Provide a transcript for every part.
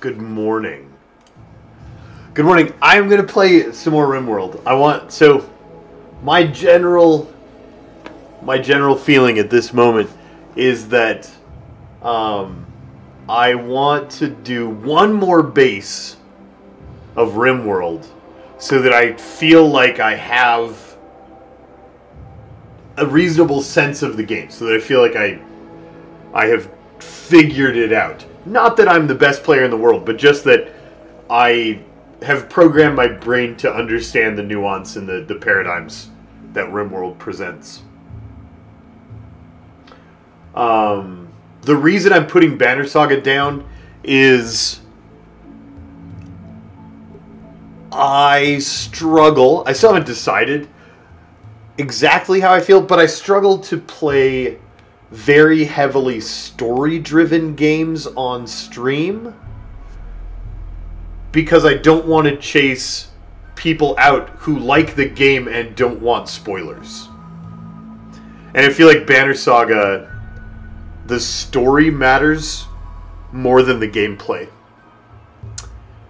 Good morning. Good morning. I'm going to play some more Rimworld. My general feeling at this moment is that I want to do one more base of Rimworld so that I feel like I have a reasonable sense of the game, so that I feel like I have figured it out. Not that I'm the best player in the world, but just that I have programmed my brain to understand the nuance and the paradigms that Rimworld presents. The reason I'm putting Banner Saga down is I struggle. I still haven't decided exactly how I feel, but I struggle to play very heavily story-driven games on stream because I don't want to chase people out who like the game and don't want spoilers. And I feel like Banner Saga, the story matters more than the gameplay.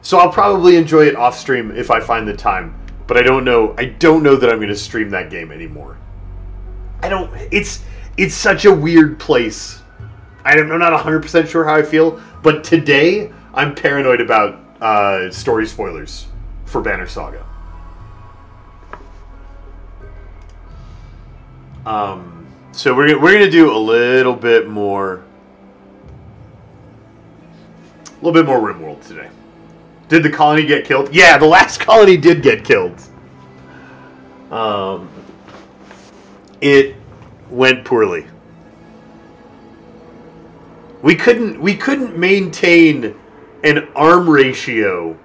So I'll probably enjoy it off stream if I find the time, but I don't know that I'm going to stream that game anymore. It's such a weird place. I'm not 100% sure how I feel, but today I'm paranoid about story spoilers for Banner Saga. So we're gonna do a little bit more Rimworld today. Did the colony get killed? Yeah, the last colony did get killed. It went poorly. We couldn't maintain an arm ratio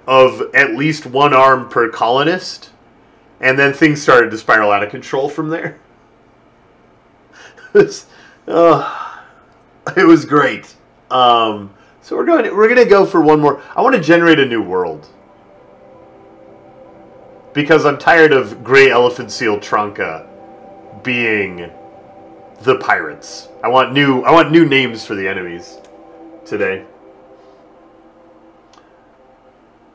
of at least one arm per colonist, and then things started to spiral out of control from there. It was great. So we're gonna go for one more. I want to generate a new world because I'm tired of Grey Elephant Seal Trunka being the pirates. I want new names for the enemies today.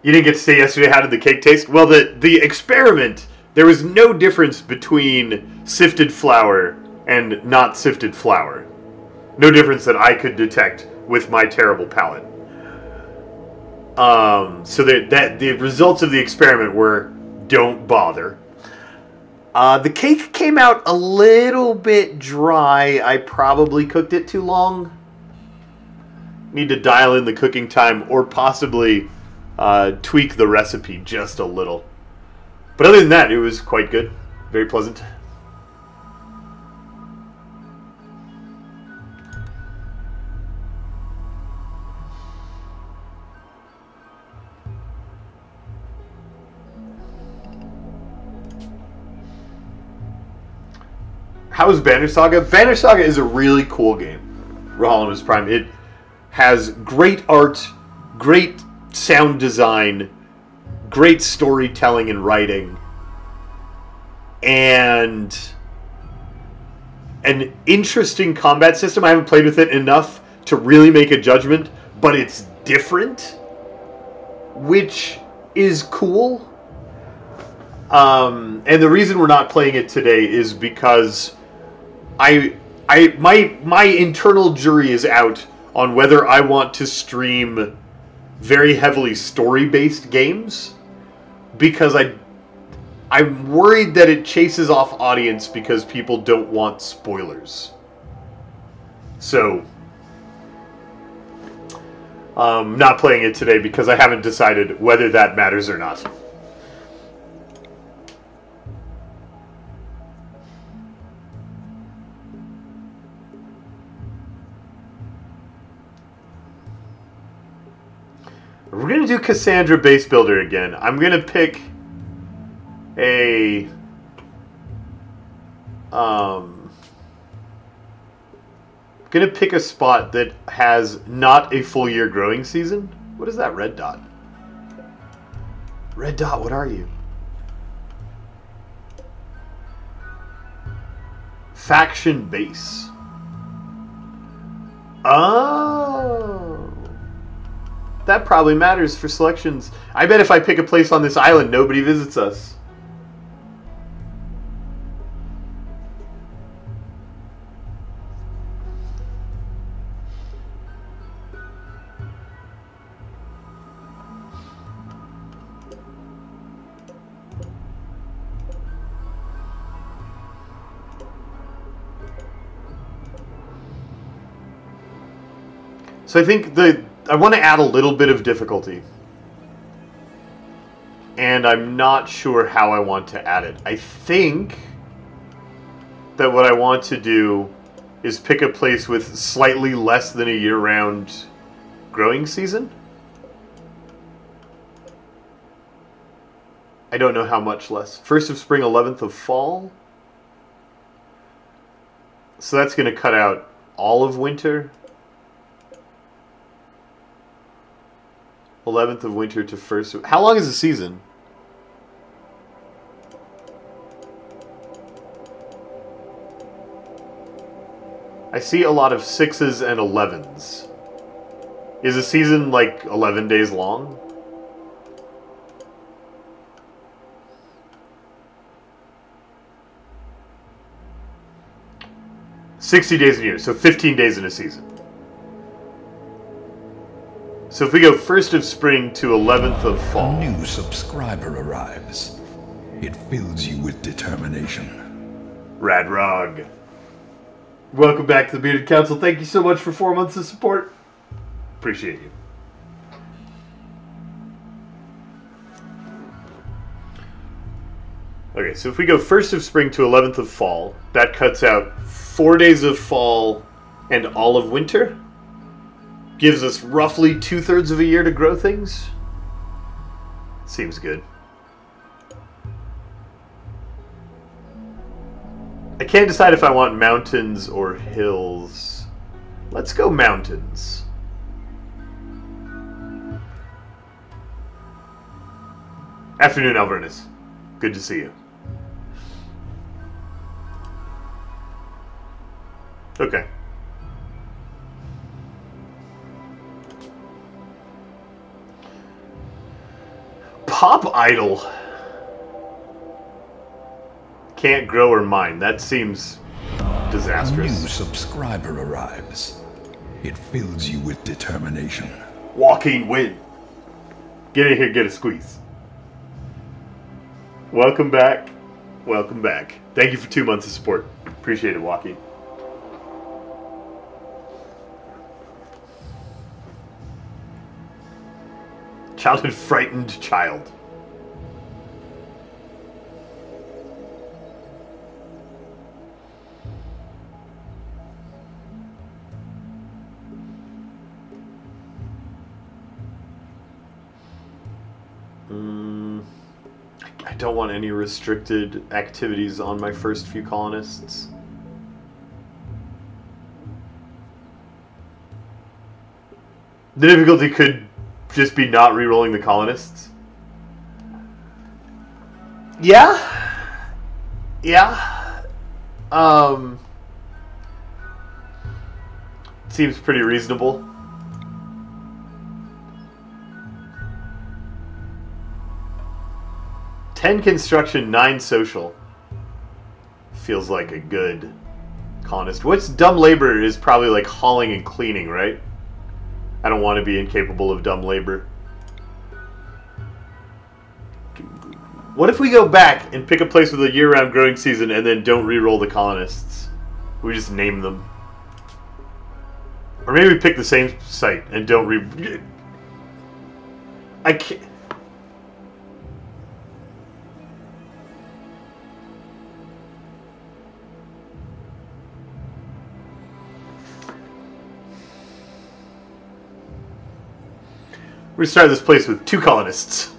You didn't get to say yesterday, how did the cake taste? Well, the experiment, there was no difference between sifted flour and not sifted flour. No difference that I could detect with my terrible palate. So the results of the experiment were don't bother. The cake came out a little bit dry. I probably cooked it too long. Need to dial in the cooking time or possibly tweak the recipe just a little. But other than that, it was quite good. Very pleasant. How is Banner Saga? Banner Saga is a really cool game. Reholimus Prime. It has great art, great sound design, great storytelling and writing, and an interesting combat system. I haven't played with it enough to really make a judgment, but it's different, which is cool. And the reason we're not playing it today is because my internal jury is out on whether I want to stream very heavily story-based games, because I'm worried that it chases off audience because people don't want spoilers. So not playing it today because I haven't decided whether that matters or not. We're going to do Cassandra Base Builder again. I'm going to pick a... going to pick a spot that has not a full year growing season. What is that red dot? Red dot, what are you? Faction base. Oh. That probably matters for selections. I bet if I pick a place on this island, nobody visits us. So I think I want to add a little bit of difficulty. And I'm not sure how I want to add it. I think that what I want to do is pick a place with slightly less than a year-round growing season. I don't know how much less. 1st of spring, 11th of fall. So that's going to cut out all of winter. 11th of winter to 1st of... How long is the season? I see a lot of 6s and 11s. Is the season like 11 days long? $60 days in a year, so 15 days in a season. So if we go 1st of spring to 11th of fall. A new subscriber arrives. It fills you with determination. Radrog. Welcome back to the Bearded Council. Thank you so much for 4 months of support. Appreciate you. Okay, so if we go 1st of spring to 11th of fall, that cuts out 4 days of fall and all of winter. Gives us roughly 2/3 of a year to grow things. Seems good. I can't decide if I want mountains or hills. Let's go mountains. Afternoon, Alvernus. Good to see you. Okay. Pop idol. Can't grow or mine. That seems disastrous. A new subscriber arrives. It fills you with determination. Walking wind. Get in here, get a squeeze. Welcome back. Welcome back. Thank you for 2 months of support. Appreciate it, Walkie. Childhood frightened child. I don't want any restricted activities on my first few colonists. The difficulty could just be not re-rolling the colonists. Yeah. Yeah. Seems pretty reasonable. Ten construction, 9 social. Feels like a good colonist. What's dumb labor is probably like hauling and cleaning, right? I don't want to be incapable of dumb labor. What if we go back and pick a place with a year-round growing season and then don't re-roll the colonists? We just name them. Or maybe we pick the same site and don't I can't... We're going to start this place with 2 colonists.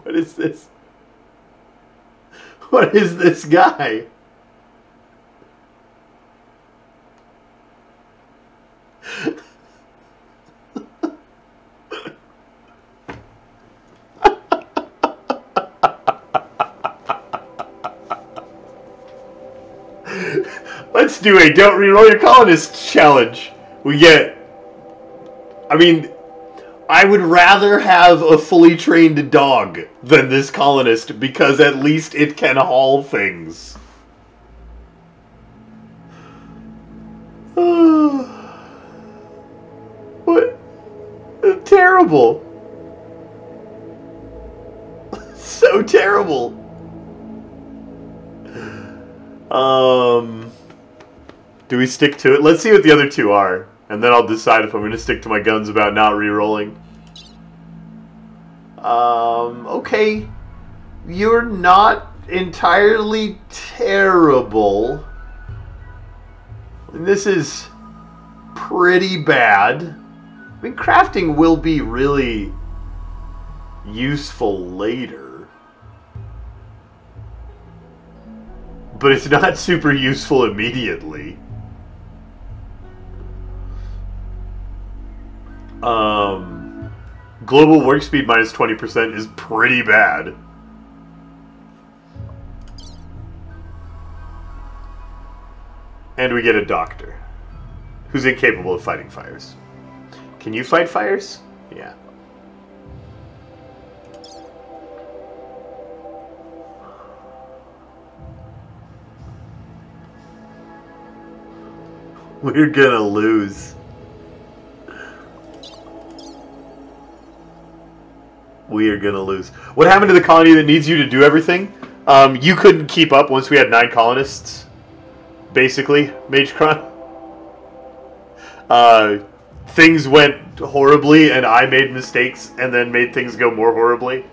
What is this? What is this guy? Let's do a don't reroll your colonists challenge. We get... I mean, I would rather have a fully trained dog than this colonist, because at least it can haul things. What? Terrible. So terrible. Do we stick to it? Let's see what the other two are, and then I'll decide if I'm going to stick to my guns about not re-rolling. Okay. You're not entirely terrible. This is pretty bad. I mean, crafting will be really useful later. But it's not super useful immediately. Global work speed minus 20% is pretty bad. And we get a doctor who's incapable of fighting fires. Can you fight fires? Yeah. We're gonna lose. We are gonna lose. What happened to the colony that needs you to do everything? You couldn't keep up once we had 9 colonists. Basically, Magecron. Things went horribly, and I made mistakes, and then made things go more horribly.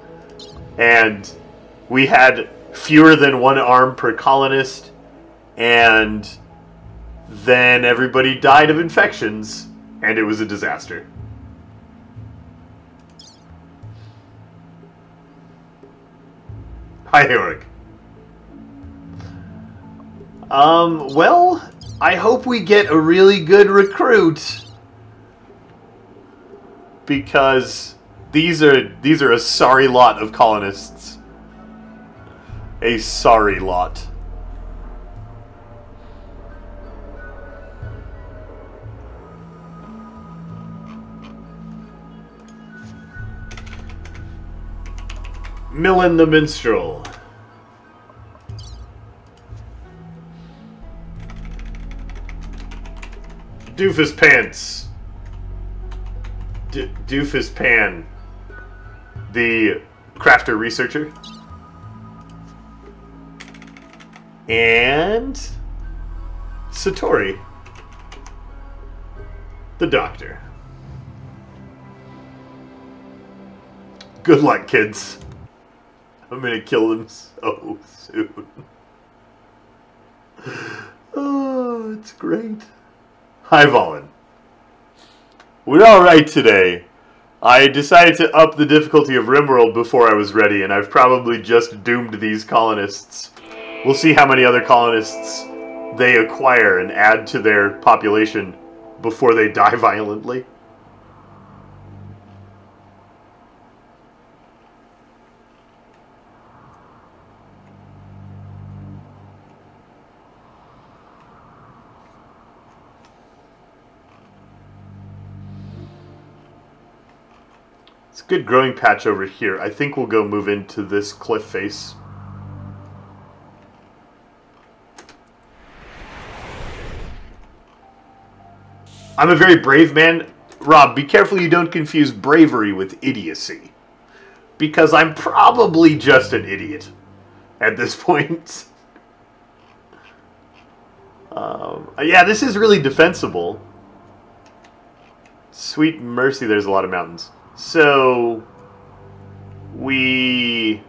And we had fewer than 1 arm per colonist, and then everybody died of infections, and it was a disaster. Hi, Heroic. Well, I hope we get a really good recruit, because these are a sorry lot of colonists. A sorry lot. Millen the Minstrel. Doofus Pants. Doofus Pan. The crafter researcher. And Satori. The doctor. Good luck, kids. I'm gonna kill them so soon. Oh, it's great. Hi, Valen. We're alright today. I decided to up the difficulty of Rimworld before I was ready, and I've probably just doomed these colonists. We'll see how many other colonists they acquire and add to their population before they die violently. It's a good growing patch over here. I think we'll go move into this cliff face. I'm a very brave man. Rob, be careful you don't confuse bravery with idiocy. Because I'm probably just an idiot at this point. Yeah, this is really defensible. Sweet mercy, there's a lot of mountains. So, we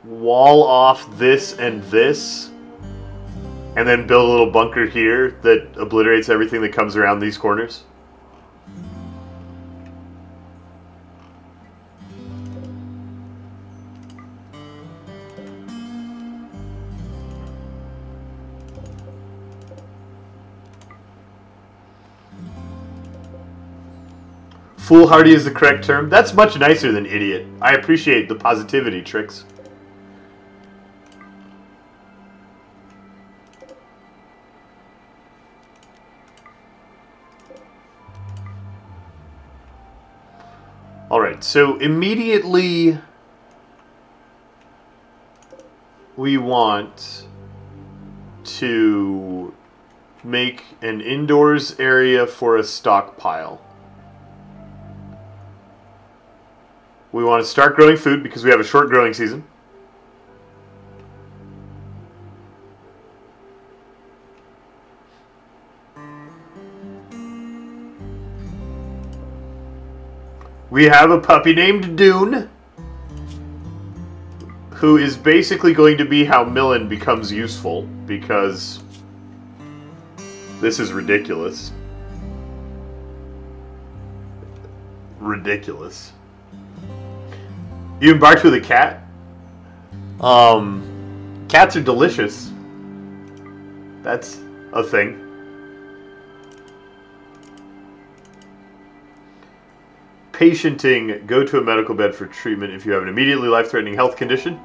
wall off this and this, and then build a little bunker here that obliterates everything that comes around these corners. Foolhardy is the correct term. That's much nicer than idiot. I appreciate the positivity, Tricks. Alright, so immediately we want to make an indoors area for a stockpile. We want to start growing food because we have a short growing season. We have a puppy named Dune, who is basically going to be how Millen becomes useful, because this is ridiculous. Ridiculous. You embarked with a cat? Cats are delicious. That's a thing. Patienting, go to a medical bed for treatment if you have an immediately life-threatening health condition.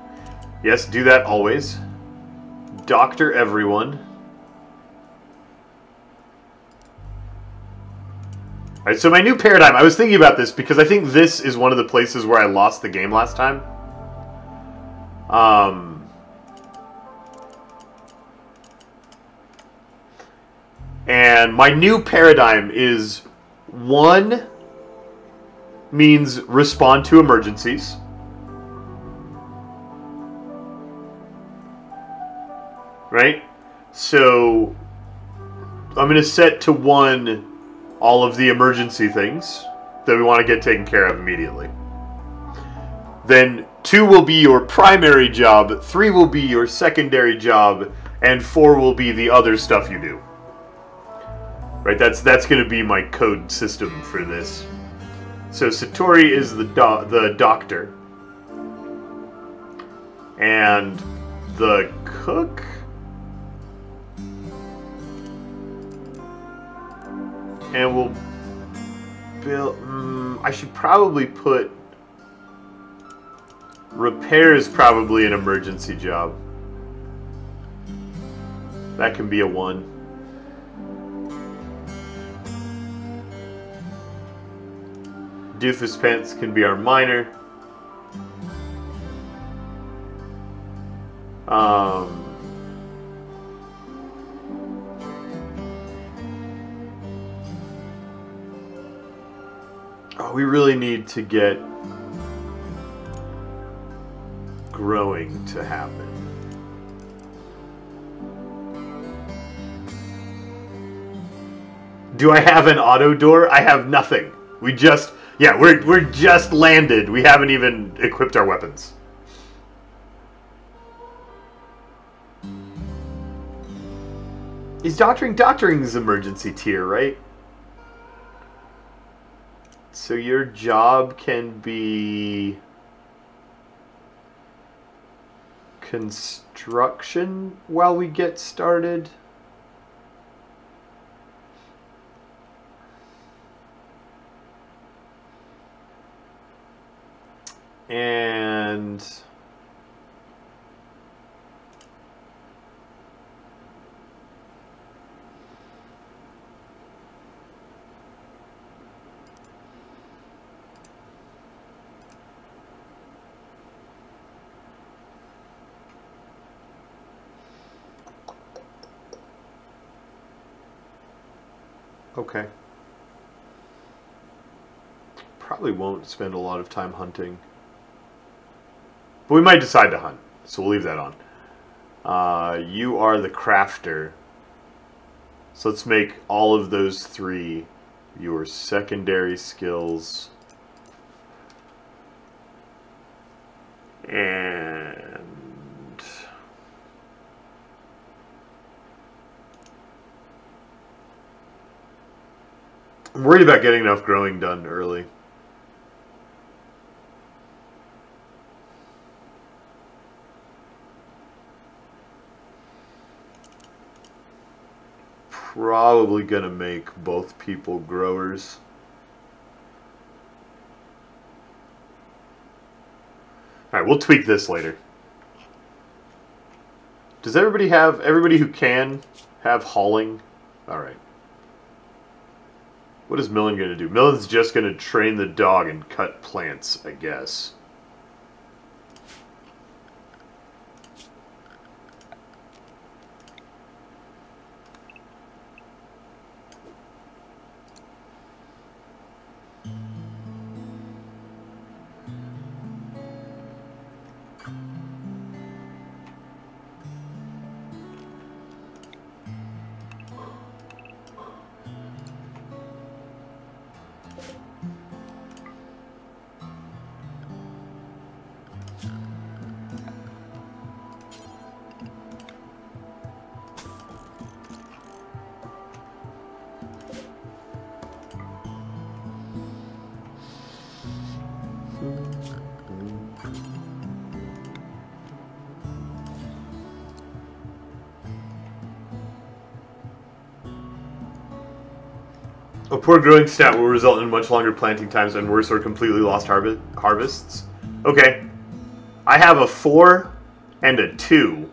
Yes, do that always. Doctor everyone. Alright, so my new paradigm, I was thinking about this because I think this is one of the places where I lost the game last time. And my new paradigm is 1 means respond to emergencies. Right? So I'm going to set to 1 all of the emergency things that we want to get taken care of immediately. Then 2 will be your primary job, 3 will be your secondary job, and 4 will be the other stuff you do. Right? That's going to be my code system for this. So Satori is the doctor. And the cook? And we'll build... I should probably put... Repair is probably an emergency job. That can be a 1. Doofus Pants can be our minor. Oh, we really need to get growing to happen. Do I have an auto door? I have nothing. We just... Yeah, we're just landed. We haven't even equipped our weapons. Is doctoring's emergency tier, right? So your job can be construction while we get started. And okay. Probably won't spend a lot of time hunting. But we might decide to hunt, so we'll leave that on. You are the crafter. So let's make all of those 3 your secondary skills. And I'm worried about getting enough growing done early. Probably gonna make both people growers. Alright, we'll tweak this later. Does everybody who can have hauling? Alright. What is Millen going to do? Millen's just going to train the dog and cut plants, I guess. A poor growing stat will result in much longer planting times and worse or completely lost harvests. Okay. I have a 4 and a 2.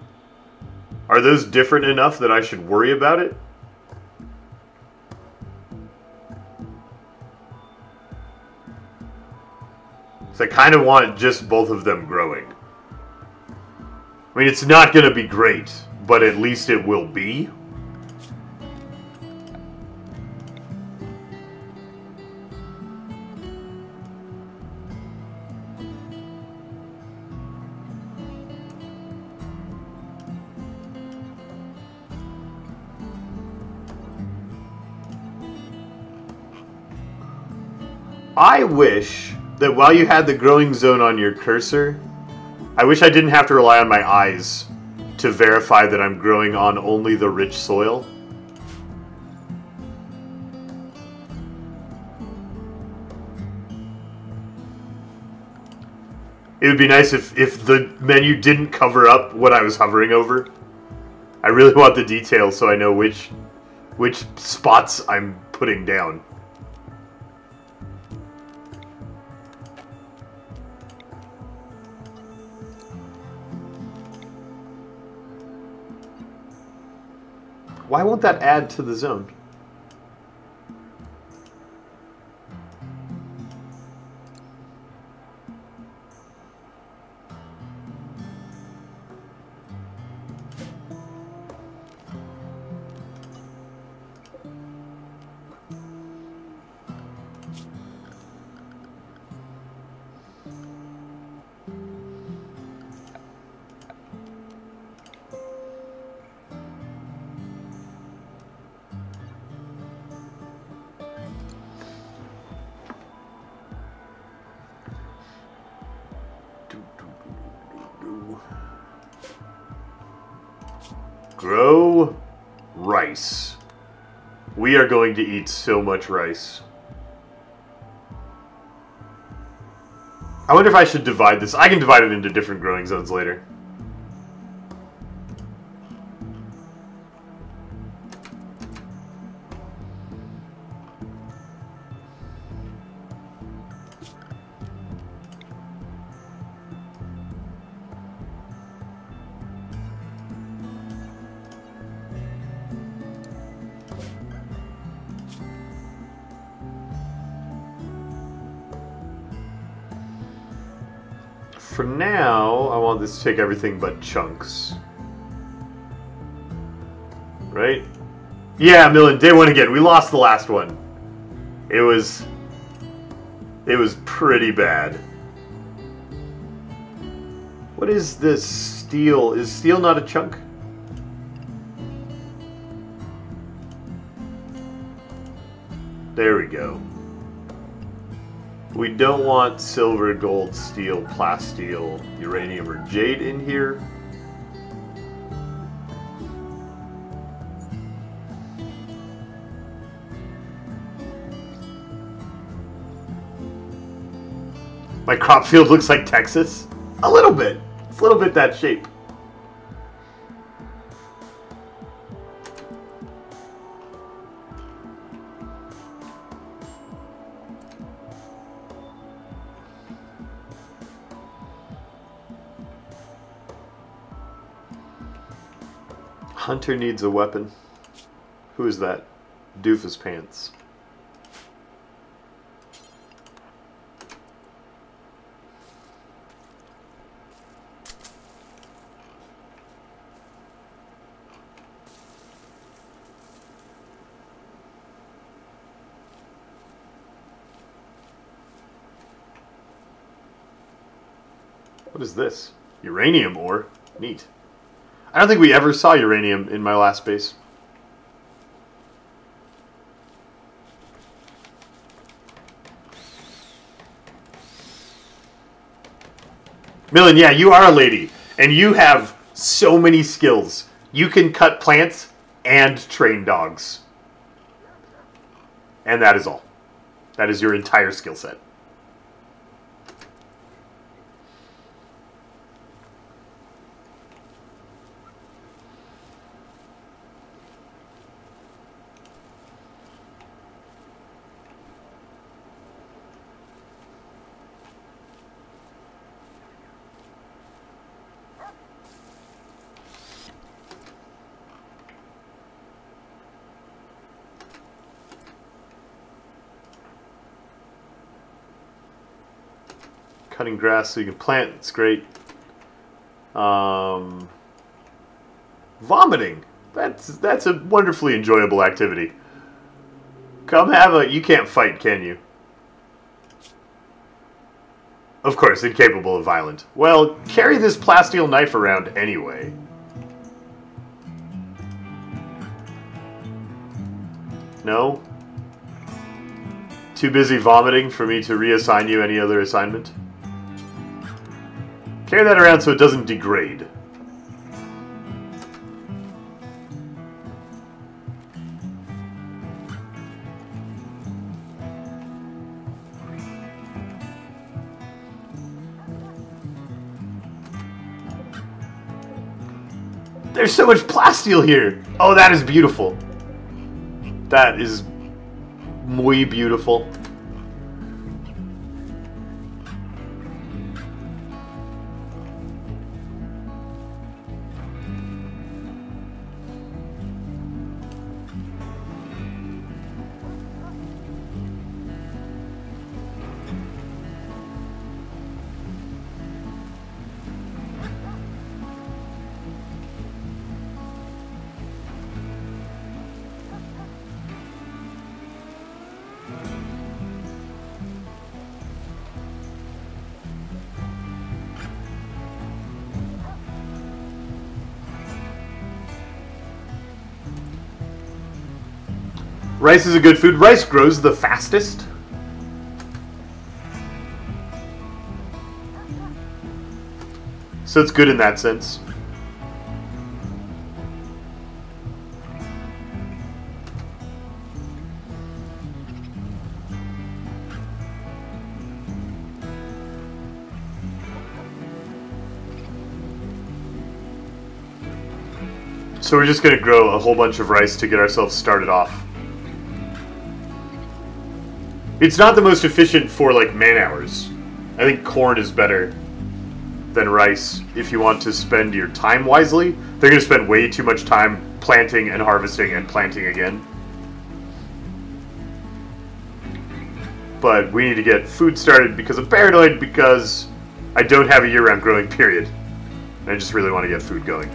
Are those different enough that I should worry about it? So I kind of want just both of them growing. I mean, it's not going to be great, but at least it will be. I wish that while you had the growing zone on your cursor, I wish I didn't have to rely on my eyes to verify that I'm growing on only the rich soil. It would be nice if the menu didn't cover up what I was hovering over. I really want the details so I know which spots I'm putting down. Why won't that add to the zone? Grow rice. We are going to eat so much rice. I wonder if I should divide this. I can divide it into different growing zones later. For now, I want this to take everything but chunks. Right? Yeah, Millen, day one again. We lost the last one. It was pretty bad. What is this steel? Is steel not a chunk? There we go. We don't want silver, gold, steel, plasteel, uranium, or jade in here. My crop field looks like Texas. A little bit. It's a little bit that shape. Hunter needs a weapon. Who is that? Doofus Pants. What is this? Uranium ore. Neat. I don't think we ever saw uranium in my last base. Millen, yeah, you are a lady. And you have so many skills. You can cut plants and train dogs. And that is all. That is your entire skill set. Cutting grass so you can plant, it's great. Vomiting. That's a wonderfully enjoyable activity. Come have a... You can't fight, can you? Of course, incapable of violent. Well, carry this plasteel knife around anyway. No? Too busy vomiting for me to reassign you any other assignment? Carry that around so it doesn't degrade. There's so much plasteel here! Oh, that is beautiful. That is muy beautiful. Rice is a good food. Rice grows the fastest. So it's good in that sense. So we're just going to grow a whole bunch of rice to get ourselves started off. It's not the most efficient for, like, man-hours. I think corn is better than rice if you want to spend your time wisely. They're going to spend way too much time planting and harvesting and planting again. But we need to get food started because I'm paranoid because I don't have a year-round growing period. And I just really want to get food going.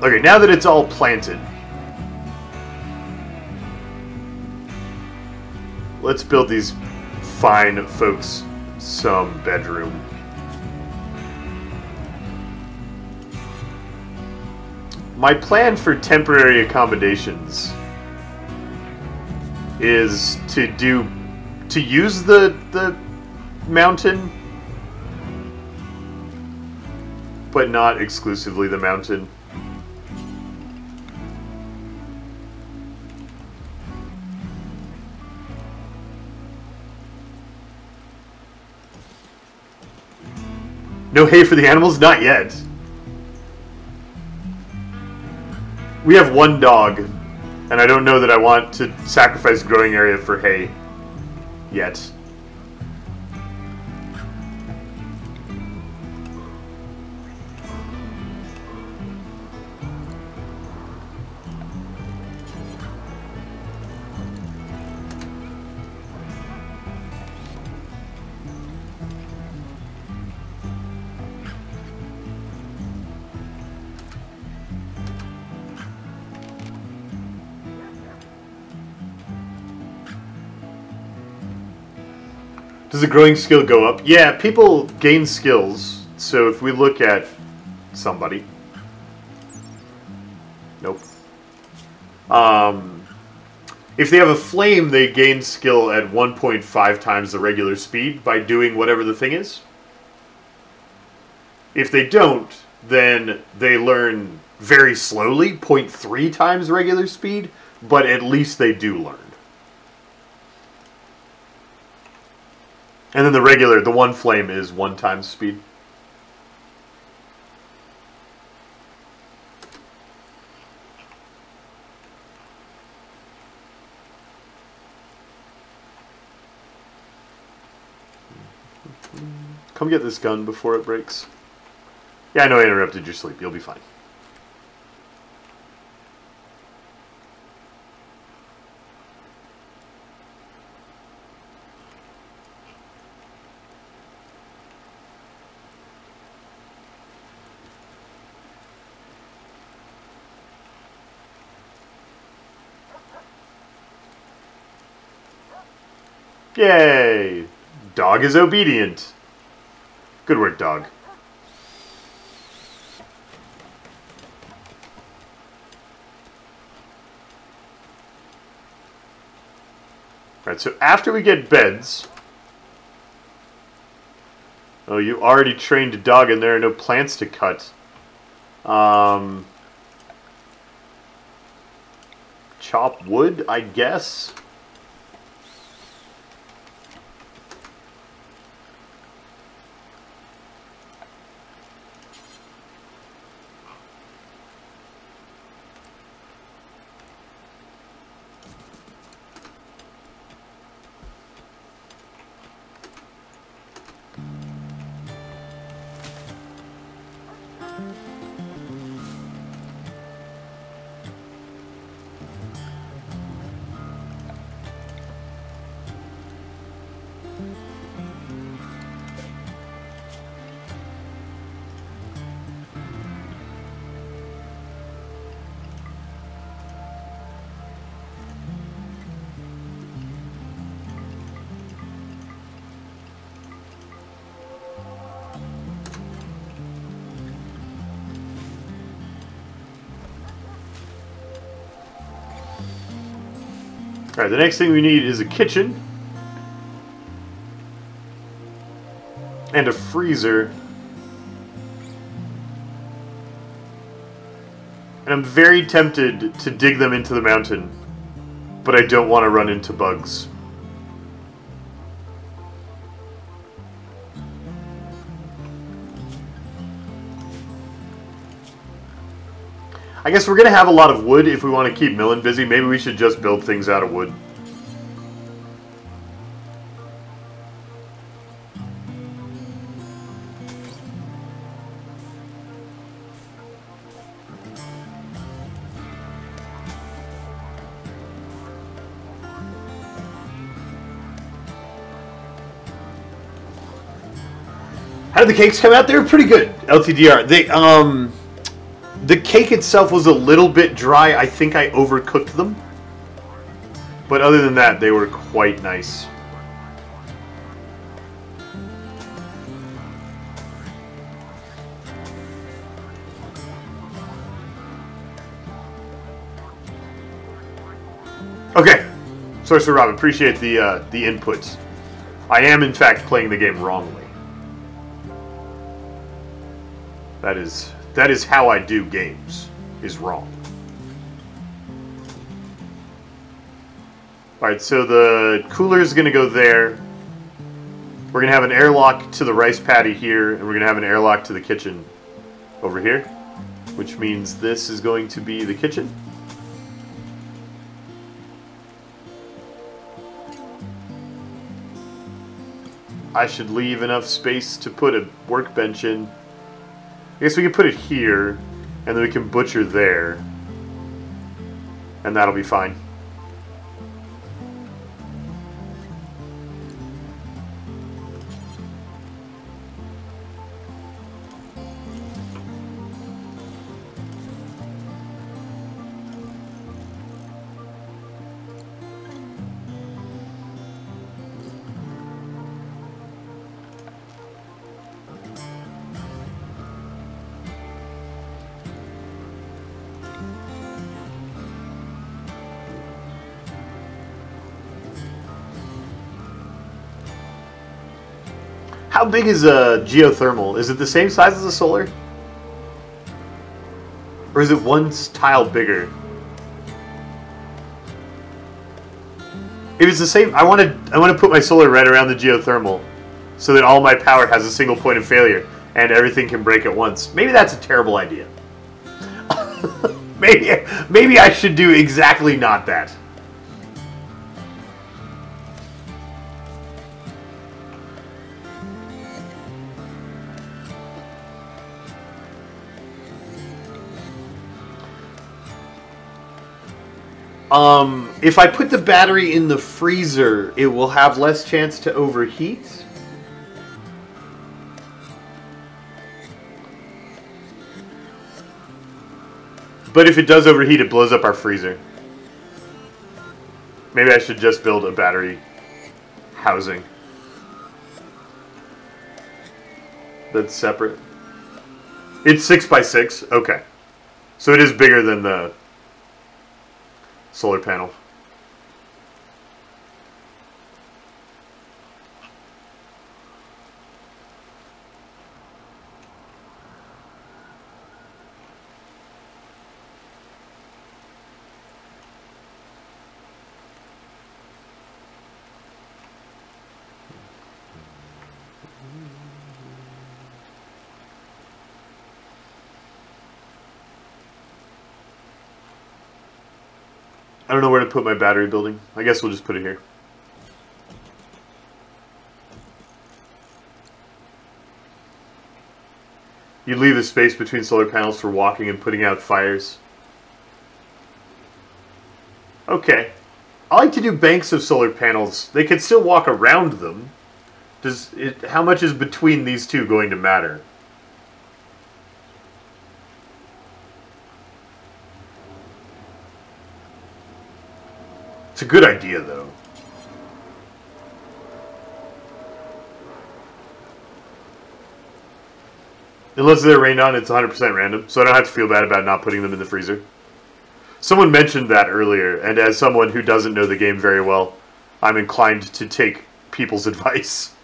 Okay, now that it's all planted, let's build these fine folks some bedroom. My plan for temporary accommodations is to use the mountain, but not exclusively the mountain. No hay for the animals? Not yet. We have one dog, and I don't know that I want to sacrifice growing area for hay yet. Does the growing skill go up? Yeah, people gain skills. So if we look at somebody... Nope. If they have a flame, they gain skill at 1.5 times the regular speed by doing whatever the thing is. If they don't, then they learn very slowly, 0.3 times regular speed, but at least they do learn. And then the one flame is 1 times speed. Come get this gun before it breaks. Yeah, I know I interrupted your sleep. You'll be fine. Yay! Dog is obedient. Good work, dog. Alright, so after we get beds... Oh, you already trained a dog and there are no plants to cut. Chop wood, I guess? Alright, the next thing we need is a kitchen. And a freezer. And I'm very tempted to dig them into the mountain. But I don't want to run into bugs. I guess we're going to have a lot of wood if we want to keep Millen busy. Maybe we should just build things out of wood. How did the cakes come out? They were pretty good. LTDR. The cake itself was a little bit dry. I think I overcooked them. But other than that, they were quite nice. Okay. Sorcerer Rob, appreciate the inputs. I am, in fact, playing the game wrongly. That is how I do games, is wrong. Alright, so the cooler is going to go there. We're going to have an airlock to the rice paddy here, and we're going to have an airlock to the kitchen over here, which means this is going to be the kitchen. I should leave enough space to put a workbench in. I guess we can put it here, and then we can butcher there. And that'll be fine. How big is a geothermal? Is it the same size as a solar? Or is it one tile bigger? If it's the same, I want to put my solar right around the geothermal, so that all my power has a single point of failure and everything can break at once. Maybe that's a terrible idea. maybe I should do exactly not that. If I put the battery in the freezer, it will have less chance to overheat. But if it does overheat, it blows up our freezer. Maybe I should just build a battery housing that's separate. It's 6x6. Okay. So it is bigger than the solar panel. I don't know where to put my battery building. I guess we'll just put it here. You leave a space between solar panels for walking and putting out fires. Okay. I like to do banks of solar panels. They can still walk around them. How much is between these two going to matter? It's a good idea, though. Unless they're rained on, it's 100% random, so I don't have to feel bad about not putting them in the freezer. Someone mentioned that earlier, and as someone who doesn't know the game very well, I'm inclined to take people's advice.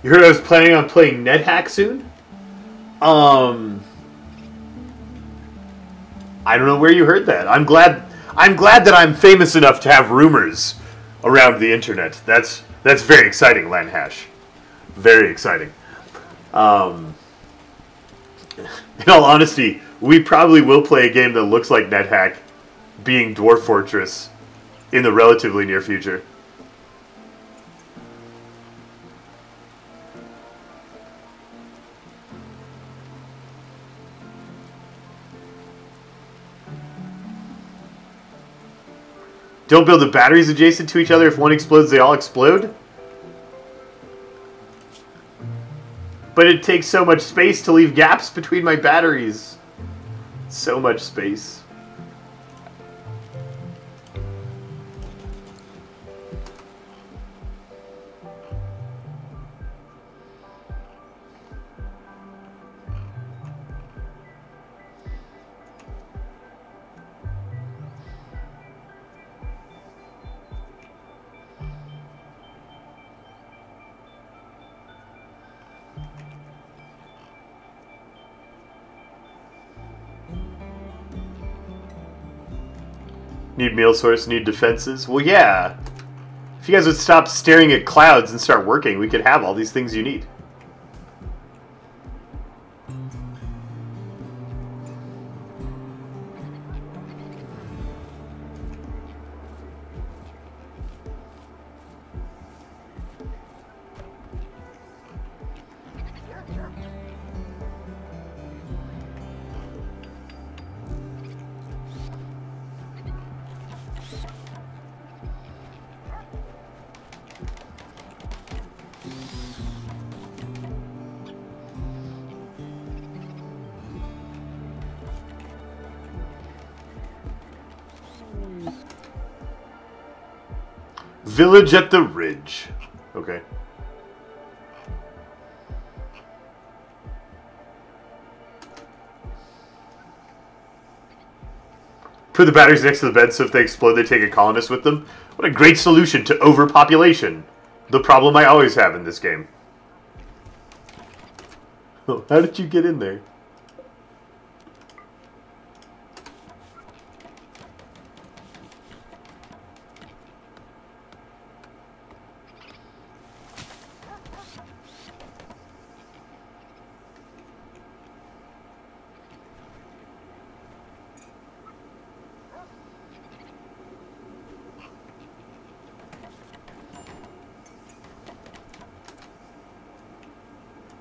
You heard I was planning on playing NetHack soon? I don't know where you heard that. I'm glad that I'm famous enough to have rumors around the internet. That's very exciting, Lanhash. Very exciting. In all honesty, we probably will play a game that looks like NetHack being Dwarf Fortress in the relatively near future. Don't build the batteries adjacent to each other. If one explodes, they all explode. But it takes so much space to leave gaps between my batteries. So much space. Need meal source, need defenses. Well, yeah. If you guys would stop staring at clouds and start working, we could have all these things you need. Village at the Ridge. Okay. Put the batteries next to the bed so if they explode, they take a colonist with them. What a great solution to overpopulation. The problem I always have in this game. Oh, how did you get in there?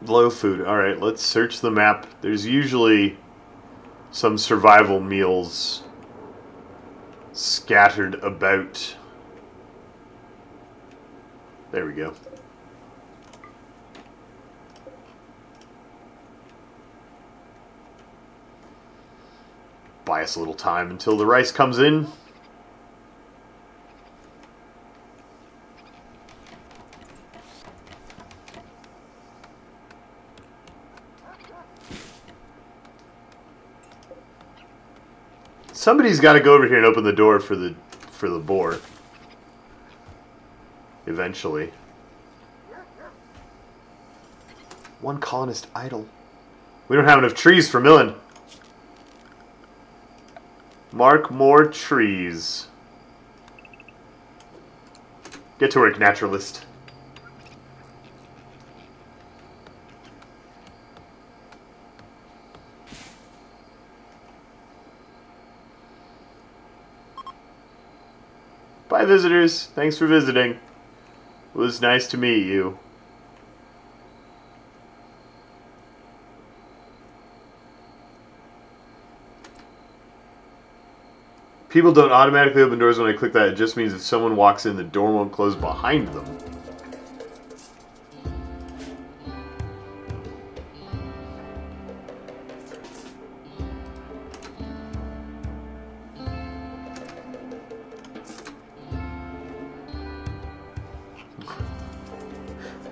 Low food. Alright, let's search the map. There's usually some survival meals scattered about. There we go. Buy us a little time until the rice comes in. Somebody's got to go over here and open the door for the boar. Eventually. One colonist idle. We don't have enough trees for milling. Mark more trees. Get to work, naturalist. Bye, visitors. Thanks for visiting. It was nice to meet you. People don't automatically open doors when I click that. It just means if someone walks in, the door won't close behind them.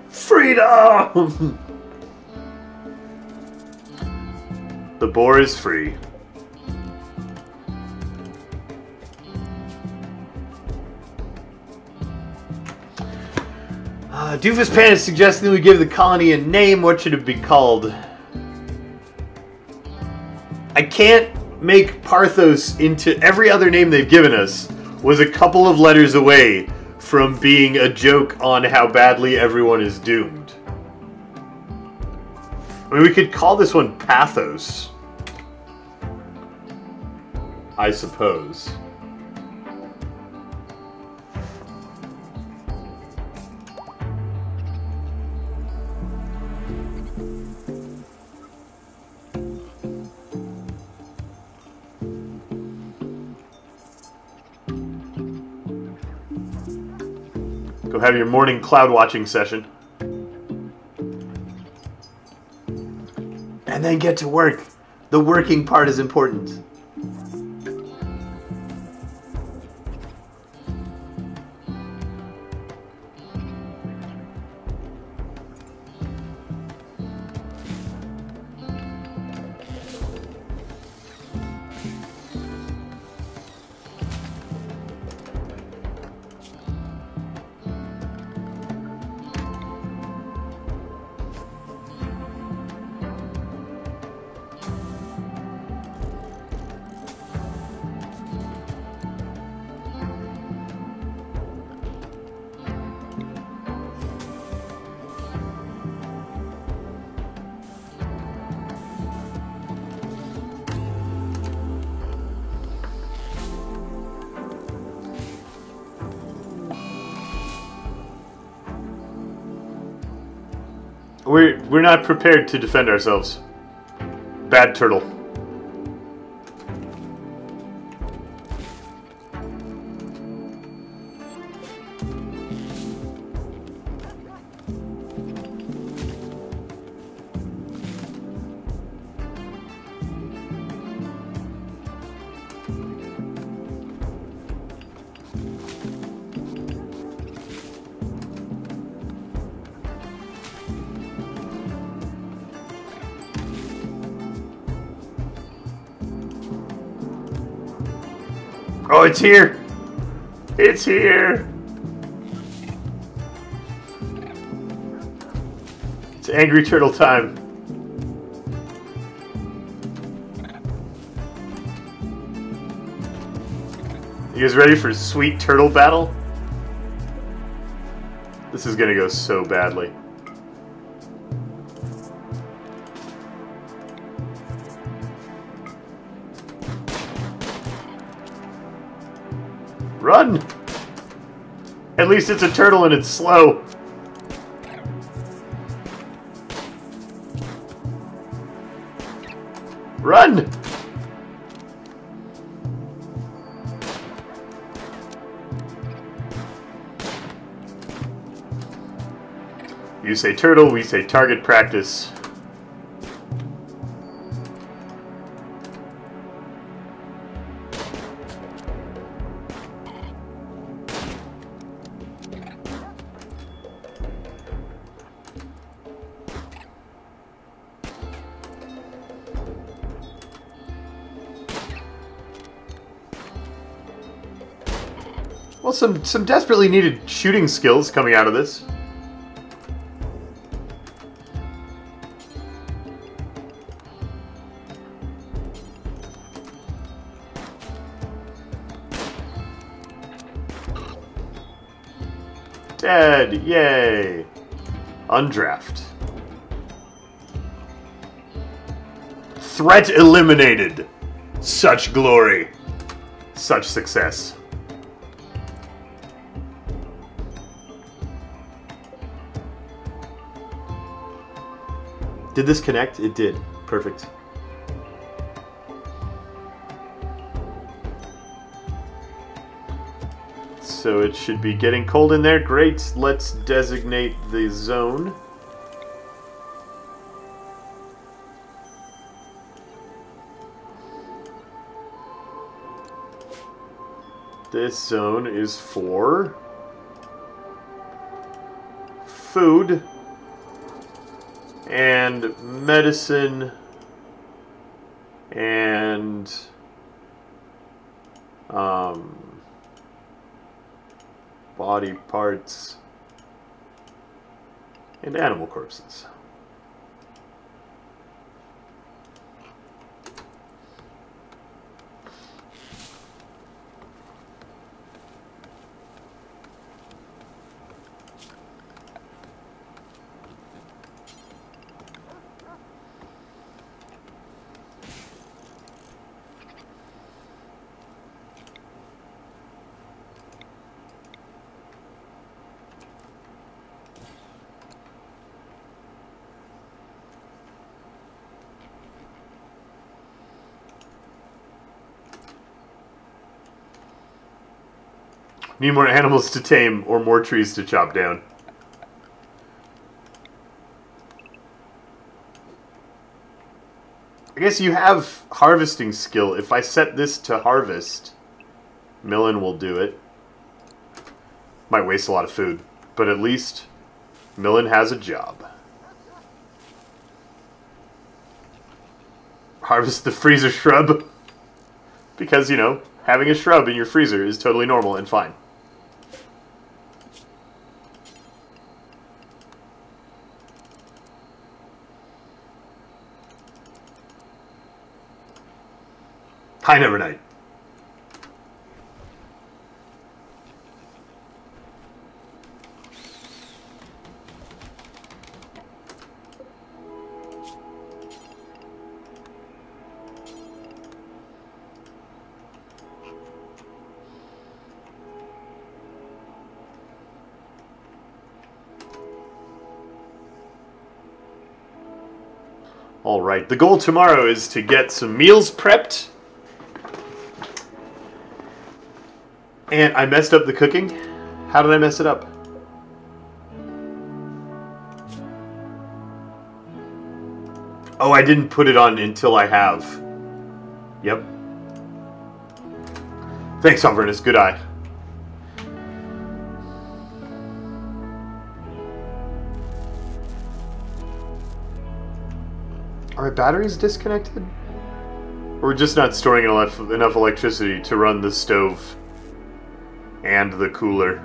Freedom! The boar is free. Doofus Pan is suggesting we give the colony a name. What should it be called? I can't make Parthos into every other name they've given us was a couple of letters away from being a joke on how badly everyone is doomed. I mean, we could call this one Pathos, I suppose. Go have your morning cloud watching session. And then get to work. The working part is important. We're not prepared to defend ourselves. Bad turtle. Oh, it's here! It's here! It's angry turtle time. You guys ready for sweet turtle battle? This is gonna go so badly. Run! At least it's a turtle and it's slow. Run! You say turtle, we say target practice. Well, some desperately needed shooting skills coming out of this. Dead! Yay! Undraft. Threat eliminated! Such glory! Such success. Did this connect? It did. Perfect. So it should be getting cold in there. Great. Let's designate the zone. This zone is for food and medicine and body parts and animal corpses. Need more animals to tame or more trees to chop down. I guess you have harvesting skill. If I set this to harvest, Millen will do it. Might waste a lot of food, but at least Millen has a job. Harvest the freezer shrub. Because, you know, having a shrub in your freezer is totally normal and fine. Hi, Nevernight. Alright, the goal tomorrow is to get some meals prepped. And I messed up the cooking. How did I mess it up? Oh, I didn't put it on until I have. Yep. Thanks, Alvernus. Good eye. Are my batteries disconnected? Or we're just not storing enough electricity to run the stove and the cooler?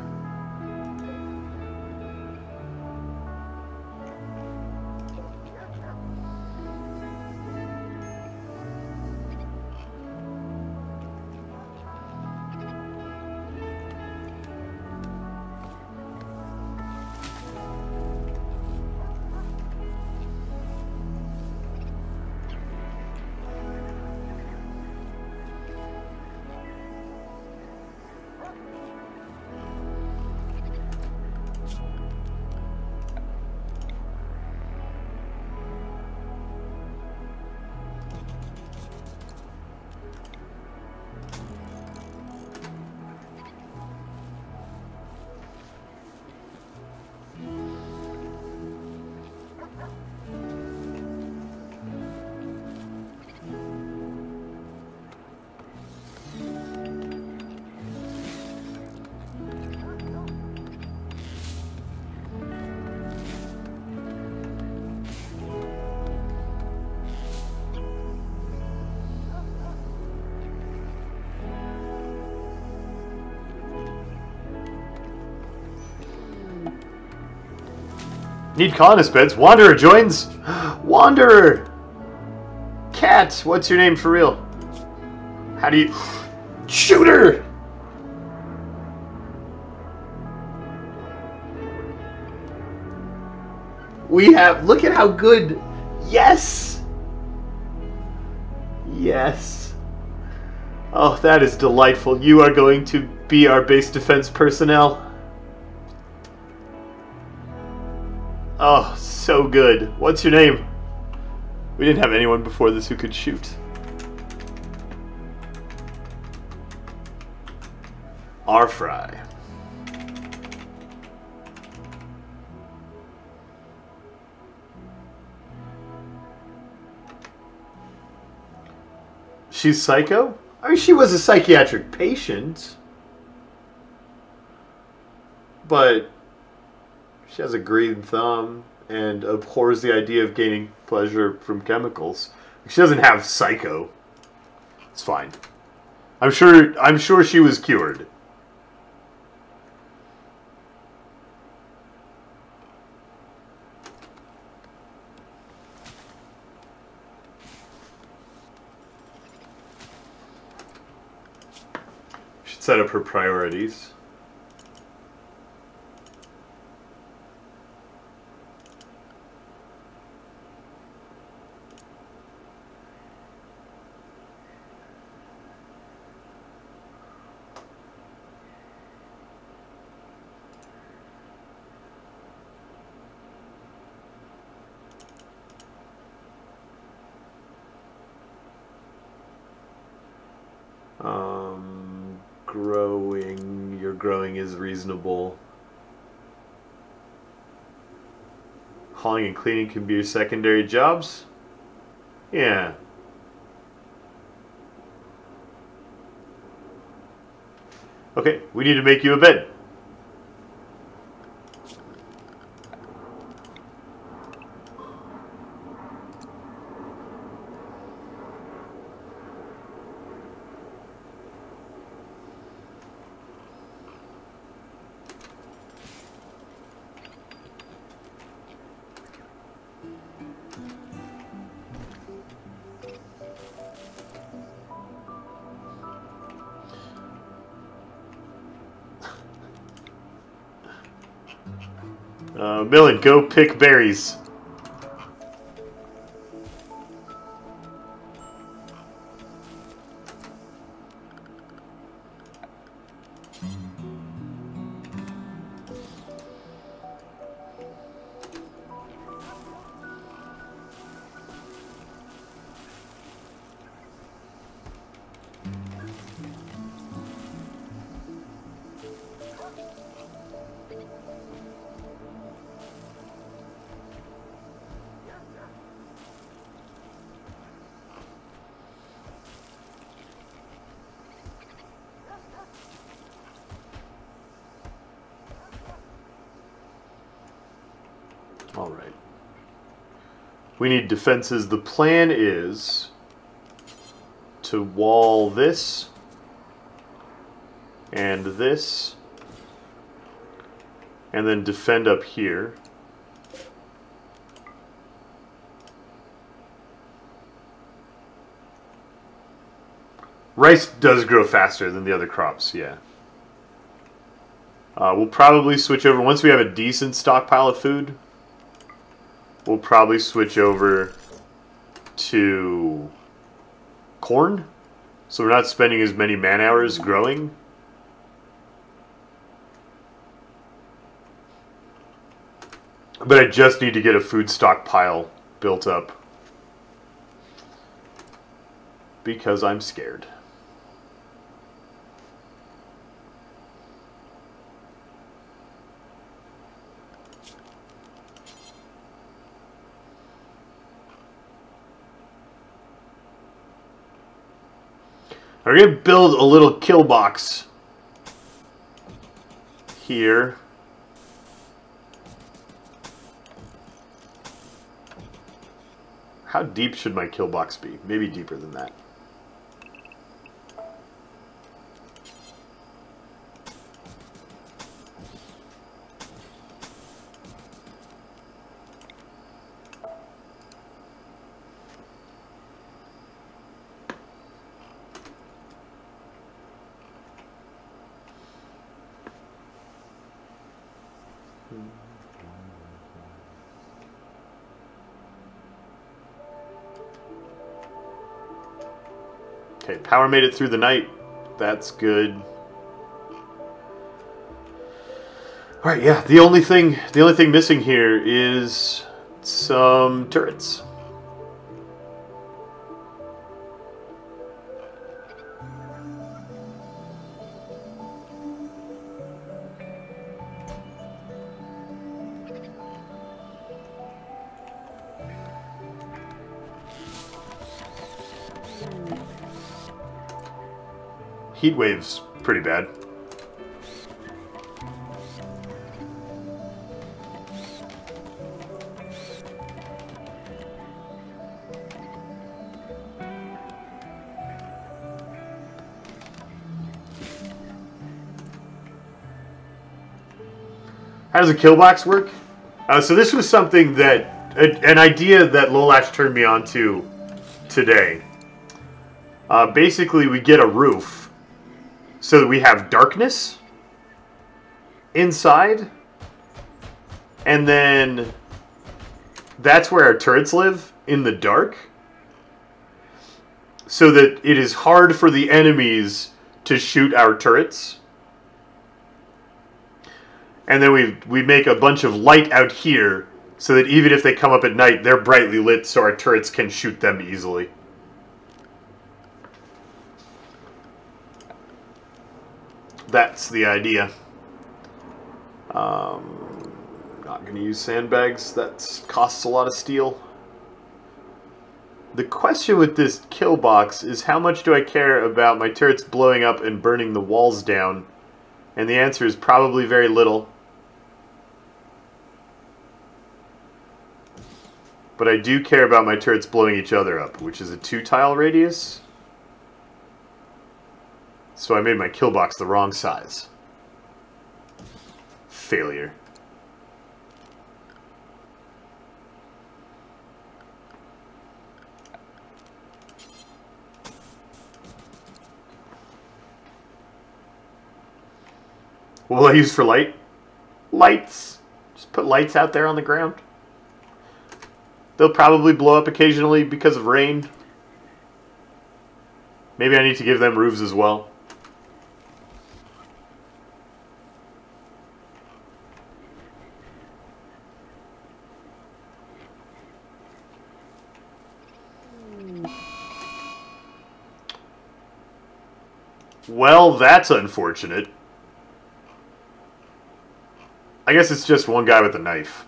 Need colonist beds. Wanderer joins. Wanderer! Cat, what's your name for real? How do you... Shooter! We have... Look at how good... Yes! Yes. Oh, that is delightful. You are going to be our base defense personnel. Oh, so good. What's your name? We didn't have anyone before this who could shoot. R-Fry. She's psycho? I mean, she was a psychiatric patient. But she has a green thumb and abhors the idea of gaining pleasure from chemicals. She doesn't have psycho. It's fine. I'm sure she was cured. Should set up her priorities. Your growing is reasonable. Hauling and cleaning can be your secondary jobs? Yeah. Okay, we need to make you a bed. Millen, go pick berries. Alright. We need defenses. The plan is to wall this and this, and then defend up here. Rice does grow faster than the other crops, yeah. We'll probably switch over, once we have a decent stockpile of food, we'll probably switch over to corn, so we're not spending as many man-hours growing. But I just need to get a food stockpile built up, because I'm scared. We're going to build a little kill box here. How deep should my kill box be? Maybe deeper than that. Okay, power made it through the night. That's good. Alright, yeah, the only thing missing here is some turrets. Heat wave's pretty bad. How does a kill box work? So this was something that, an idea that Lolash turned me on to today. Basically, we get a roof so that we have darkness inside, and then that's where our turrets live, in the dark, so that it is hard for the enemies to shoot our turrets. And then we make a bunch of light out here so that even if they come up at night, they're brightly lit so our turrets can shoot them easily. That's the idea. Not going to use sandbags. That costs a lot of steel. The question with this kill box is how much do I care about my turrets blowing up and burning the walls down? And the answer is probably very little. But I do care about my turrets blowing each other up, which is a 2-tile radius. So I made my kill box the wrong size. Failure. What will I use for light? Lights. Just put lights out there on the ground. They'll probably blow up occasionally because of rain. Maybe I need to give them roofs as well. Well, that's unfortunate. I guess it's just one guy with a knife.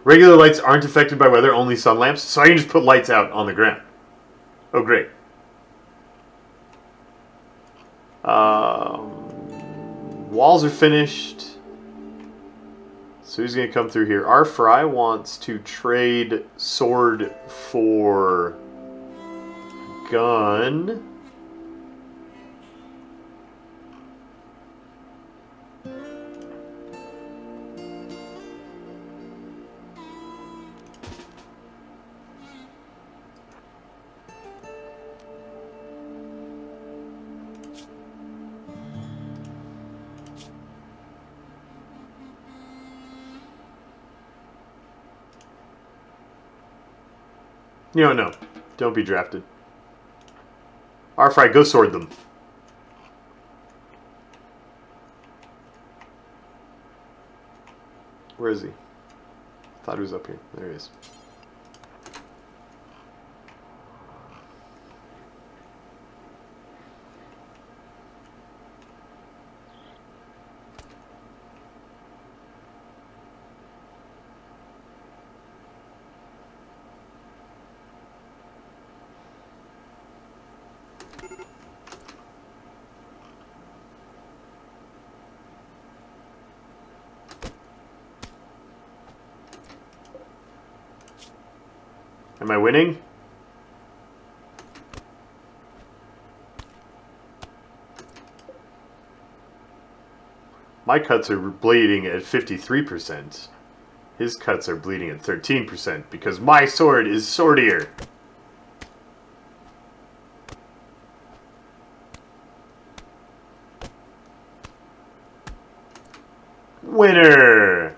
Regular lights aren't affected by weather, only sun lamps, so I can just put lights out on the ground. Oh, great. Walls are finished. So he's going to come through here. Our Fry wants to trade sword for gun. No. Don't be drafted. Arfry, go sword them. Where is he? Thought he was up here. There he is. Am I winning? My cuts are bleeding at 53%. His cuts are bleeding at 13% because my sword is swordier. Winner!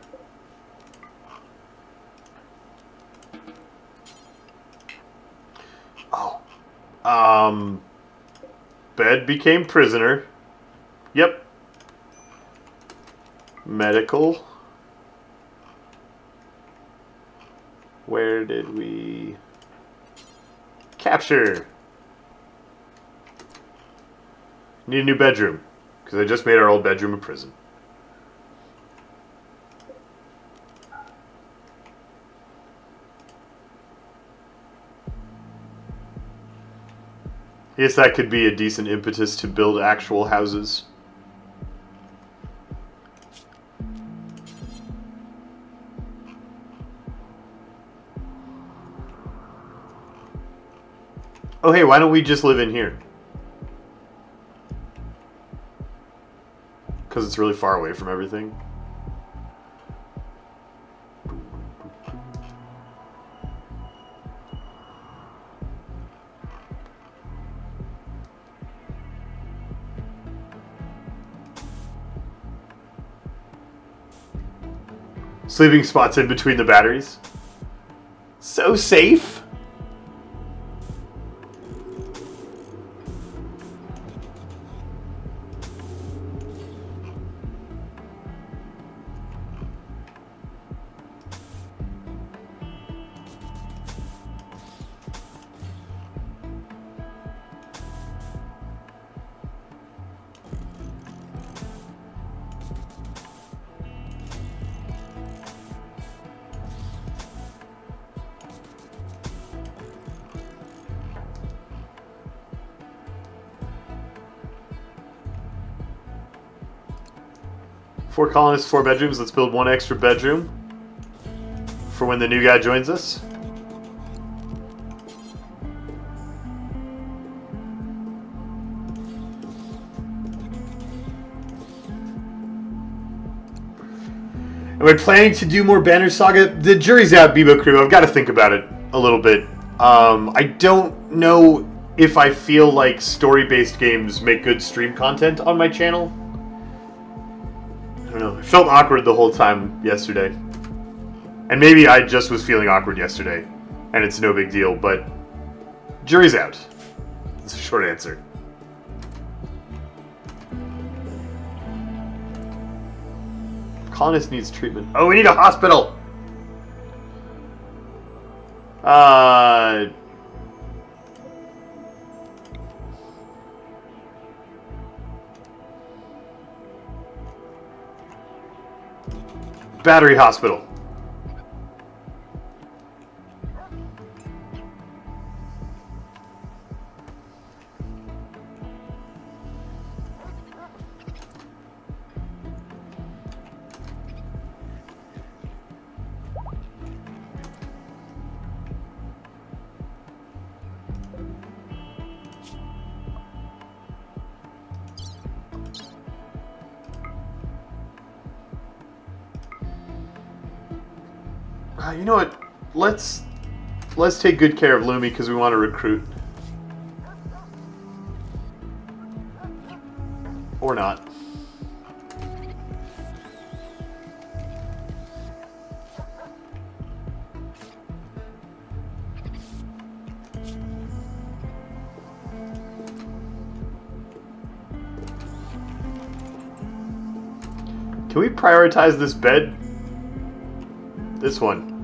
Bed became prisoner. Yep. Medical. Where did we... Capture. Need a new bedroom. Because I just made our old bedroom a prison. I guess that could be a decent impetus to build actual houses. Oh hey, why don't we just live in here? Because it's really far away from everything. Sleeping spots in between the batteries. So safe. Four colonists, 4 bedrooms. Let's build 1 extra bedroom for when the new guy joins us. And we're planning to do more Banner Saga. The jury's out, Bebo Crew. I've got to think about it a little bit. I don't know if I feel like story-based games make good stream content on my channel. I don't know. It felt awkward the whole time yesterday. And maybe I just was feeling awkward yesterday. And it's no big deal, but... jury's out. It's a short answer. Colonist needs treatment. Oh, we need a hospital! Battery hospital. You know what? Let's take good care of Lumi because we want to recruit. Or not. Can we prioritize this bed? This one.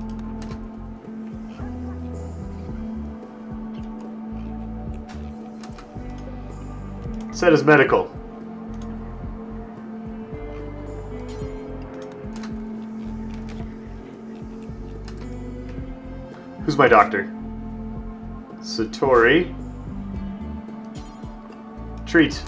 Set as medical. Who's my doctor? Satori. Treat.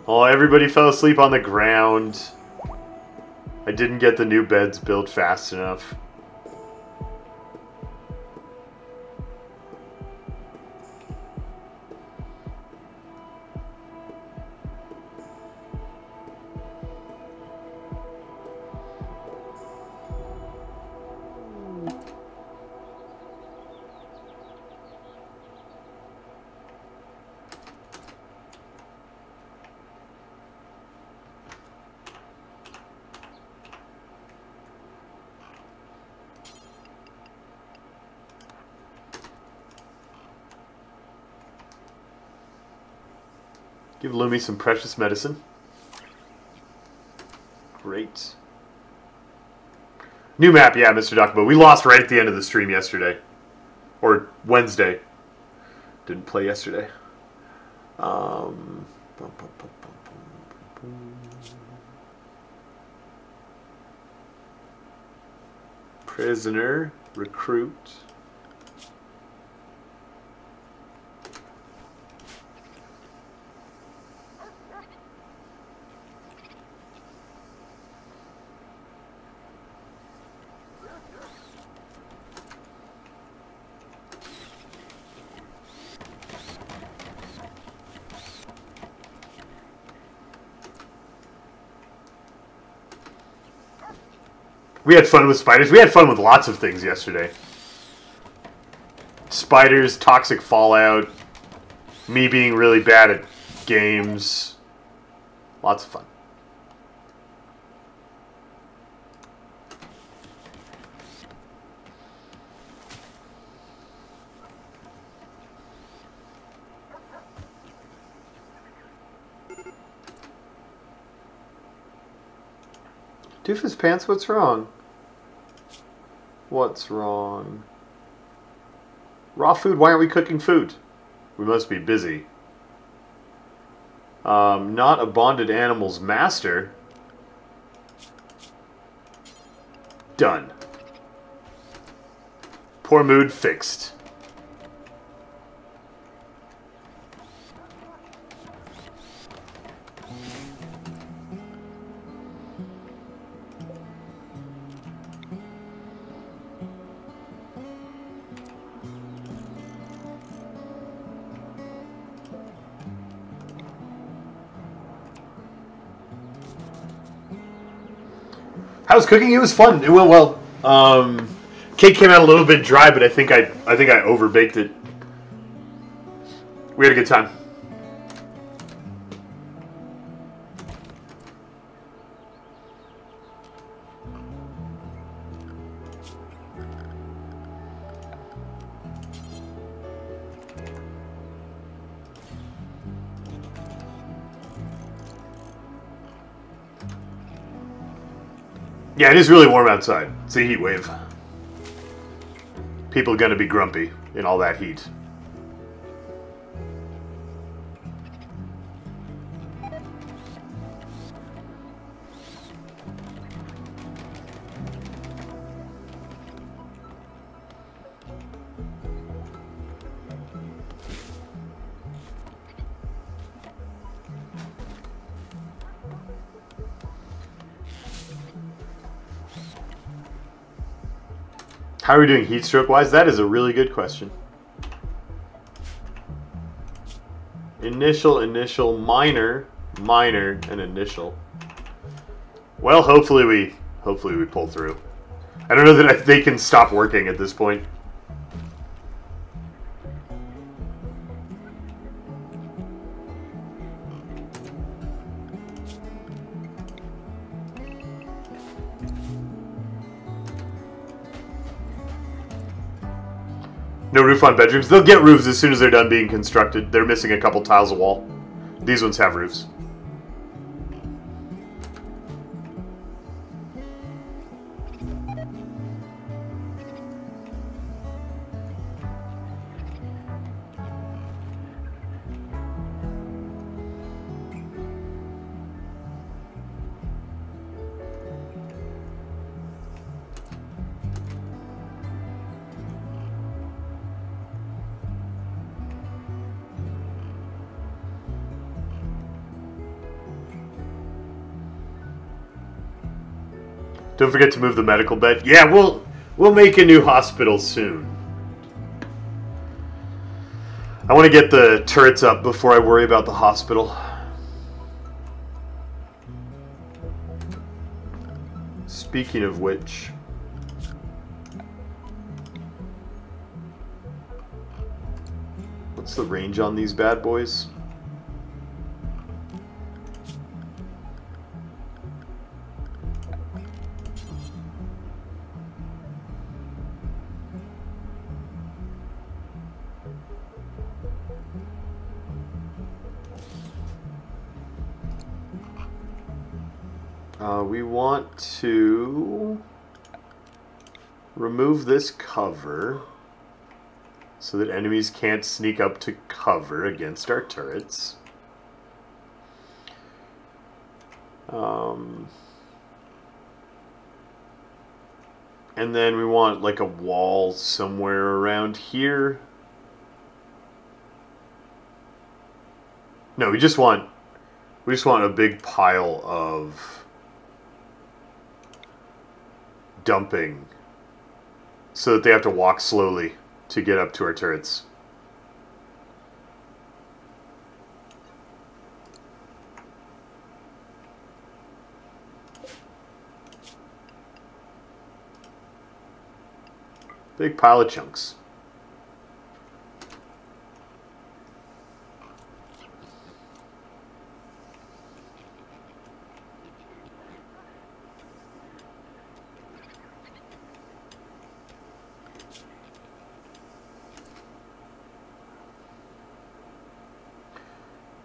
Oh, everybody fell asleep on the ground. I didn't get the new beds built fast enough. Give Lumi some precious medicine. Great. New map, yeah, Mr. Dokubo. We lost right at the end of the stream yesterday. Or Wednesday. Didn't play yesterday. Prisoner. Recruit. We had fun with spiders. We had fun with lots of things yesterday. Spiders, toxic fallout, me being really bad at games. Lots of fun. Doofus Pants, what's wrong? What's wrong? Raw food, why aren't we cooking food? We must be busy. Not a bonded animal's master. Done. Poor mood fixed. How's cooking? It was fun. It went well. Cake came out a little bit dry, but I think I overbaked it. We had a good time. Yeah, it is really warm outside. It's a heat wave. People are gonna be grumpy in all that heat. How are we doing heat stroke wise? That is a really good question. Initial, minor, and initial. Well, hopefully we pull through. I don't know that they can stop working at this point. No roof on bedrooms. They'll get roofs as soon as they're done being constructed. They're missing a couple tiles of wall. These ones have roofs. Don't forget to move the medical bed. Yeah, we'll make a new hospital soon. I want to get the turrets up before I worry about the hospital. Speaking of which, what's the range on these bad boys? We want to remove this cover so that enemies can't sneak up to cover against our turrets. And then we want like a wall somewhere around here. No, we just want a big pile of dumping so that they have to walk slowly to get up to our turrets. Big pile of chunks.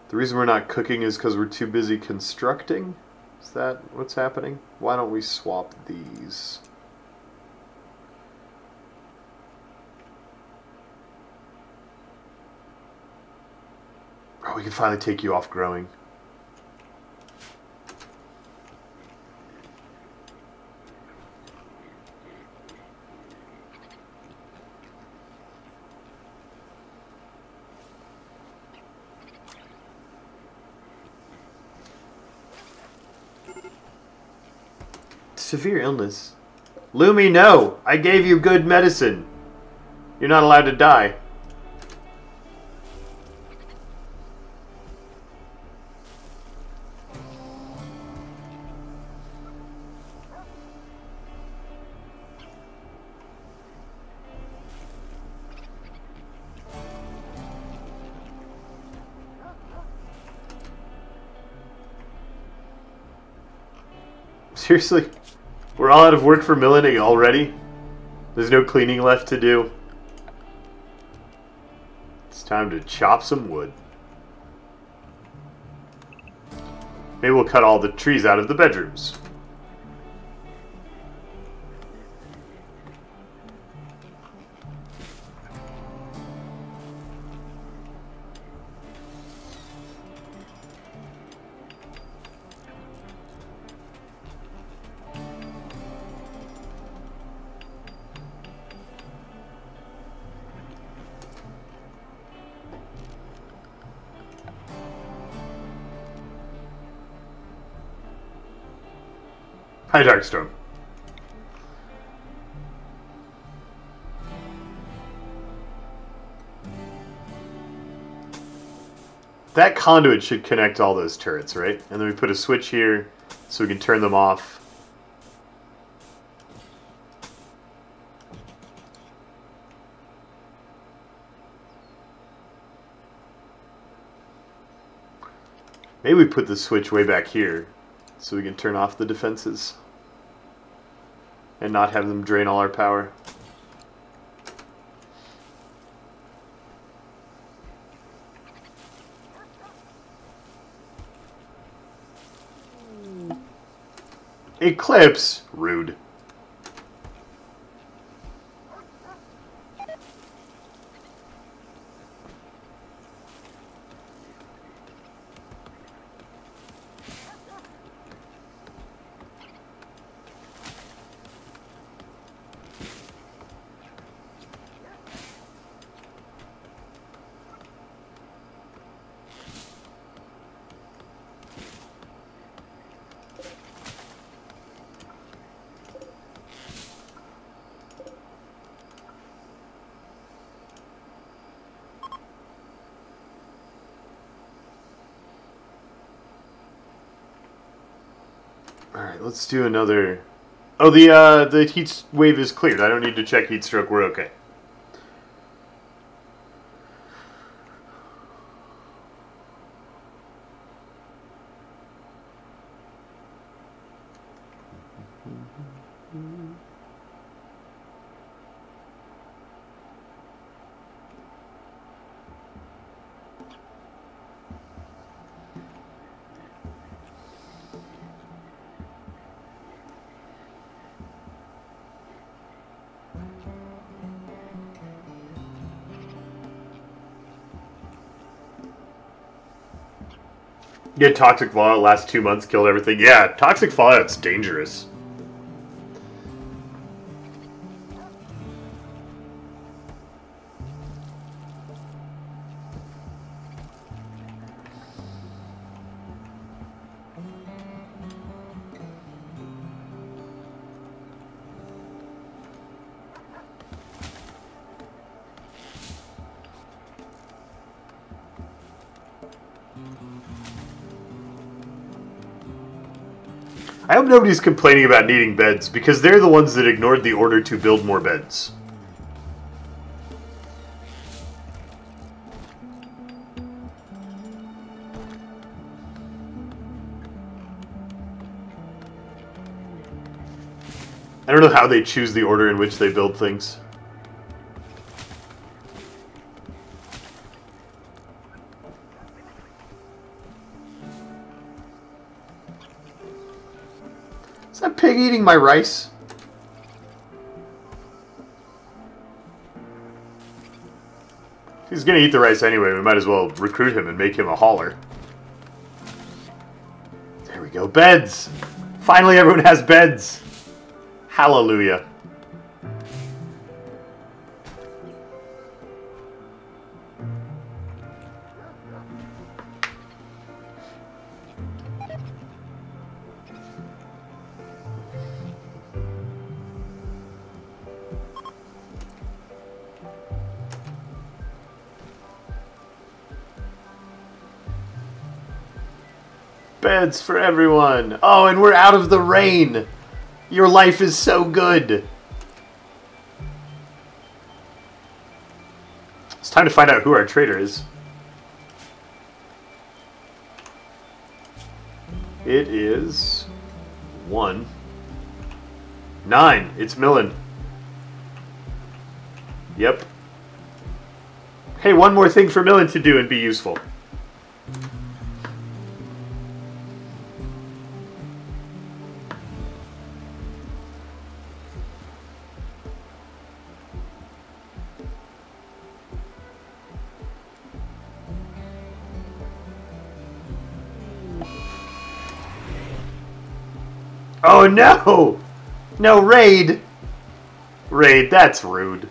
The reason we're not cooking is because we're too busy constructing. Is that what's happening? Why don't we swap these? Oh, we can finally take you off growing. Severe illness. Lumi, no! I gave you good medicine. You're not allowed to die. Seriously? We're all out of work for millining already? There's no cleaning left to do. It's time to chop some wood. Maybe we'll cut all the trees out of the bedrooms. Hi, Darkstorm. That conduit should connect all those turrets, right? And then we put a switch here so we can turn them off. Maybe we put the switch way back here so we can turn off the defenses and not have them drain all our power. Eclipse? Rude. Alright, let's do another... Oh, the heat wave is cleared. I don't need to check heat stroke. We're okay. Yeah, toxic fallout last 2 months, killed everything. Yeah, toxic fallout's dangerous. I hope nobody's complaining about needing beds, because they're the ones that ignored the order to build more beds. I don't know how they choose the order in which they build things. Is that pig eating my rice? If he's gonna eat the rice anyway, we might as well recruit him and make him a hauler. There we go. Beds! Finally everyone has beds! Hallelujah. Beds for everyone. Oh, and we're out of the rain. Your life is so good. It's time to find out who our trader is. It is 1, 9. It's Millen. Yep. Hey, one more thing for Millen to do and be useful. Oh no! No, raid! Raid, that's rude.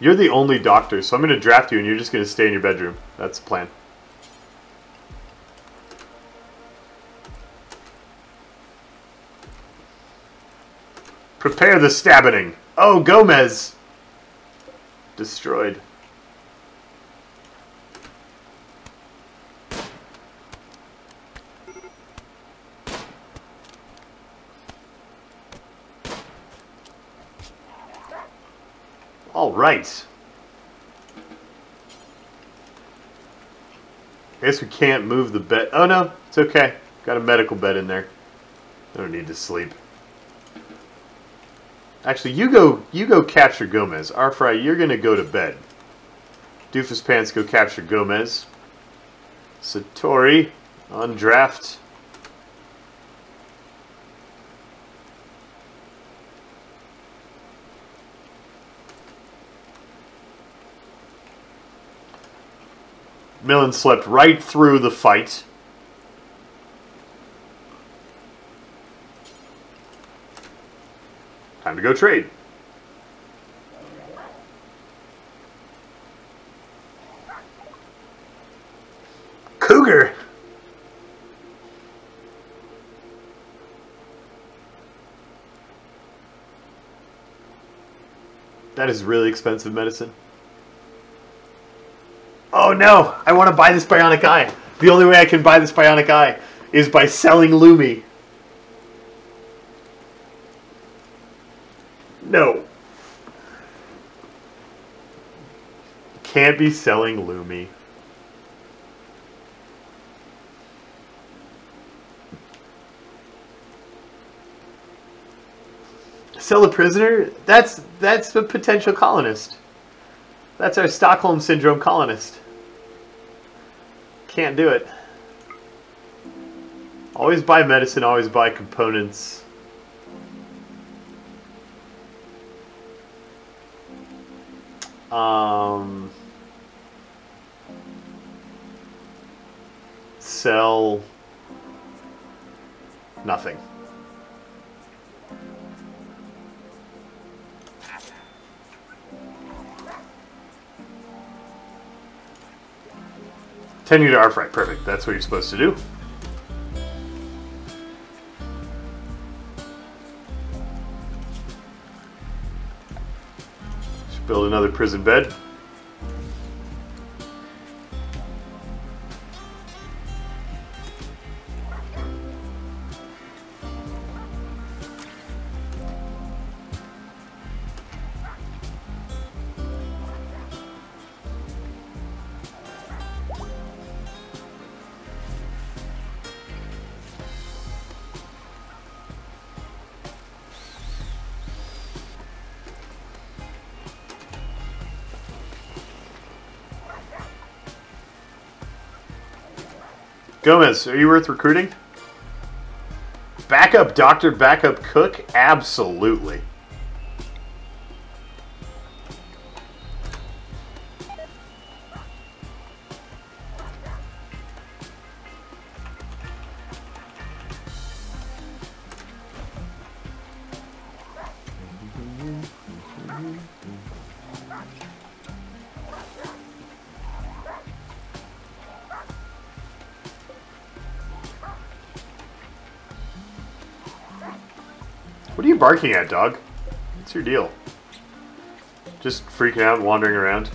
You're the only doctor, so I'm going to draft you and you're just going to stay in your bedroom. That's the plan. Prepare the stabbing. Oh, Gomez! Destroyed. All right. I guess we can't move the bed. Oh no, it's okay. Got a medical bed in there. I don't need to sleep. Actually, you go capture Gomez. Arfry, you're gonna go to bed. Doofus Pants, go capture Gomez. Satori on draft. Millen slept right through the fight. Time to go trade. Cougar! That is really expensive medicine. Oh no! I want to buy this bionic eye. The only way I can buy this bionic eye is by selling Lumi. No. Can't be selling Lumi. Sell a prisoner? That's a potential colonist. That's our Stockholm Syndrome colonist. Can't do it. Always buy medicine, always buy components. Sell nothing. Continue to Arfry. Perfect. That's what you're supposed to do. Should build another prison bed. Gomez, are you worth recruiting? Backup doctor, backup cook? Absolutely. What are you barking at, dog? What's your deal? Just freaking out and wandering around?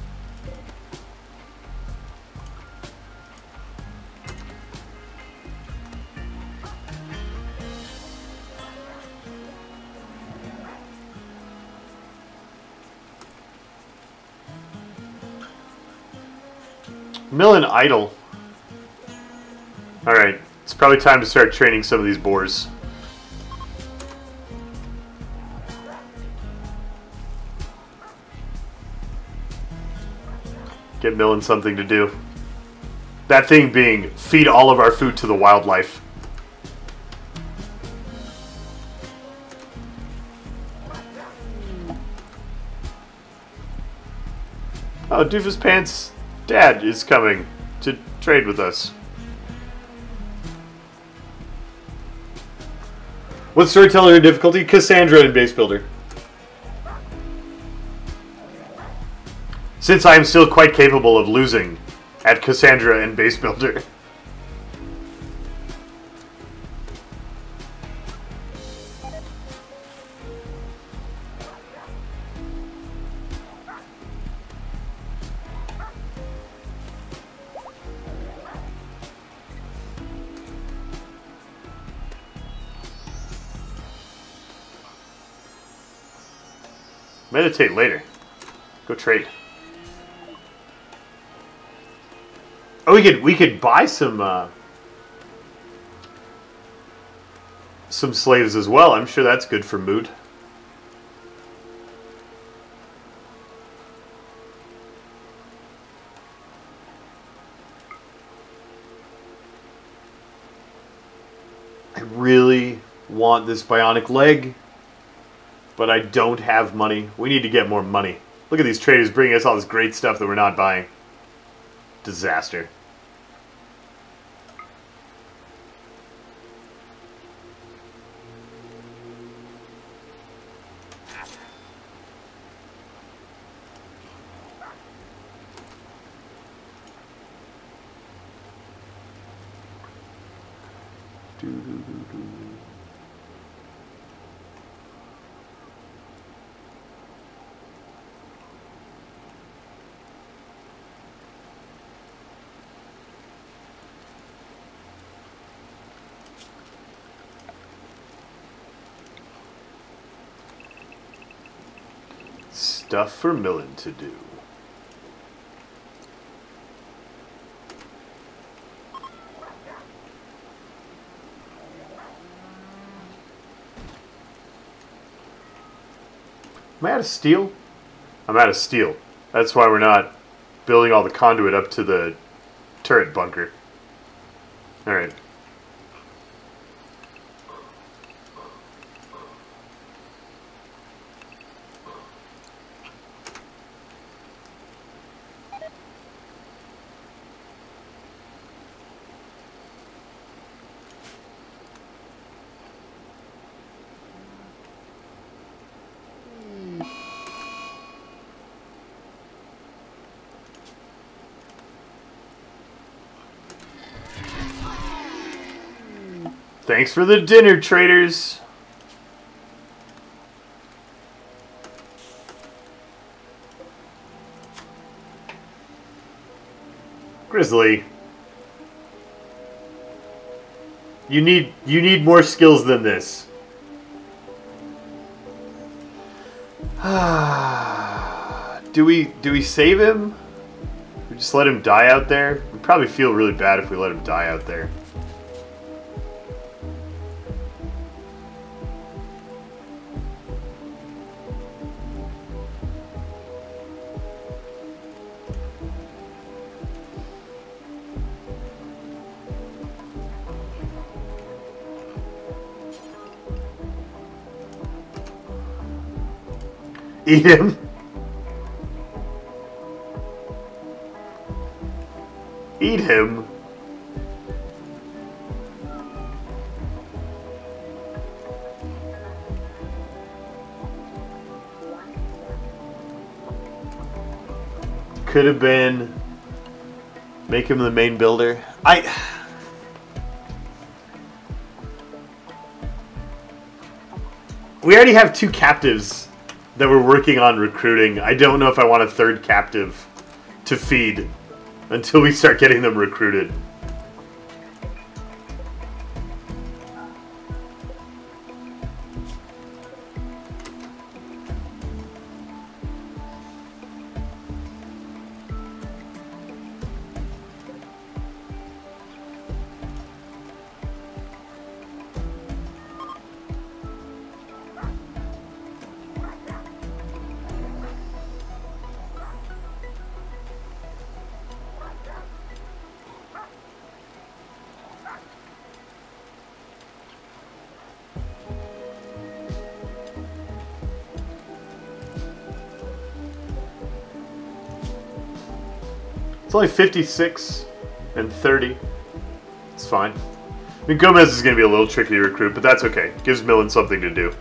Millen idle. Alright, it's probably time to start training some of these boars. Get Millen something to do. That thing being, feed all of our food to the wildlife. Oh, Doofus Pants' dad is coming to trade with us. What storyteller difficulty? Cassandra in Base Builder. Since I am still quite capable of losing at Cassandra and Base Builder. Meditate later. Go trade. Oh, we could buy some slaves as well. I'm sure that's good for mood. I really want this bionic leg, but I don't have money. We need to get more money. Look at these traders bringing us all this great stuff that we're not buying. Disaster. Stuff for Millen to do. Am I out of steel? I'm out of steel. That's why we're not building all the conduit up to the turret bunker. Alright. Thanks for the dinner, traders. Grizzly. You need more skills than this. Do we save him? We just let him die out there? We'd probably feel really bad if we let him die out there. Eat him. Eat him. Could have been make him the main builder. We already have 2 captives that we're working on recruiting. I don't know if I want a 3rd captive to feed until we start getting them recruited. It's only 56 and 30. It's fine. I mean, Gomez is going to be a little tricky to recruit, but that's okay. Gives Millen something to do.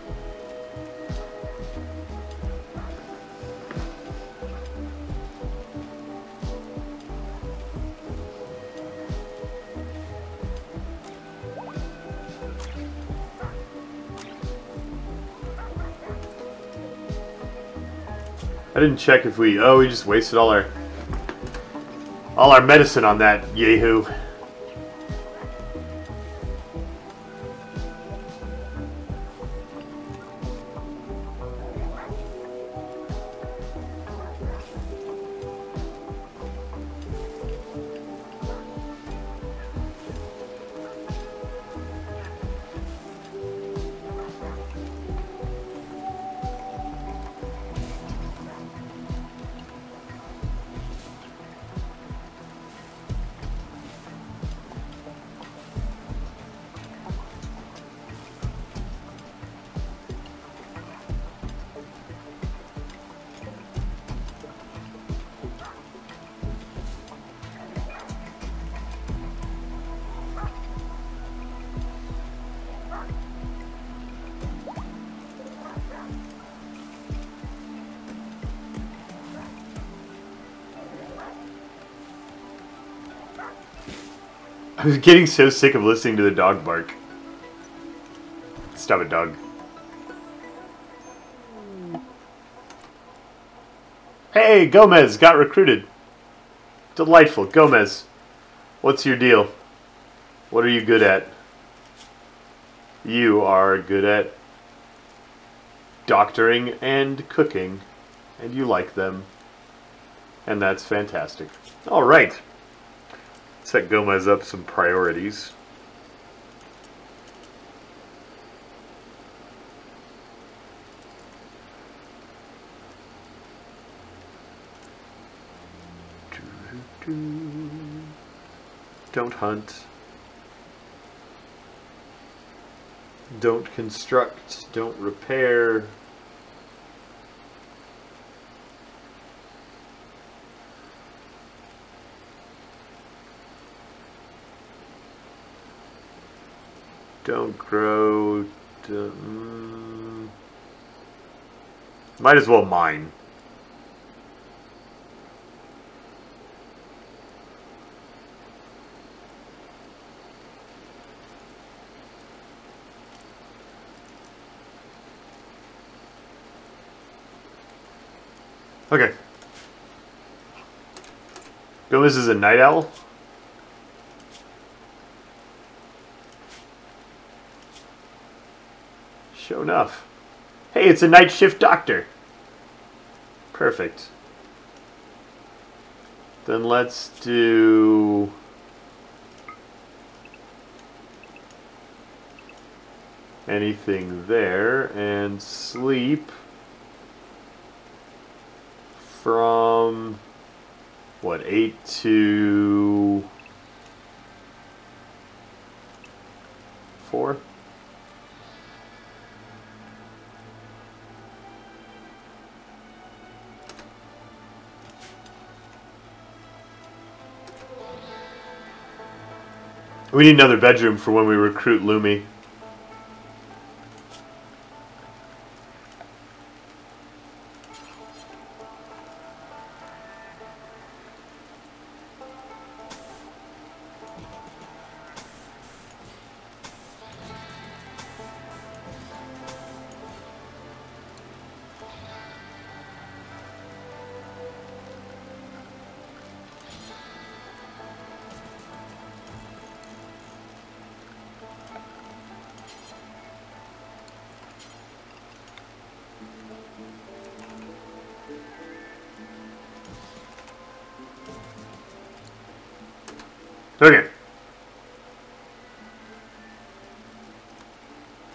I didn't check if we... Oh, we just wasted all our medicine on that yahoo. I was getting so sick of listening to the dog bark. Stop it, dog. Hey, Gomez got recruited. Delightful. Gomez, what's your deal? What are you good at? You are good at doctoring and cooking, and you like them. And that's fantastic. All right. Set Gomez up some priorities. Don't hunt. Don't construct. Don't repair. Don't grow. Might as well mine. Okay. Gomez is a night owl. Sure enough. Hey, it's a night shift doctor. Perfect. Then let's do... anything there and sleep from what, 8 to 4? We need another bedroom for when we recruit Lumi. Okay.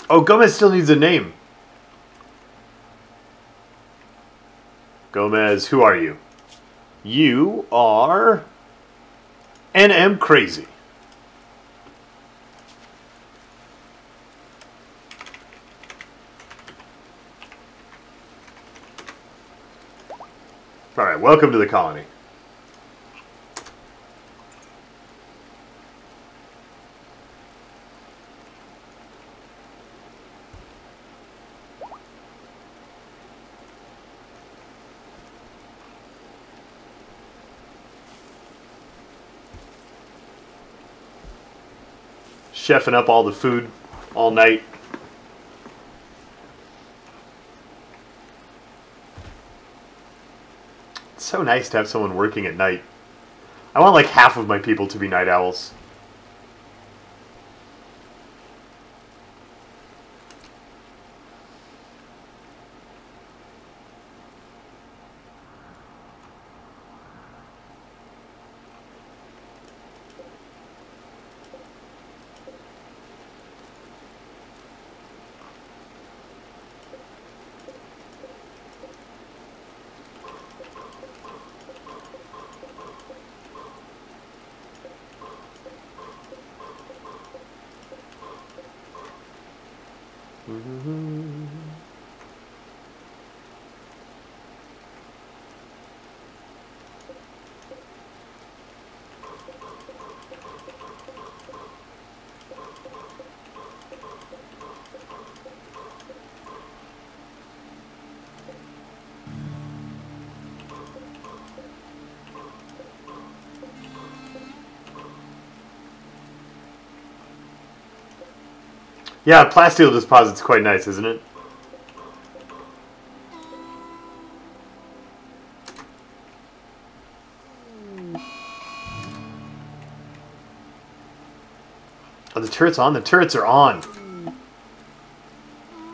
Oh, Gomez still needs a name. Gomez, who are you? You are NM Crazy. Alright, welcome to the colony. Chefing up all the food all night. It's so nice to have someone working at night. I want like half of my people to be night owls. Yeah, plasteel deposit's quite nice, isn't it? Are the turrets on? The turrets are on.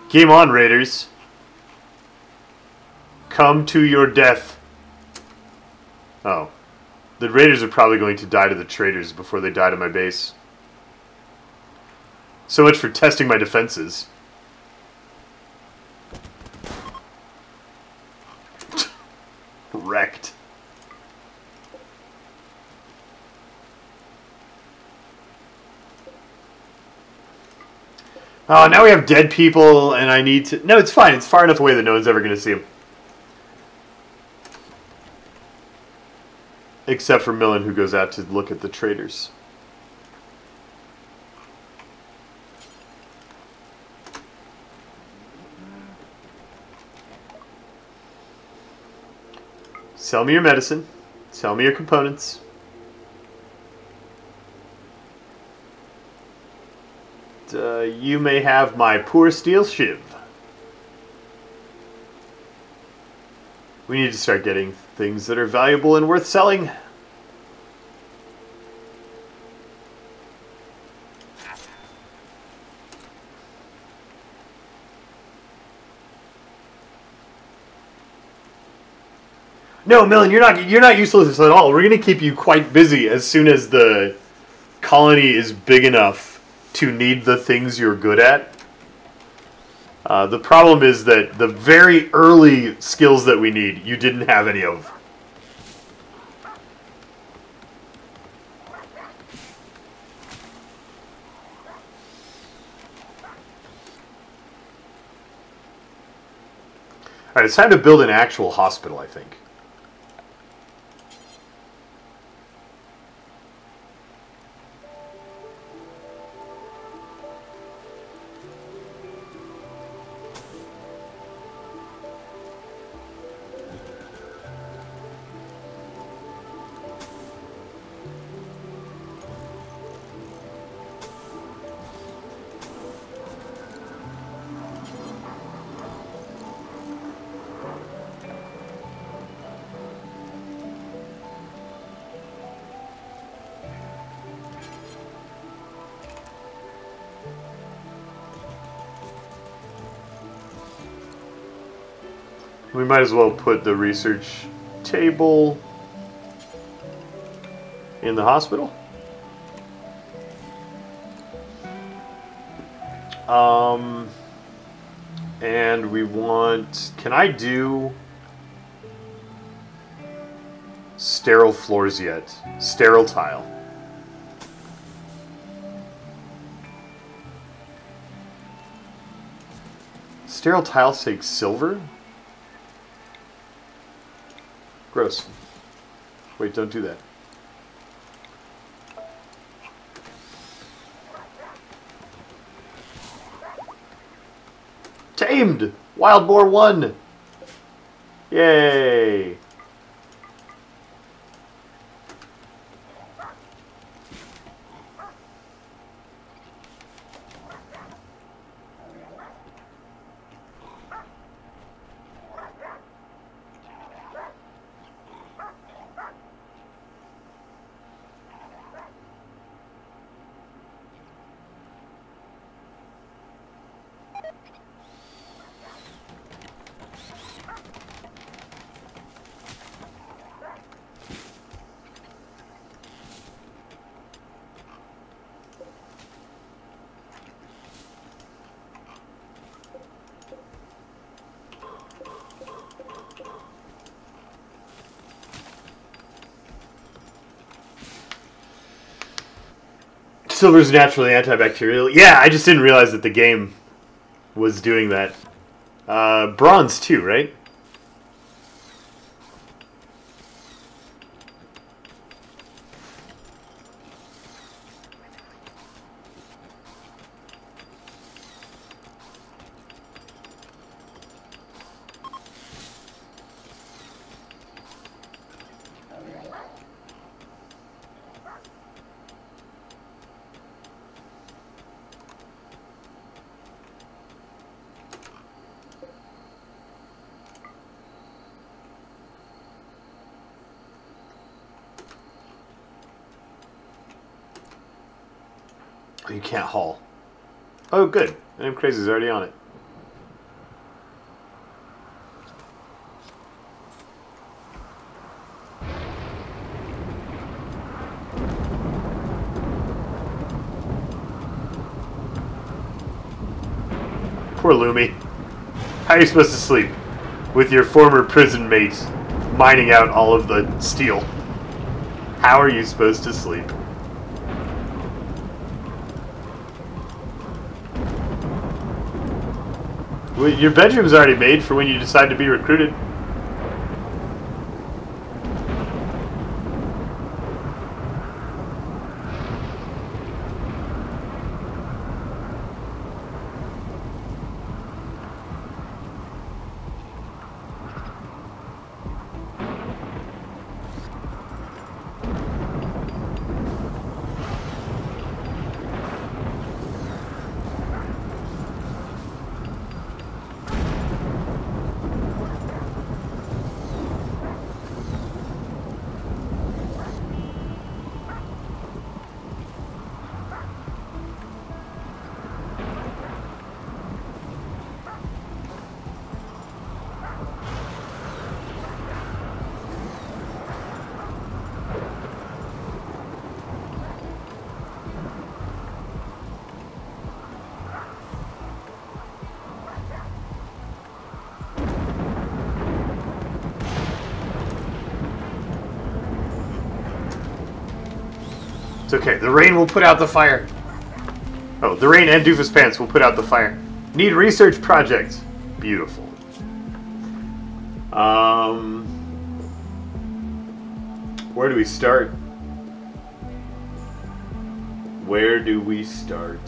Game on, Raiders. Come to your death. Oh. The Raiders are probably going to die to the traitors before they die to my base. So much for testing my defenses. Wrecked. Oh, now we have dead people, and I need to... No, it's fine. It's far enough away that no one's ever going to see them. Except for Millen, who goes out to look at the traitors. Sell me your medicine. Sell me your components. You may have my poor steel shiv. We need to start getting things that are valuable and worth selling. No, Millen, you're not useless at all. We're going to keep you quite busy as soon as the colony is big enough to need the things you're good at. The problem is that the very early skills that we need, you didn't have any of. Alright, it's time to build an actual hospital, I think. We might as well put the research table in the hospital. And we want... Can I do sterile floors yet? Sterile tile. Sterile tiles take silver? Gross. Wait, don't do that. Tamed! Wild Boar 1! Yay! Silver's naturally antibacterial. Yeah, I just didn't realize that the game was doing that. Bronze too, right? You can't haul. Oh, good. I'm Crazy's already on it. Poor Lumi. How are you supposed to sleep? With your former prison mates mining out all of the steel. How are you supposed to sleep? Well, your bedroom's already made for when you decide to be recruited. It's okay. The rain will put out the fire. Oh, the rain and Doofus Pants will put out the fire. Need research projects. Beautiful. Where do we start? Where do we start?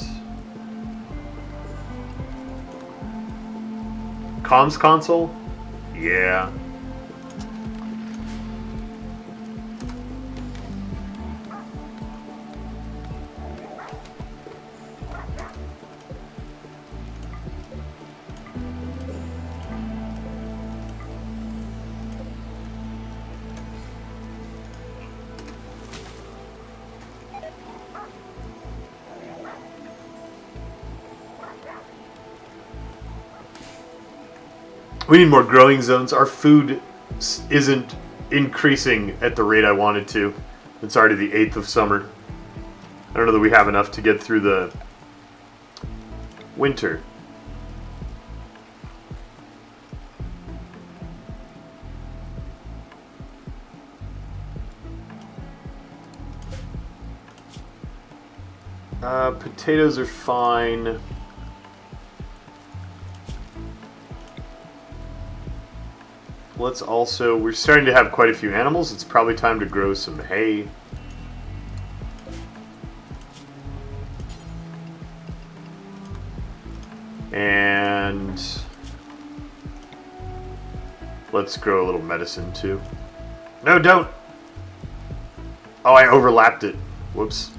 Comms console? Yeah. We need more growing zones. Our food isn't increasing at the rate I wanted to. It's already the 8th of summer. I don't know that we have enough to get through the winter. Potatoes are fine. Let's also, we're starting to have quite a few animals. It's probably time to grow some hay. And let's grow a little medicine too. No, don't! Oh, I overlapped it. Whoops.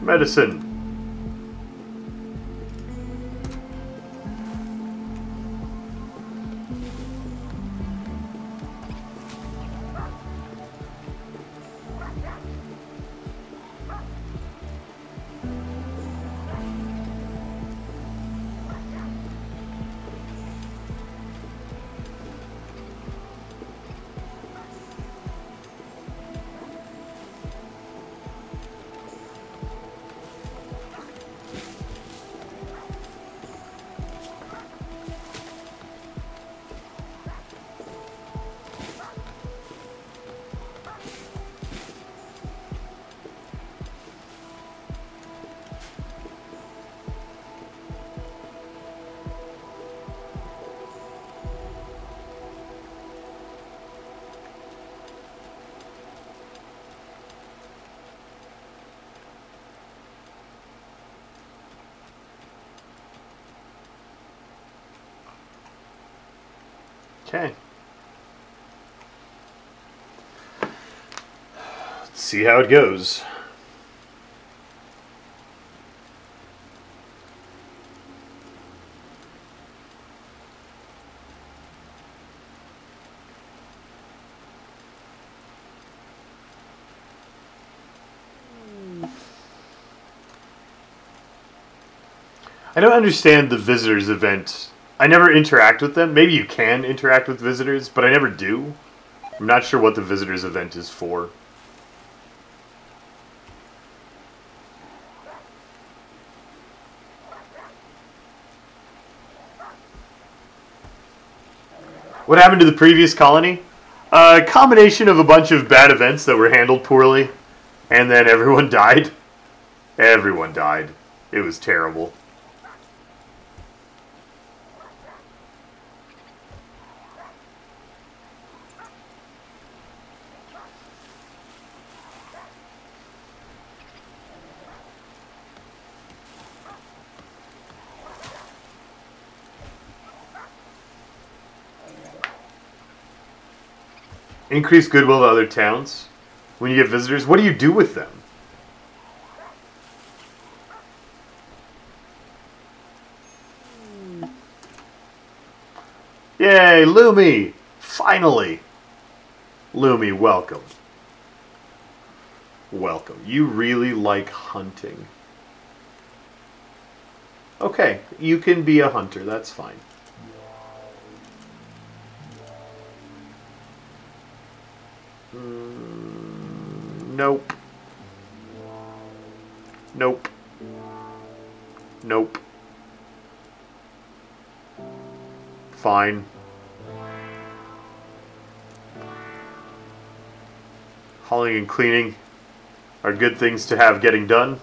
Medicine. Okay. Let's see how it goes. I don't understand the visitors event. I never interact with them. Maybe you can interact with visitors, but I never do. I'm not sure what the visitors event is for. What happened to the previous colony? A combination of a bunch of bad events that were handled poorly, and then everyone died. Everyone died. It was terrible. Increase goodwill to other towns. When you get visitors, what do you do with them? Yay, Lumi! Finally! Lumi, welcome. Welcome. You really like hunting. Okay, you can be a hunter, that's fine. Nope. Nope. Nope. Fine. Hauling and cleaning are good things to have getting done.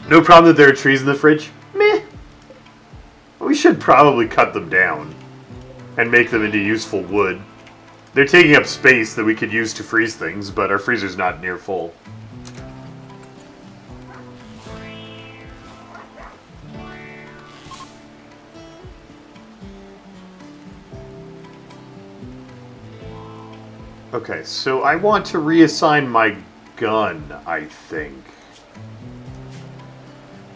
No problem that there are trees in the fridge? Meh. We should probably cut them down and make them into useful wood. They're taking up space that we could use to freeze things, but our freezer's not near full. Okay, so I want to reassign my gun, I think.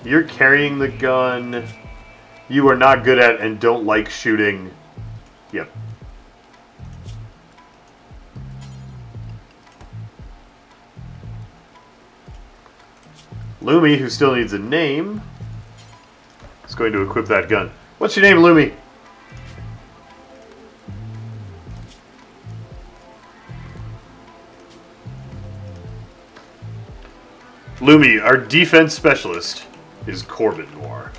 You're carrying the gun. You are not good at and don't like shooting. Yep. Lumi, who still needs a name, is going to equip that gun. What's your name, Lumi? Lumi, our defense specialist, is Corbin Noir.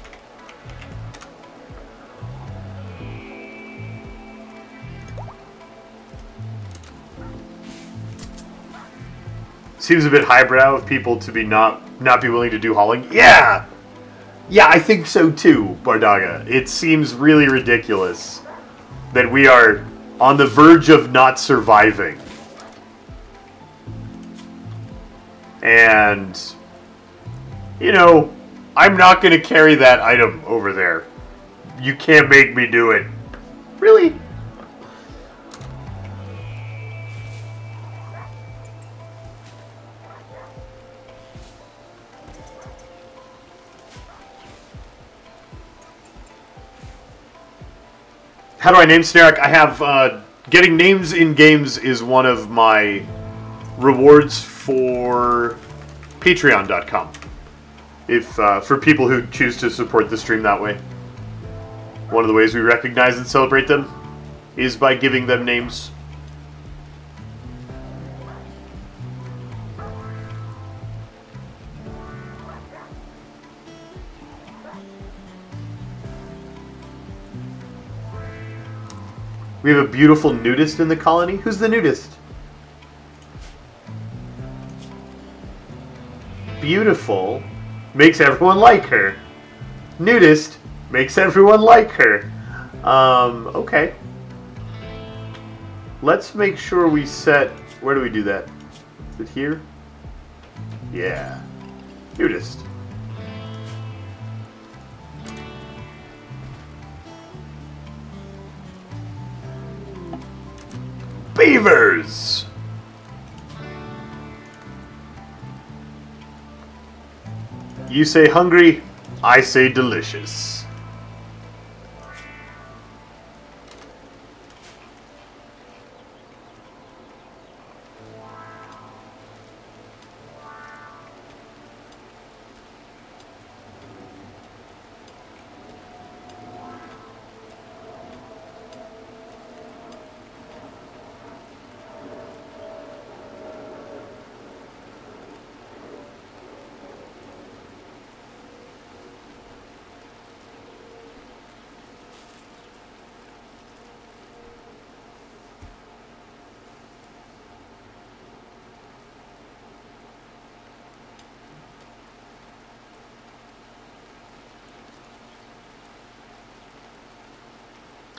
Seems a bit highbrow of people to be not be willing to do hauling. Yeah! Yeah, I think so too, Bardaga. It seems really ridiculous that we are on the verge of not surviving. And, you know, I'm not going to carry that item over there. You can't make me do it. Really? How do I name Snarek? I have, getting names in games is one of my rewards for Patreon.com. If, for people who choose to support the stream that way. One of the ways we recognize and celebrate them is by giving them names. We have a beautiful nudist in the colony. Who's the nudist? Beautiful makes everyone like her. Nudist makes everyone like her. Okay. Let's make sure we set... Where do we do that? Is it here? Yeah. Cutest. Beavers! You say hungry, I say delicious.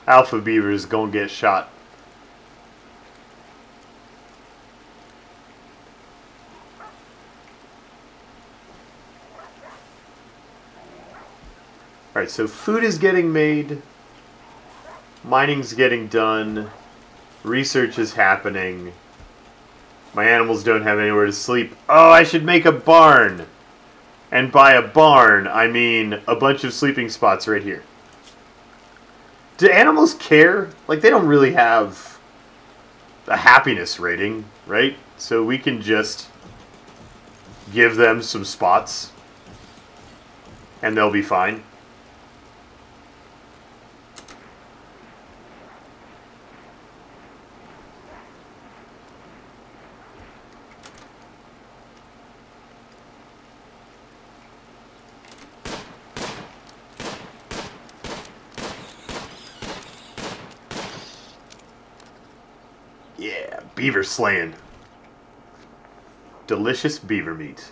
Alpha Beaver is gonna get shot. Alright, so food is getting made. Mining's getting done. Research is happening. My animals don't have anywhere to sleep. Oh, I should make a barn! And by a barn, I mean a bunch of sleeping spots right here. Do animals care? Like, they don't really have a happiness rating, right? So we can just give them some spots and they'll be fine. Yeah, beaver slaying. Delicious beaver meat.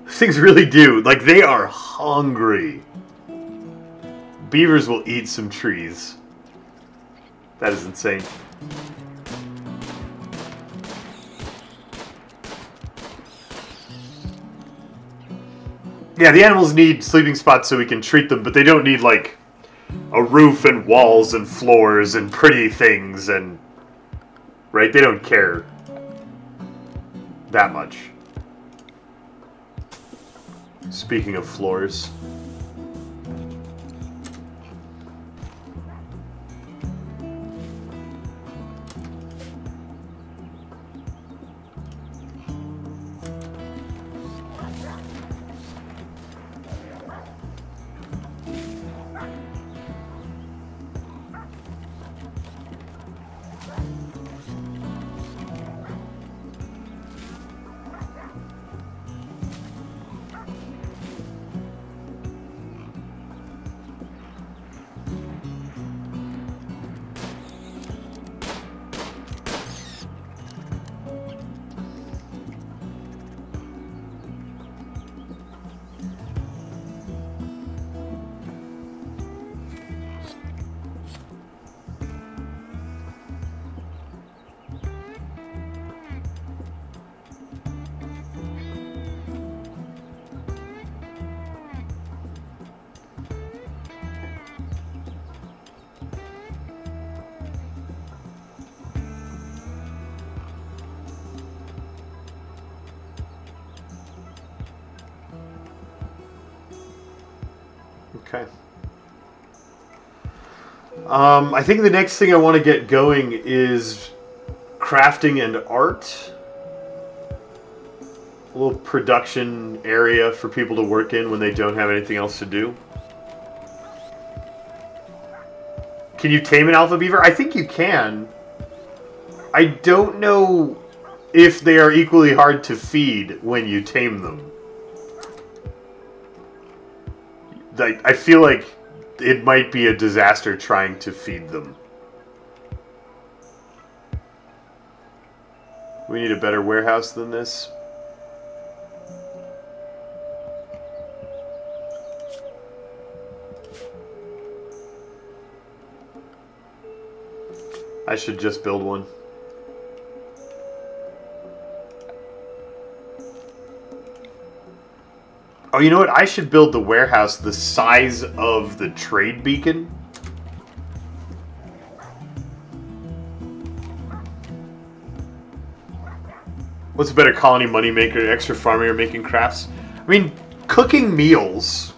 Things really do. Like, they are hungry. Beavers will eat some trees. That is insane. Yeah, the animals need sleeping spots so we can treat them, but they don't need, like, a roof and walls and floors and pretty things and... Right? They don't care that much. Speaking of floors. Okay. I think the next thing I want to get going is crafting and art. A little production area for people to work in when they don't have anything else to do. Can you tame an alpha beaver? I think you can. I don't know if they are equally hard to feed when you tame them. I feel like it might be a disaster trying to feed them. We need a better warehouse than this. I should just build one. Oh, you know what? I should build the warehouse the size of the trade beacon. What's a better colony moneymaker, extra farming, or making crafts? I mean, cooking meals.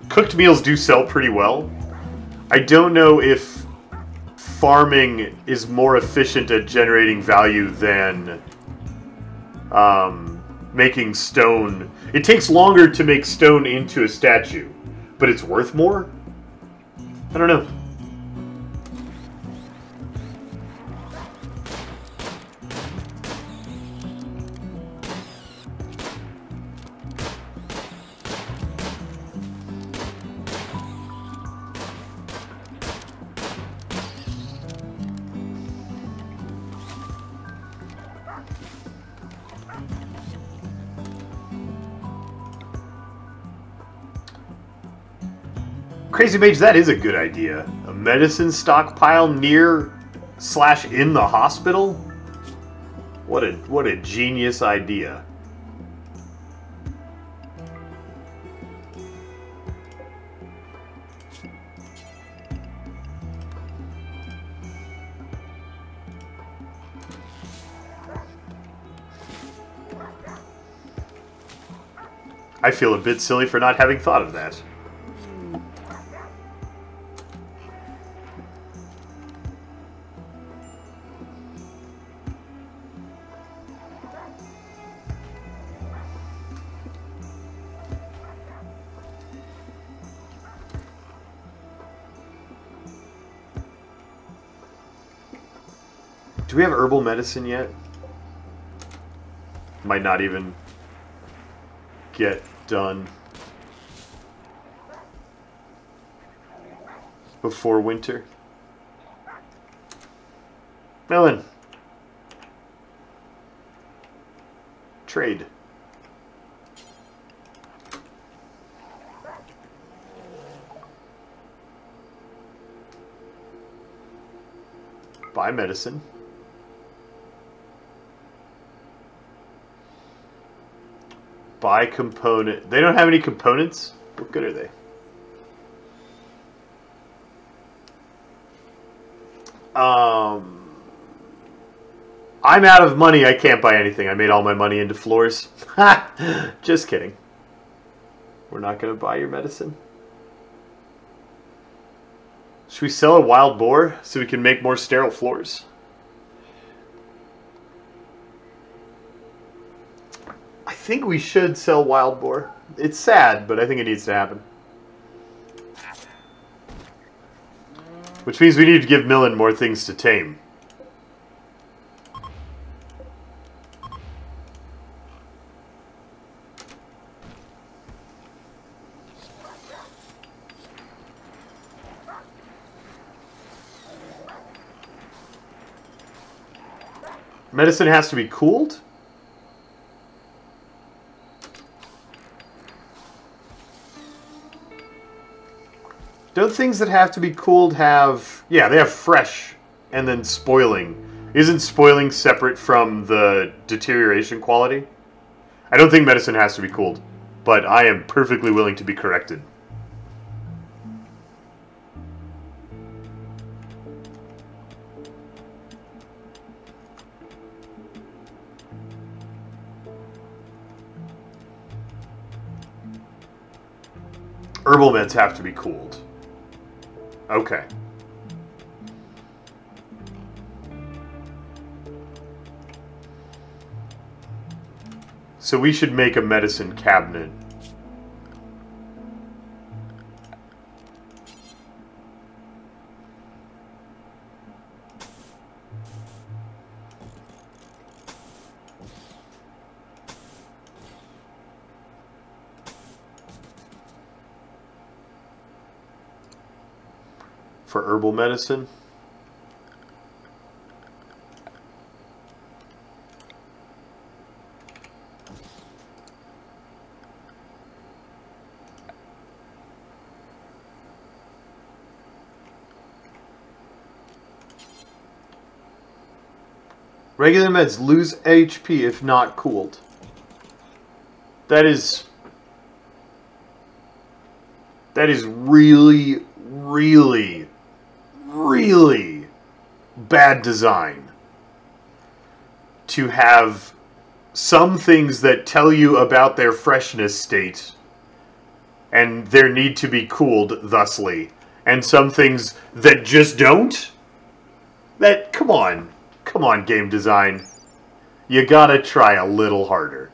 Cooked meals do sell pretty well. I don't know if farming is more efficient at generating value than making stone. It takes longer to make stone into a statue, but it's worth more? I don't know. Crazy Mage, that is a good idea. A medicine stockpile near / in the hospital? What a genius idea. I feel a bit silly for not having thought of that. Do we have herbal medicine yet? Might not even get done before winter. Melon. Trade. Buy medicine. Buy component. They don't have any components? What good are they? I'm out of money. I can't buy anything. I made all my money into floors. Ha! Just kidding. We're not going to buy your medicine. Should we sell a wild boar so we can make more sterile floors? I think we should sell wild boar. It's sad, but I think it needs to happen. Which means we need to give Millen more things to tame. Medicine has to be cooled? Don't things that have to be cooled have... Yeah, they have fresh and then spoiling. Isn't spoiling separate from the deterioration quality? I don't think medicine has to be cooled, but I am perfectly willing to be corrected. Herbal meds have to be cooled. Okay. So we should make a medicine cabinet. for herbal medicine. Regular meds lose HP if not cooled. That is really, really, really bad design. To have some things that tell you about their freshness state and their need to be cooled thusly, and some things that just don't? That, come on. Come on, game design. You gotta try a little harder.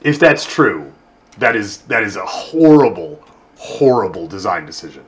If that's true, that is a horrible, horrible design decision.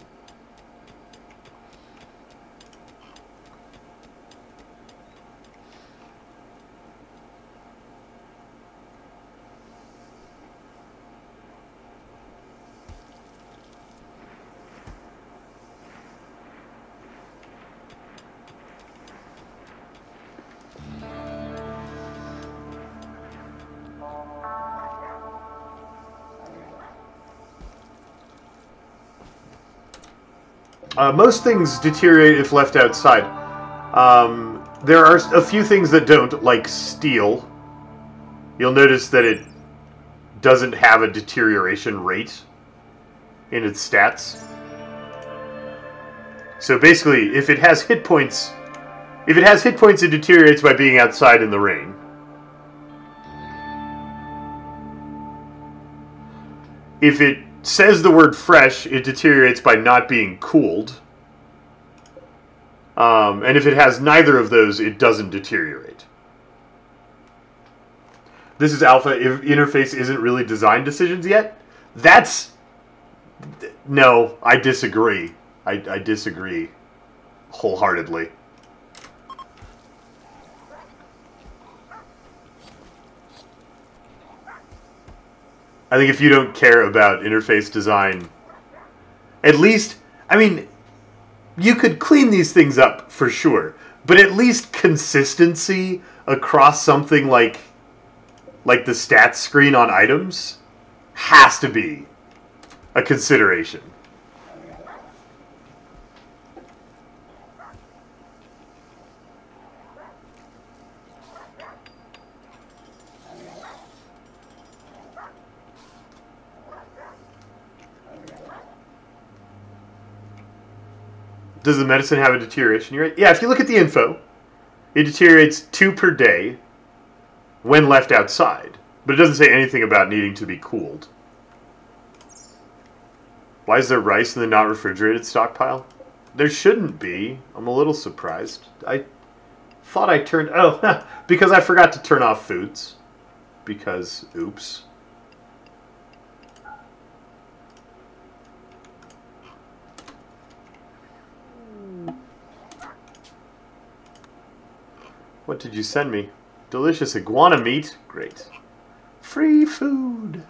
Most things deteriorate if left outside. There are a few things that don't, like steel. You'll notice that it doesn't have a deterioration rate in its stats. So basically, if it has hit points, it deteriorates by being outside in the rain. If it says the word fresh, it deteriorates by not being cooled. And if it has neither of those, it doesn't deteriorate. This is alpha. If interface isn't really design decisions yet. No, I disagree. I disagree wholeheartedly. I think if you don't care about interface design, at least, I mean, you could clean these things up for sure, but at least consistency across something like the stats screen on items has to be a consideration. Does the medicine have a deterioration rate? Yeah, if you look at the info, it deteriorates 2 per day when left outside. But it doesn't say anything about needing to be cooled. Why is there rice in the not refrigerated stockpile? There shouldn't be. I'm a little surprised. I thought I turned... Oh, because I forgot to turn off foods. Because, oops. What did you send me? Delicious iguana meat? Great. Free food.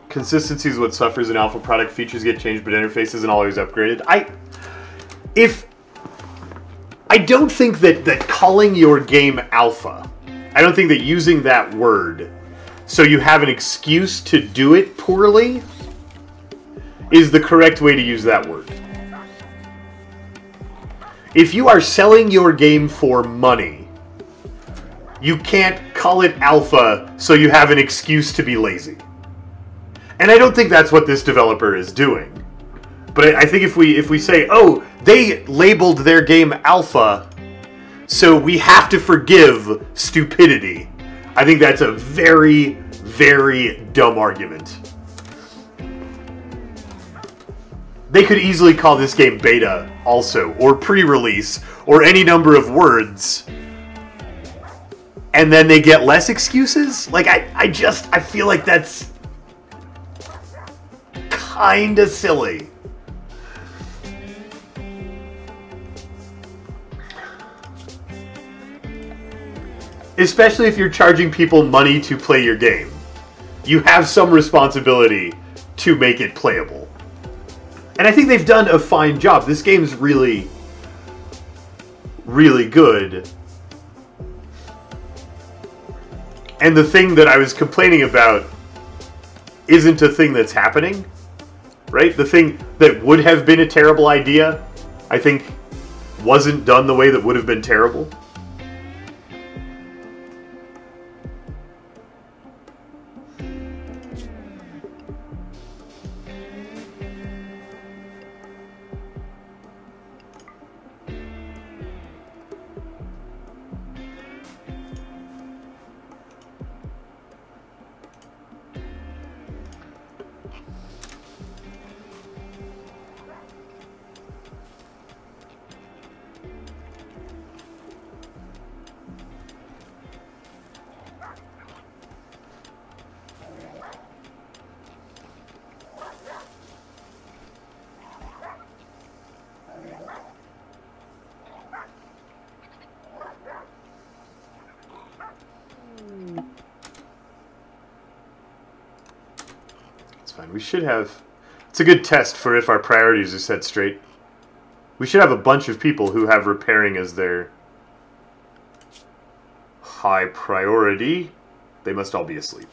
Consistency is what suffers in alpha product. Features get changed, but interface isn't always upgraded. I don't think that calling your game alpha, I don't think that using that word so you have an excuse to do it poorly is the correct way to use that word. If you are selling your game for money, you can't call it alpha so you have an excuse to be lazy. And I don't think that's what this developer is doing. But I think if we say, oh, they labeled their game alpha, so we have to forgive stupidity, I think that's a very, very dumb argument. They could easily call this game beta also, or pre-release, or any number of words, and then they get less excuses? Like, I feel like that's kinda silly. Especially if you're charging people money to play your game. You have some responsibility to make it playable. And I think they've done a fine job. This game's really, really good. And the thing that I was complaining about isn't a thing that's happening, right? The thing that would have been a terrible idea, I think, wasn't done the way that would have been terrible. Fine. We should have... It's a good test for if our priorities are set straight. We should have a bunch of people who have repairing as their high priority. They must all be asleep.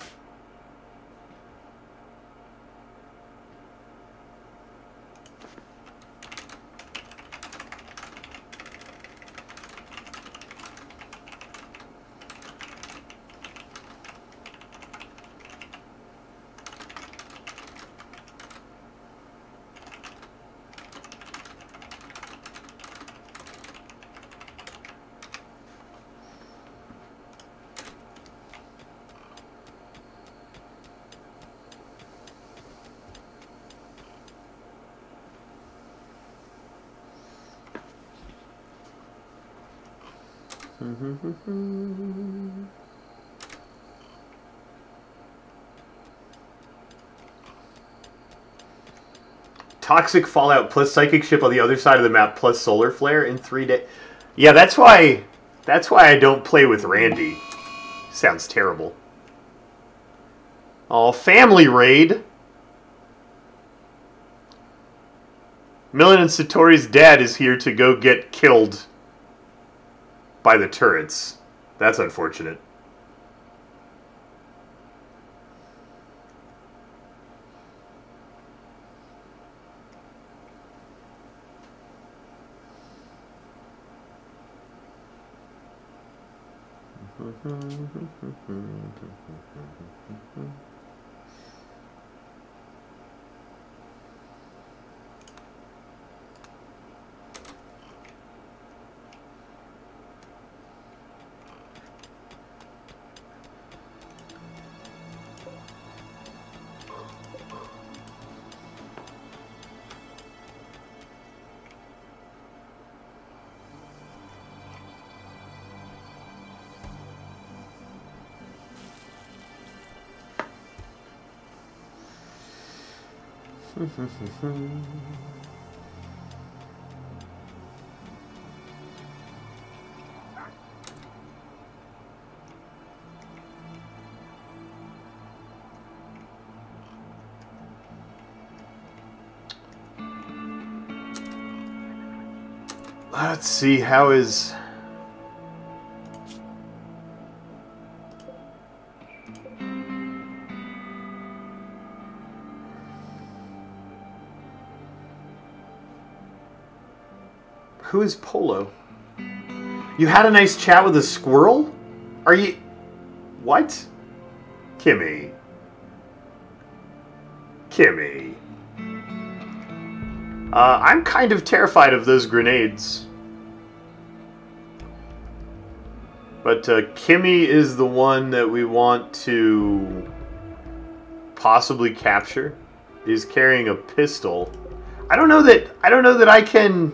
Toxic Fallout plus Psychic Ship on the other side of the map plus Solar Flare in 3 days. Yeah, that's why I don't play with Randy. Sounds terrible. Oh, family raid. Millen and Satori's dad is here to go get killed by the turrets. That's unfortunate. Let's see, how is... Who is Polo? You had a nice chat with a squirrel? Are you... What? Kimmy. Kimmy. I'm kind of terrified of those grenades. But Kimmy is the one that we want to possibly capture. Is carrying a pistol. I don't know that I can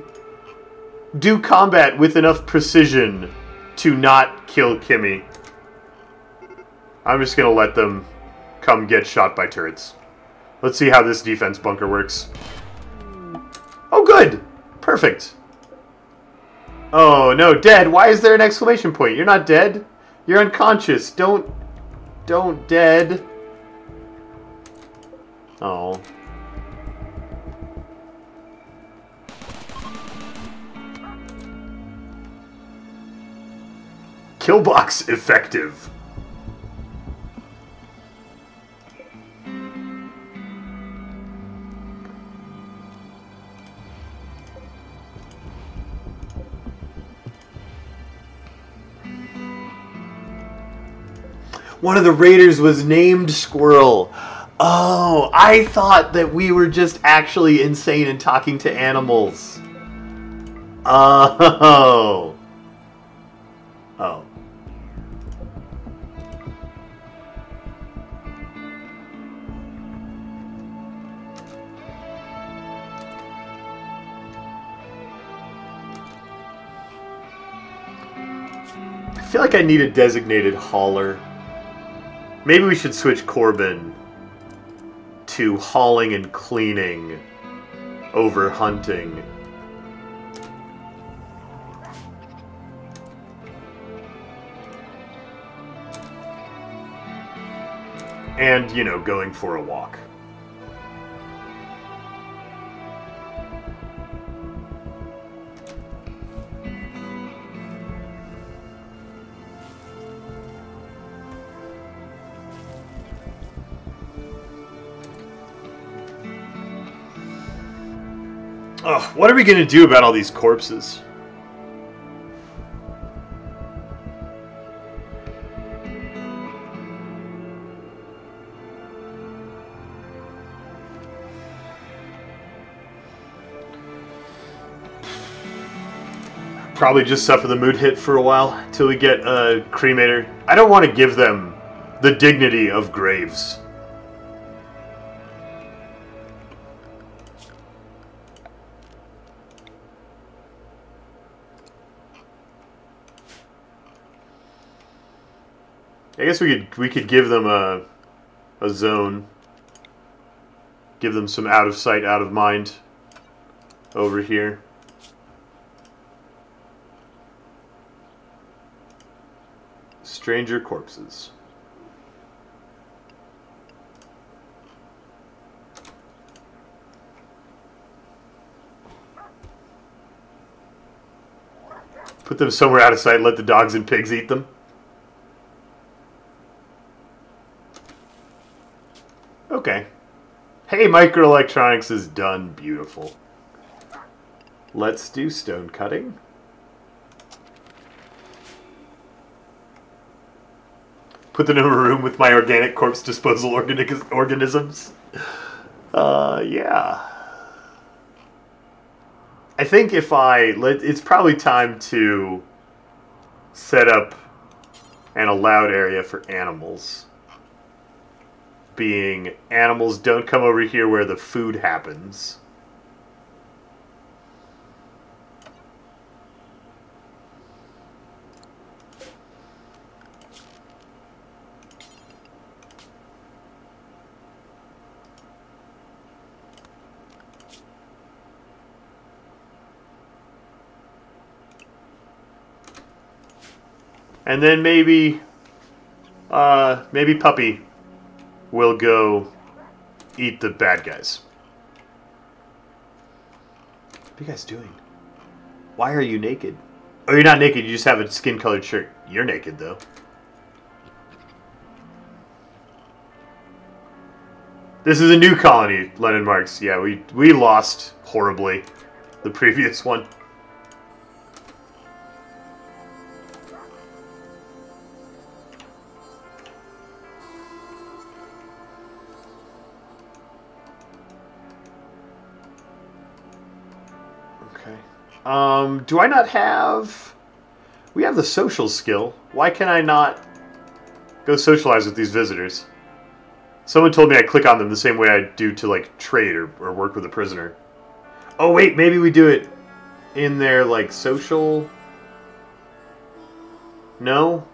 do combat with enough precision to not kill Kimmy. I'm just going to let them come get shot by turrets. Let's see how this defense bunker works. Oh, good! Perfect. Oh, no, dead. Why is there an exclamation point? You're not dead. You're unconscious. Don't dead. Oh. Killbox effective. One of the raiders was named Squirrel. Oh, I thought that we were just actually insane and talking to animals. Oh. Oh. I feel like I need a designated hauler. Maybe we should switch Corbin to hauling and cleaning over hunting. And, you know, going for a walk. Ugh, what are we going to do about all these corpses? Probably just suffer the mood hit for a while till we get a cremator. I don't want to give them the dignity of graves. I guess we could give them a zone. Give them some out of sight, out of mind over here. Stranger corpses. Put them somewhere out of sight, let the dogs and pigs eat them. Okay. Hey, microelectronics is done. Beautiful. Let's do stone cutting. Put them in a room with my organic corpse disposal organisms. Yeah. I think if it's probably time to set up an allowed area for animals. Being animals don't come over here where the food happens. And then maybe Puppy will go eat the bad guys. What are you guys doing? Why are you naked? Oh, you're not naked. You just have a skin-colored shirt. You're naked, though. This is a new colony, Lennon Marks. Yeah, we lost horribly the previous one. Do I not have... We have the social skill. Why can I not go socialize with these visitors? Someone told me I click on them the same way I do to, like, trade or work with a prisoner. Oh, wait, maybe we do it in their, like, social... No?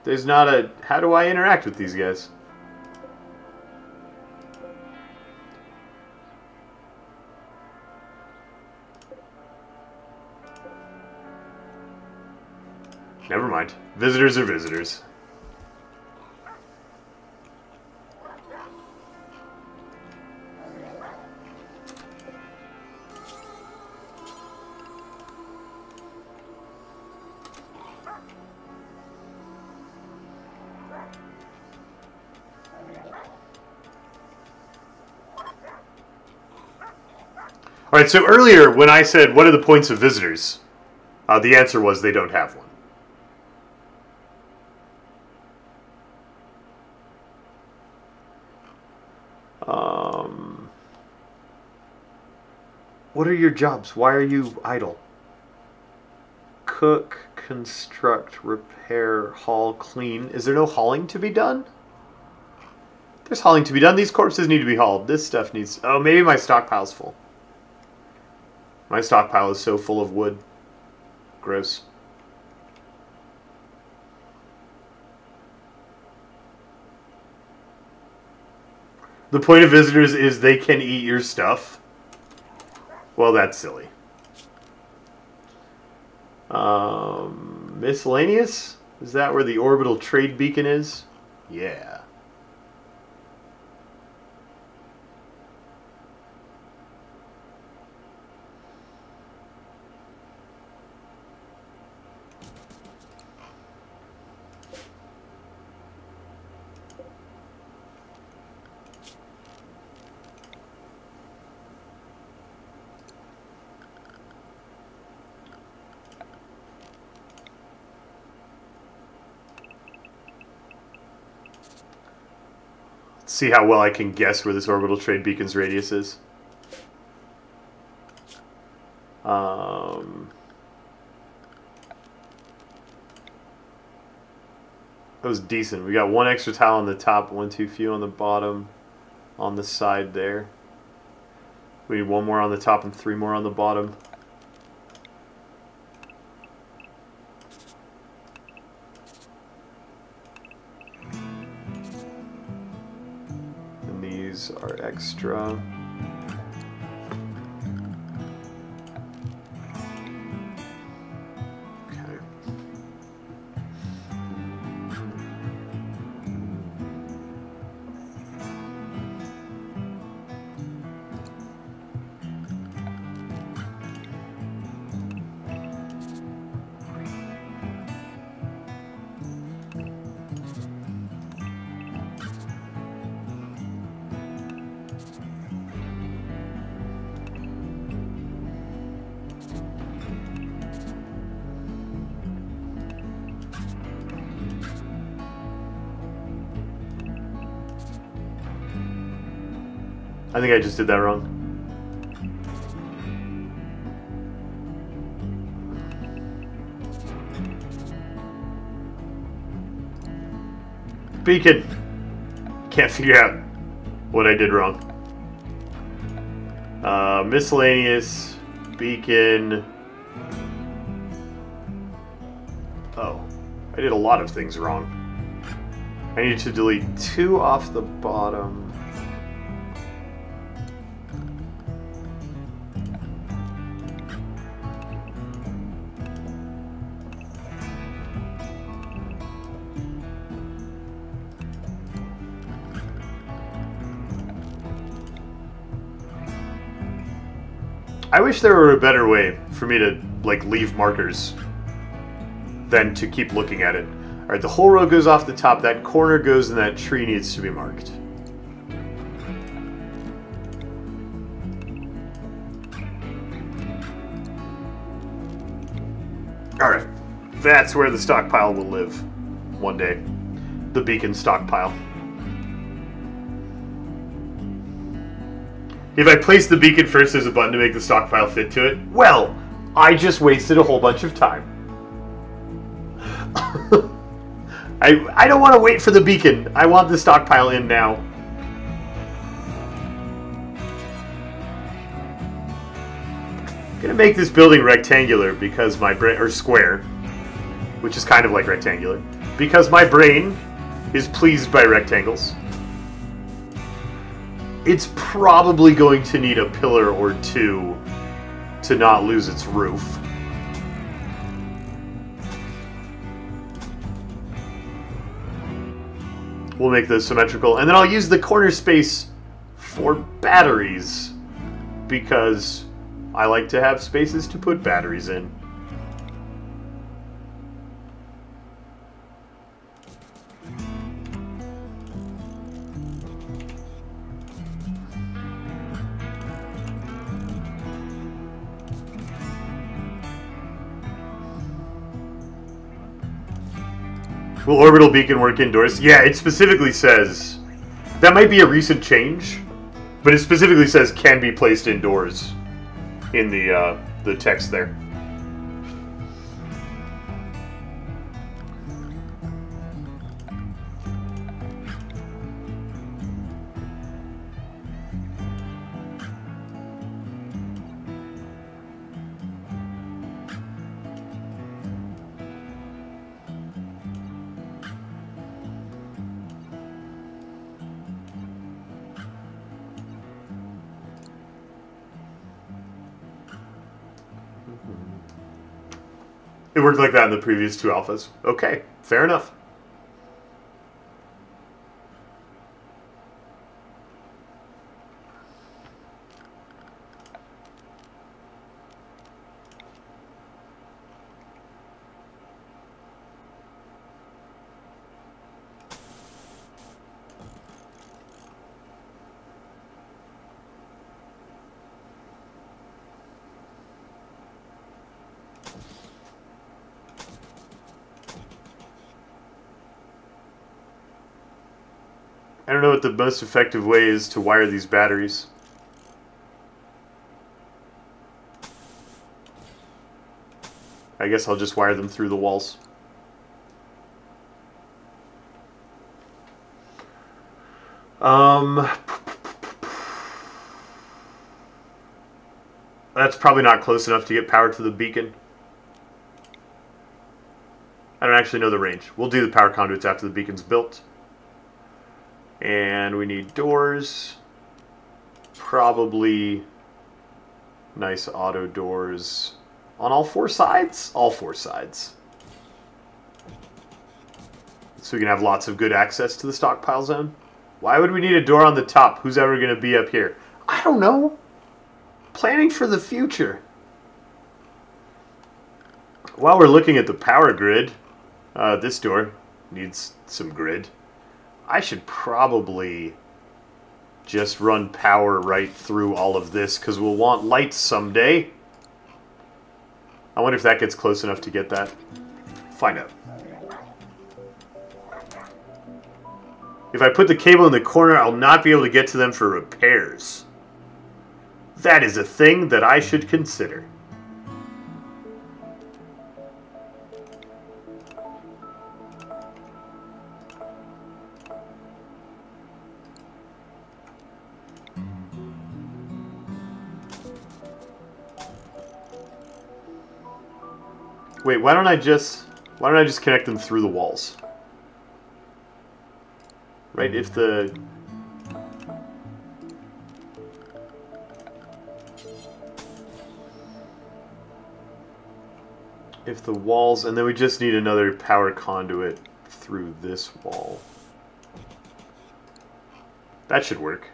There's not a... How do I interact with these guys? Never mind. Visitors are visitors. Alright, so earlier when I said, what are the points of visitors? The answer was they don't have one. What are your jobs? Why are you idle? Cook, construct, repair, haul, clean. Is there no hauling to be done? There's hauling to be done. These corpses need to be hauled. This stuff needs... Oh, maybe my stockpile's full. My stockpile is so full of wood. Gross. The point of visitors is they can eat your stuff. Well, that's silly. Miscellaneous? Is that where the orbital trade beacon is? Yeah. See how well I can guess where this orbital trade beacon's radius is. That was decent. We got one extra tile on the top, one too few on the bottom, on the side there. We need one more on the top and three more on the bottom. Are extra. Okay. I think I just did that wrong. Beacon. Can't figure out what I did wrong. Miscellaneous. Beacon. Oh. I did a lot of things wrong. I need to delete 2 off the bottom. I wish there were a better way for me to, like, leave markers than to keep looking at it. Alright, the whole row goes off the top, that corner goes, and that tree needs to be marked. Alright, that's where the stockpile will live one day. The beacon stockpile. If I place the beacon first, there's a button to make the stockpile fit to it. Well, I just wasted a whole bunch of time. I don't want to wait for the beacon. I want the stockpile in now. I'm gonna make this building rectangular because my brain, or square, which is kind of like rectangular, because my brain is pleased by rectangles. It's probably going to need a pillar or two to not lose its roof. We'll make those symmetrical, and then I'll use the corner space for batteries, because I like to have spaces to put batteries in. Will orbital beacon work indoors? Yeah, it specifically says... That might be a recent change, but it specifically says can be placed indoors in the text there. It worked like that in the previous two alphas. Okay, fair enough. I don't know what the most effective way is to wire these batteries. I guess I'll just wire them through the walls. That's probably not close enough to get power to the beacon. I don't actually know the range. We'll do the power conduits after the beacon's built. And we need doors. Probably nice auto doors on all four sides? All four sides. So we can have lots of good access to the stockpile zone. Why would we need a door on the top? Who's ever going to be up here? I don't know. Planning for the future. While we're looking at the power grid, this door needs some grid. I should probably just run power right through all of this, because we'll want lights someday. I wonder if that gets close enough to get that. Find out. If I put the cable in the corner, I'll not be able to get to them for repairs. That is a thing that I should consider. Wait, why don't I just connect them through the walls? Right, if the walls, and then we just need another power conduit through this wall. That should work.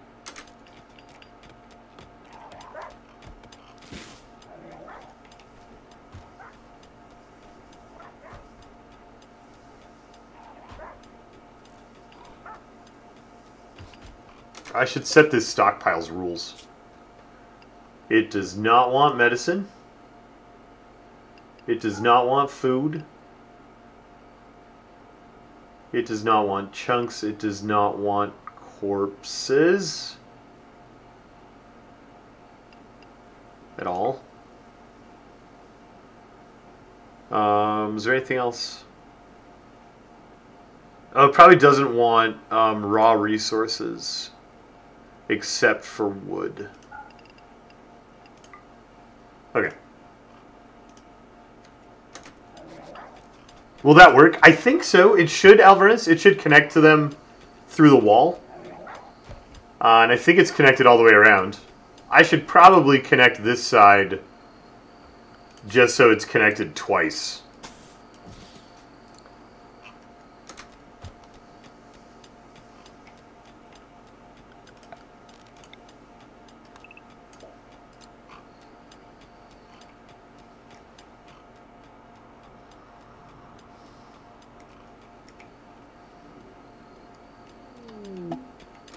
I should set this stockpile's rules. It does not want medicine. It does not want food. It does not want chunks. It does not want corpses. At all. Is there anything else? Oh, it probably doesn't want raw resources. Except for wood. Okay. Will that work? I think so. It should, Alvernus. It should connect to them through the wall. And I think it's connected all the way around. I should probably connect this side just so it's connected twice.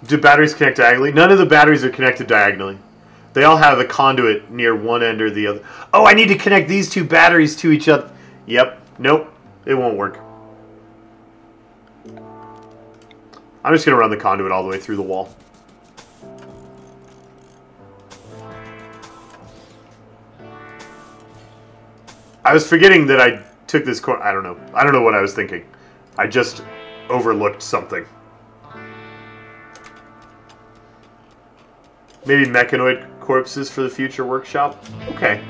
Do batteries connect diagonally? None of the batteries are connected diagonally. They all have a conduit near one end or the other. Oh, I need to connect these two batteries to each other. Yep. Nope. It won't work. I'm just going to run the conduit all the way through the wall. I was forgetting that I took this corner. I don't know. I don't know what I was thinking. I just overlooked something. Maybe mechanoid corpses for the future workshop? Okay.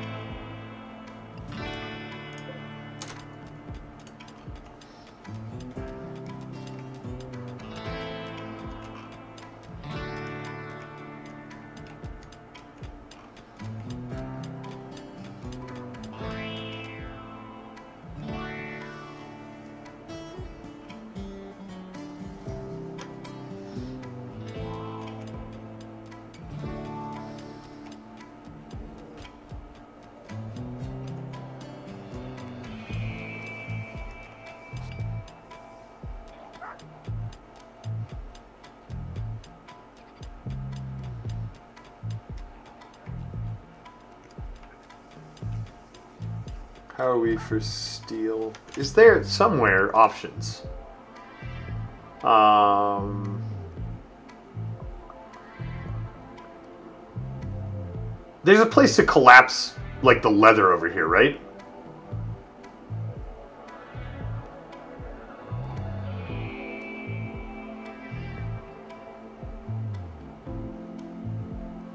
How are we for steel? Is there somewhere options? There's a place to collapse like the leather over here, right?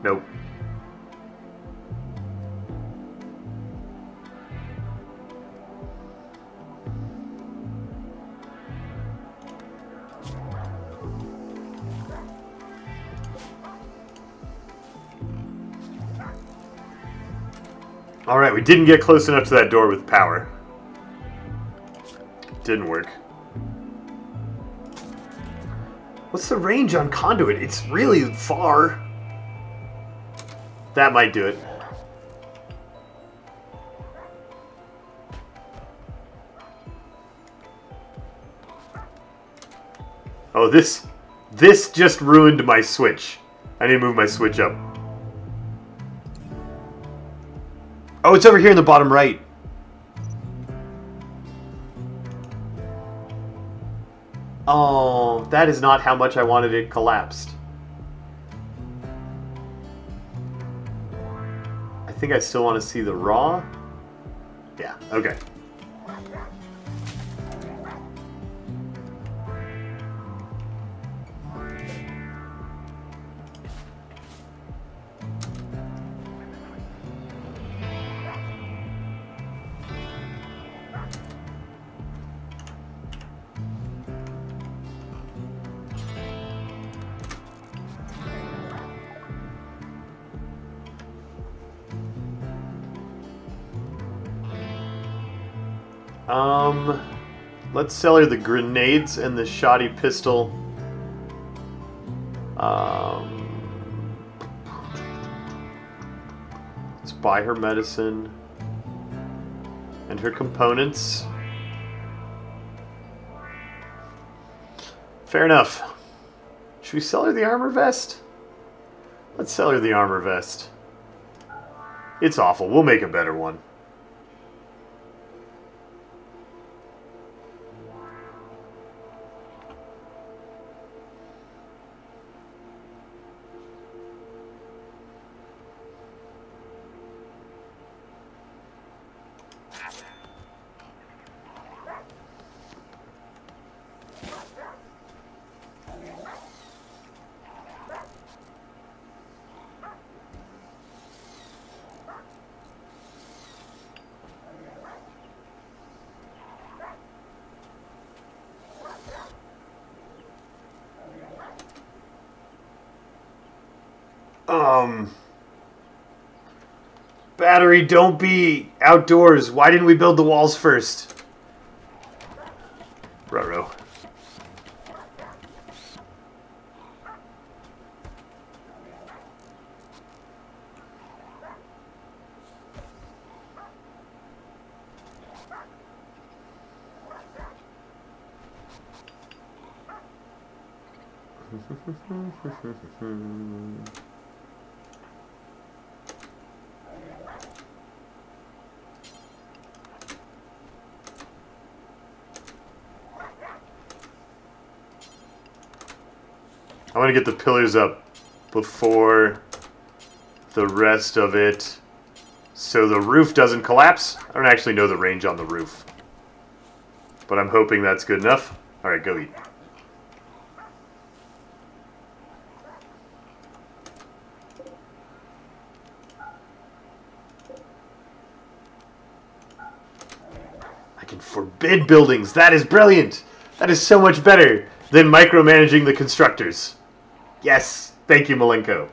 Nope. Alright, we didn't get close enough to that door with power. Didn't work. What's the range on conduit? It's really far. That might do it. Oh, this just ruined my switch. I need to move my switch up. Oh, it's over here in the bottom right. Oh, that is not how much I wanted it collapsed. I think I still want to see the raw. Yeah, okay. Let's sell her the grenades and the shoddy pistol. Let's buy her medicine and her components. Fair enough. Should we sell her the armor vest? Let's sell her the armor vest. It's awful. We'll make a better one. Battery, don't be outdoors. Why didn't we build the walls first? Ruh-roh. I want to get the pillars up before the rest of it so the roof doesn't collapse. I don't actually know the range on the roof, but I'm hoping that's good enough. Alright, go eat. I can forbid buildings. That is brilliant. That is so much better than micromanaging the constructors. Yes. Thank you, Malenko.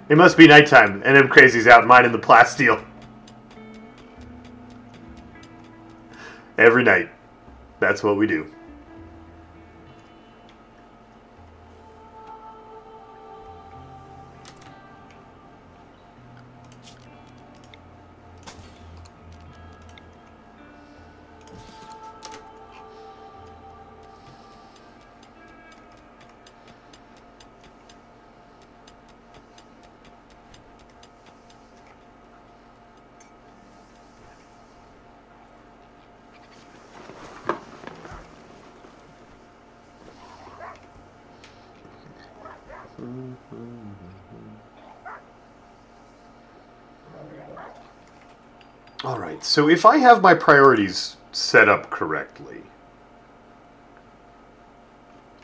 It must be nighttime, and them crazies out mining the plasteel. Every night. That's what we do. Alright, so if I have my priorities set up correctly,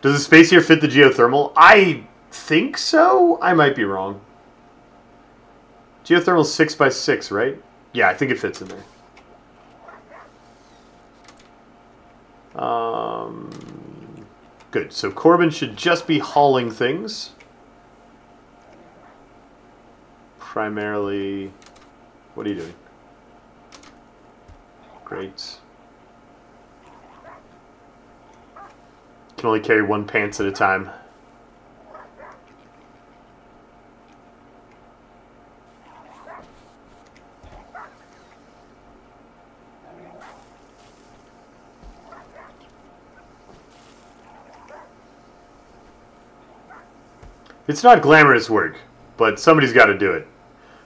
does the space here fit the geothermal? I think so. I might be wrong. Geothermal's 6x6, right? Yeah, I think it fits in there. Good. So Corbin should just be hauling things. Primarily... What are you doing? Great. Can only carry one pants at a time. It's not glamorous work, but somebody's got to do it.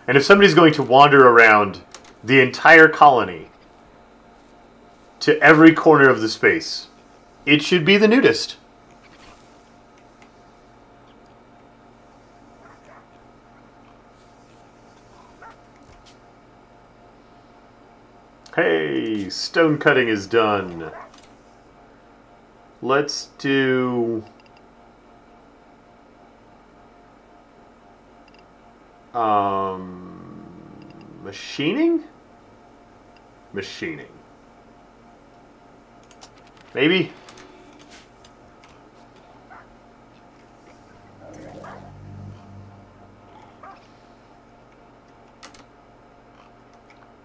And if somebody's going to wander around the entire colony to every corner of the space, it should be the nudist. Hey, stone cutting is done. Let's do... machining? Machining. Maybe?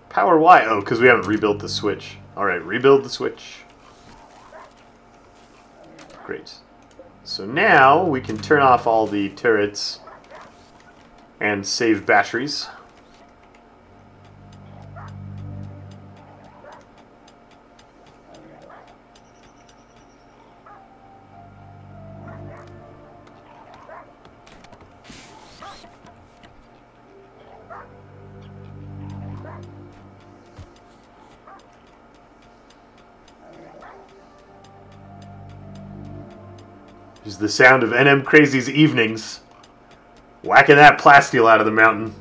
Power Y? Oh, because we haven't rebuilt the switch. Alright, rebuild the switch. Great. So now we can turn off all the turrets and save batteries. Is the sound of NM Crazy's evenings. Whacking that plasteel out of the mountain.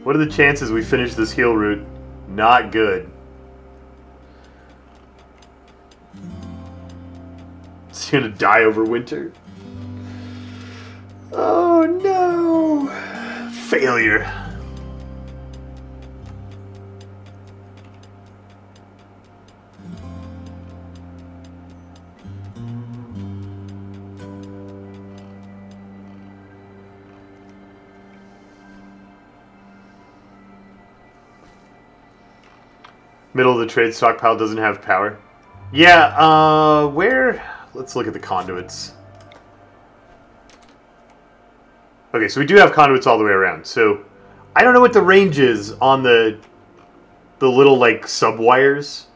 What are the chances we finish this heal route? Not good. Is he gonna die over winter? Oh no! Failure. Middle of the trade stockpile doesn't have power. Yeah, where? Let's look at the conduits. Okay, so we do have conduits all the way around. So, I don't know what the range is on the little, like, sub-wires.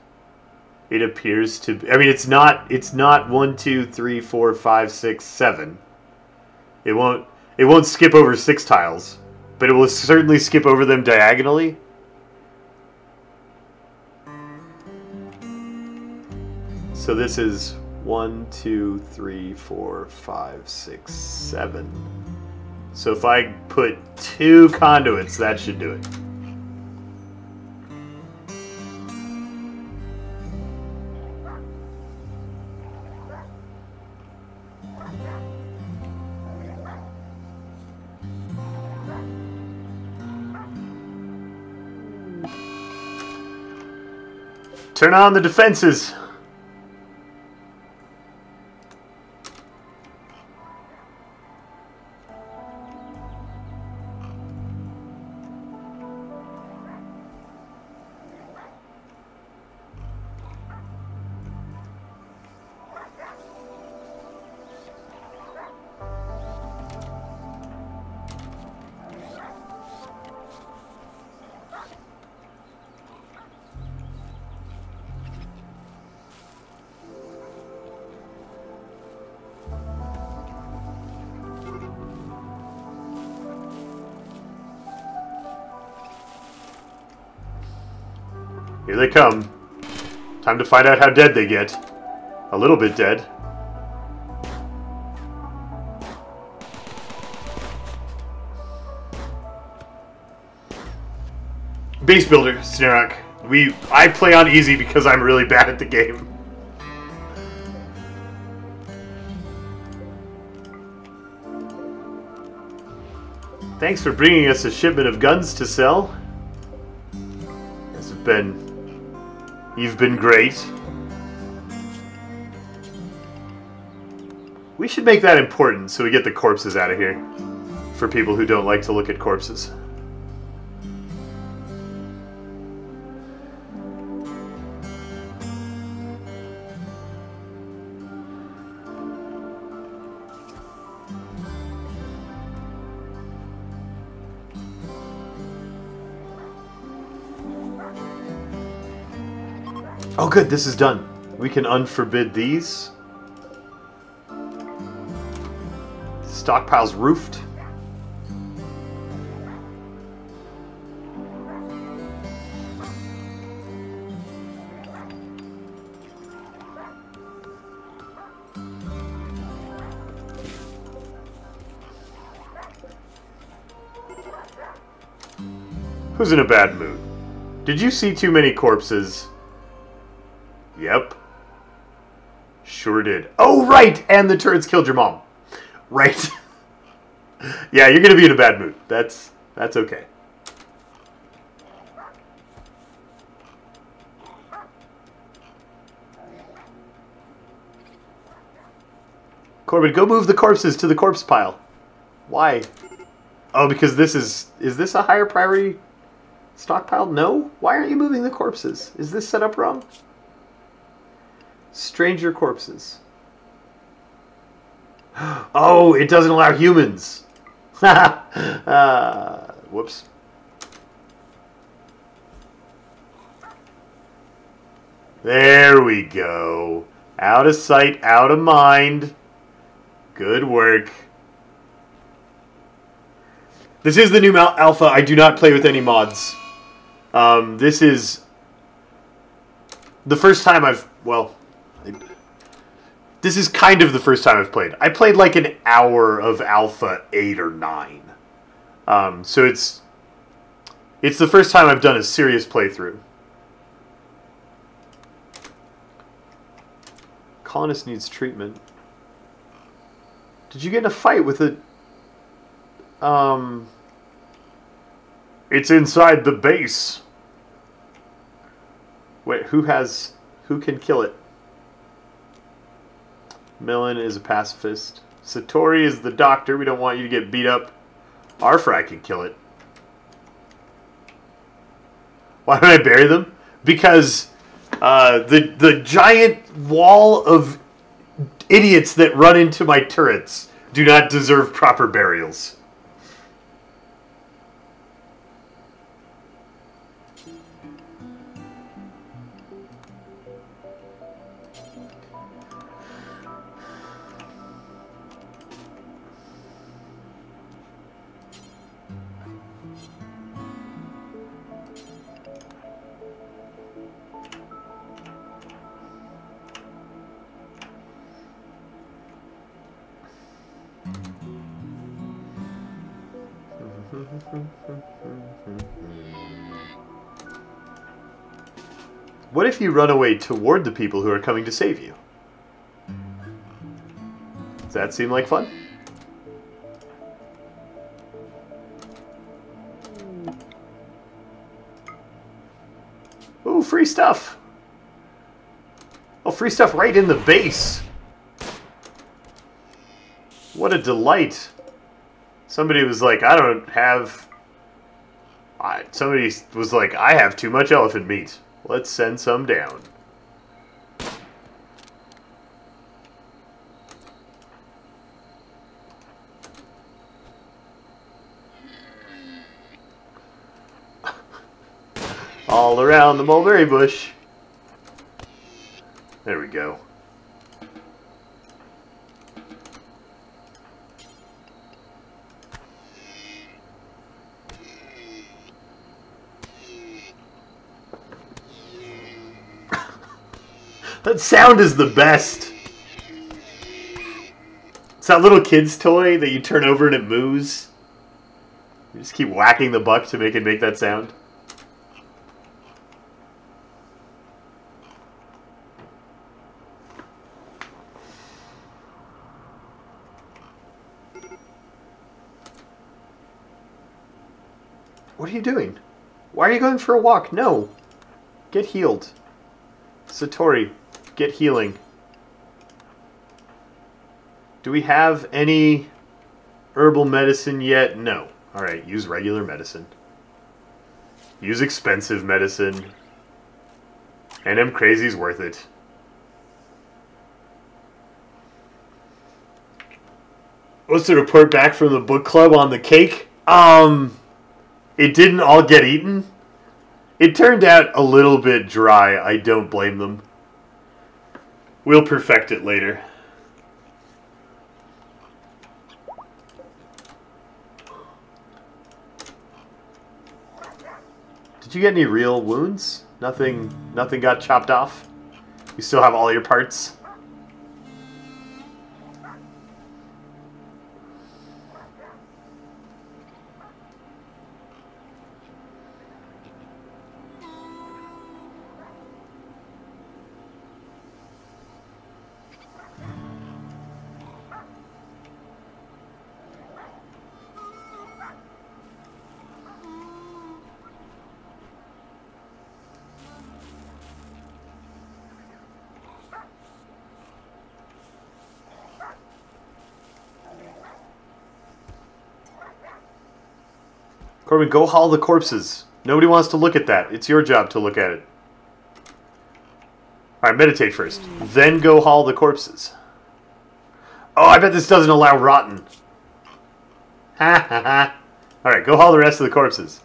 It appears to be... I mean, it's not 1, 2, 3, 4, 5, 6, 7. It won't skip over 6 tiles. But it will certainly skip over them diagonally. So this is 1, 2, 3, 4, 5, 6, 7. So if I put 2 conduits, that should do it. Turn on the defenses. Here they come. Time to find out how dead they get. A little bit dead. Base builder, Snarak. I play on easy because I'm really bad at the game. Thanks for bringing us a shipment of guns to sell. You've been great. We should make that important so we get the corpses out of here. For people who don't like to look at corpses. Oh good, this is done. We can unforbid these. Stockpile's roofed. Who's in a bad mood? Did you see too many corpses? Yep. Sure did. Oh, right! And the turrets killed your mom. Right. Yeah, you're gonna be in a bad mood. That's okay. Corbin, go move the corpses to the corpse pile. Why? Oh, because this is this a higher priority stockpile? No? Why aren't you moving the corpses? Is this set up wrong? Stranger corpses. Oh, it doesn't allow humans. Whoops. There we go. Out of sight, out of mind. Good work. This is the new alpha. I do not play with any mods. This is the first time this is kind of the first time I've played. I played like an hour of Alpha 8 or 9. So it's the first time I've done a serious playthrough. Colonist needs treatment. Did you get in a fight with a... It's inside the base. Wait, who can kill it? Millen is a pacifist. Satori is the doctor. We don't want you to get beat up. Arfry can kill it. Why did I bury them? Because the giant wall of idiots that run into my turrets do not deserve proper burials. What if you run away toward the people who are coming to save you? Does that seem like fun? Ooh, free stuff! Oh, free stuff right in the base! What a delight! Somebody was like, I don't have... Somebody was like, I have too much elephant meat. Let's send some down. All around the mulberry bush. There we go. That sound is the best. It's that little kid's toy that you turn over and it moves. You just keep whacking the buck to make it make that sound. What are you doing? Why are you going for a walk? No. Get healed. Satori, get healing. Do we have any herbal medicine yet? No. Alright, use regular medicine. Use expensive medicine. NM Crazy's worth it. What's the report back from the book club on the cake? It didn't all get eaten. It turned out a little bit dry. I don't blame them. We'll perfect it later. Did you get any real wounds? Nothing got chopped off? You still have all your parts? Corbin, go haul the corpses. Nobody wants to look at that. It's your job to look at it. Alright, meditate first. Then go haul the corpses. Oh, I bet this doesn't allow rotten. Ha ha ha. Alright, go haul the rest of the corpses.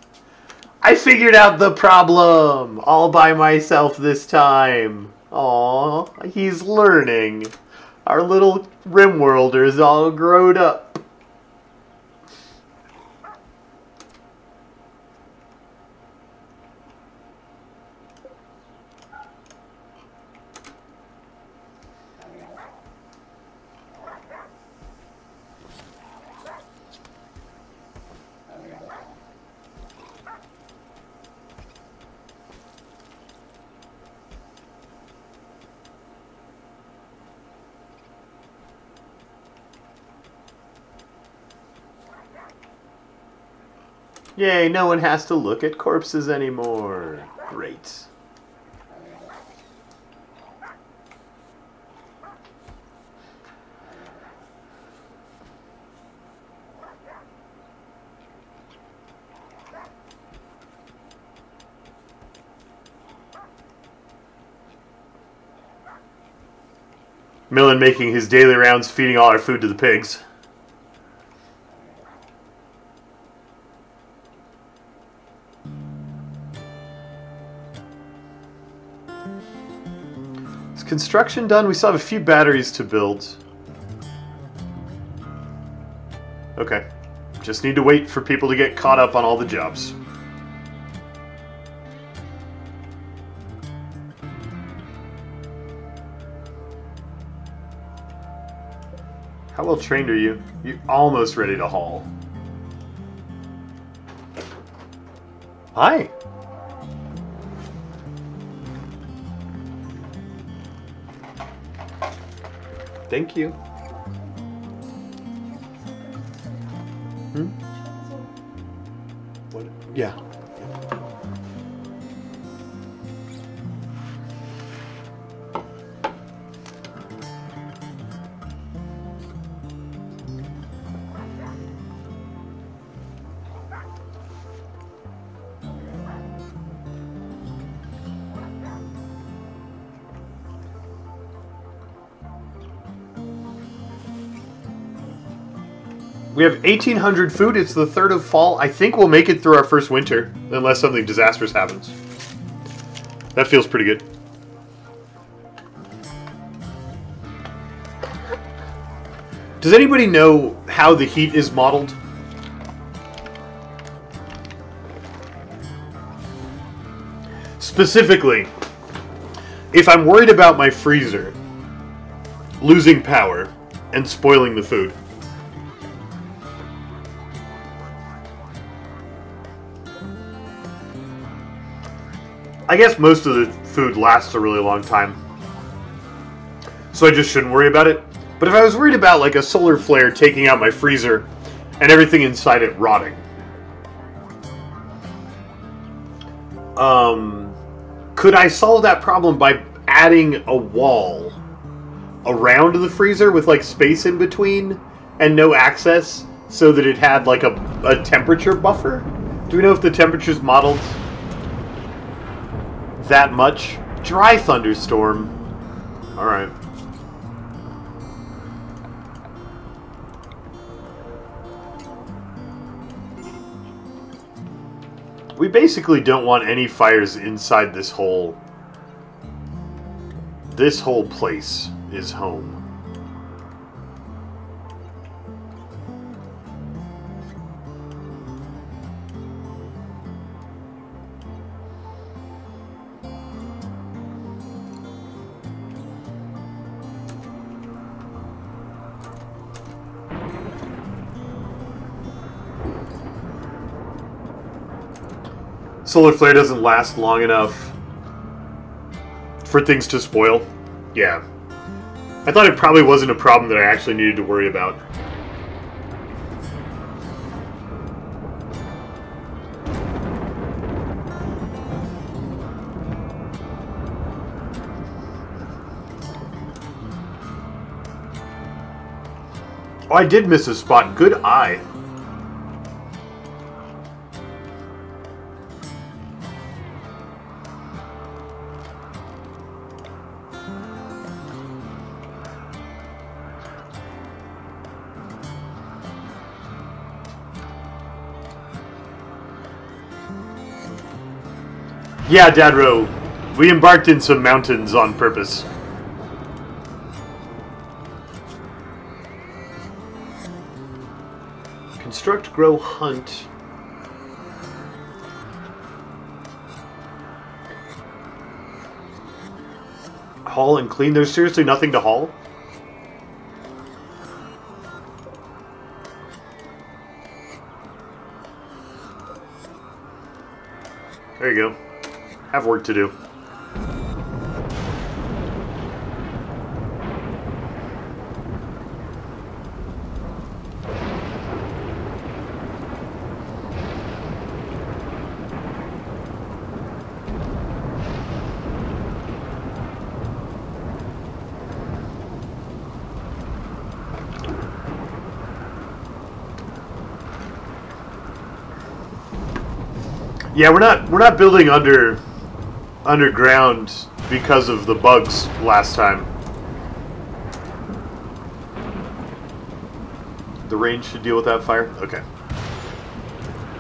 I figured out the problem! All by myself this time. Aw, he's learning. Our little Rimworlder is all grown up. Yay, no one has to look at corpses anymore. Great. Millen making his daily rounds, feeding all our food to the pigs. Is construction done? We still have a few batteries to build. Okay. Just need to wait for people to get caught up on all the jobs. How well trained are you? You're almost ready to haul. Hi. Thank you. What? Yeah. We have 1,800 food. It's the 3rd of fall. I think we'll make it through our first winter, unless something disastrous happens. That feels pretty good. Does anybody know how the heat is modeled? Specifically, if I'm worried about my freezer losing power and spoiling the food, I guess most of the food lasts a really long time, so I just shouldn't worry about it. But if I was worried about like a solar flare taking out my freezer and everything inside it rotting, could I solve that problem by adding a wall around the freezer with like space in between and no access so that it had like a temperature buffer? Do we know if the temperature's modeled that much? Dry thunderstorm. Alright. We basically don't want any fires inside this whole... This whole place is home. Solar flare doesn't last long enough for things to spoil. Yeah. I thought it probably wasn't a problem that I actually needed to worry about. Oh, I did miss a spot. Good eye. Yeah, Dadro, we embarked in some mountains on purpose. Construct, grow, hunt. Haul and clean. There's seriously nothing to haul? There you go. Have work to do. Yeah, we're not building underground because of the bugs last time. The range should deal with that fire? Okay.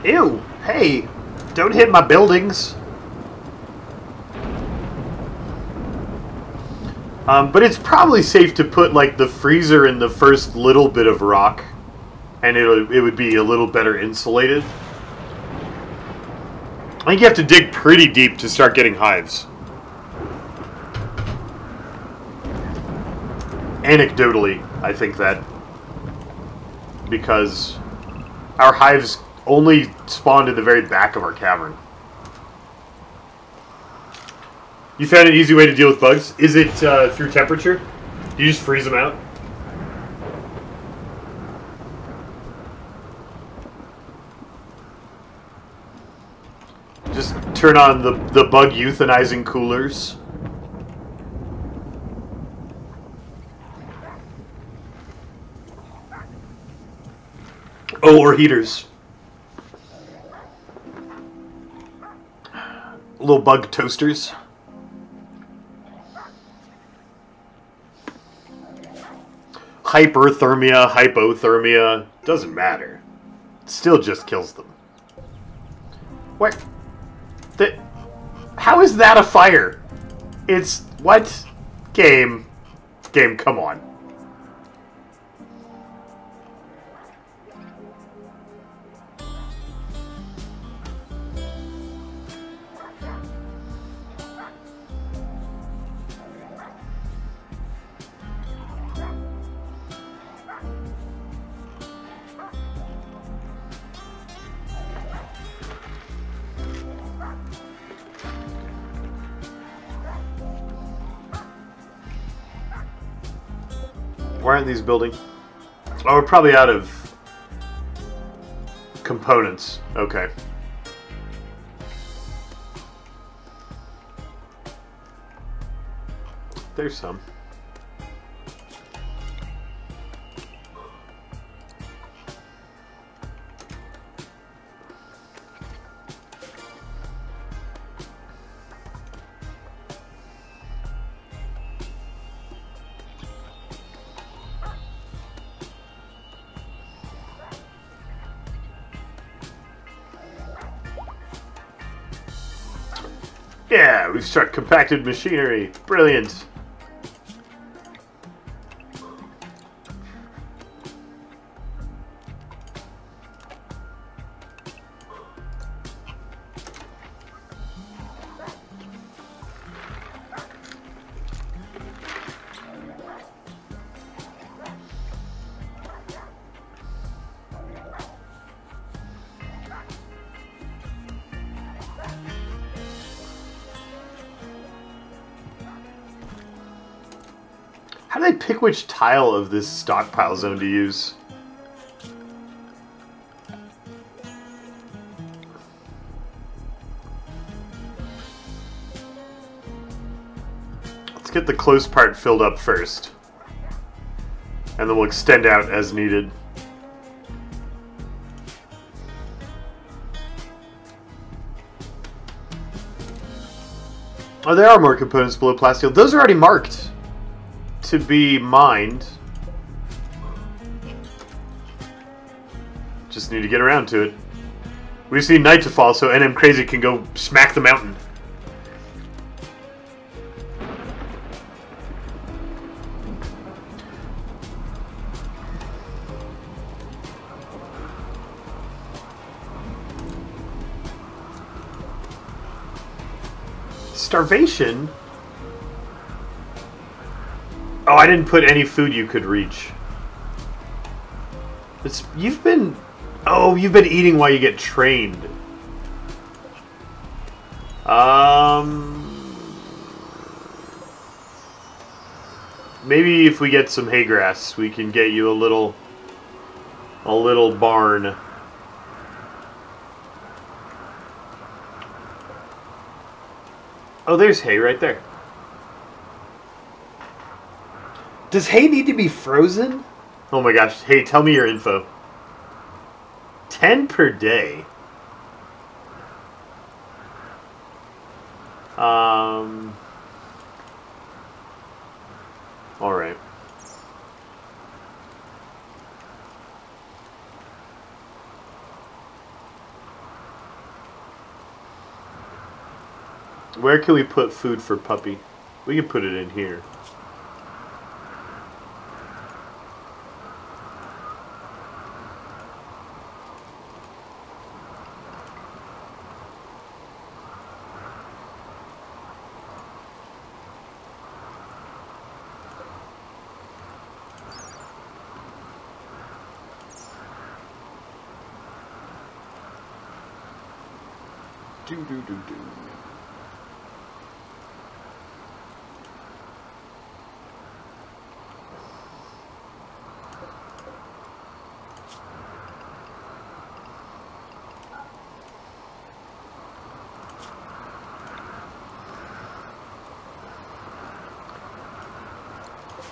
Ew! Hey! Don't hit my buildings! But it's probably safe to put, like, the freezer in the first little bit of rock. And it would be a little better insulated. I think you have to dig pretty deep to start getting hives. Anecdotally, I think that. Because our hives only spawned in the very back of our cavern. You found an easy way to deal with bugs? Is it through temperature? Do you just freeze them out? Just turn on the bug euthanizing coolers. Oh, or heaters. Little bug toasters. Hyperthermia, hypothermia, doesn't matter. It still just kills them. What? How is that a fire? It's... what? Game, come on. Why aren't these building? Oh, we're probably out of components. Okay. There's some. Yeah, we've struck compacted machinery. Brilliant. How do they pick which tile of this stockpile zone to use? Let's get the close part filled up first. And then we'll extend out as needed. Oh, there are more components below plasteel. Those are already marked to be mined. Just need to get around to it. We just need night to fall so NM Crazy can go smack the mountain. Starvation? Oh, I didn't put any food you could reach. You've been eating while you get trained. Maybe if we get some hay grass, we can get you a little barn. Oh, there's hay right there. Does hay need to be frozen? Oh my gosh. Hey, tell me your info. 10 per day. All right. Where can we put food for Puppy? We can put it in here. Do.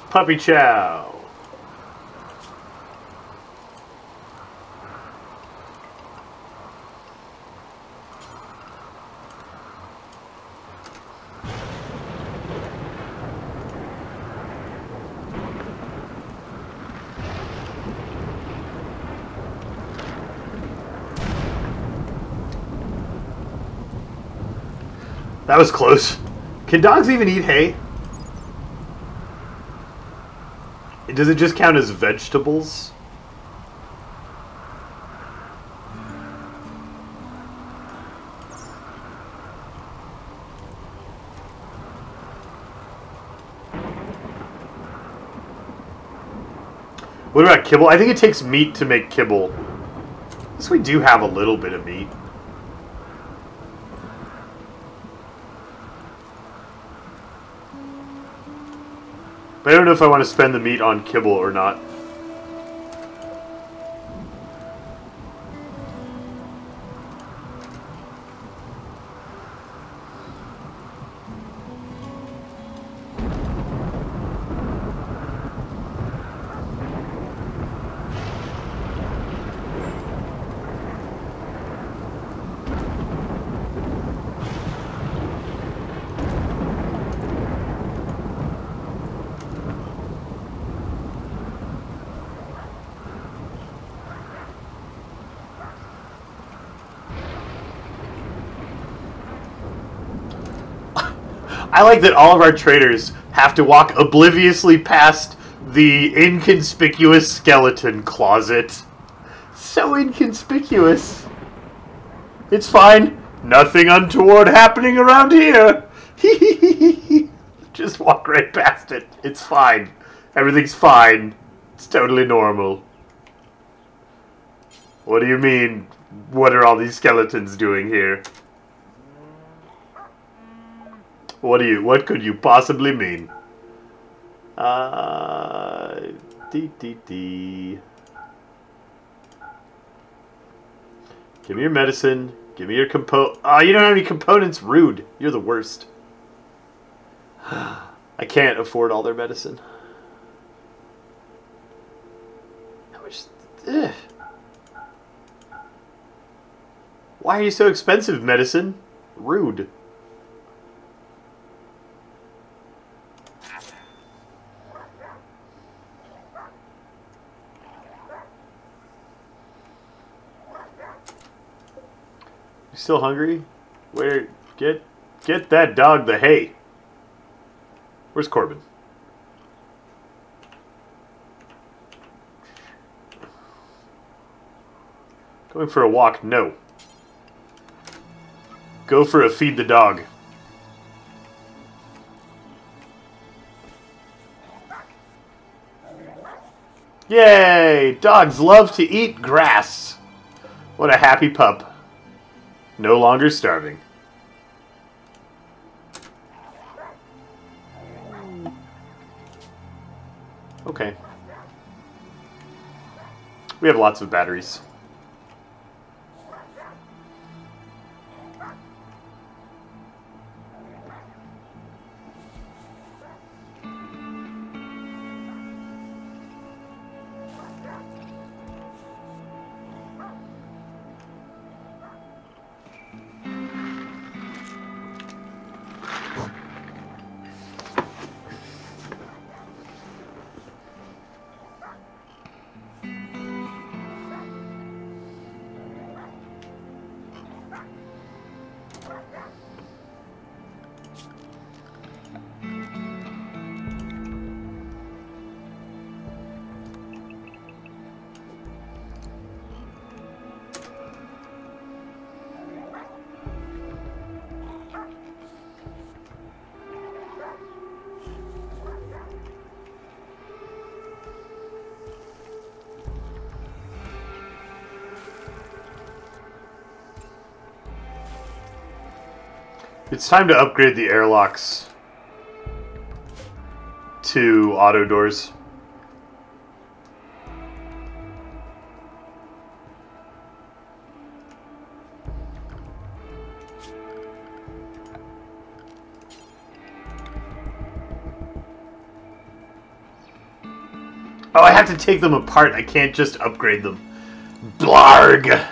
Puppy chow. That was close. Can dogs even eat hay? Does it just count as vegetables? What about kibble? I think it takes meat to make kibble. I guess we do have a little bit of meat. But I don't know if I want to spend the meat on kibble or not. I like that all of our traders have to walk obliviously past the inconspicuous skeleton closet. So inconspicuous. It's fine. Nothing untoward happening around here. Just walk right past it. It's fine. Everything's fine. It's totally normal. What do you mean? What are all these skeletons doing here? What could you possibly mean? Dee. Give me your medicine. Give me your you don't have any components. Rude. You're the worst. I can't afford all their medicine. How much? Ugh. Why are you so expensive, medicine? Rude. Still hungry? Where? Get that dog the hay. Where's Corbin? Going for a walk? No. Go for a feed the dog. Yay! Dogs love to eat grass. What a happy pup. No longer starving. Okay. We have lots of batteries. It's time to upgrade the airlocks to auto doors. Oh, I have to take them apart. I can't just upgrade them. Blarg!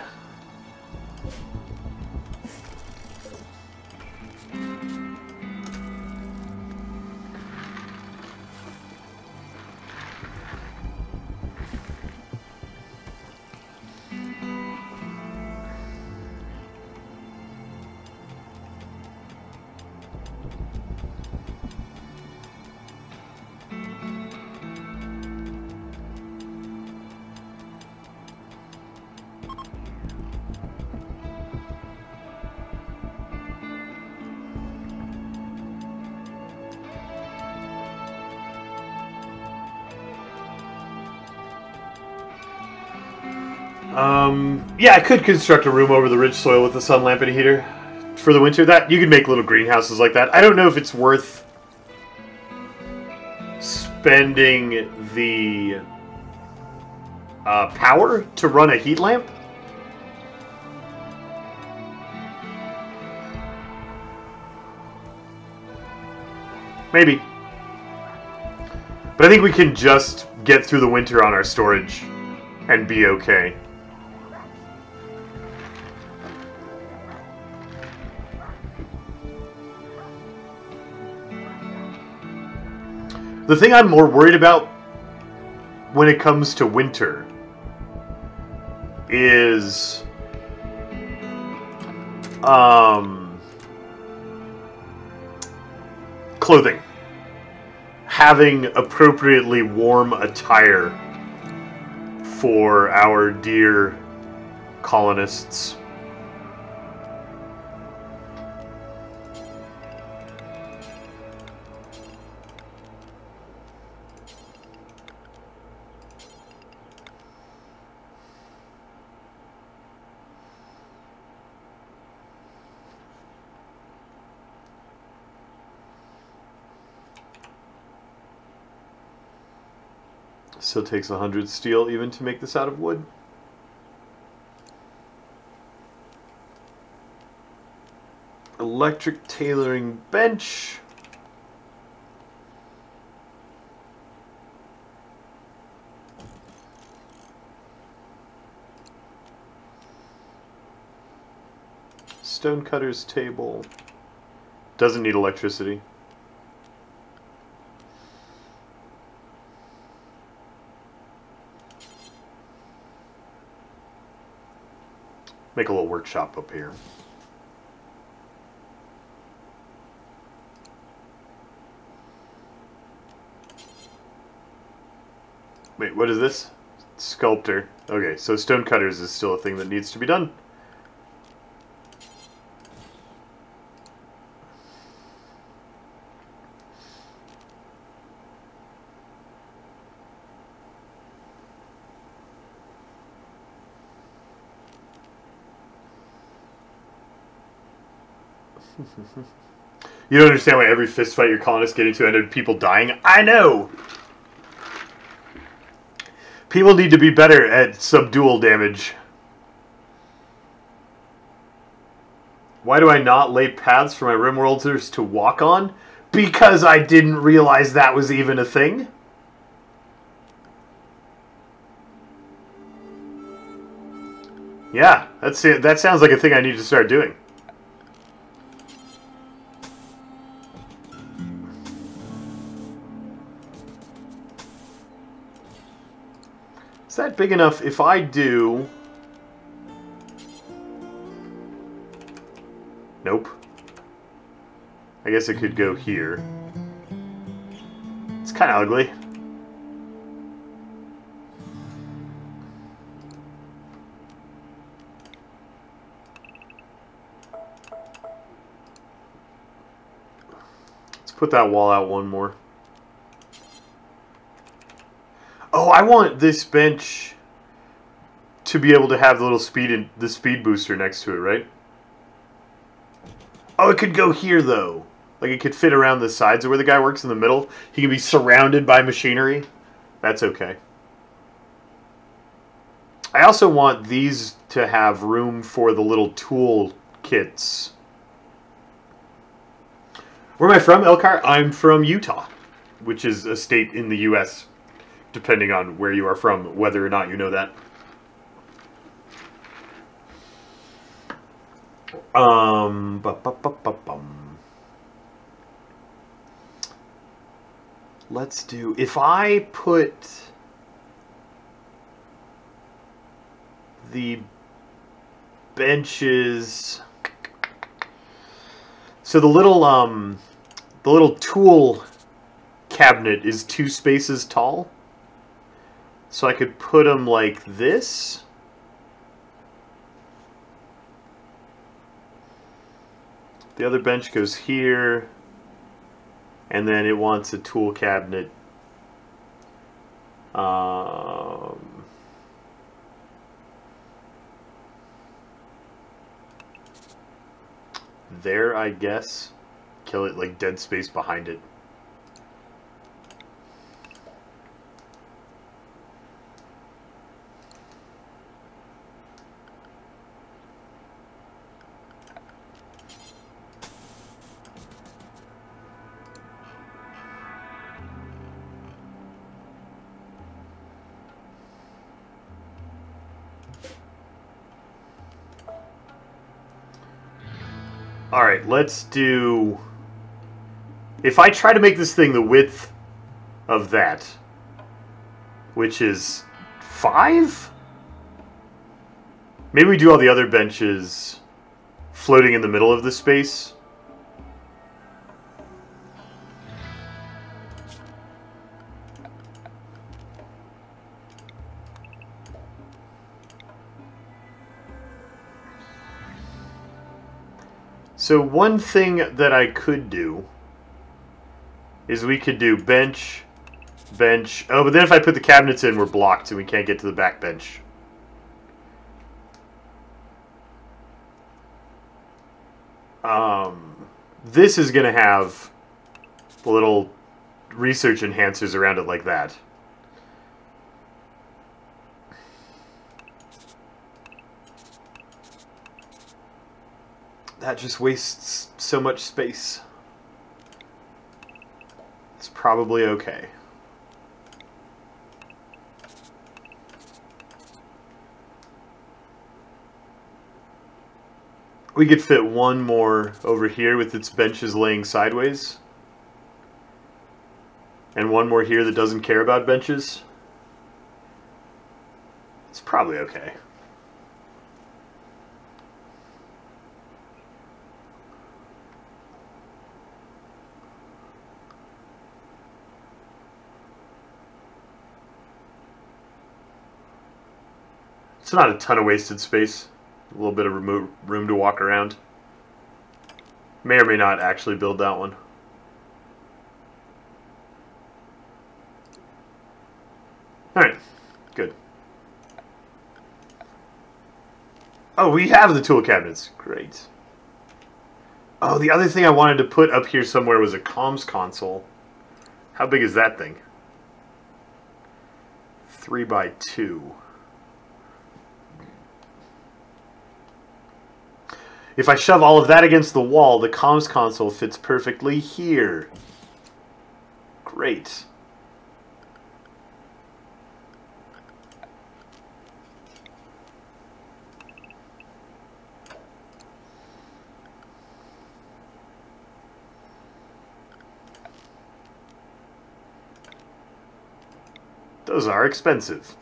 Yeah, I could construct a room over the rich soil with a sun lamp and a heater for the winter. That you could make little greenhouses like that. I don't know if it's worth spending the power to run a heat lamp. Maybe. But I think we can just get through the winter on our storage and be okay. The thing I'm more worried about when it comes to winter is clothing. Having appropriately warm attire for our dear colonists. Still takes 100 steel even to make this out of wood. Electric tailoring bench. Stonecutter's table. Doesn't need electricity. Make a little workshop up here. Wait, what is this? Sculptor. Okay, so stonecutters is still a thing that needs to be done. You don't understand why every fist fight your colonists get into ended people dying? I know! People need to be better at subdual damage. Why do I not lay paths for my Rimworlders to walk on? Because I didn't realize that was even a thing. Yeah, that's it. That sounds like a thing I need to start doing. Is that big enough? If I do Nope. I guess it could go here. It's kind of ugly. Let's put that wall out one more. Oh, I want this bench to be able to have the little speed booster next to it, right? Oh, it could go here though. Like it could fit around the sides of where the guy works in the middle. He can be surrounded by machinery. That's okay. I also want these to have room for the little tool kits. Where am I from, Elkhart? I'm from Utah, which is a state in the U.S., depending on where you are from, whether or not you know that. Let's do... If I put the benches... So the little tool cabinet is 2 spaces tall. So I could put them like this. The other bench goes here. And then it wants a tool cabinet. There, I guess. Kill it like dead space behind it. Alright, let's do... If I try to make this thing the width of that, which is 5? Maybe we do all the other benches floating in the middle of the space. So one thing that I could do is we could do bench, bench. Oh, but then if I put the cabinets in, we're blocked and we can't get to the back bench. This is going to have little research enhancers around it like that. That just wastes so much space. It's probably okay. We could fit one more over here with its benches laying sideways. And one more here that doesn't care about benches. It's probably okay. It's not a ton of wasted space. A little bit of room to walk around. May or may not actually build that one. Alright, good. Oh, we have the tool cabinets. Great. Oh, the other thing I wanted to put up here somewhere was a comms console. How big is that thing? 3x2. If I shove all of that against the wall, the comms console fits perfectly here. Great. Those are expensive.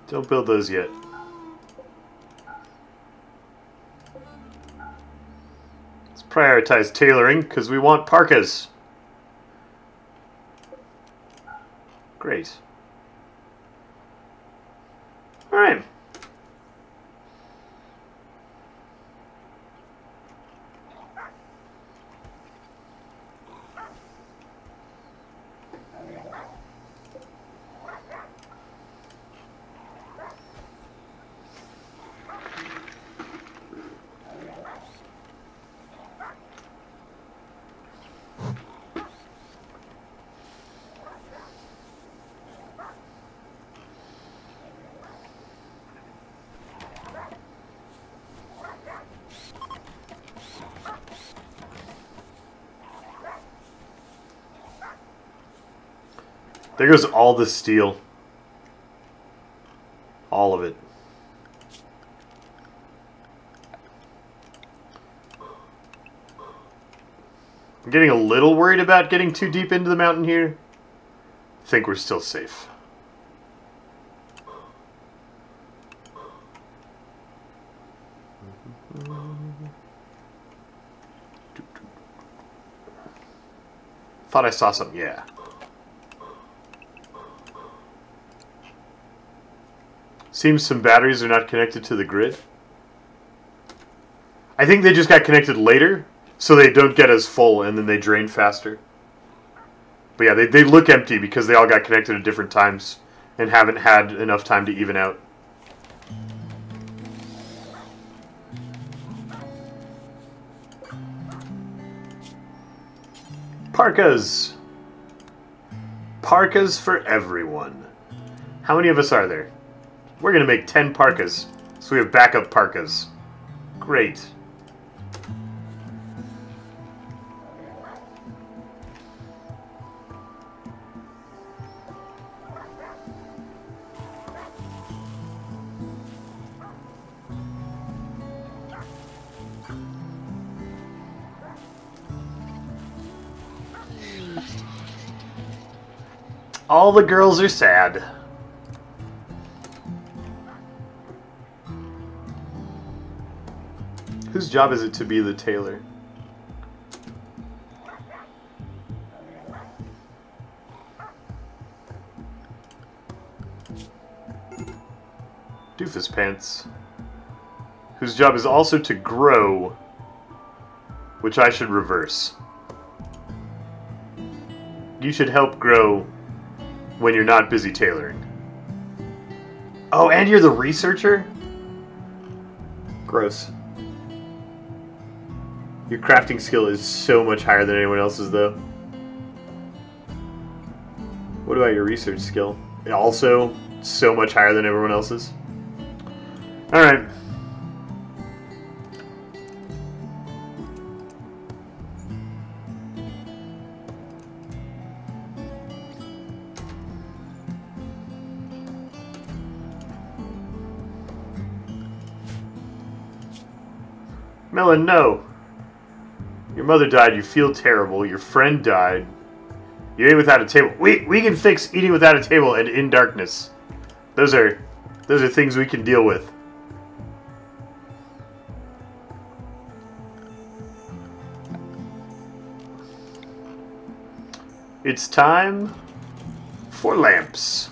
Don't build those yet. Let's prioritize tailoring, because we want parkas. Great. Alright. There goes all the steel. All of it. I'm getting a little worried about getting too deep into the mountain here. I think we're still safe. Thought I saw something, yeah. Seems some batteries are not connected to the grid. I think they just got connected later, so they don't get as full and then they drain faster. But yeah, they look empty because they all got connected at different times and haven't had enough time to even out. Parkas! Parkas for everyone. How many of us are there? We're going to make 10 parkas, so we have backup parkas. Great. All the girls are sad. Whose job is it to be the tailor? Doofus Pants. Whose job is also to grow, which I should reverse. You should help grow when you're not busy tailoring. Oh, and you're the researcher? Gross. Your crafting skill is so much higher than anyone else's, though. What about your research skill? Also, so much higher than everyone else's. Alright. Melon, no. Your mother died, you feel terrible, your friend died. You ate without a table. We can fix eating without a table and in darkness. Those are things we can deal with. It's time for lamps.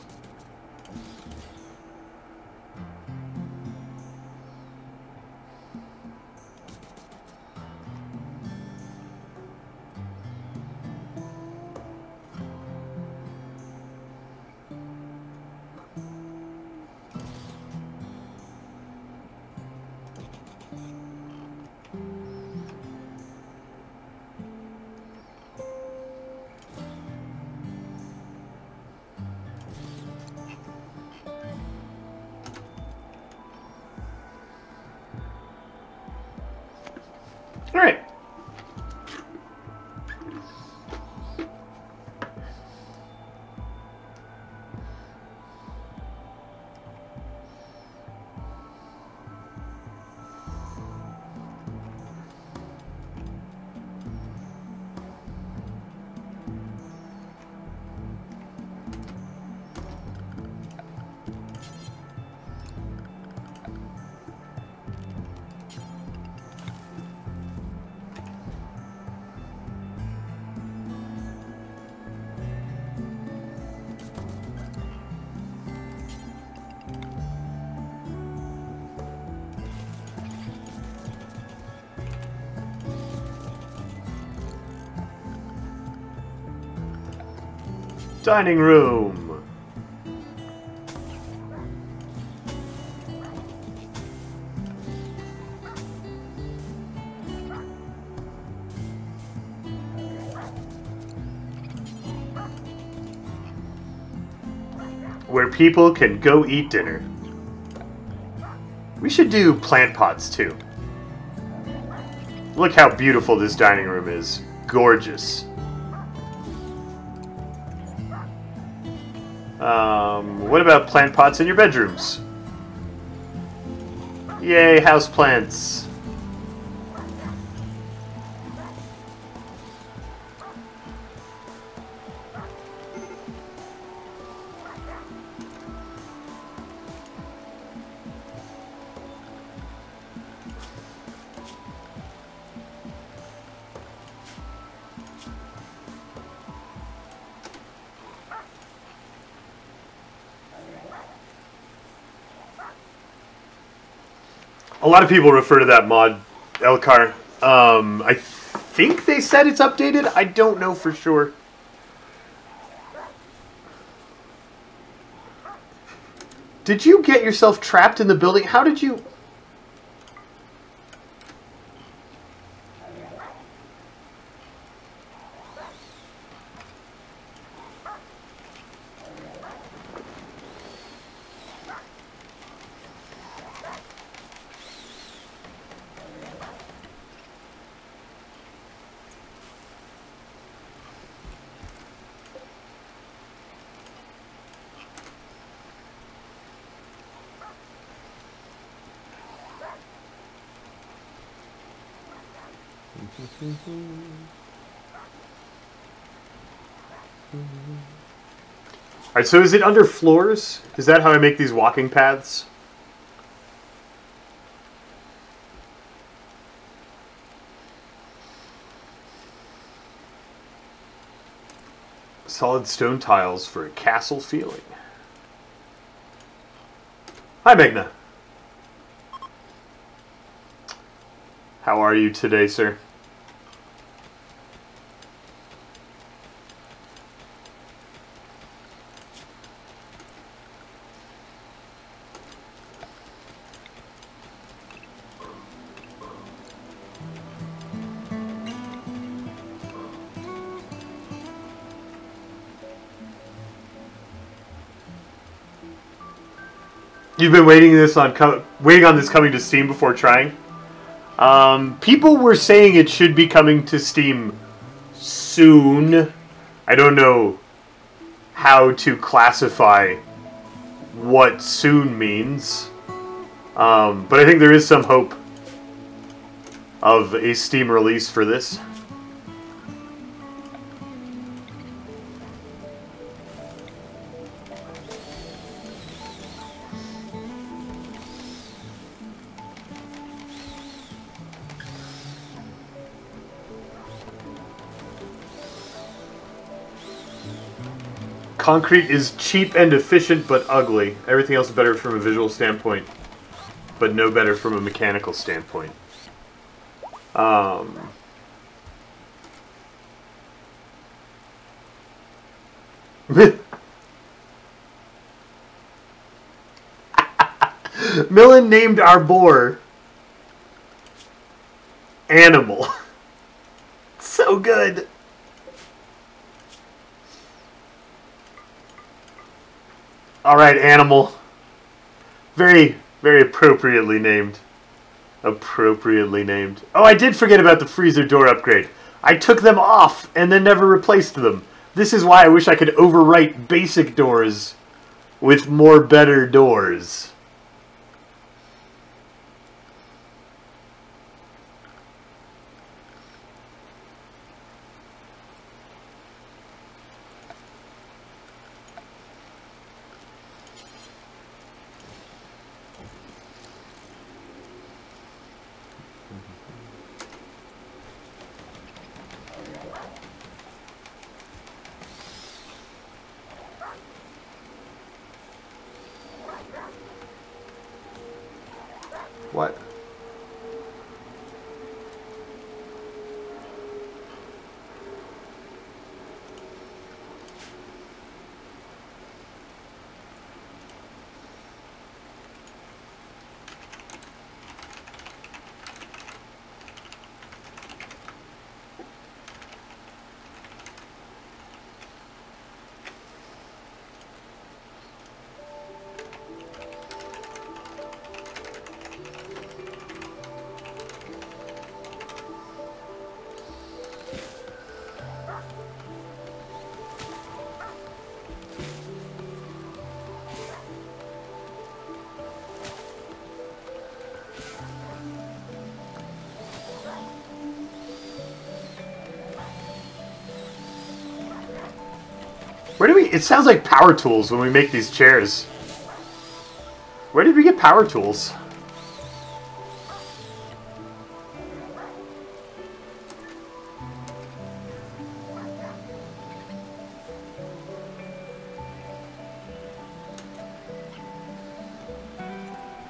All right. Dining room. Where people can go eat dinner. We should do plant pots too. Look how beautiful this dining room is. Gorgeous. What about plant pots in your bedrooms? Yay, house plants. A lot of people refer to that mod, Elcar. I think they said it's updated. I don't know for sure. Did you get yourself trapped in the building? How did you... Alright, so is it under floors? Is that how I make these walking paths? Solid stone tiles for a castle feeling. Hi, Magna. How are you today, sir? You've been waiting on this coming to Steam before trying. People were saying it should be coming to Steam soon. I don't know how to classify what soon means. But I think there is some hope of a Steam release for this. Concrete is cheap and efficient, but ugly. Everything else is better from a visual standpoint, but no better from a mechanical standpoint. Millen named our boar Animal. So good. Alright, Animal. Very, very appropriately named. Appropriately named. Oh, I did forget about the freezer door upgrade. I took them off and then never replaced them. This is why I wish I could overwrite basic doors with more better doors. What? Where do we... It sounds like power tools when we make these chairs. Where did we get power tools?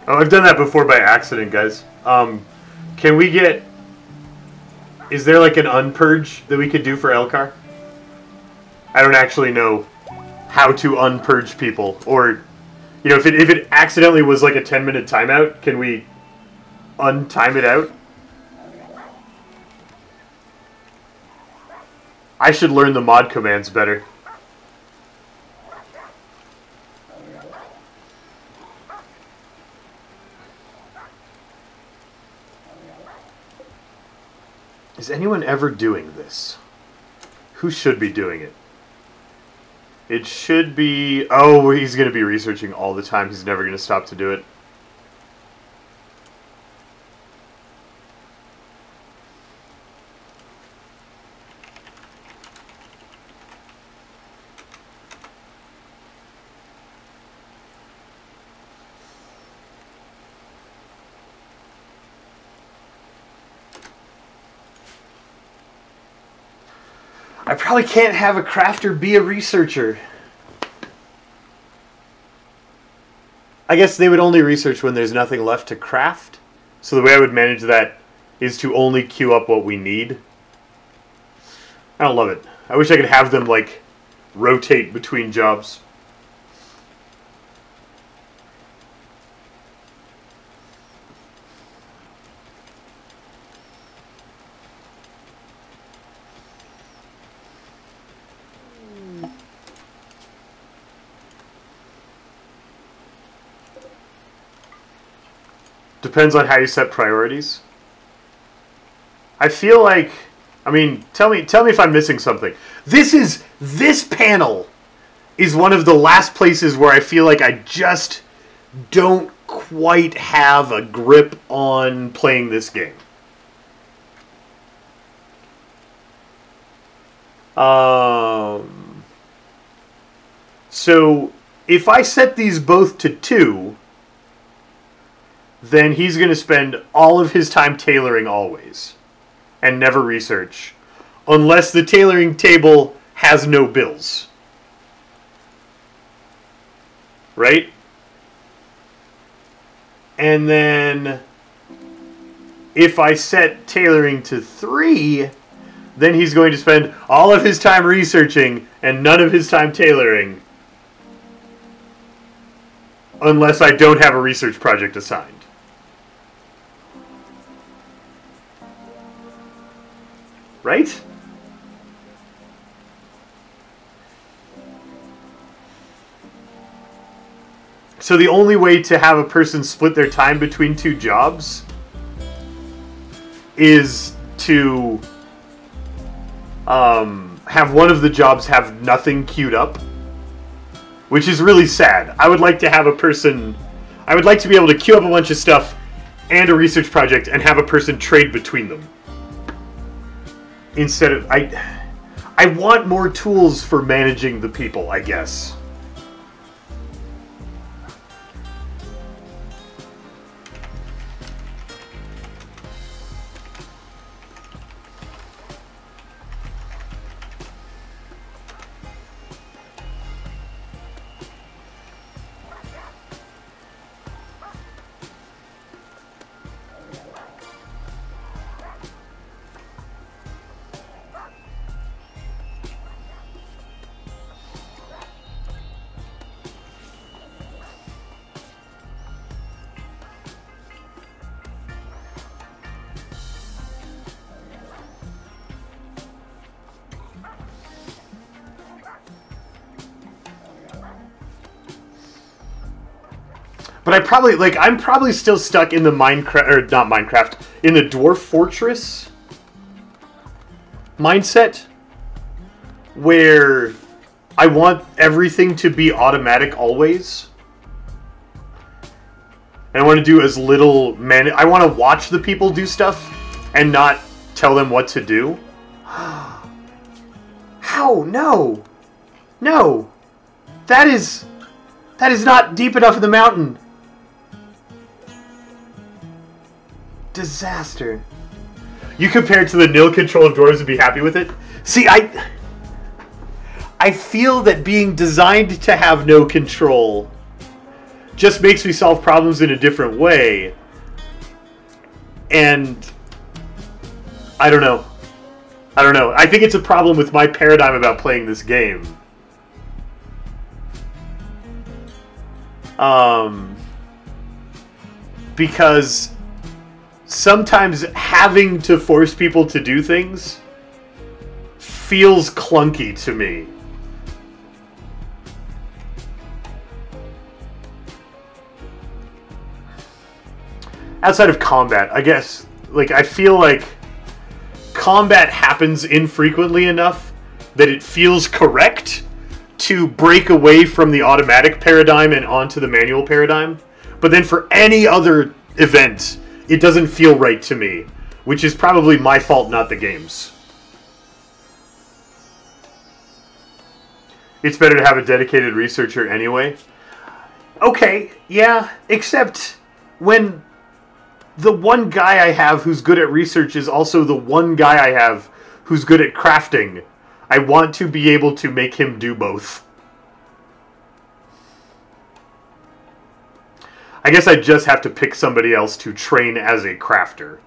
Oh, I've done that before by accident, guys. Can we get... Is there like an unpurge that we could do for Elcar? I don't actually know how to unpurge people. Or, you know, if it accidentally was like a 10-minute timeout, can we untime it out? I should learn the mod commands better. Is anyone ever doing this? Who should be doing it? It should be... Oh, he's going to be researching all the time. He's never going to stop to do it. I probably can't have a crafter be a researcher. I guess they would only research when there's nothing left to craft. So the way I would manage that is to only queue up what we need. I don't love it. I wish I could have them, like, rotate between jobs. Depends on how you set priorities. I feel like, I mean, tell me if I'm missing something. This panel is one of the last places where I feel like I just don't quite have a grip on playing this game. So if I set these both to 2, then he's going to spend all of his time tailoring always and never research, unless the tailoring table has no bills. Right? And then if I set tailoring to 3, then he's going to spend all of his time researching and none of his time tailoring, unless I don't have a research project assigned. Right? So the only way to have a person split their time between 2 jobs is to have one of the jobs have nothing queued up, which is really sad. I would like to have a person... I would like to be able to queue up a bunch of stuff and a research project and have a person trade between them. Instead of... I want more tools for managing the people, I guess. But I'm probably still stuck in the Minecraft, or not Minecraft, in the Dwarf Fortress mindset, where I want everything to be automatic always. And I want to do as little I want to watch the people do stuff and not tell them what to do. How? No. No! That is not deep enough in the mountain. Disaster. You compare it to the nil control of dwarves and be happy with it? See, I feel that being designed to have no control just makes me solve problems in a different way. And I don't know. I think it's a problem with my paradigm about playing this game. Because sometimes having to force people to do things feels clunky to me. Outside of combat, I guess, like, I feel like combat happens infrequently enough that it feels correct to break away from the automatic paradigm and onto the manual paradigm. But then for any other event, it doesn't feel right to me, which is probably my fault, not the game's. It's better to have a dedicated researcher anyway. Okay, yeah, except when the one guy I have who's good at research is also the one guy I have who's good at crafting. I want to be able to make him do both. I guess I just have to pick somebody else to train as a crafter.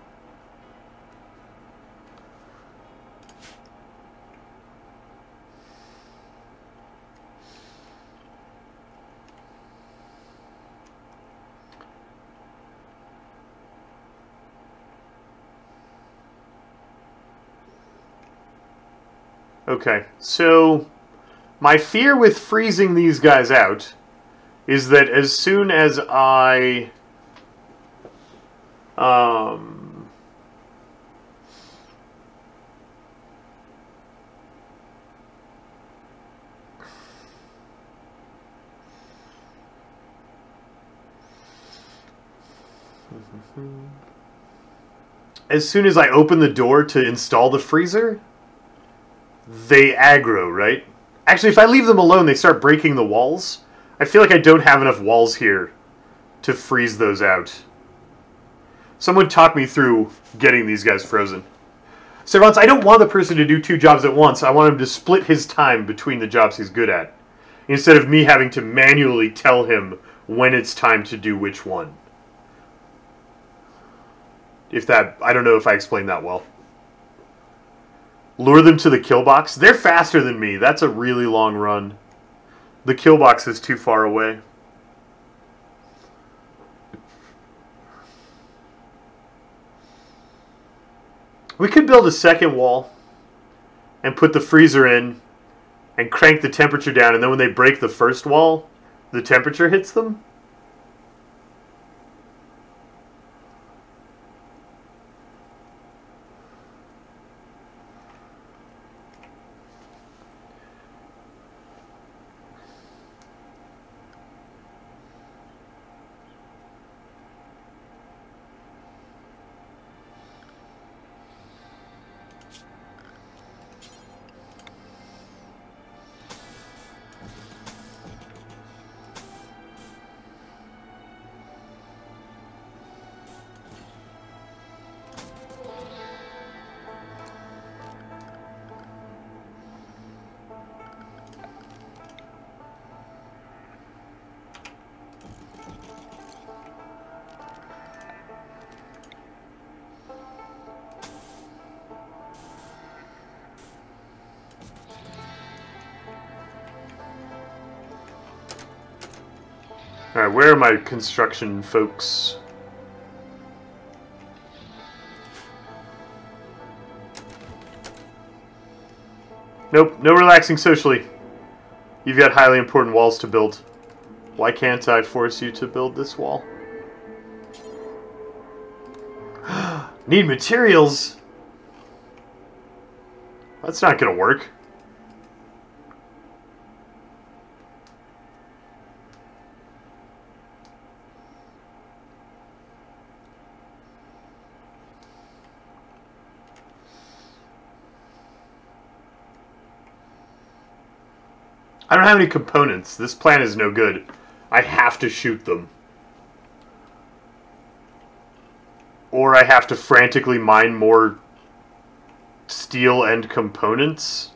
Okay, so my fear with freezing these guys out is that as soon as I as soon as I open the door to install the freezer, they aggro, right? Actually, if I leave them alone, they start breaking the walls. I feel like I don't have enough walls here to freeze those out. Someone talk me through getting these guys frozen. Servants, I don't want the person to do two jobs at once. I want him to split his time between the jobs he's good at, instead of me having to manually tell him when it's time to do which one. If that, I don't know if I explained that well. Lure them to the kill box. They're faster than me. That's a really long run. The kill box is too far away. We could build a second wall and put the freezer in and crank the temperature down, and then when they break the first wall, the temperature hits them. Alright, where are my construction folks? Nope, no relaxing socially. You've got highly important walls to build. Why can't I force you to build this wall? Need materials? That's not gonna work. I don't have any components. This plan is no good. I have to shoot them. Or I have to frantically mine more steel and components.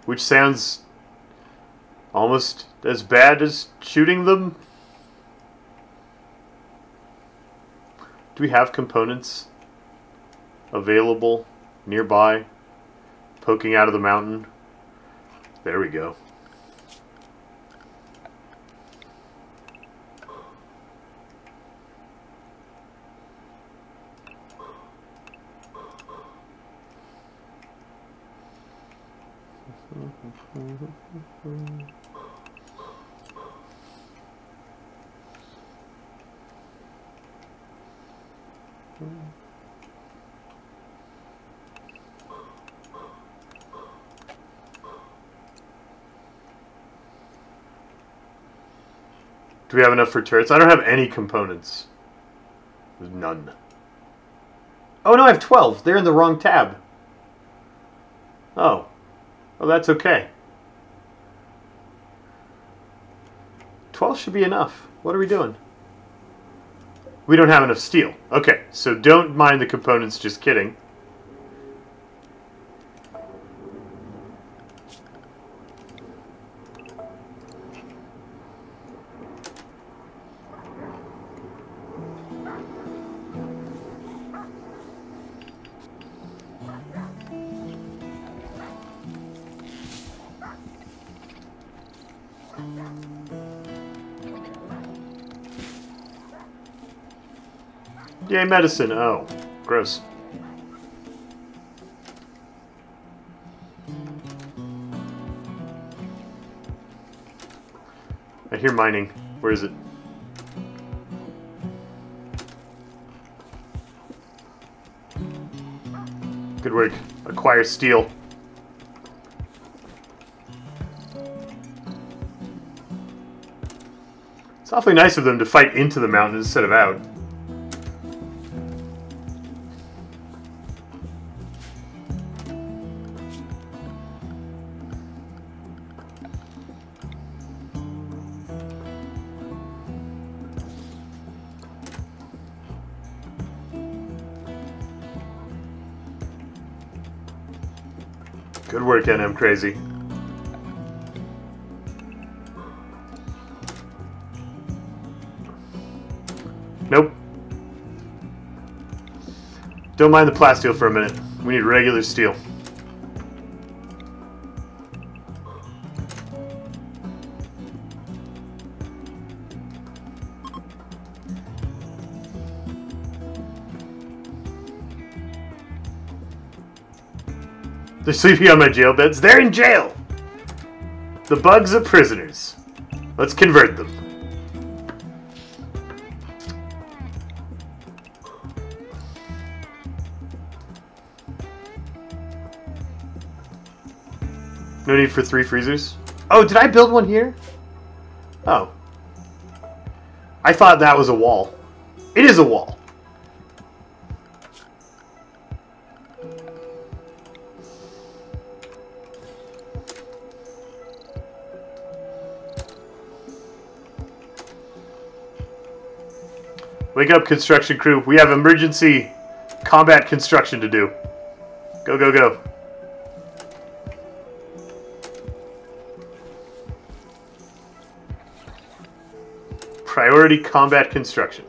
Which sounds almost as bad as shooting them. Do we have components available nearby? Poking out of the mountain. There we go. Do we have enough for turrets? I don't have any components. None. Oh no, I have 12. They're in the wrong tab. Oh. Oh, that's okay. 12 should be enough. What are we doing? We don't have enough steel. Okay, so don't mind the components, just kidding. Yay, medicine. Oh, gross. I hear mining. Where is it? Good work. Acquire steel. It's awfully nice of them to fight into the mountain instead of out. Good work, NM Crazy. Nope. Don't mind the plasteel for a minute. We need regular steel. They're sleeping on my jail beds. They're in jail! The bugs are prisoners. Let's convert them. No need for 3 freezers. Oh, did I build one here? Oh. I thought that was a wall. It is a wall. Wake up, construction crew. We have emergency combat construction to do. Go, go, go. Priority combat construction.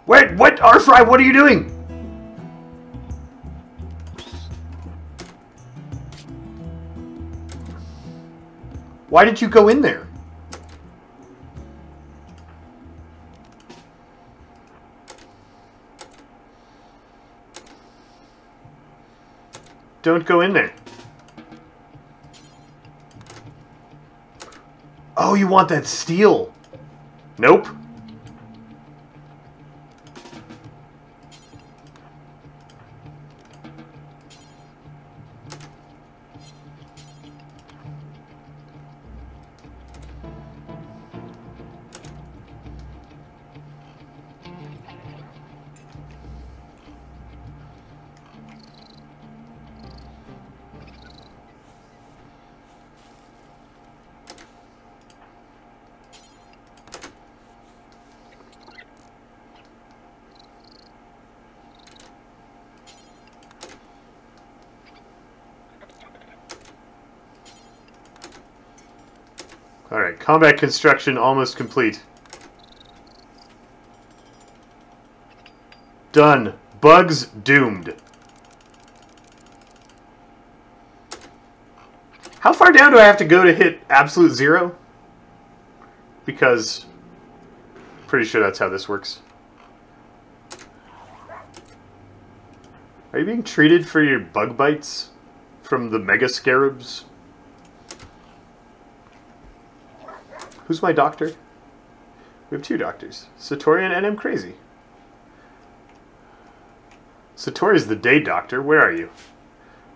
Wait, what? Arfry, what are you doing? Why did you go in there? Don't go in there. Oh, you want that steel? Nope. Alright, combat construction almost complete. Done. Bugs doomed. How far down do I have to go to hit absolute zero? Because pretty sure that's how this works. Are you being treated for your bug bites from the mega scarabs? Who's my doctor? We have two doctors. Satori and NM Crazy. Satori's the day doctor. Where are you?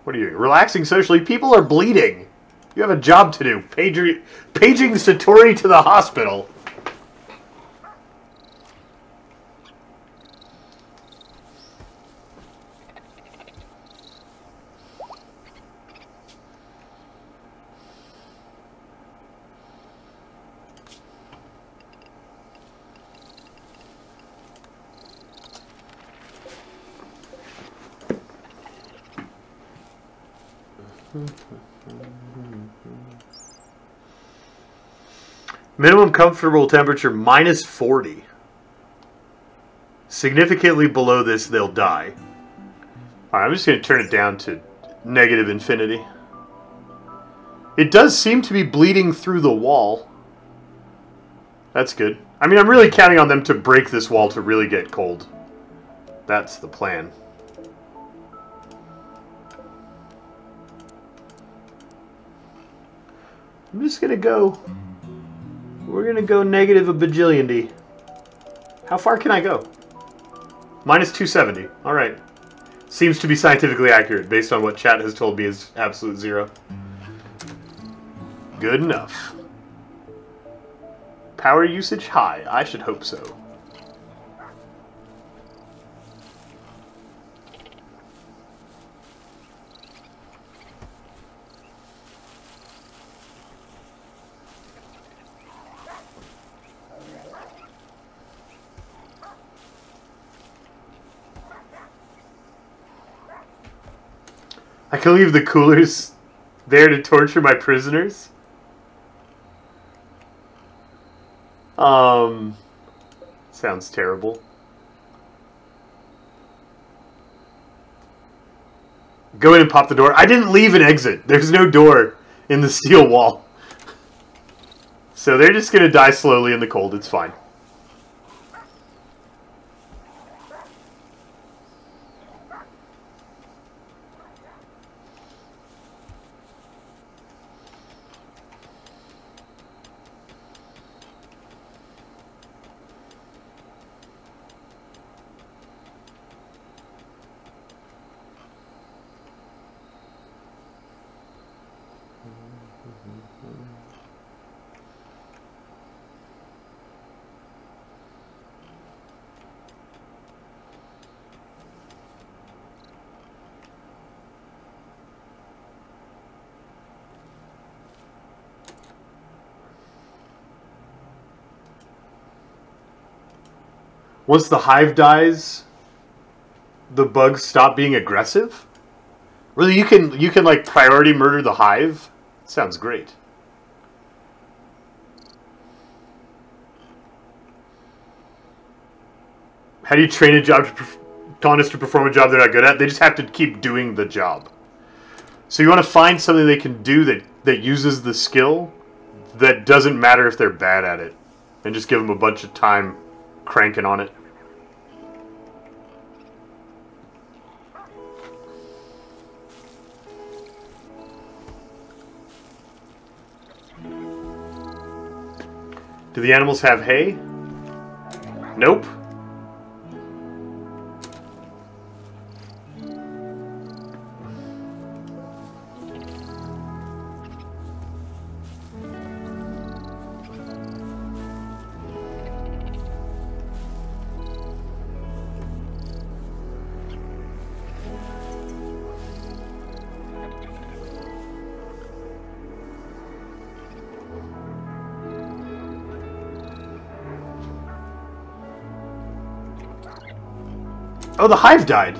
What are you doing? Relaxing socially. People are bleeding. You have a job to do. Paging Satori to the hospital. Minimum comfortable temperature minus 40. Significantly below this, they'll die. Alright, I'm just going to turn it down to negative infinity. It does seem to be bleeding through the wall. That's good. I mean, I'm really counting on them to break this wall to really get cold. That's the plan. I'm just going to go... We're going to go negative a bajillion D. How far can I go? Minus 270. Alright. Seems to be scientifically accurate based on what chat has told me is absolute zero. Good enough. Power usage high. I should hope so. I can leave the coolers there to torture my prisoners? Sounds terrible. Go in and pop the door. I didn't leave an exit. There's no door in the steel wall. So they're just going to die slowly in the cold. It's fine. Once the hive dies, the bugs stop being aggressive? Really, you can like priority murder the hive? Sounds great. How do you train a job to Taunus to perform a job they're not good at? They just have to keep doing the job. So you want to find something they can do that uses the skill that doesn't matter if they're bad at it. And just give them a bunch of time cranking on it. Do the animals have hay? Nope. Oh, the hive died.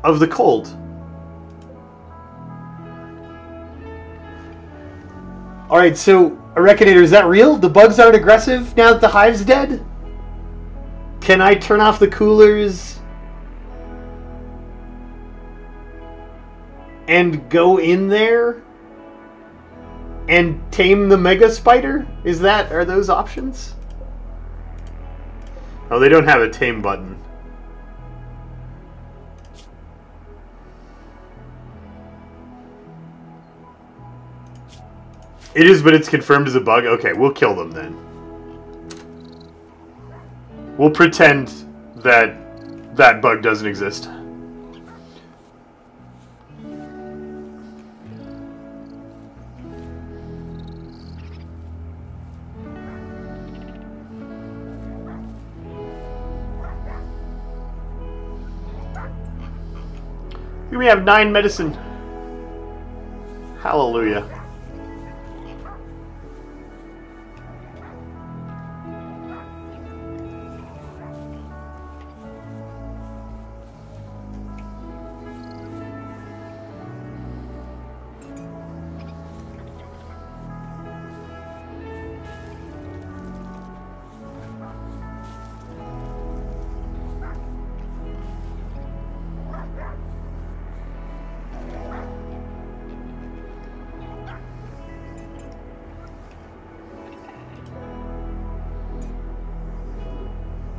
Of the cold. Alright, so, Arecanator, is that real? The bugs aren't aggressive now that the hive's dead? Can I turn off the coolers? And go in there? And tame the mega spider? Are those options? Oh, they don't have a tame button. It is, but it's confirmed as a bug? Okay, we'll kill them then. We'll pretend that that bug doesn't exist. We have 9 medicine. Hallelujah.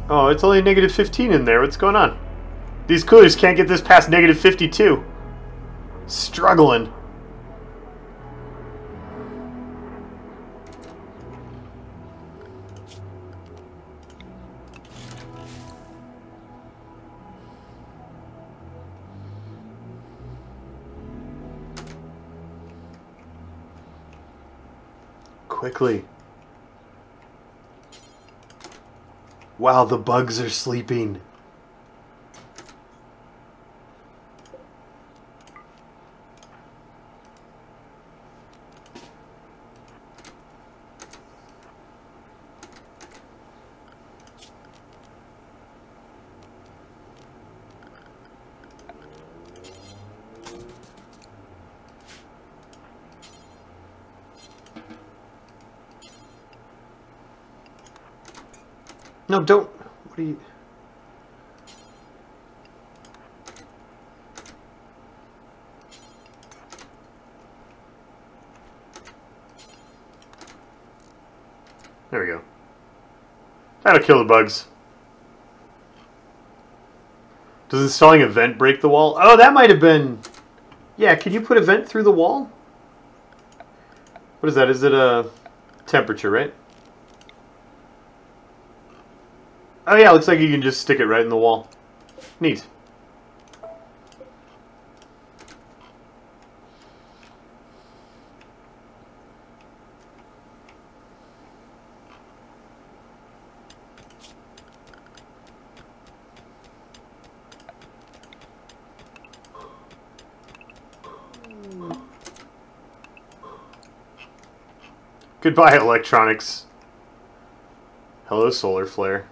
Oh, it's only negative 15 in there. What's going on? These coolers can't get this past negative 52. Struggling. Quickly. Wow, the bugs are sleeping. No, don't. What are you... There we go. That'll kill the bugs. Does installing a vent break the wall? Oh, that might have been... Yeah, can you put a vent through the wall? What is that? Is it a temperature, right? Oh yeah, looks like you can just stick it right in the wall. Neat. Goodbye, electronics. Hello, solar flare.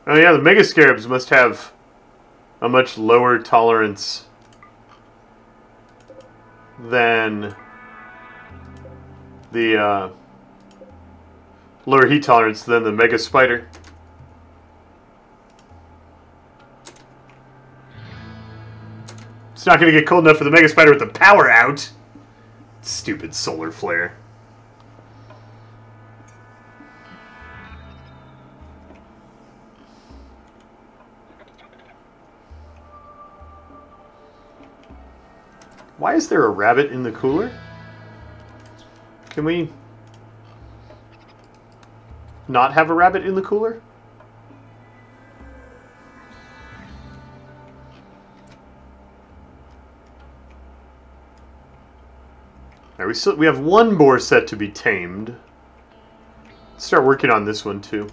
Oh yeah, the Mega Scarabs must have a much lower tolerance than the lower heat tolerance than the Mega Spider. It's not going to get cold enough for the Mega Spider with the power out. Stupid solar flare. Why is there a rabbit in the cooler? Can we not have a rabbit in the cooler? All right, we have one boar set to be tamed. Let's start working on this one too.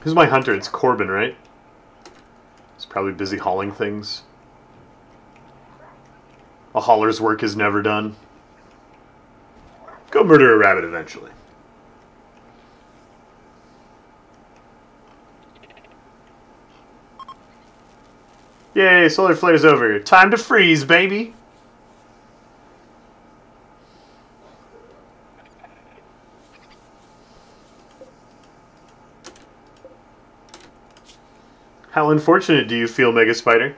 Who's my hunter? It's Corbin, right? He's probably busy hauling things. A hauler's work is never done. Go murder a rabbit eventually. Yay, solar flare's over. Time to freeze, baby! How unfortunate do you feel, Mega Spider?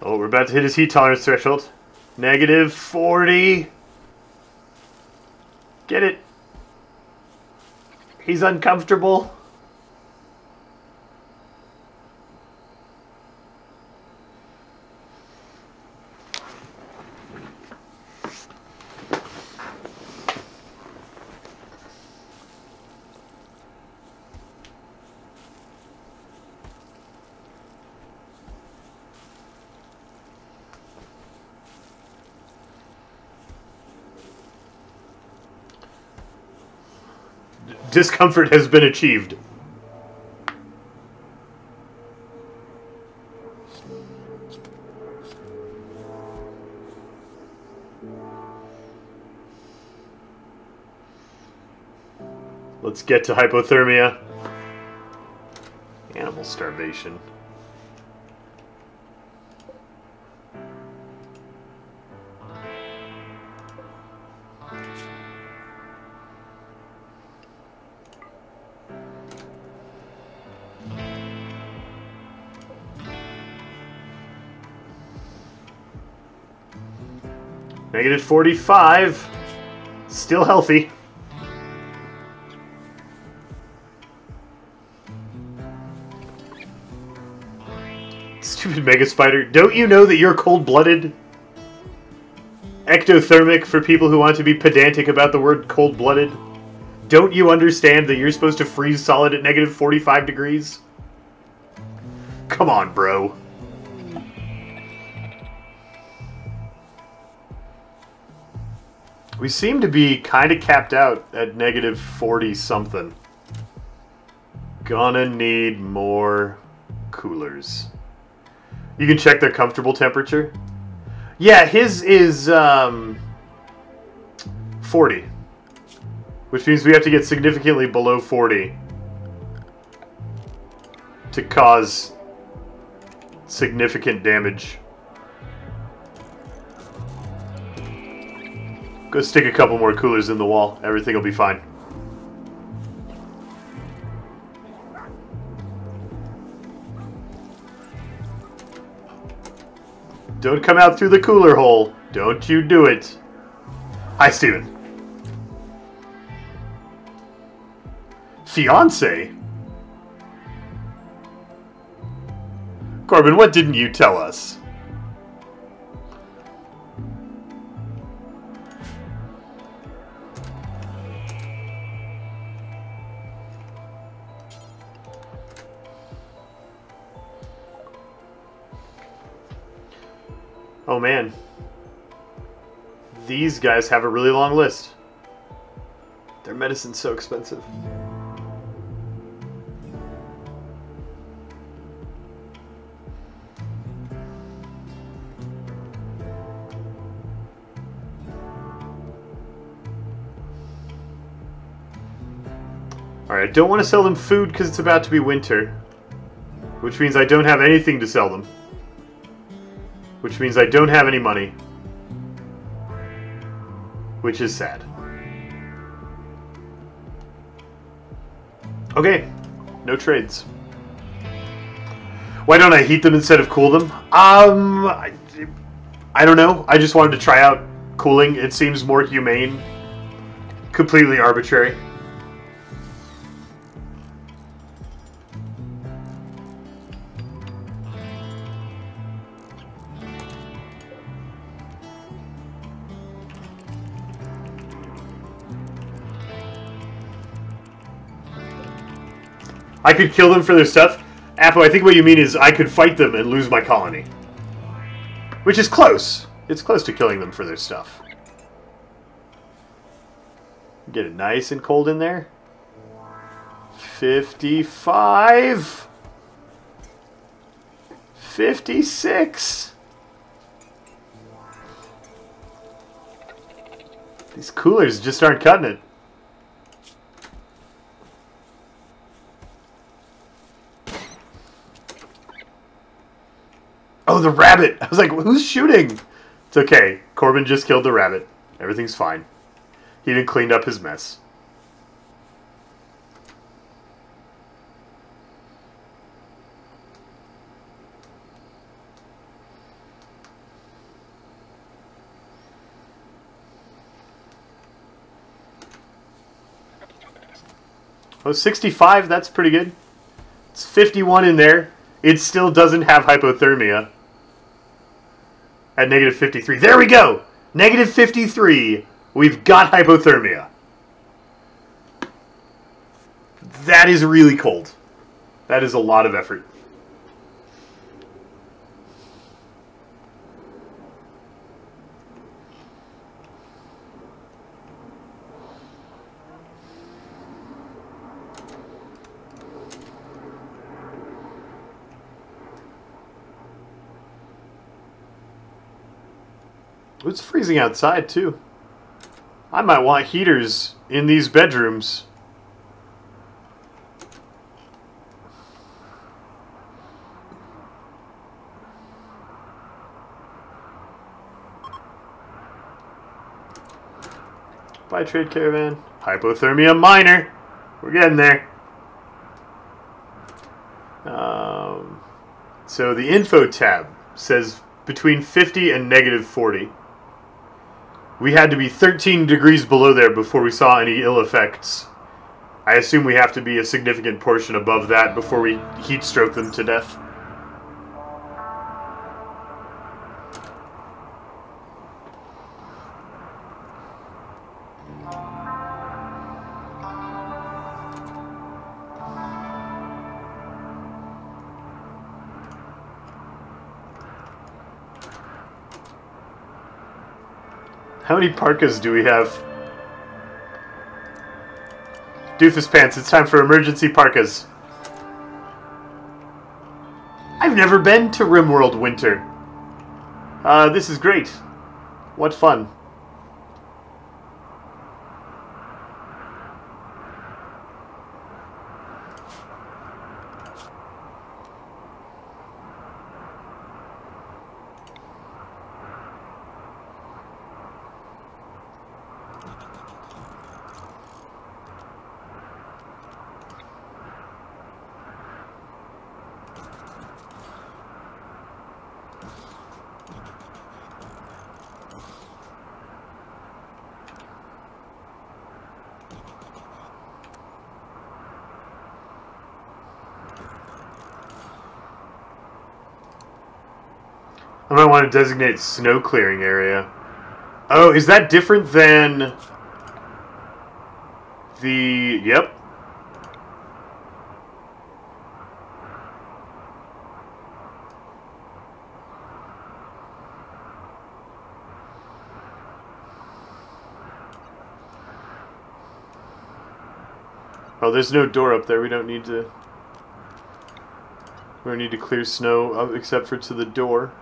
Oh, we're about to hit his heat tolerance threshold. Negative 40. Get it. He's uncomfortable. Discomfort has been achieved. Let's get to hypothermia. Animal starvation. Negative 45. Still healthy. Stupid Mega Spider. Don't you know that you're cold-blooded? Ectothermic for people who want to be pedantic about the word cold-blooded. Don't you understand that you're supposed to freeze solid at negative 45 degrees? Come on, bro. We seem to be kind of capped out at negative 40 something. Gonna need more coolers. You can check their comfortable temperature. Yeah, his is 40. Which means we have to get significantly below 40 to cause significant damage. Go stick a couple more coolers in the wall. Everything will be fine. Don't come out through the cooler hole. Don't you do it. Hi, Steven. Fiance? Corbin, what didn't you tell us? Oh man, these guys have a really long list. Their medicine's so expensive. Alright, Alright, I don't want to sell them food because it's about to be winter. Which means I don't have anything to sell them. Which means I don't have any money. Which is sad. Okay, no trades. Why don't I heat them instead of cool them? I don't know. I just wanted to try out cooling. It seems more humane. Completely arbitrary. I could kill them for their stuff. Apple, I think what you mean is I could fight them and lose my colony. Which is close. It's close to killing them for their stuff. Get it nice and cold in there. 55. 56. These coolers just aren't cutting it. Oh, the rabbit! I was like, who's shooting? It's okay. Corbin just killed the rabbit. Everything's fine. He even cleaned up his mess. Oh, 65, that's pretty good. It's 51 in there. It still doesn't have hypothermia. At negative 53. There we go! Negative 53. We've got hypothermia. That is really cold. That is a lot of effort. It's freezing outside, too. I might want heaters in these bedrooms. Buy trade caravan. Hypothermia minor. We're getting there. So the info tab says between 50 and negative 40. We had to be 13 degrees below there before we saw any ill effects. I assume we have to be a significant portion above that before we heat stroke them to death. How many parkas do we have? Doofus Pants, it's time for emergency parkas. I've never been to Rimworld winter. This is great. What fun. I might want to designate snow clearing area. Oh, is that different than the... Yep. Oh, there's no door up there. We don't need to... We don't need to clear snow up except for to the door.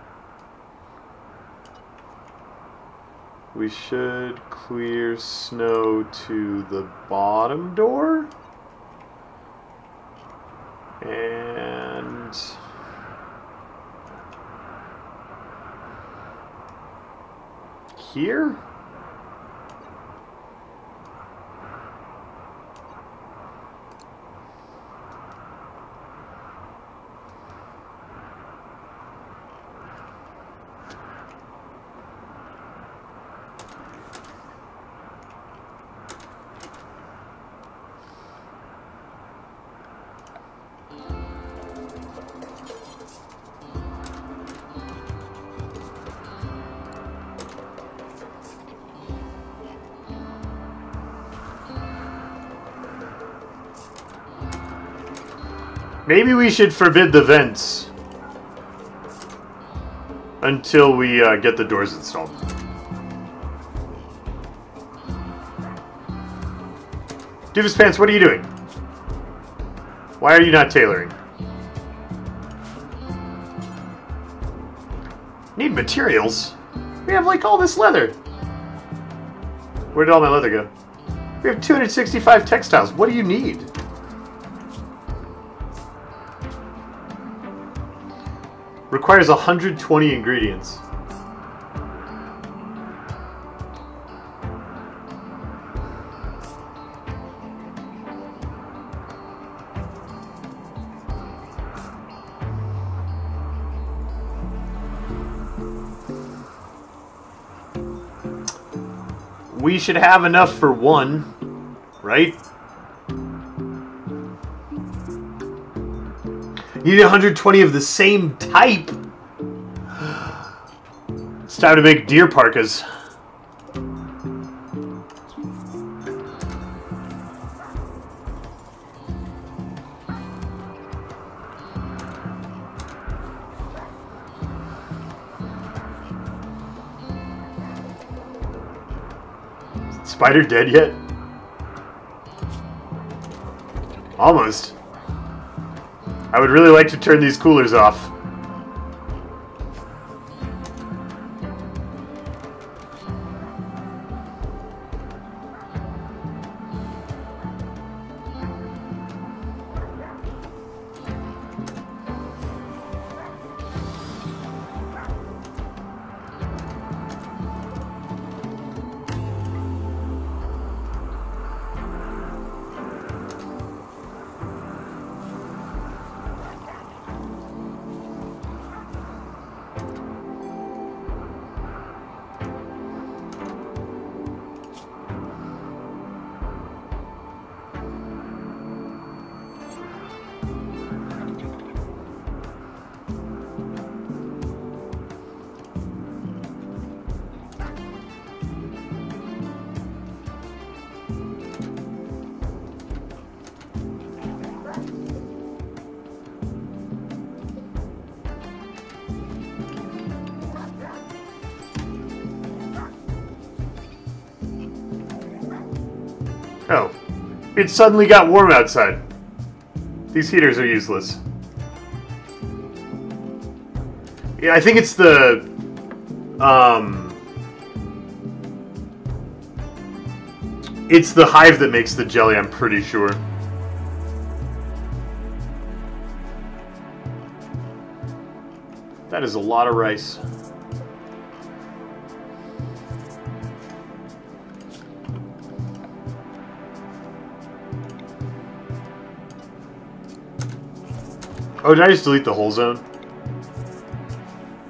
We should clear snow to the bottom door? And here? Maybe we should forbid the vents until we get the doors installed. Doofus Pants, what are you doing? Why are you not tailoring? Need materials? We have like all this leather. Where did all my leather go? We have 265 textiles. What do you need? Requires 120 ingredients. We should have enough for one, right? You need 120 of the same type. It's time to make deer parkas. Spider dead yet? Almost. I would really like to turn these coolers off. Oh. It suddenly got warm outside. These heaters are useless. Yeah, I think it's the... It's the hive that makes the jelly, I'm pretty sure. That is a lot of rice. Oh, did I just delete the whole zone?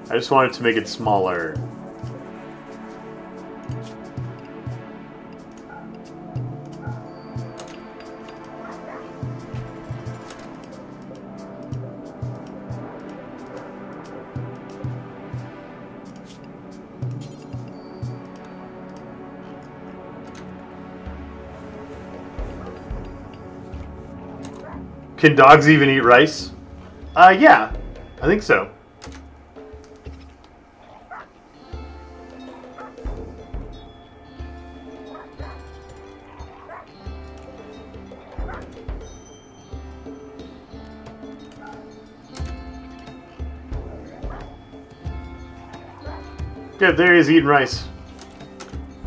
I just wanted to make it smaller. Can dogs even eat rice? Yeah, I think so. Good, there he is eating rice.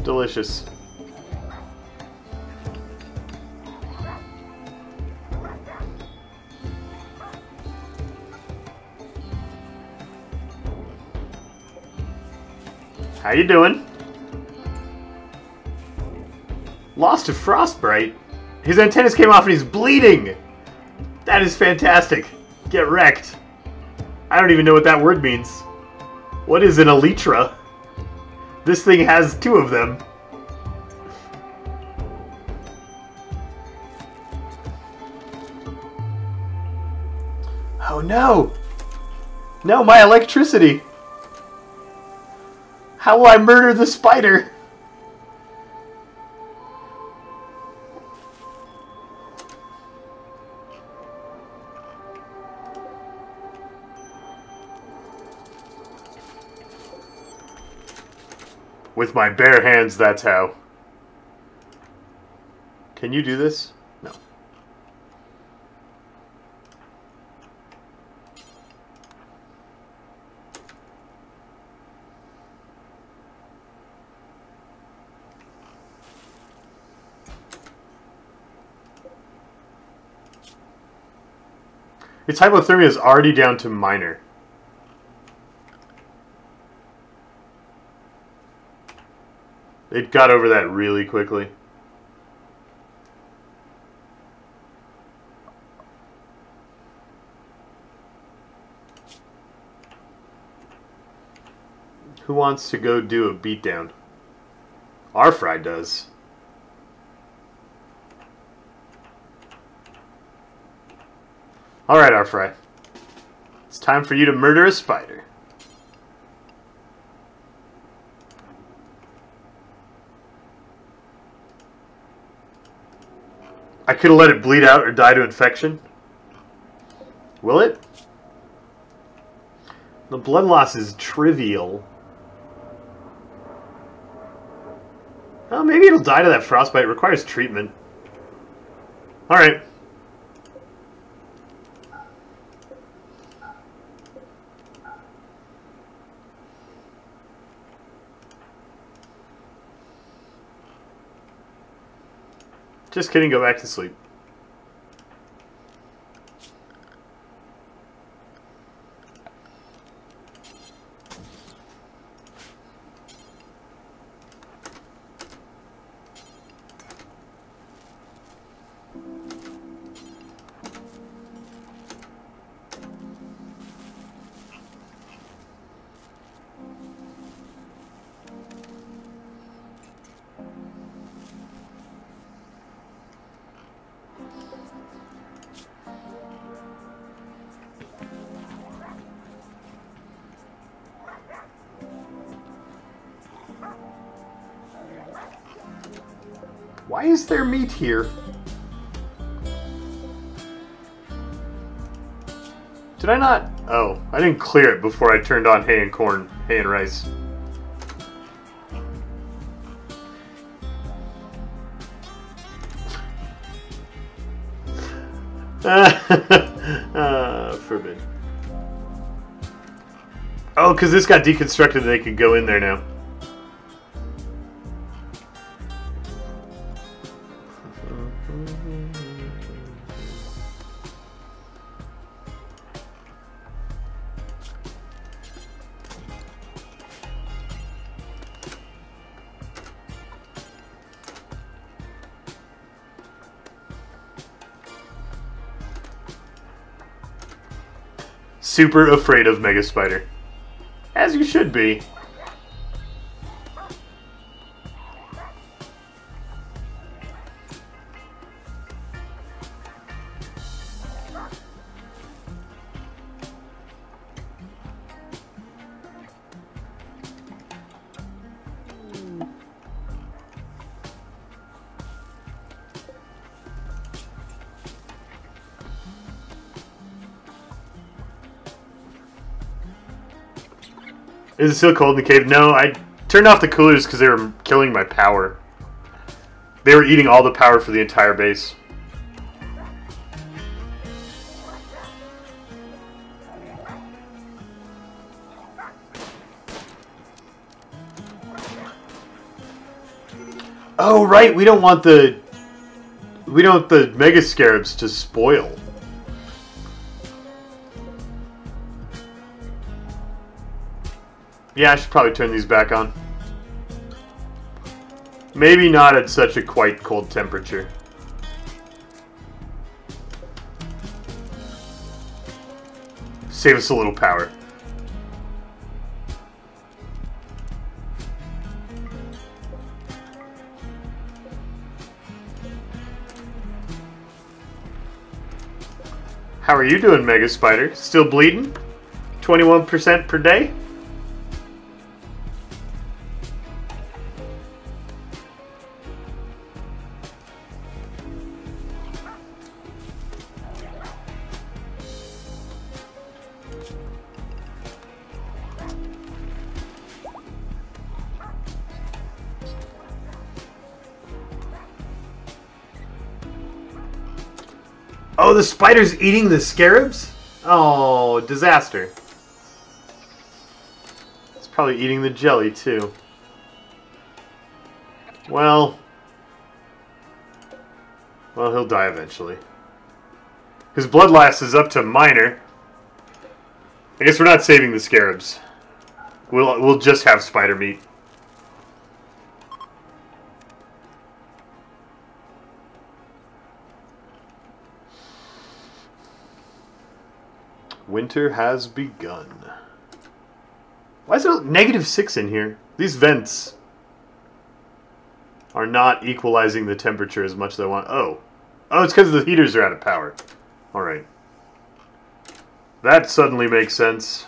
Delicious. How you doing? Lost to frostbite? His antennas came off and he's bleeding! That is fantastic. Get wrecked. I don't even know what that word means. What is an elytra? This thing has 2 of them. Oh no! No, my electricity! How will I murder the spider? With my bare hands, that's how. Can you do this? No. Its hypothermia is already down to minor. It got over that really quickly. Who wants to go do a beatdown? Our fry does. Alright, our fry. It's time for you to murder a spider. I could have let it bleed out or die to infection. Will it? The blood loss is trivial. Oh, maybe it'll die to that frostbite. It requires treatment. Alright. Just kidding, go back to sleep. Why is there meat here? Did I not? Oh, I didn't clear it before I turned on hay and corn, hay and rice. Forbid. Oh, because this got deconstructed and they can go in there now. Super afraid of Mega Spider. As you should be. Is it still cold in the cave? No, I turned off the coolers because they were killing my power. They were eating all the power for the entire base. Oh, right, we don't want the Mega Scarabs to spoil. Yeah, I should probably turn these back on. Maybe not at such a quite cold temperature. Save us a little power. How are you doing, Mega Spider? Still bleeding? 21% per day? Oh, the spider's eating the scarabs? Oh, disaster. It's probably eating the jelly, too. Well, he'll die eventually. His bloodlust is up to minor. I guess we're not saving the scarabs. We'll just have spider meat. Winter has begun. Why is there -6 in here? These vents are not equalizing the temperature as much as I want. Oh, it's because the heaters are out of power. Alright. That suddenly makes sense.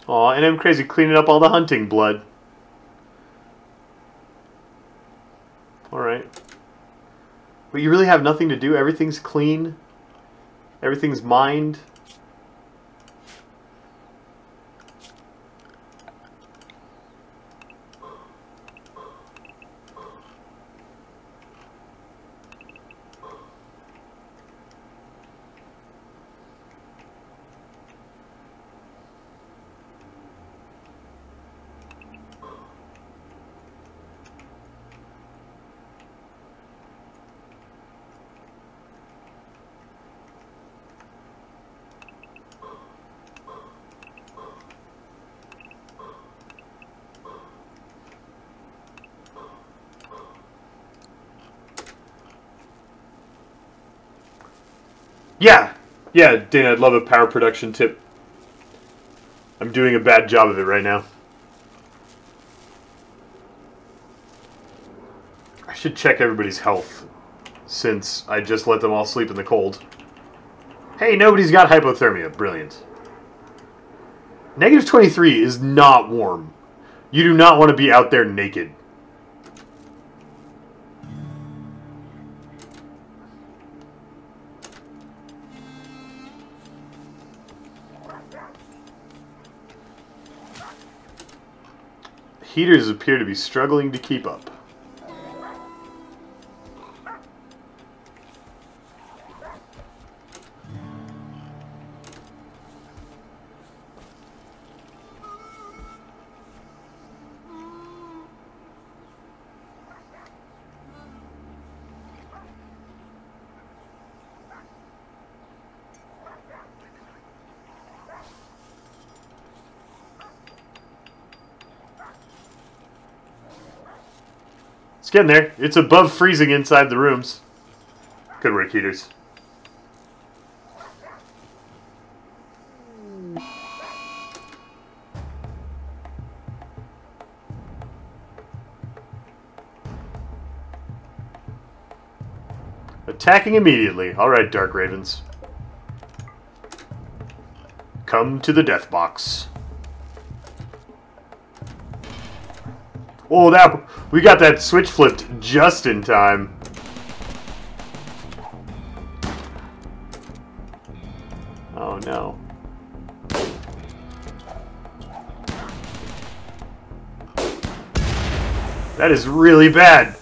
Aw, and I'm crazy cleaning up all the hunting blood. Alright. But you really have nothing to do? Everything's clean? Everything's mined? Yeah, Dana, I'd love a power production tip. I'm doing a bad job of it right now. I should check everybody's health, since I just let them all sleep in the cold. Hey, nobody's got hypothermia. Brilliant. -23 is not warm. You do not want to be out there naked. Heaters appear to be struggling to keep up. It's getting there. It's above freezing inside the rooms. Good work, heaters. Attacking immediately. Alright, Dark Ravens. Come to the death box. Oh, we got that switch flipped just in time. Oh no. That is really bad.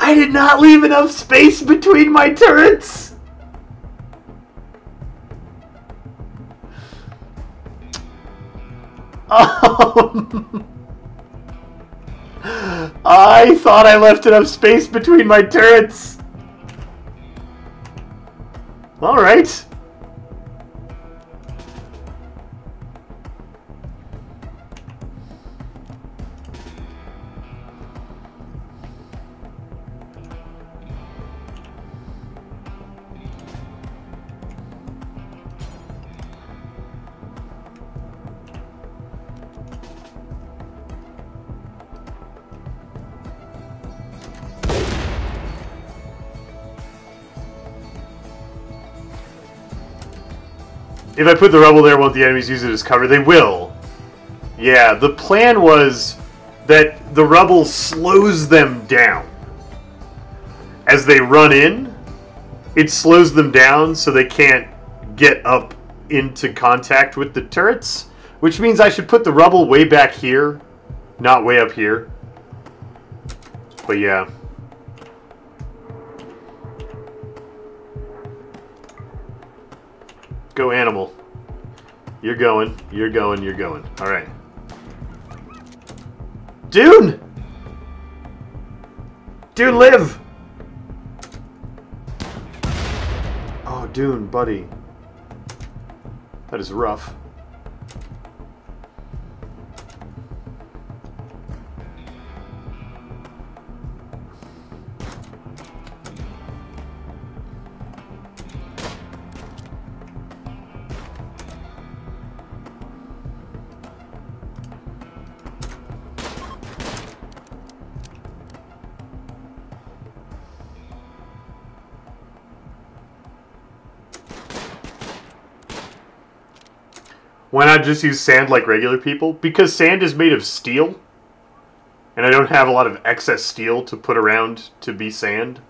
I did not leave enough space between my turrets! I thought I left enough space between my turrets. Alright. If I put the rubble there, won't the enemies use it as cover? They will. Yeah, the plan was that the rubble slows them down. As they run in, it slows them down so they can't get up into contact with the turrets. Which means I should put the rubble way back here, not way up here. But yeah. Go animal. You're going. You're going. You're going. Alright. Dune! Dune, live! Oh, Dune, buddy. That is rough. Why not just use sand like regular people? Because sand is made of steel. And I don't have a lot of excess steel to put around to be sand.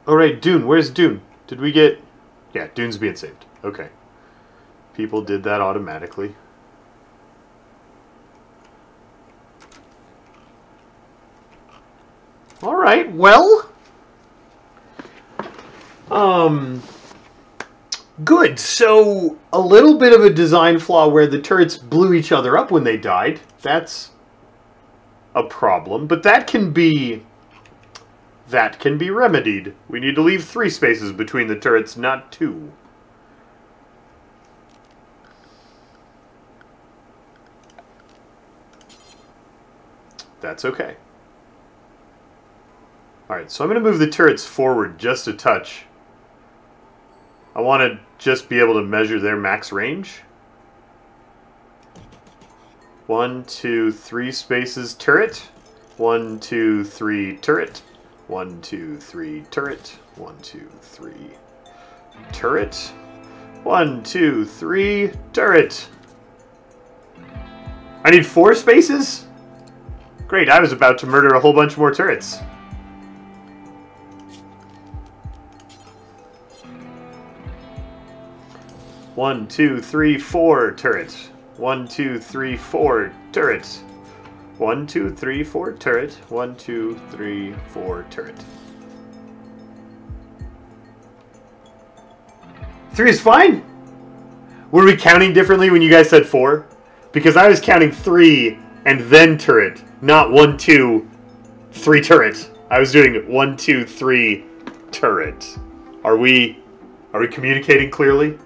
Alright, Dune. Where's Dune? Did we get... Yeah, Dune's being saved. Okay. People did that automatically. Alright, well... Good. So, a little bit of a design flaw where the turrets blew each other up when they died. That's a problem. But that can be... That can be remedied. We need to leave 3 spaces between the turrets, not 2. That's okay. Alright, so I'm going to move the turrets forward just a touch. I want to just be able to measure their max range. 1, 2, 3 spaces turret. 1, 2, 3 turret. 1, 2, 3 turret. 1, 2, 3 turret. 1, 2, 3 turret. I need 4 spaces? Great, I was about to murder a whole bunch more turrets. One, 2, 3, 4 turret. 1, 2, 3, 4 turret. 1, 2, 3, 4 turret. 1, 2, 3, 4 turret. 3 is fine. Were we counting differently when you guys said 4? Because I was counting 3 and then turret, not 1, 2, 3 turret. I was doing 1, 2, 3 turret. Are we communicating clearly?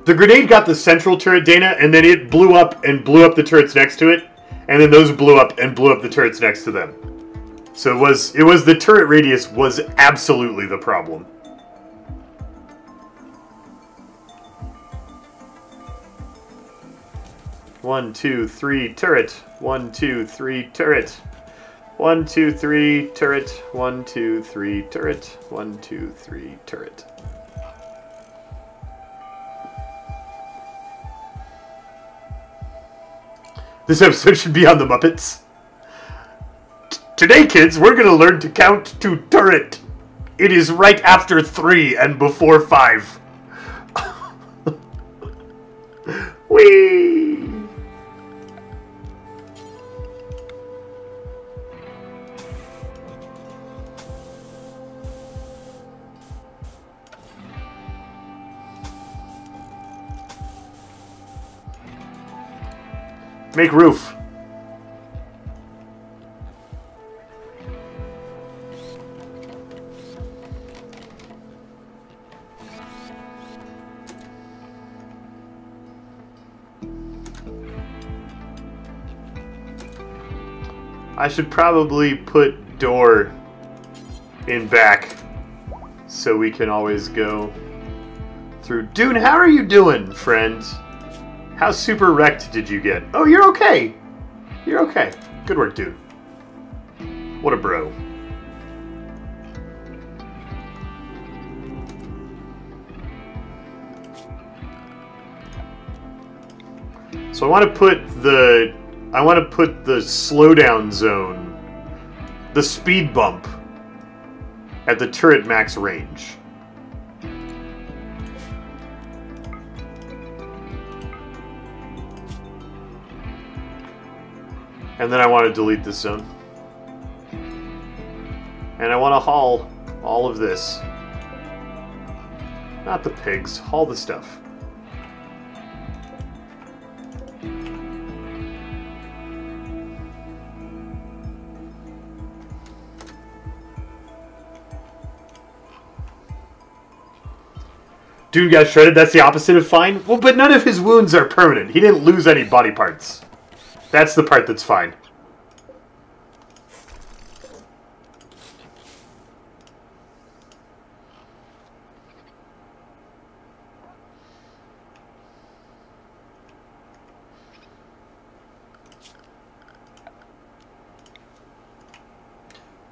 The grenade got the central turret, Dana, and then it blew up and blew up the turrets next to it, and then those blew up and blew up the turrets next to them. So it was the turret radius was absolutely the problem. One, two, three, turret. 1, 2, 3, turret. 1, 2, 3, turret. 1, 2, 3, turret. 1, 2, 3, turret. This episode should be on the Muppets. Today, kids, we're gonna learn to count to turret. It is right after 3 and before 5. Whee! Make roof. I should probably put door in back so we can always go through. Dune, how are you doing, friend? How super wrecked did you get? Oh, you're okay. You're okay. Good work, dude. What a bro. So I want to put the slowdown zone, the speed bump, at the turret max range. And then I want to delete this zone. And I want to haul all of this. Not the pigs, haul the stuff. Dude got shredded, that's the opposite of fine? Well, but none of his wounds are permanent. He didn't lose any body parts. That's the part that's fine.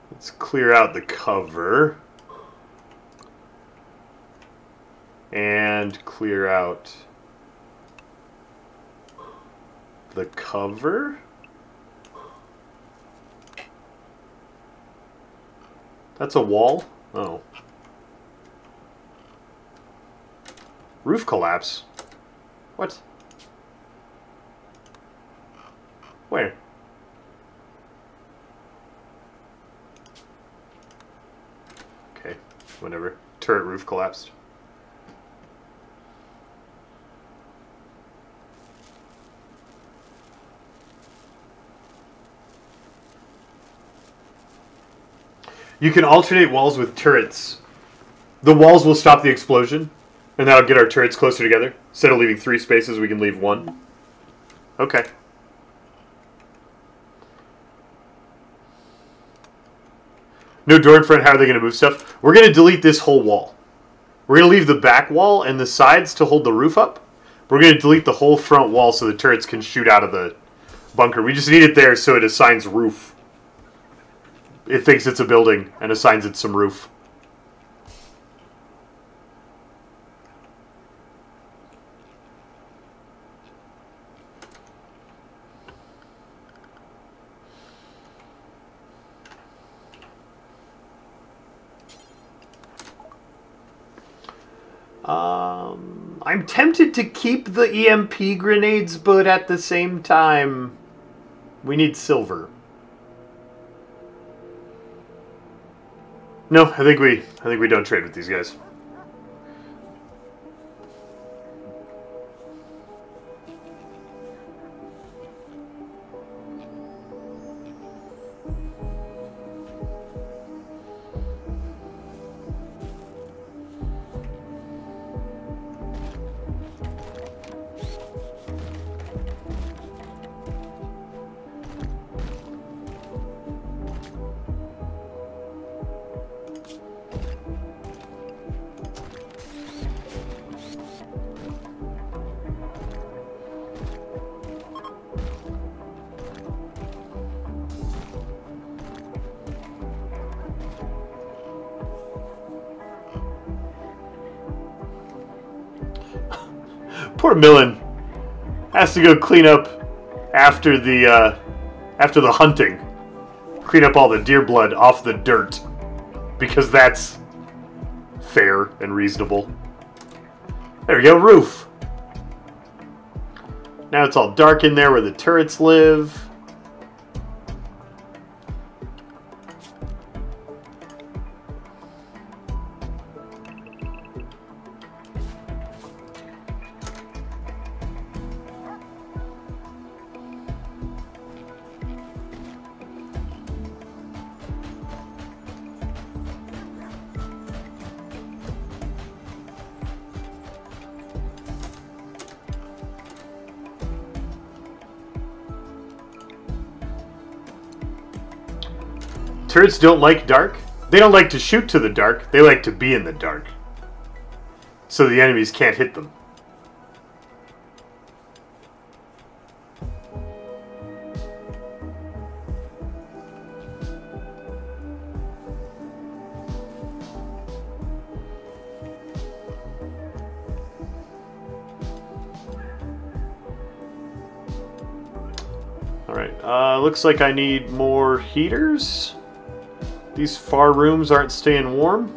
Let's clear out the cover. And clear out the cover? That's a wall? Oh. Roof collapse? What? Where? Okay, whatever. Turret roof collapsed. You can alternate walls with turrets. The walls will stop the explosion, and that'll get our turrets closer together. Instead of leaving 3 spaces, we can leave 1. Okay. No door in front, how are they going to move stuff? We're going to delete this whole wall. We're going to leave the back wall and the sides to hold the roof up. We're going to delete the whole front wall so the turrets can shoot out of the bunker. We just need it there so it assigns roof. It thinks it's a building and assigns it some roof. I'm tempted to keep the EMP grenades, but at the same time, we need silver. No, I think we don't trade with these guys. Poor Millen has to go clean up after the hunting. Clean up all the deer blood off the dirt. Because that's fair and reasonable. There we go, roof. Now it's all dark in there where the turrets live. Turrets don't like dark. They don't like to shoot to the dark. They like to be in the dark. So the enemies can't hit them. Alright, looks like I need more heaters. These far rooms aren't staying warm.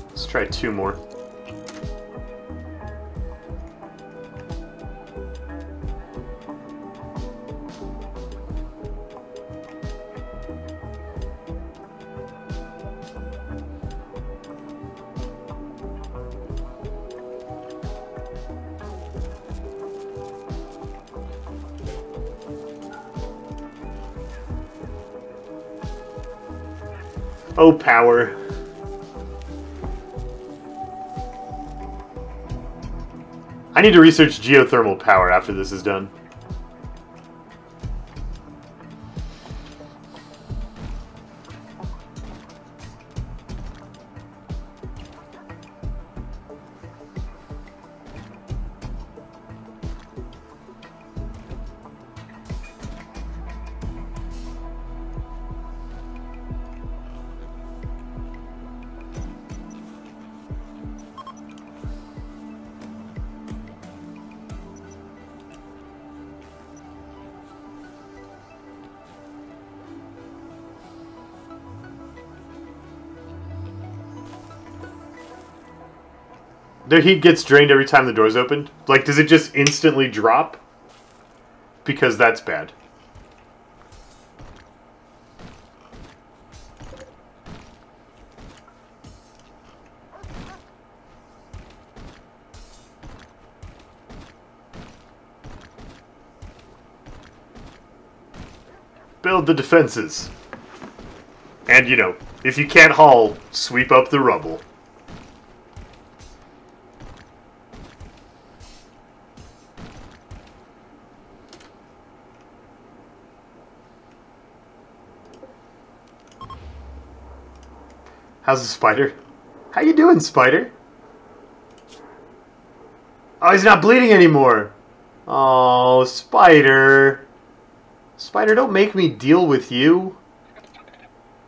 Let's try 2 more. Oh, power. I need to research geothermal power after this is done. Their heat gets drained every time the door's opened? Like, does it just instantly drop? Because that's bad. Build the defenses. And, you know, if you can't haul, sweep up the rubble. How's the spider? How you doing, spider? Oh, he's not bleeding anymore. Oh, spider. Spider, don't make me deal with you.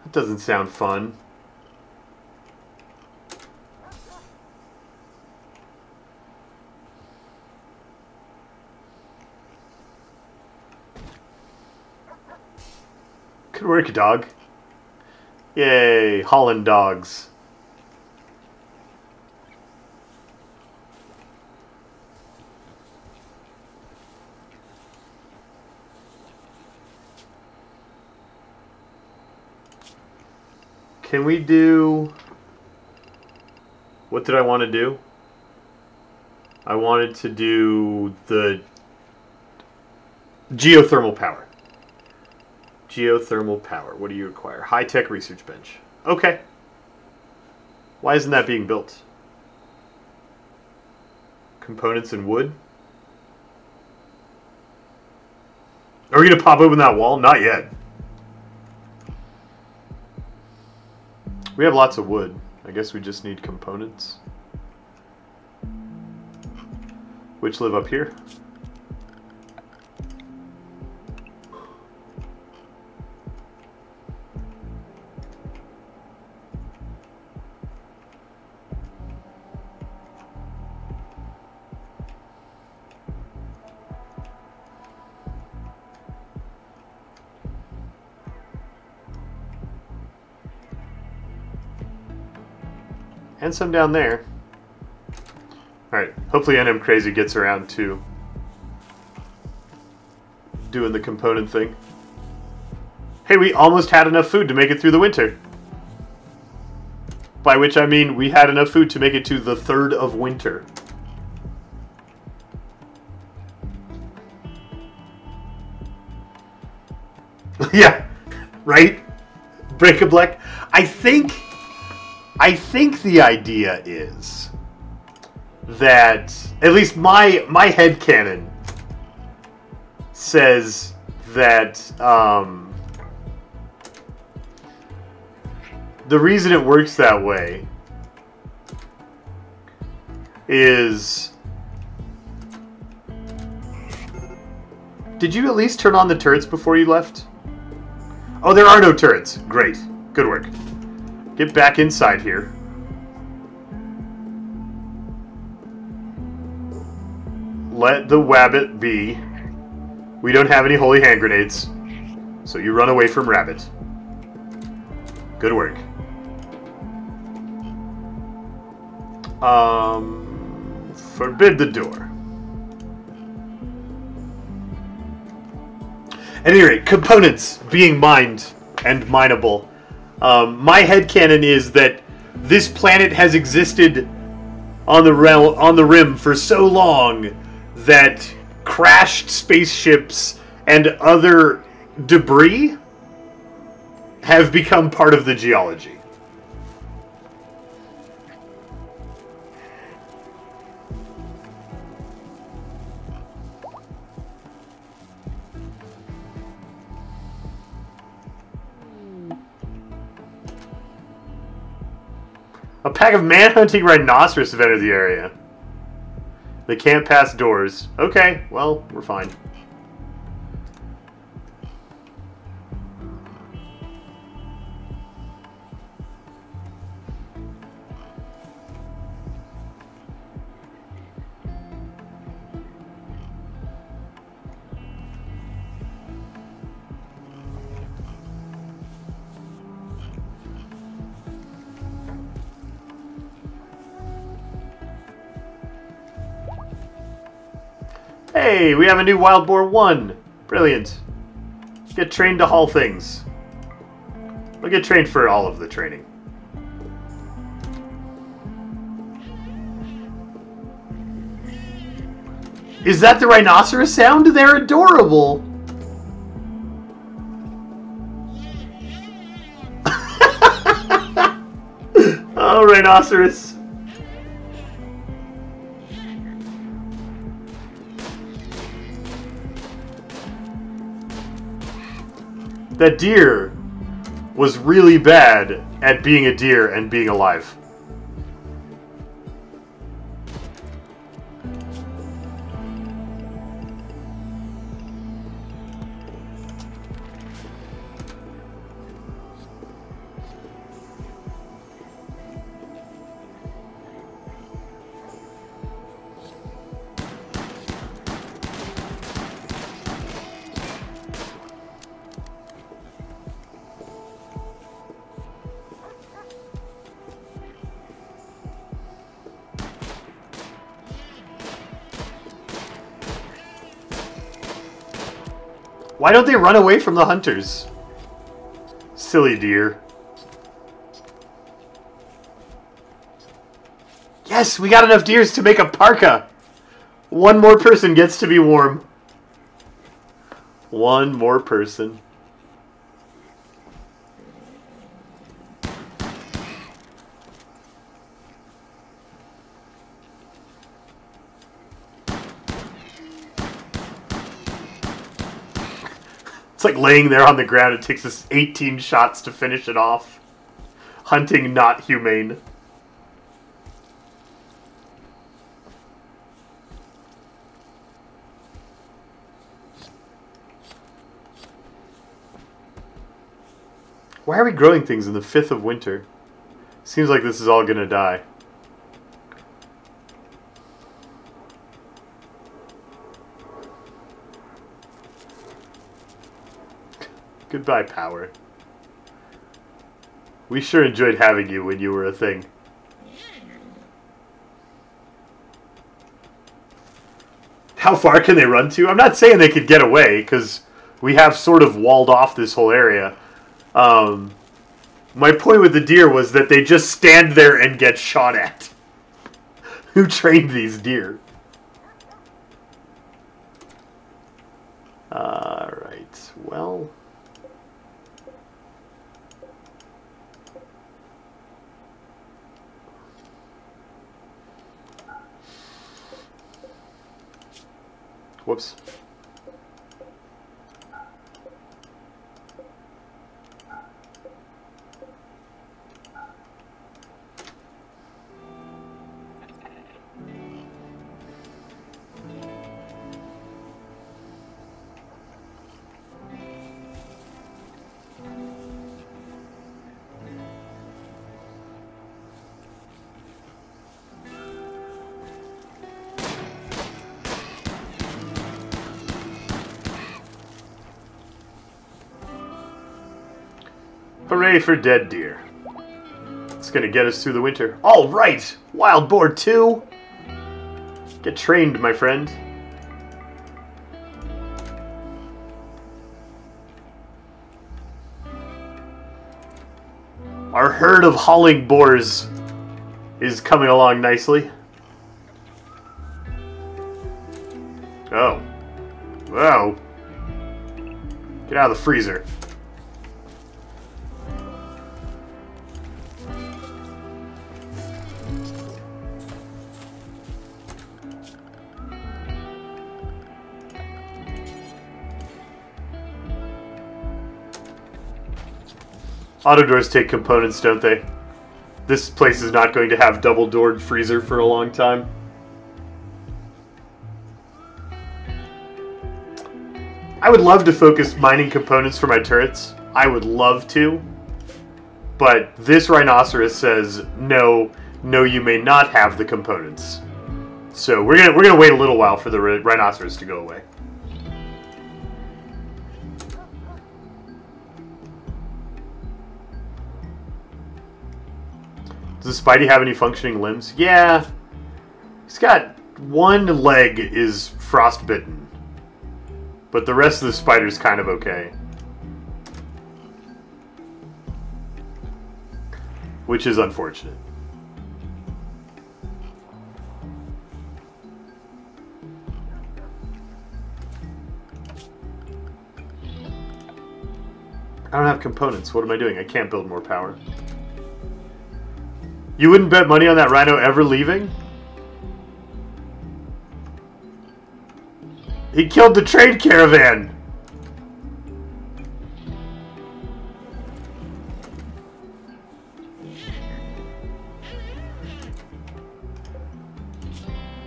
That doesn't sound fun. Good work, dog. Yay, Holland dogs. Can we do... What did I want to do? I wanted to do the geothermal power. Geothermal power. What do you require? High-tech research bench. Okay. Why isn't that being built? Components and wood? Are we going to pop open that wall? Not yet. We have lots of wood. I guess we just need components. Which live up here. And some down there. Alright, hopefully NM Crazy gets around to doing the component thing. Hey, we almost had enough food to make it through the winter. By which I mean we had enough food to make it to the 3rd of winter. Yeah, right? Break a black. I think the idea is that, at least my headcanon says that the reason it works that way is... Did you at least turn on the turrets before you left? Oh, there are no turrets. Great. Good work. Get back inside here. Let the Wabbit be. We don't have any holy hand grenades, so you run away from Rabbit. Good work. Forbid the door. At any rate, components being mined and mineable. My headcanon is that this planet has existed on the rim for so long that crashed spaceships and other debris have become part of the geology. A pack of man-hunting rhinoceros have entered the area. They can't pass doors. Okay, well, we're fine. Hey, we have a new Wild Boar 1. Brilliant. Get trained to haul things. We'll get trained for all of the training. Is that the rhinoceros sound? They're adorable. Oh, rhinoceros. That deer was really bad at being a deer and being alive. Why don't they run away from the hunters? Silly deer. Yes, we got enough deers to make a parka. One more person gets to be warm. One more person. It's like laying there on the ground. It takes us 18 shots to finish it off. Hunting not humane. Why are we growing things in the 5th of winter? Seems like this is all gonna die. Goodbye, power. We sure enjoyed having you when you were a thing. How far can they run to? I'm not saying they could get away, because we have sort of walled off this whole area. My point with the deer was that they just stand there and get shot at. Who trained these deer? Alright, well... Whoops. Hooray for dead deer. It's gonna get us through the winter. All right! Wild boar 2! Get trained, my friend. Our herd of hauling boars is coming along nicely. Oh. Whoa. Get out of the freezer. Auto doors take components, don't they? This place is not going to have double-doored freezer for a long time. I would love to focus mining components for my turrets. I would love to. But this rhinoceros says, no, you may not have the components. So we're gonna wait a little while for the rhinoceros to go away. Does the Spidey have any functioning limbs? Yeah. He's got one leg is frostbitten. But the rest of the spider's kind of okay. Which is unfortunate. I don't have components. What am I doing? I can't build more power. You wouldn't bet money on that rhino ever leaving? He killed the trade caravan!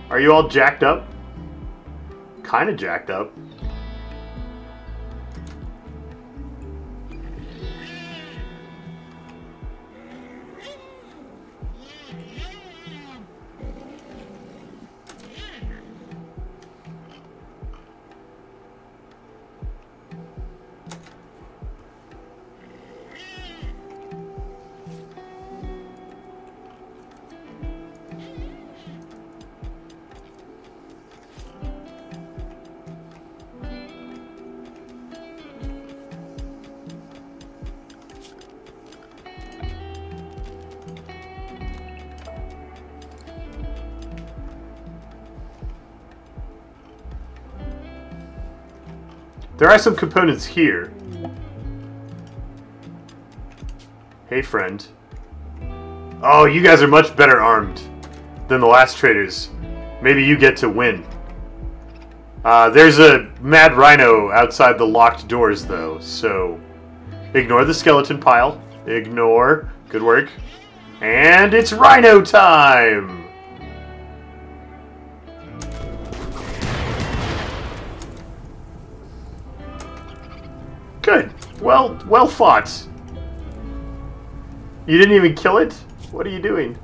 Are you all jacked up? Kinda jacked up. There are some components here. Hey, friend. Oh, you guys are much better armed than the last traders. Maybe you get to win. There's a mad rhino outside the locked doors, though, so ignore the skeleton pile. Ignore. Good work. And it's rhino time! Good. Well fought. You didn't even kill it? What are you doing?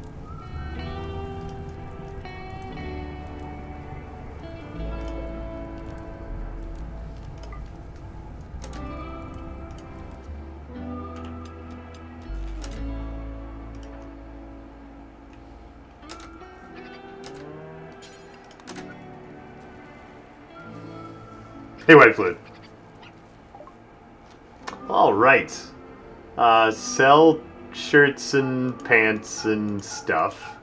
Hey, White Fluid. Alright. Sell shirts and pants and stuff.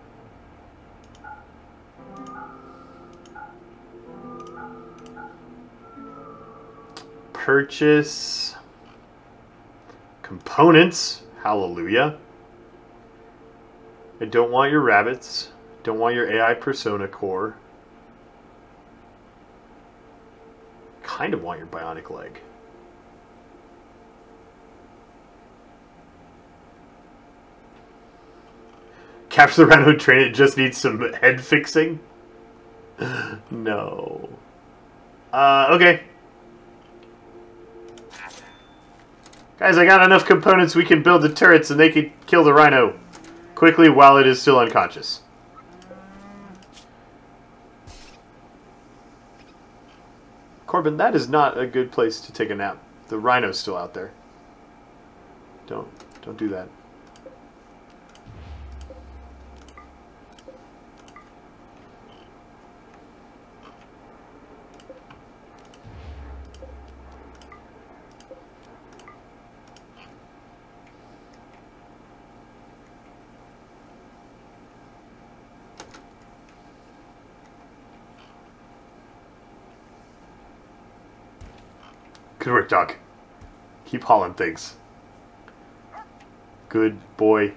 Purchase components. Hallelujah. I don't want your rabbits. Don't want your AI persona core. Kind of want your bionic leg. Capture the rhino, train it, just needs some head fixing? No. Okay. Guys, I got enough components, we can build the turrets and they can kill the rhino quickly while it is still unconscious. Corbin, that is not a good place to take a nap. The rhino's still out there. Don't do that. Good work, Doc. Keep hauling things. Good boy.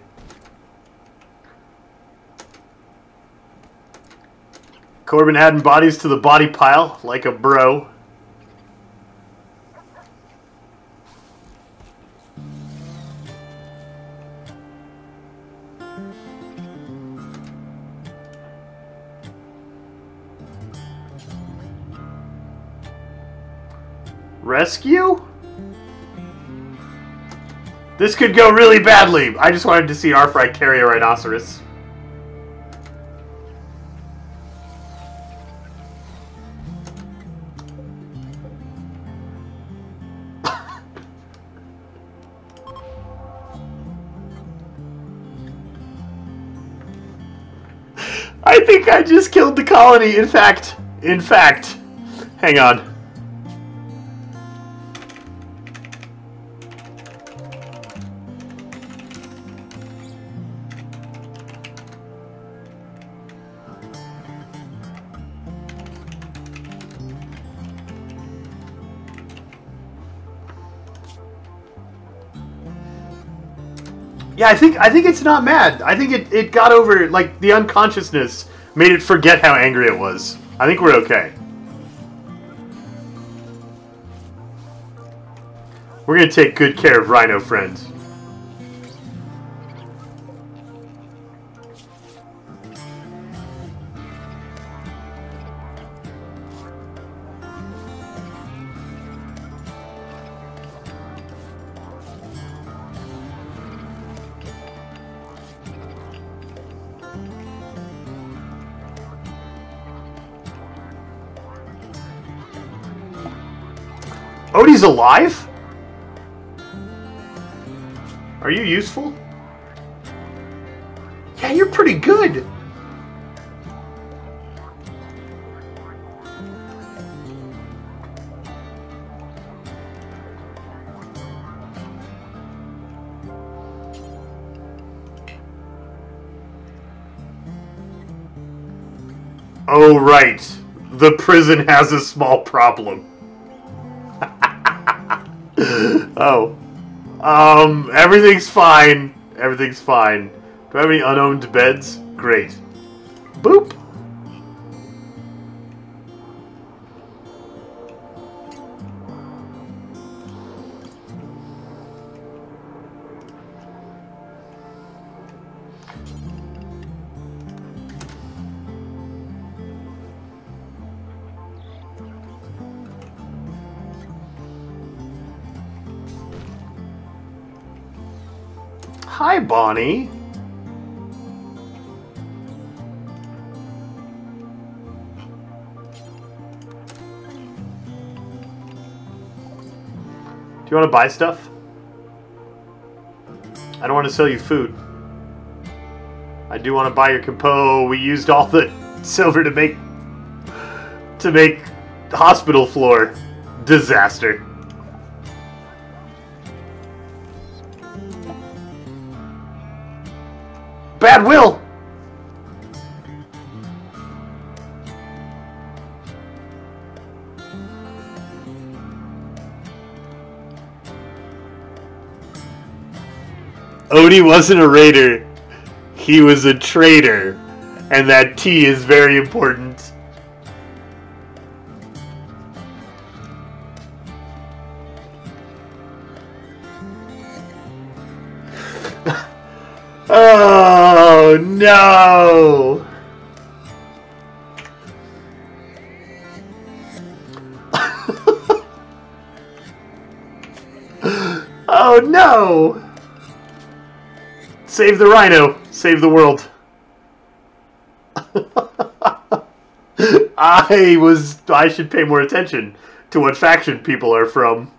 Corbin adding bodies to the body pile like a bro. Rescue? This could go really badly. I just wanted to see Arfry carry a rhinoceros. I think I just killed the colony. In fact, hang on. Yeah, I think it's not mad. I think it got over, like, the unconsciousness made it forget how angry it was. I think we're okay. We're gonna take good care of Rhino friends. Odie's alive? Are you useful? Yeah, you're pretty good. Oh, right. The prison has a small problem. Oh. Everything's fine. Everything's fine. Do I have any unowned beds? Great. Boop. Hi, Bonnie. Do you want to buy stuff? I don't want to sell you food. I do want to buy your compo. We used all the silver to make hospital floor. Disaster. Bad will! Odie wasn't a raider. He was a traitor. And that T is very important. Oh, no! Oh, no! Save the rhino. Save the world. I should pay more attention to what faction people are from.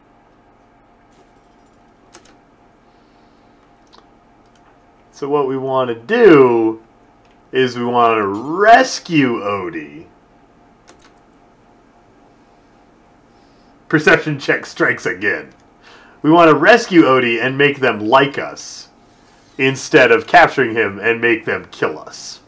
So what we want to do is we want to rescue Odie. Perception check strikes again. We want to rescue Odie and make them like us, instead of capturing him and make them kill us.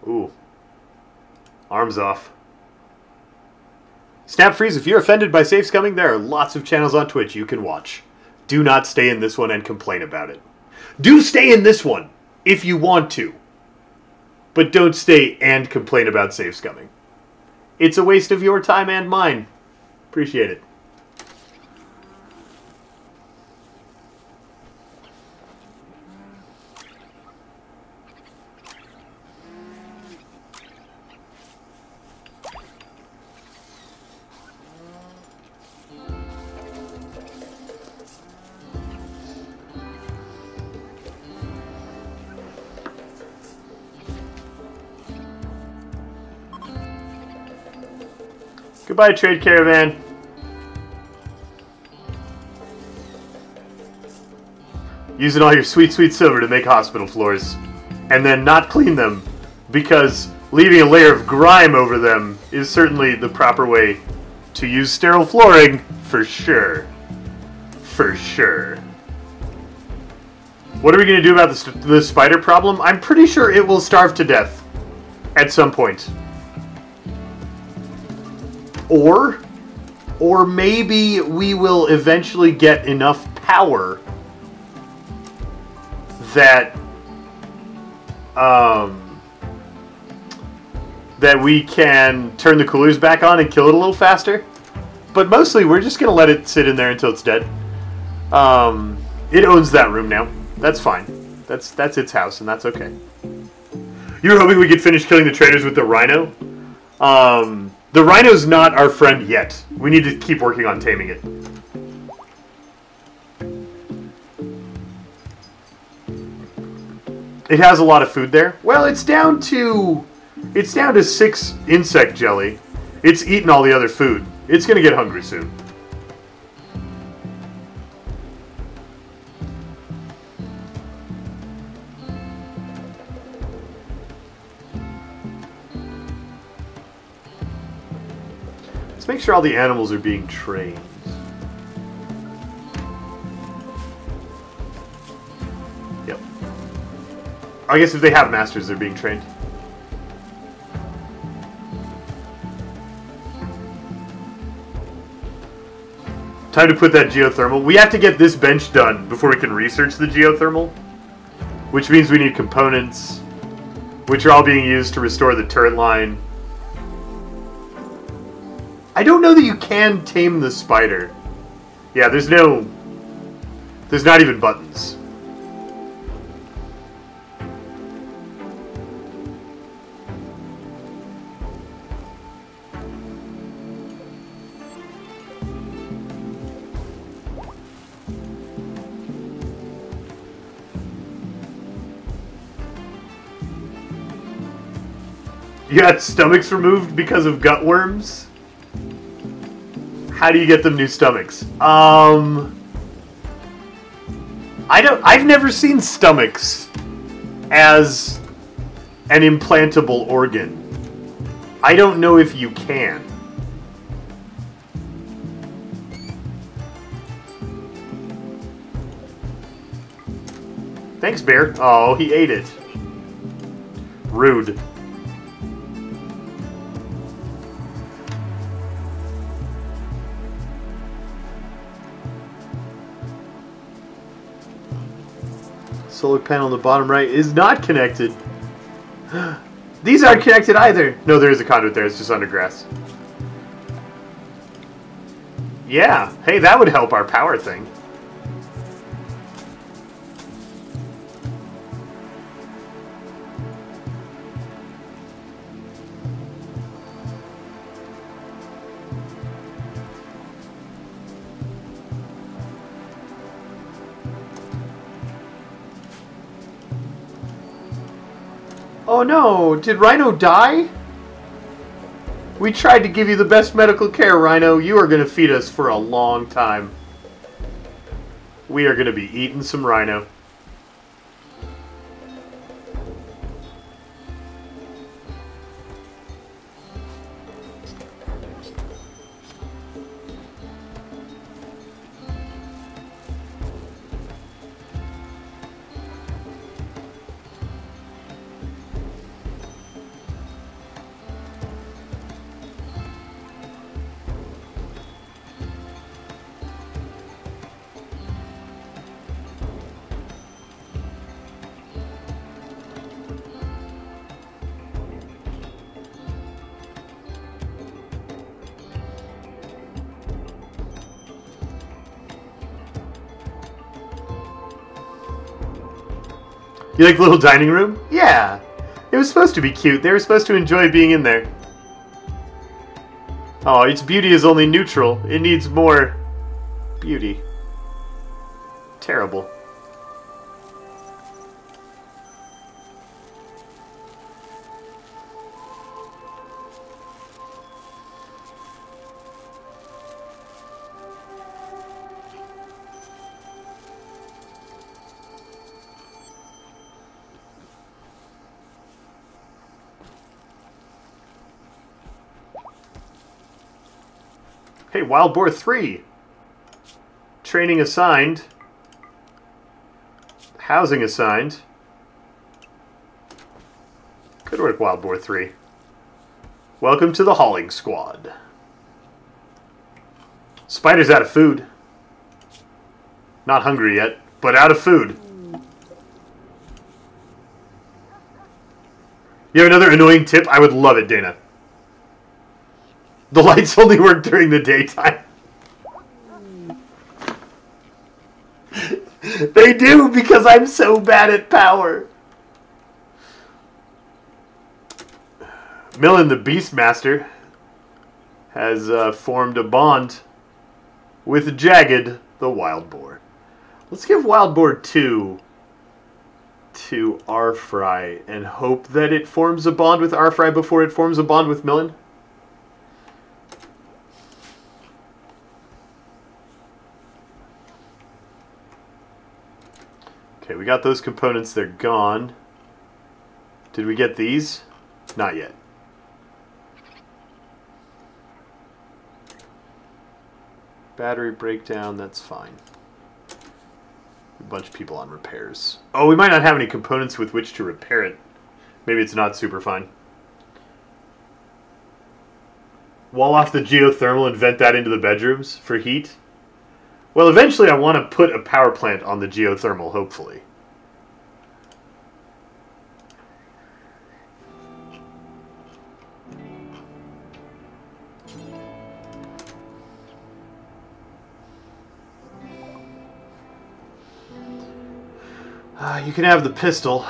Ooh. Arms off. Snap freeze, if you're offended by safe scumming, there are lots of channels on Twitch you can watch. Do not stay in this one and complain about it. Do stay in this one if you want to. But don't stay and complain about safe scumming. It's a waste of your time and mine. Appreciate it. Goodbye, trade caravan. Using all your sweet, sweet silver to make hospital floors. And then not clean them, because leaving a layer of grime over them is certainly the proper way to use sterile flooring, for sure. For sure. What are we going to do about the spider problem? I'm pretty sure it will starve to death at some point. Or maybe we will eventually get enough power that that we can turn the coolers back on and kill it a little faster. But mostly we're just going to let it sit in there until it's dead. It owns that room now. That's fine. That's its house, and that's okay. You were hoping we could finish killing the traitors with the rhino? The rhino's not our friend yet. We need to keep working on taming it. It has a lot of food there. Well, it's down to 6 insect jelly. It's eaten all the other food. It's gonna get hungry soon. Make sure all the animals are being trained. Yep. I guess if they have masters, they're being trained. Time to put that geothermal. We have to get this bench done before we can research the geothermal, which means we need components, which are all being used to restore the turret line. I don't know that you can tame the spider. Yeah, there's not even buttons. You had stomachs removed because of gut worms? How do you get them new stomachs? I've never seen stomachs as an implantable organ. I don't know if you can. Thanks, Bear. Oh, he ate it. Rude. Solar panel on the bottom right is not connected. These aren't connected either. No, there is a conduit there. It's just under grass. Yeah. Hey, that would help our power thing. Oh no, did Rhino die? We tried to give you the best medical care, Rhino. You are going to feed us for a long time. We are going to be eating some Rhino. You like the little dining room? Yeah. It was supposed to be cute. They were supposed to enjoy being in there. Oh, its beauty is only neutral. It needs more beauty. Terrible. Hey, Wild Boar 3. Training assigned. Housing assigned. Good work, Wild Boar 3. Welcome to the hauling squad. Spider's out of food. Not hungry yet, but out of food. You have another annoying tip? I would love it, Dana. The lights only work during the daytime. They do, because I'm so bad at power. Millen, the Beastmaster, has formed a bond with Jagged, the Wild Boar. Let's give Wild Boar 2 to Arfry and hope that it forms a bond with Arfry before it forms a bond with Millen. Okay, we got those components. They're gone. Did we get these? Not yet. Battery breakdown, that's fine. A bunch of people on repairs. Oh, we might not have any components with which to repair it. Maybe it's not super fine. Wall off the geothermal and vent that into the bedrooms for heat. Well, eventually I want to put a power plant on the geothermal, hopefully. You can have the pistol.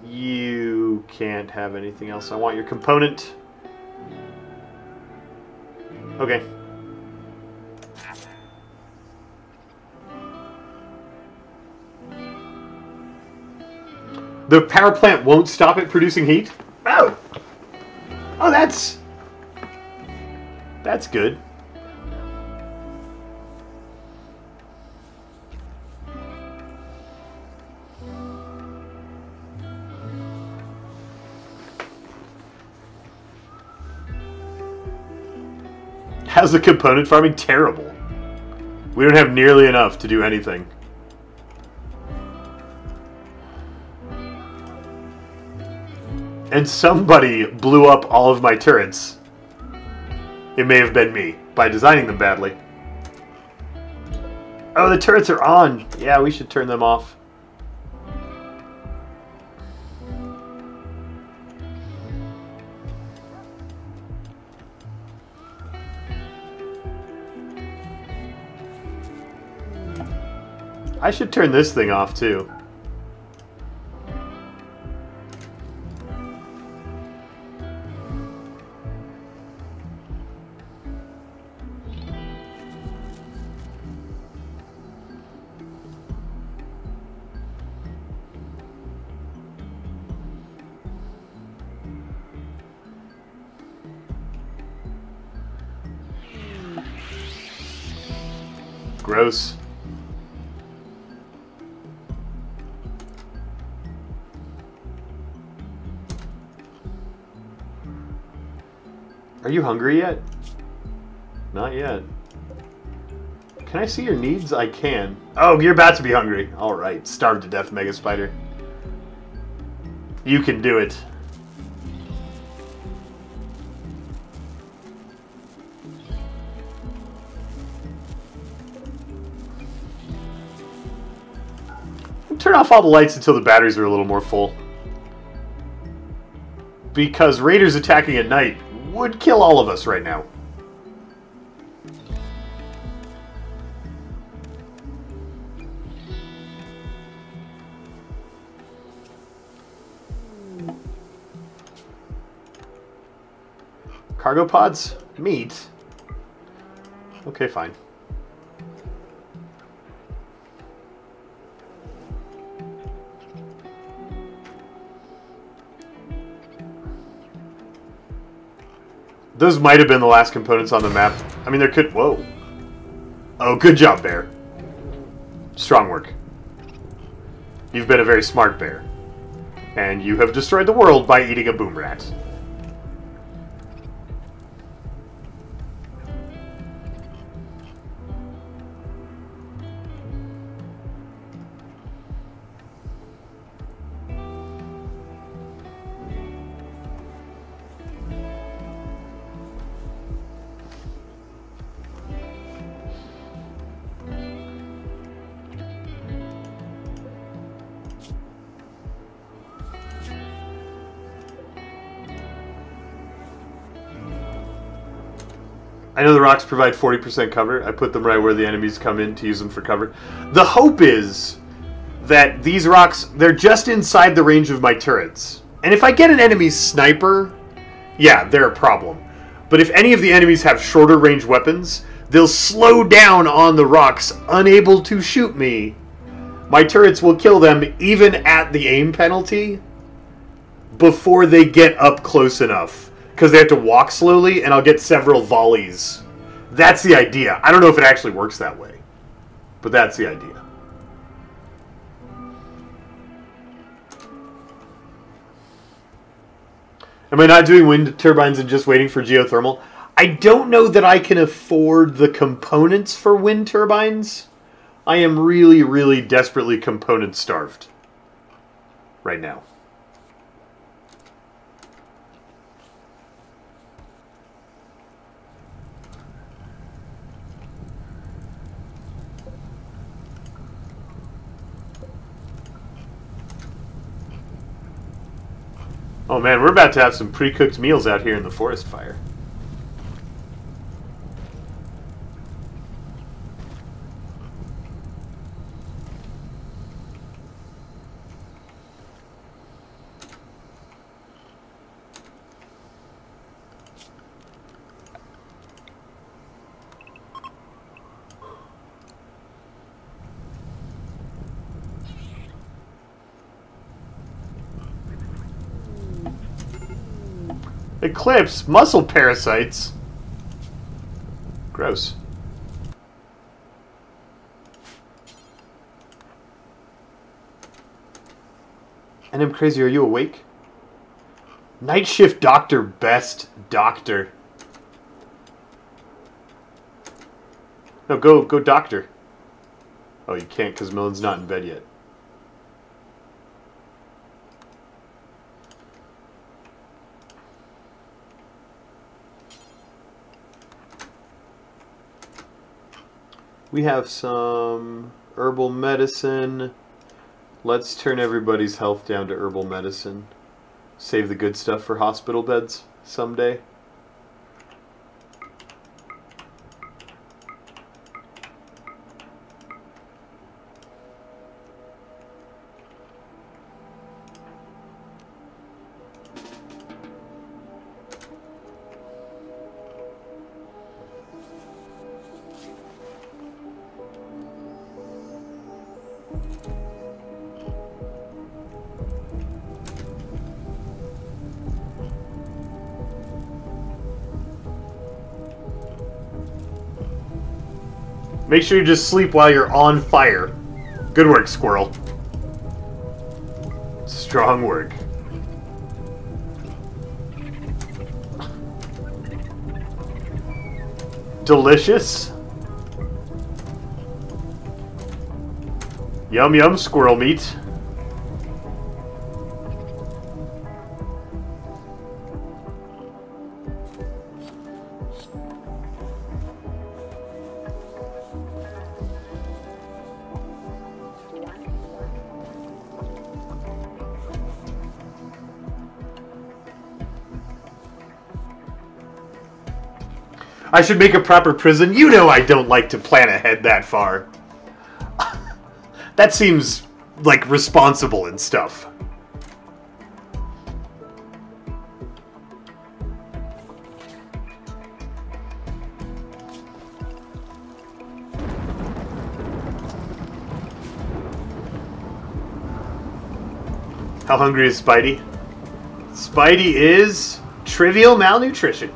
You can't have anything else. I want your component. Okay. The power plant won't stop it producing heat? Oh! Oh, that's good. How's the component farming? Terrible. We don't have nearly enough to do anything. And somebody blew up all of my turrets. It may have been me, by designing them badly. Oh, the turrets are on. Yeah, we should turn them off. I should turn this thing off, too. Gross. Are you hungry yet? Not yet. Can I see your needs? I can. Oh, you're about to be hungry. Alright, starved to death, Mega Spider. You can do it. Turn off all the lights until the batteries are a little more full. Because raiders attacking at night would kill all of us right now. Cargo pods? Meat? Okay, fine. Those might have been the last components on the map. I mean, there could... Whoa. Oh, good job, bear. Strong work. You've been a very smart bear. And you have destroyed the world by eating a boom rat. I know the rocks provide 40% cover. I put them right where the enemies come in to use them for cover. The hope is that these rocks, they're just inside the range of my turrets. And if I get an enemy's sniper, yeah, they're a problem. But if any of the enemies have shorter range weapons, they'll slow down on the rocks, unable to shoot me. My turrets will kill them even at the aim penalty before they get up close enough. Because they have to walk slowly, and I'll get several volleys. That's the idea. I don't know if it actually works that way. But that's the idea. Am I not doing wind turbines and just waiting for geothermal? I don't know that I can afford the components for wind turbines. I am really, really desperately component starved right now. Oh man, we're about to have some pre-cooked meals out here in the forest fire. Eclipse? Muscle parasites? Gross. And I'm crazy, are you awake? Night shift doctor, best doctor. No, go doctor. Oh, you can't because Millen's not in bed yet. We have some herbal medicine. Let's turn everybody's health down to herbal medicine. Save the good stuff for hospital beds someday. Make sure you just sleep while you're on fire. Good work, squirrel. Strong work. Delicious. Yum yum squirrel meat. I should make a proper prison. You know I don't like to plan ahead that far. That seems, like, responsible and stuff. How hungry is Spidey? Spidey is trivial malnutrition.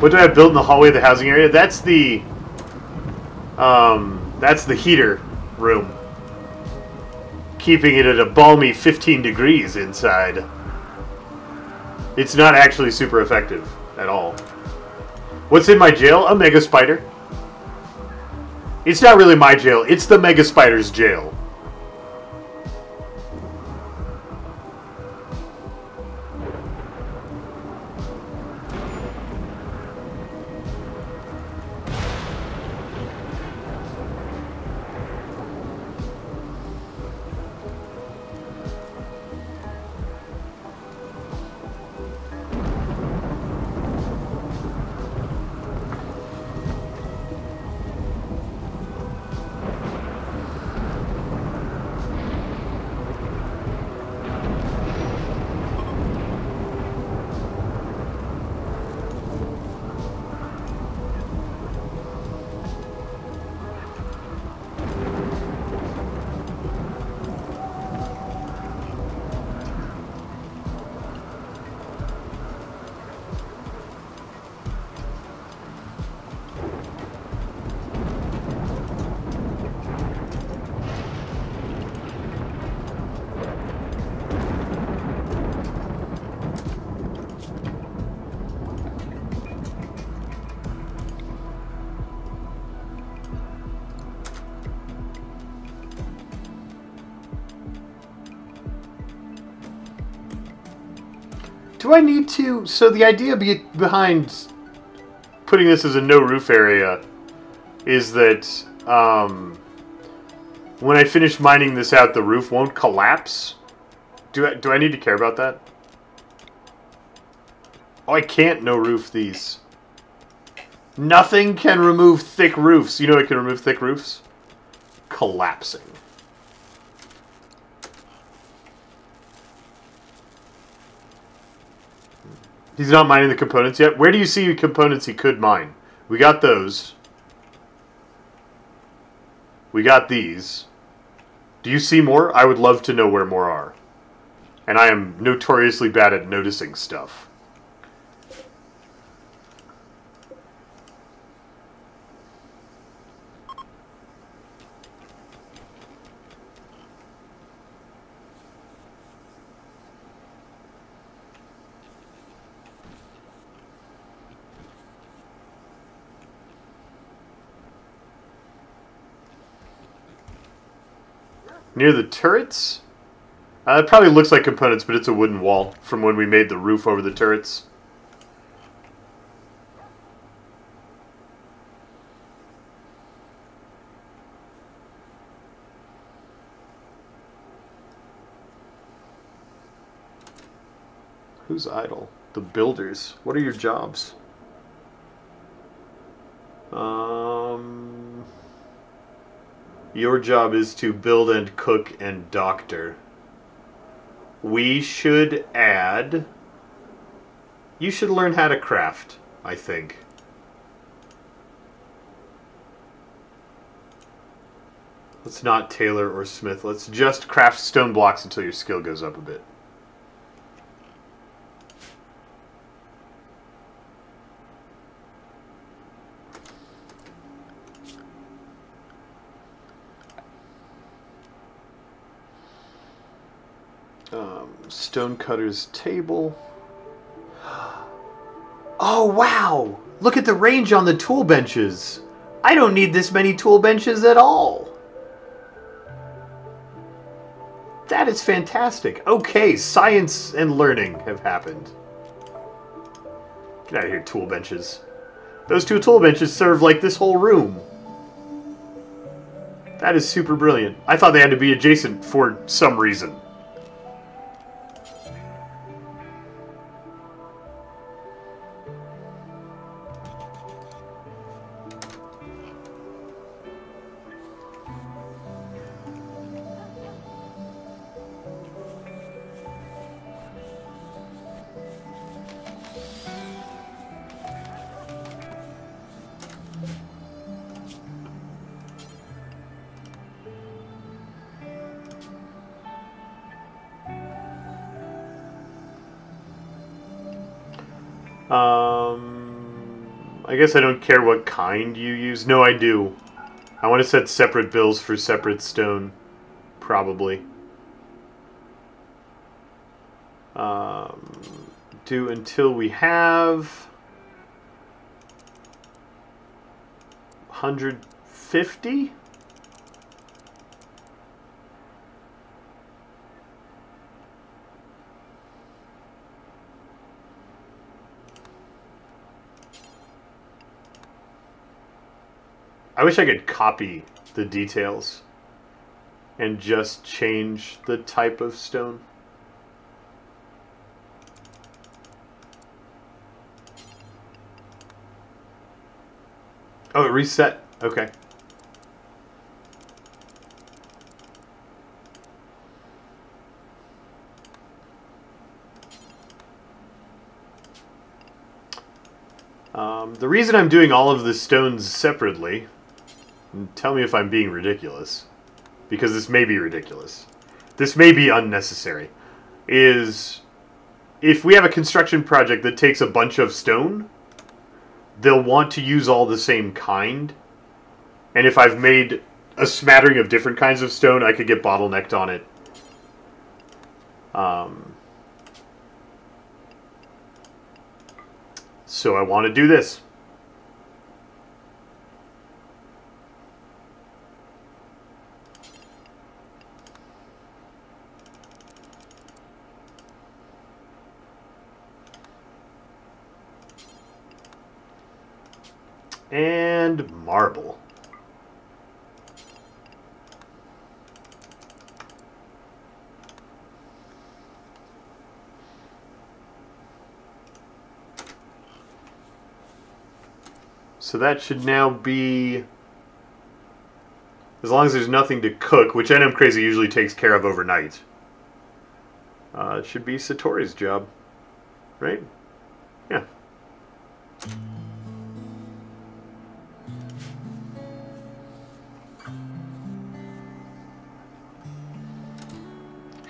What do I have built in the hallway of the housing area? That's the heater room. Keeping it at a balmy 15 degrees inside. It's not actually super effective at all. What's in my jail? A mega spider. It's not really my jail. It's the mega spider's jail. Do I need to... So the idea behind putting this as a no-roof area is that when I finish mining this out, the roof won't collapse? Do I need to care about that? Oh, I can't no-roof these. Nothing can remove thick roofs. You know what can remove thick roofs? Collapsing. He's not mining the components yet. Where do you see components he could mine? We got those. We got these. Do you see more? I would love to know where more are. And I am notoriously bad at noticing stuff. Near the turrets? It probably looks like components, but it's a wooden wall from when we made the roof over the turrets. Who's idle? The builders. What are your jobs? Your job is to build and cook and doctor. We should add... You should learn how to craft, I think. Let's not tailor or smith. Let's just craft stone blocks until your skill goes up a bit. Stonecutter's table. Oh, wow! Look at the range on the tool benches. I don't need this many tool benches at all. That is fantastic. Okay, science and learning have happened. Get out of here, tool benches. Those two tool benches serve like this whole room. That is super brilliant. I thought they had to be adjacent for some reason. I guess I don't care what kind you use. No, I do. I want to set separate bills for separate stone. Probably. Do until we have 150? I wish I could copy the details and just change the type of stone. Oh, it reset. Okay. The reason I'm doing all of the stones separately, and tell me if I'm being ridiculous, because this may be ridiculous, this may be unnecessary, is if we have a construction project that takes a bunch of stone, they'll want to use all the same kind. And if I've made a smattering of different kinds of stone, I could get bottlenecked on it. So I want to do this. And marble. So that should now be, as long as there's nothing to cook, which NM Crazy usually takes care of overnight. It should be Satori's job, right?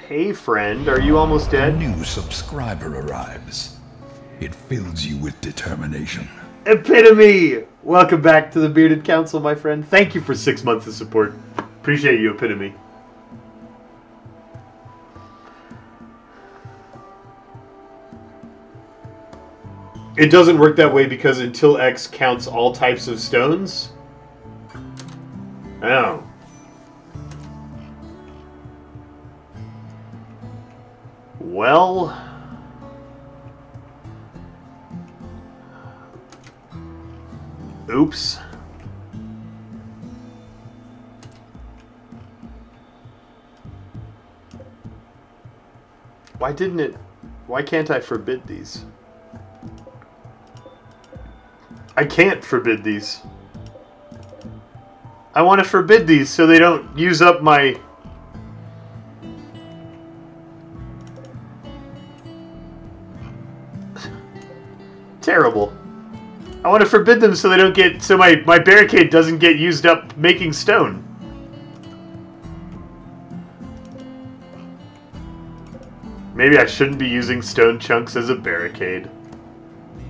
Hey friend, are you almost A dead? new subscriber arrives. It fills you with determination. Epitome! Welcome back to the Bearded Council, my friend. Thank you for 6 months of support. Appreciate you, Epitome. It doesn't work that way because until X counts all types of stones? Oh. Well... Oops. Why didn't it... Why can't I forbid these? I can't forbid these. I want to forbid these so they don't use up my... Terrible. I want to forbid them so they don't get... So my barricade doesn't get used up making stone. Maybe I shouldn't be using stone chunks as a barricade.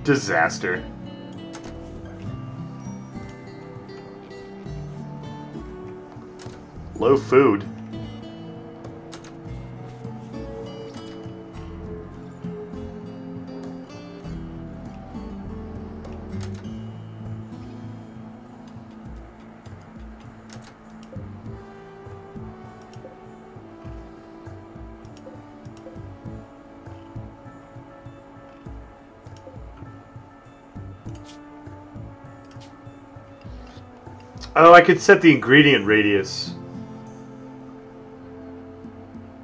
Disaster. Low food. Oh, I could set the ingredient radius.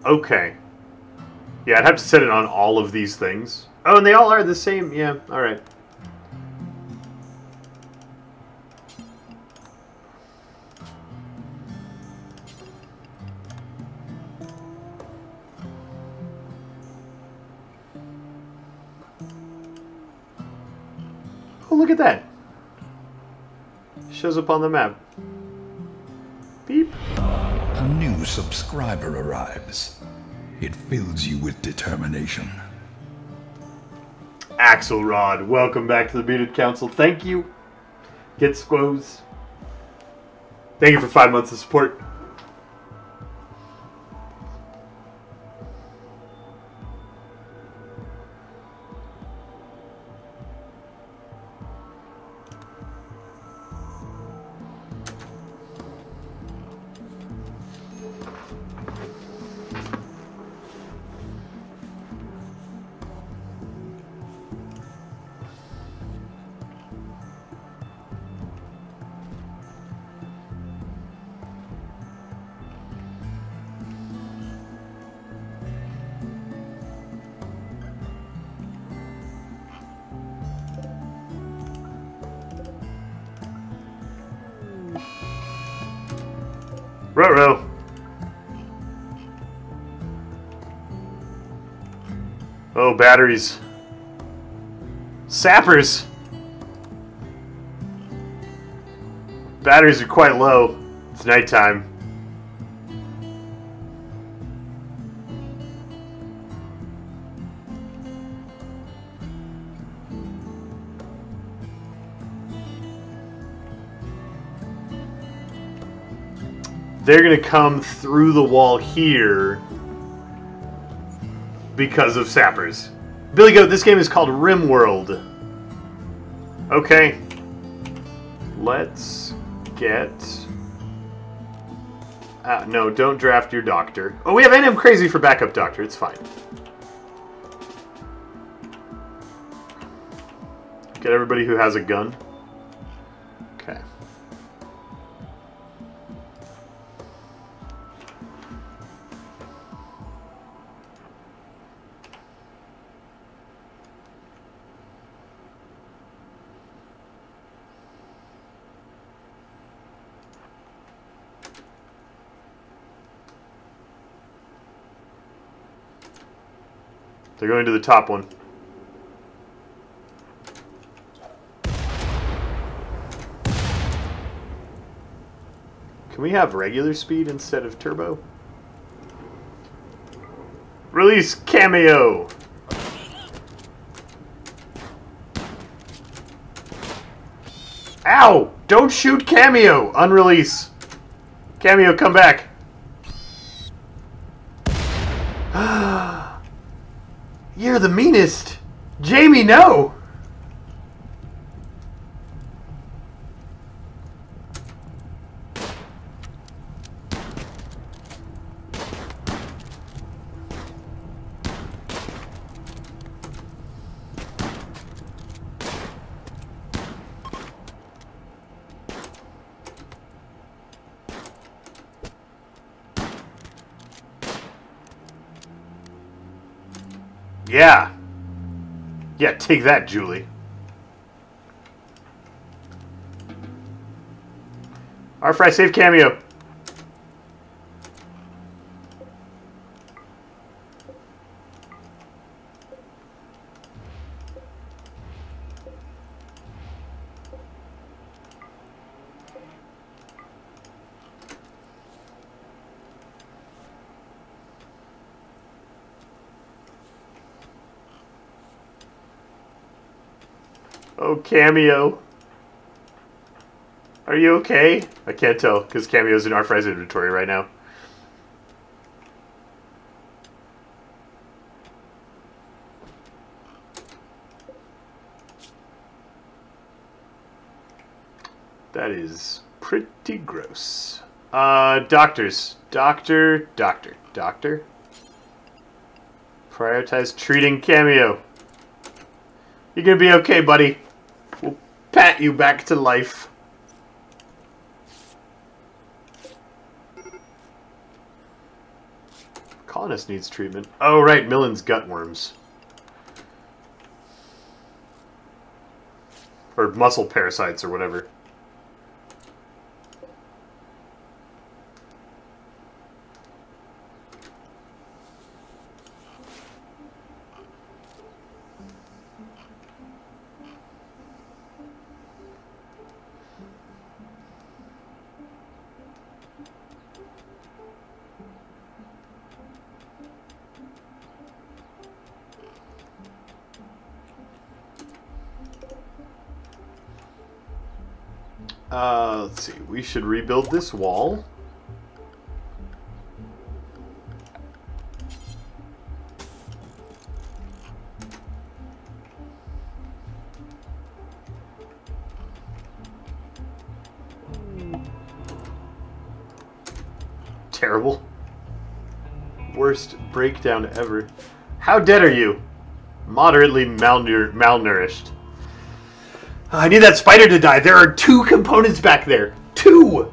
Okay. Yeah, I'd have to set it on all of these things. Oh, and they all are the same. Yeah, alright. Oh, look at that. Shows up on the map. Beep. A new subscriber arrives. It fills you with determination. Axelrod, welcome back to the Bearded Council. Thank you. Get squoze. Thank you for 5 months of support. Ruh-roh. Oh, batteries. Sappers! Batteries are quite low. It's nighttime. They're going to come through the wall here because of sappers. Billy Goat, this game is called Rimworld. Okay. Let's get... no, don't draft your doctor. Oh, we have NM Crazy for backup doctor. It's fine. Get everybody who has a gun. Okay. They're going to the top one. Can we have regular speed instead of turbo? Release Cameo! Ow! Don't shoot Cameo! Unrelease. Cameo, come back. You're the meanest! Jamie, no! Yeah. Yeah, take that, Julie. R-Fry, save Cameo. Oh, Cameo. Are you okay? I can't tell, because Cameo's in R-Fry's inventory right now. That is pretty gross. Doctors. Doctor. Prioritize treating Cameo. You're gonna be okay, buddy. We'll pat you back to life. Colonist needs treatment. Oh, right, Millen's gut worms. Or muscle parasites or whatever. Let's see. We should rebuild this wall. Terrible. Worst breakdown ever. How dead are you? Moderately malnourished. I need that spider to die. There are 2 components back there. 2!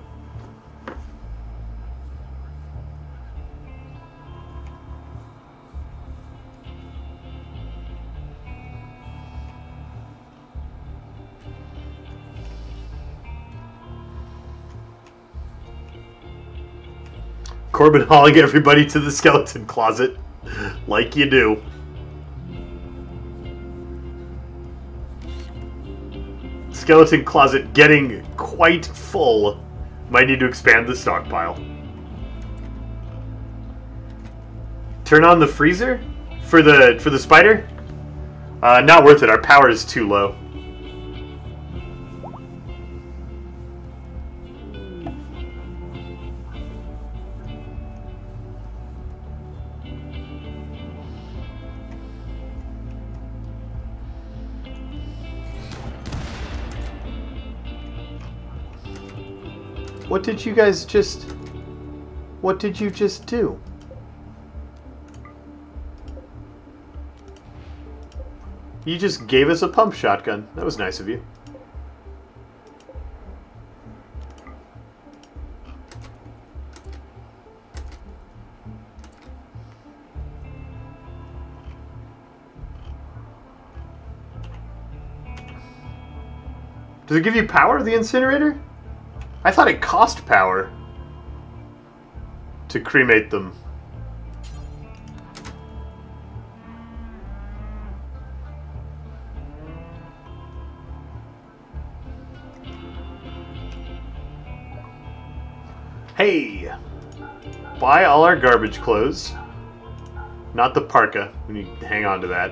Corbin hauling everybody to the skeleton closet. Like you do. Skeleton closet getting quite full. Might need to expand the stockpile. Turn on the freezer for the spider? Not worth it. Our power is too low. What did you guys just... What did you just do? You just gave us a pump shotgun. That was nice of you. Does it give you power, the incinerator? I thought it cost power to cremate them. Hey! Buy all our garbage clothes. Not the parka. We need to hang on to that.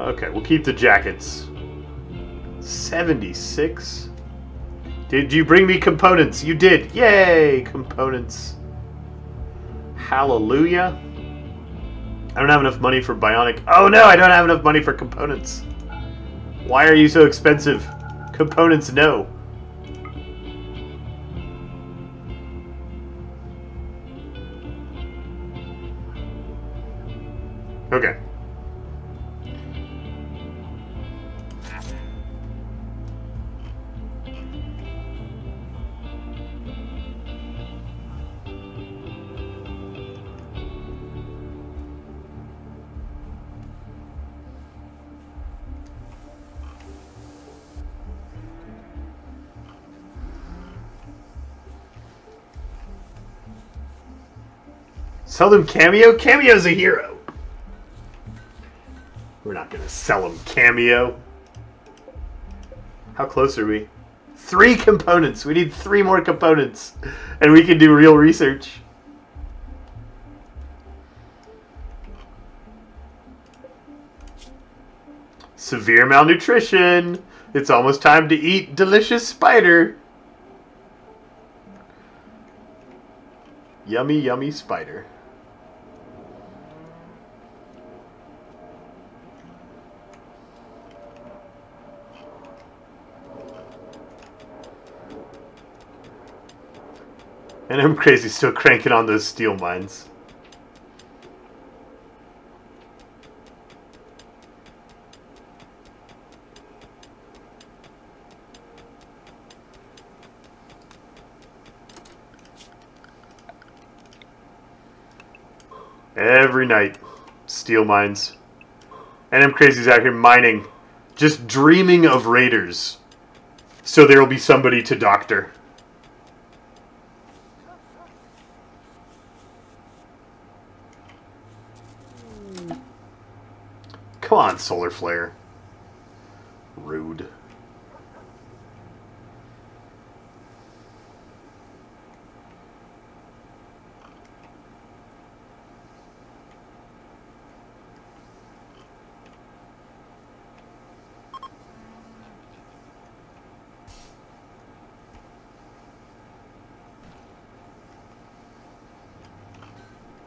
Okay, we'll keep the jackets. 76. Did you bring me components? You did. Yay, components. Hallelujah. I don't have enough money for bionic. Oh no, I don't have enough money for components. Why are you so expensive? Components, no. Okay. Sell them Cameo? Cameo's a hero. We're not going to sell him Cameo. How close are we? 3 components. We need 3 more components. And we can do real research. Severe malnutrition. It's almost time to eat delicious spider. Yummy, yummy spider. And I'm crazy still cranking on those steel mines. Every night, steel mines. And I'm crazy's out here mining, just dreaming of raiders. So there will be somebody to doctor. Come on, solar flare. Rude.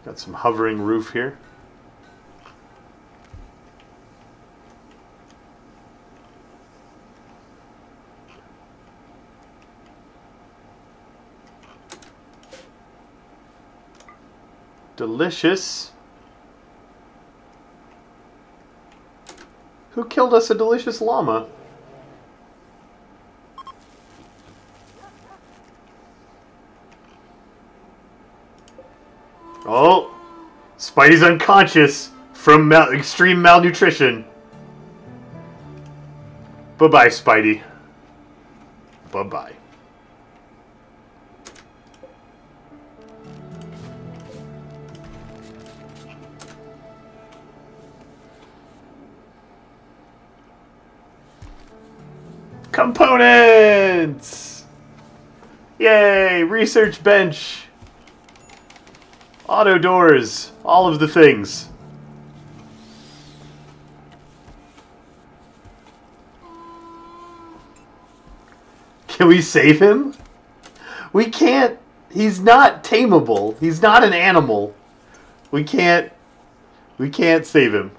Got some hovering roof here. Delicious. Who killed us a delicious llama? Oh, Spidey's unconscious from extreme malnutrition. Bye-bye, Spidey. Bye-bye. Components! Yay! Research bench! Auto doors! All of the things. Can we save him? We can't. He's not tameable. He's not an animal. We can't save him.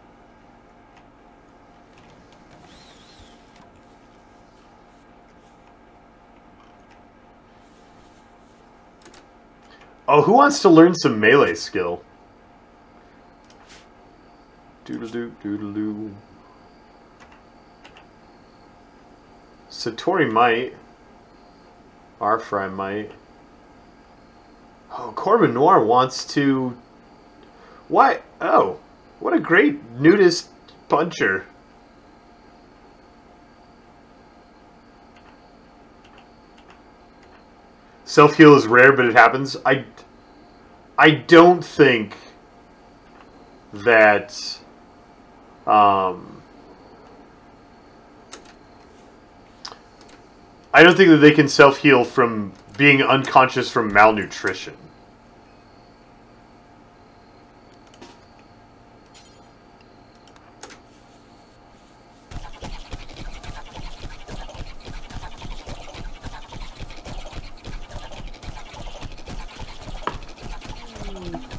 Oh, who wants to learn some melee skill? Doodle-doo, doodle-doo. Satori might. Arfry might. Oh, Corbin Noir wants to... What? Oh, what a great nudist puncher. Self-heal is rare, but it happens. I don't think that I don't think that they can self-heal from being unconscious from malnutrition.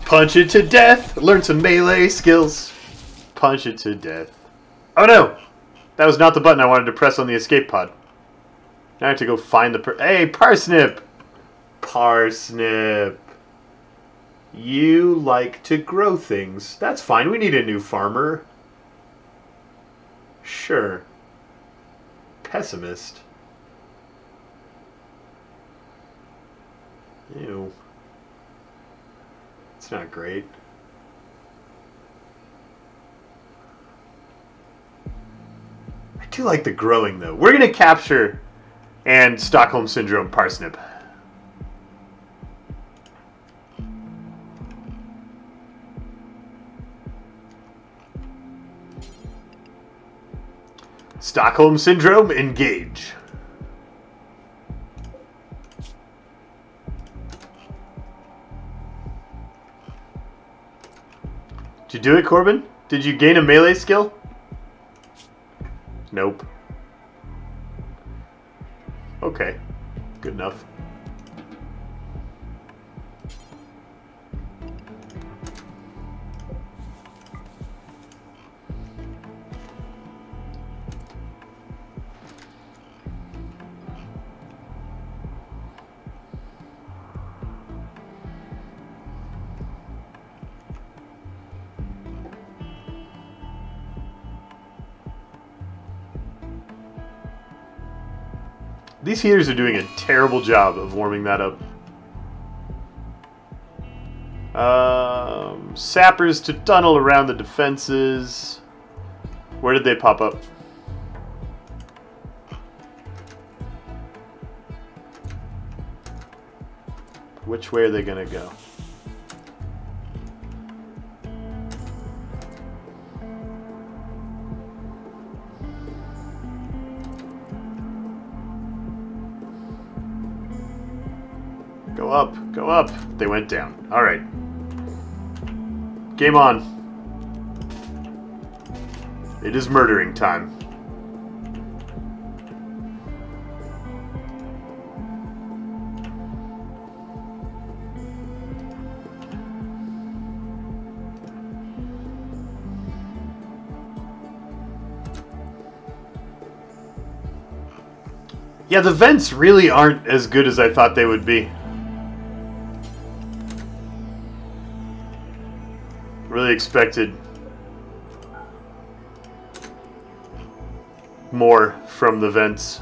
Punch it to death. Learn some melee skills. Punch it to death. Oh no! That was not the button I wanted to press on the escape pod. Now I have to go find the Hey, Parsnip! Parsnip. You like to grow things. That's fine. We need a new farmer. Sure. Pessimist. Ew. It's not great. I do like the growing, though. We're going to capture and Stockholm Syndrome Parsnip. Stockholm Syndrome, engage. Did you do it, Corbin? Did you gain a melee skill? Nope. Okay. Good enough. These heaters are doing a terrible job of warming that up. Sappers to tunnel around the defenses. Where did they pop up? Which way are they gonna go? Go up, go up. They went down. All right. Game on. It is murdering time. Yeah, the vents really aren't as good as I thought they would be. Really expected more from the vents.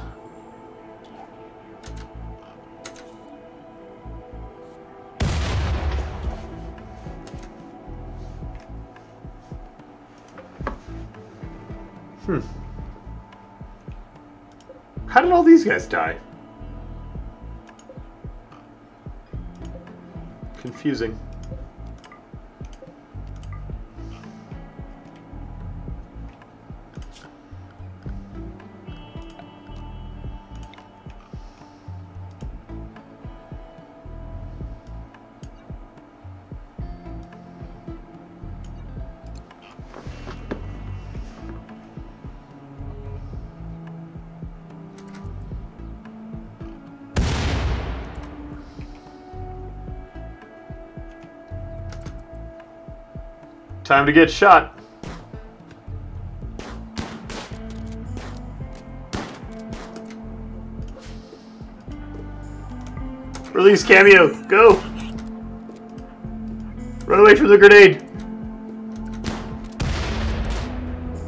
How did all these guys die? Confusing. Time to get shot. Release Cameo. Go. Run away from the grenade.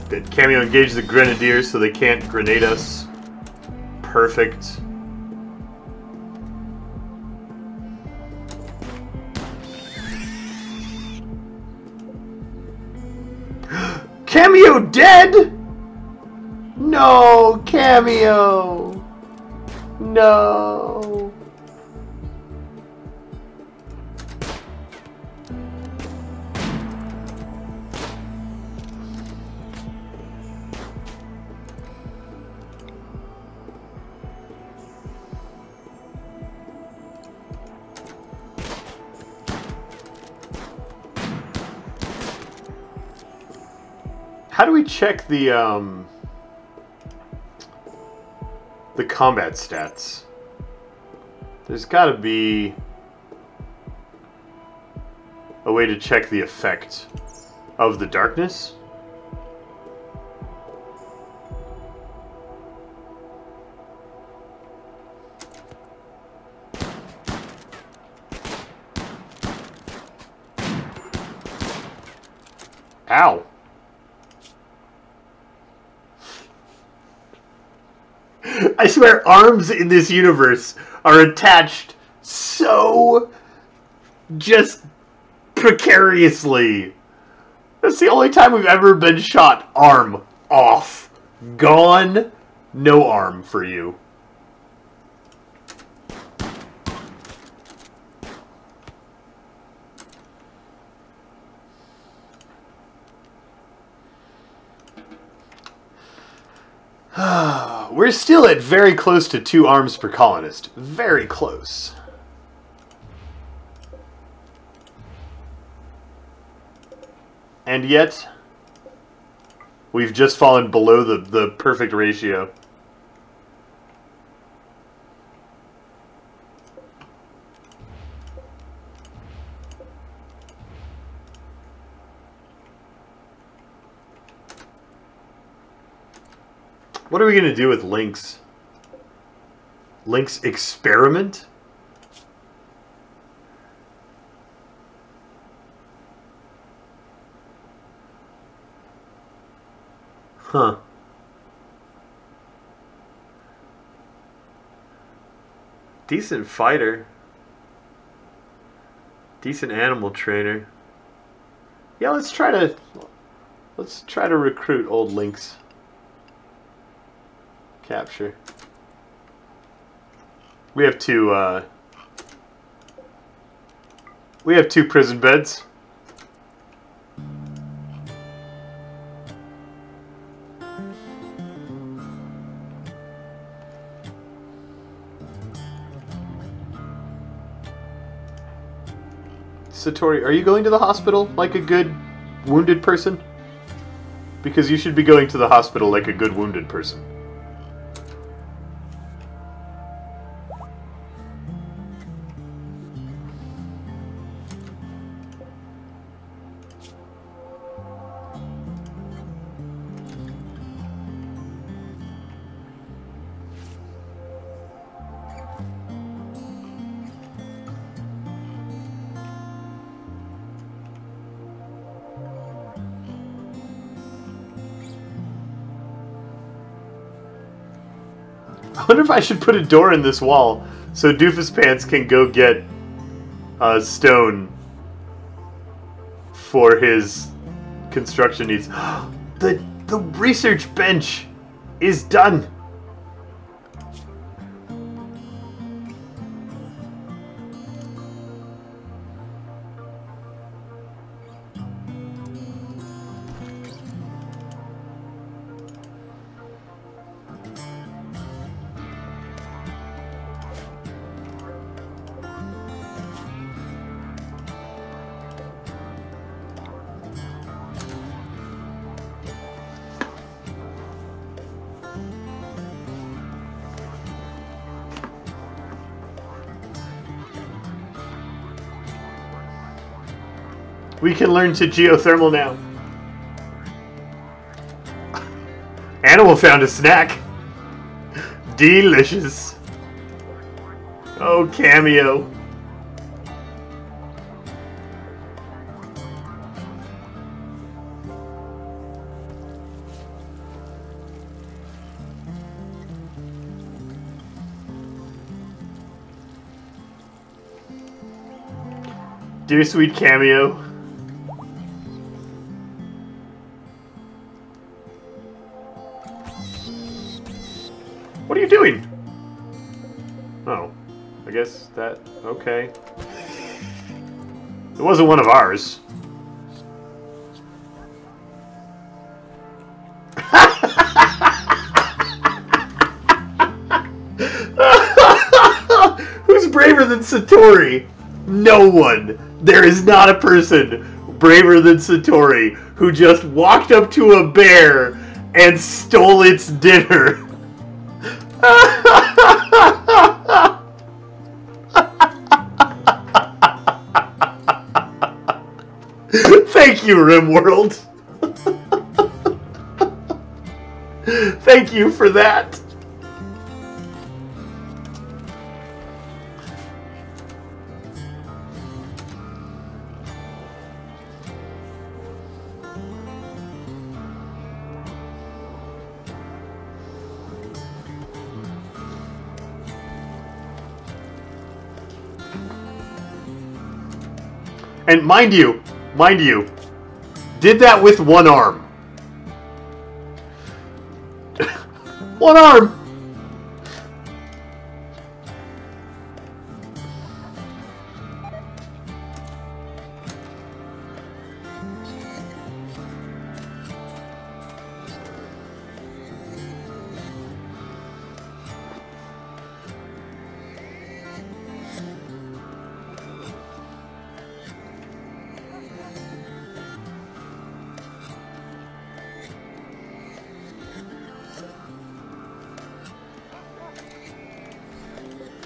Good. Cameo engage the grenadiers so they can't grenade us. Perfect. Cameo dead? No, Cameo. No. How do we check the combat stats? There's got to be a way to check the effect of the darkness. Ow. I swear arms in this universe are attached so just precariously. That's the only time we've ever been shot. Arm off. Gone. No arm for you. We're still at very close to 2 arms per colonist. Very close. And yet, we've just fallen below the perfect ratio. What are we going to do with Link's? Link's experiment? Huh. Decent fighter. Decent animal trainer. Yeah, let's try to recruit old Link's capture. We have 2 prison beds. Satori, are you going to the hospital like a good wounded person? Because you should be going to the hospital like a good wounded person. I wonder if I should put a door in this wall so Doofus Pants can go get stone for his construction needs. The research bench is done. We can learn to geothermal now. Animal found a snack. Delicious. Oh, cameo. Dear sweet cameo. What are you doing? Oh, I guess that... okay. It wasn't one of ours. Who's braver than Satori? No one. There is not a person braver than Satori who just walked up to a bear and stole its dinner. Thank you, Rimworld. Thank you for that. And mind you, did that with one arm. One arm.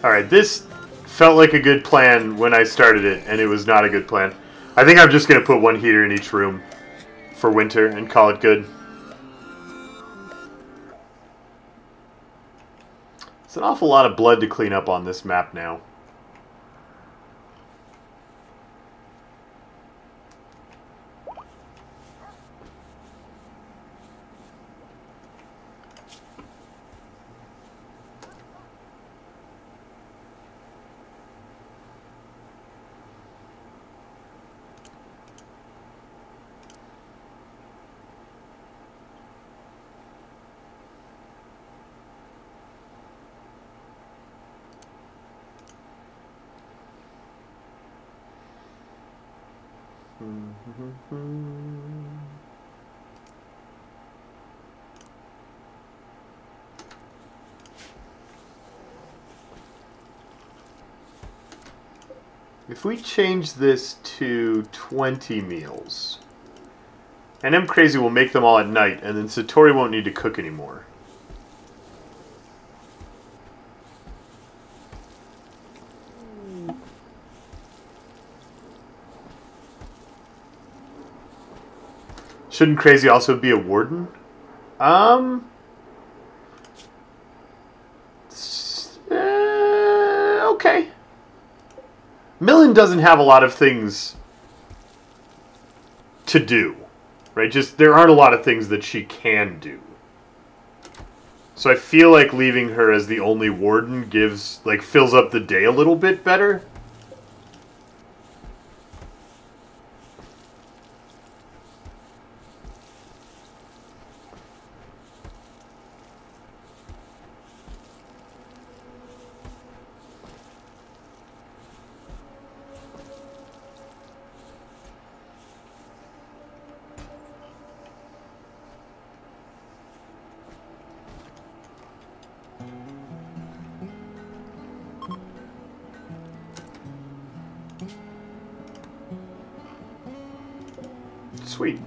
Alright, this felt like a good plan when I started it, and it was not a good plan. I think I'm just going to put one heater in each room for winter and call it good. It's an awful lot of blood to clean up on this map now. If we change this to 20 meals, and M Crazy will make them all at night, and then Satori won't need to cook anymore. Shouldn't Crazy also be a warden? Okay. Millen doesn't have a lot of things to do, right? Just, there aren't a lot of things that she can do. So I feel like leaving her as the only warden gives, like, fills up the day a little bit better. Sweet.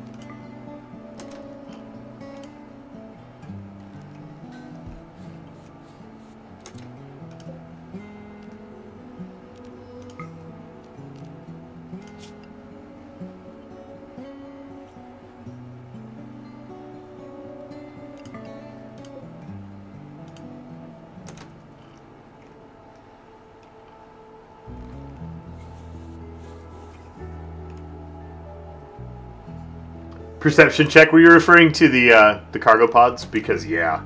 Perception check. Were you referring to the cargo pods? Because, yeah.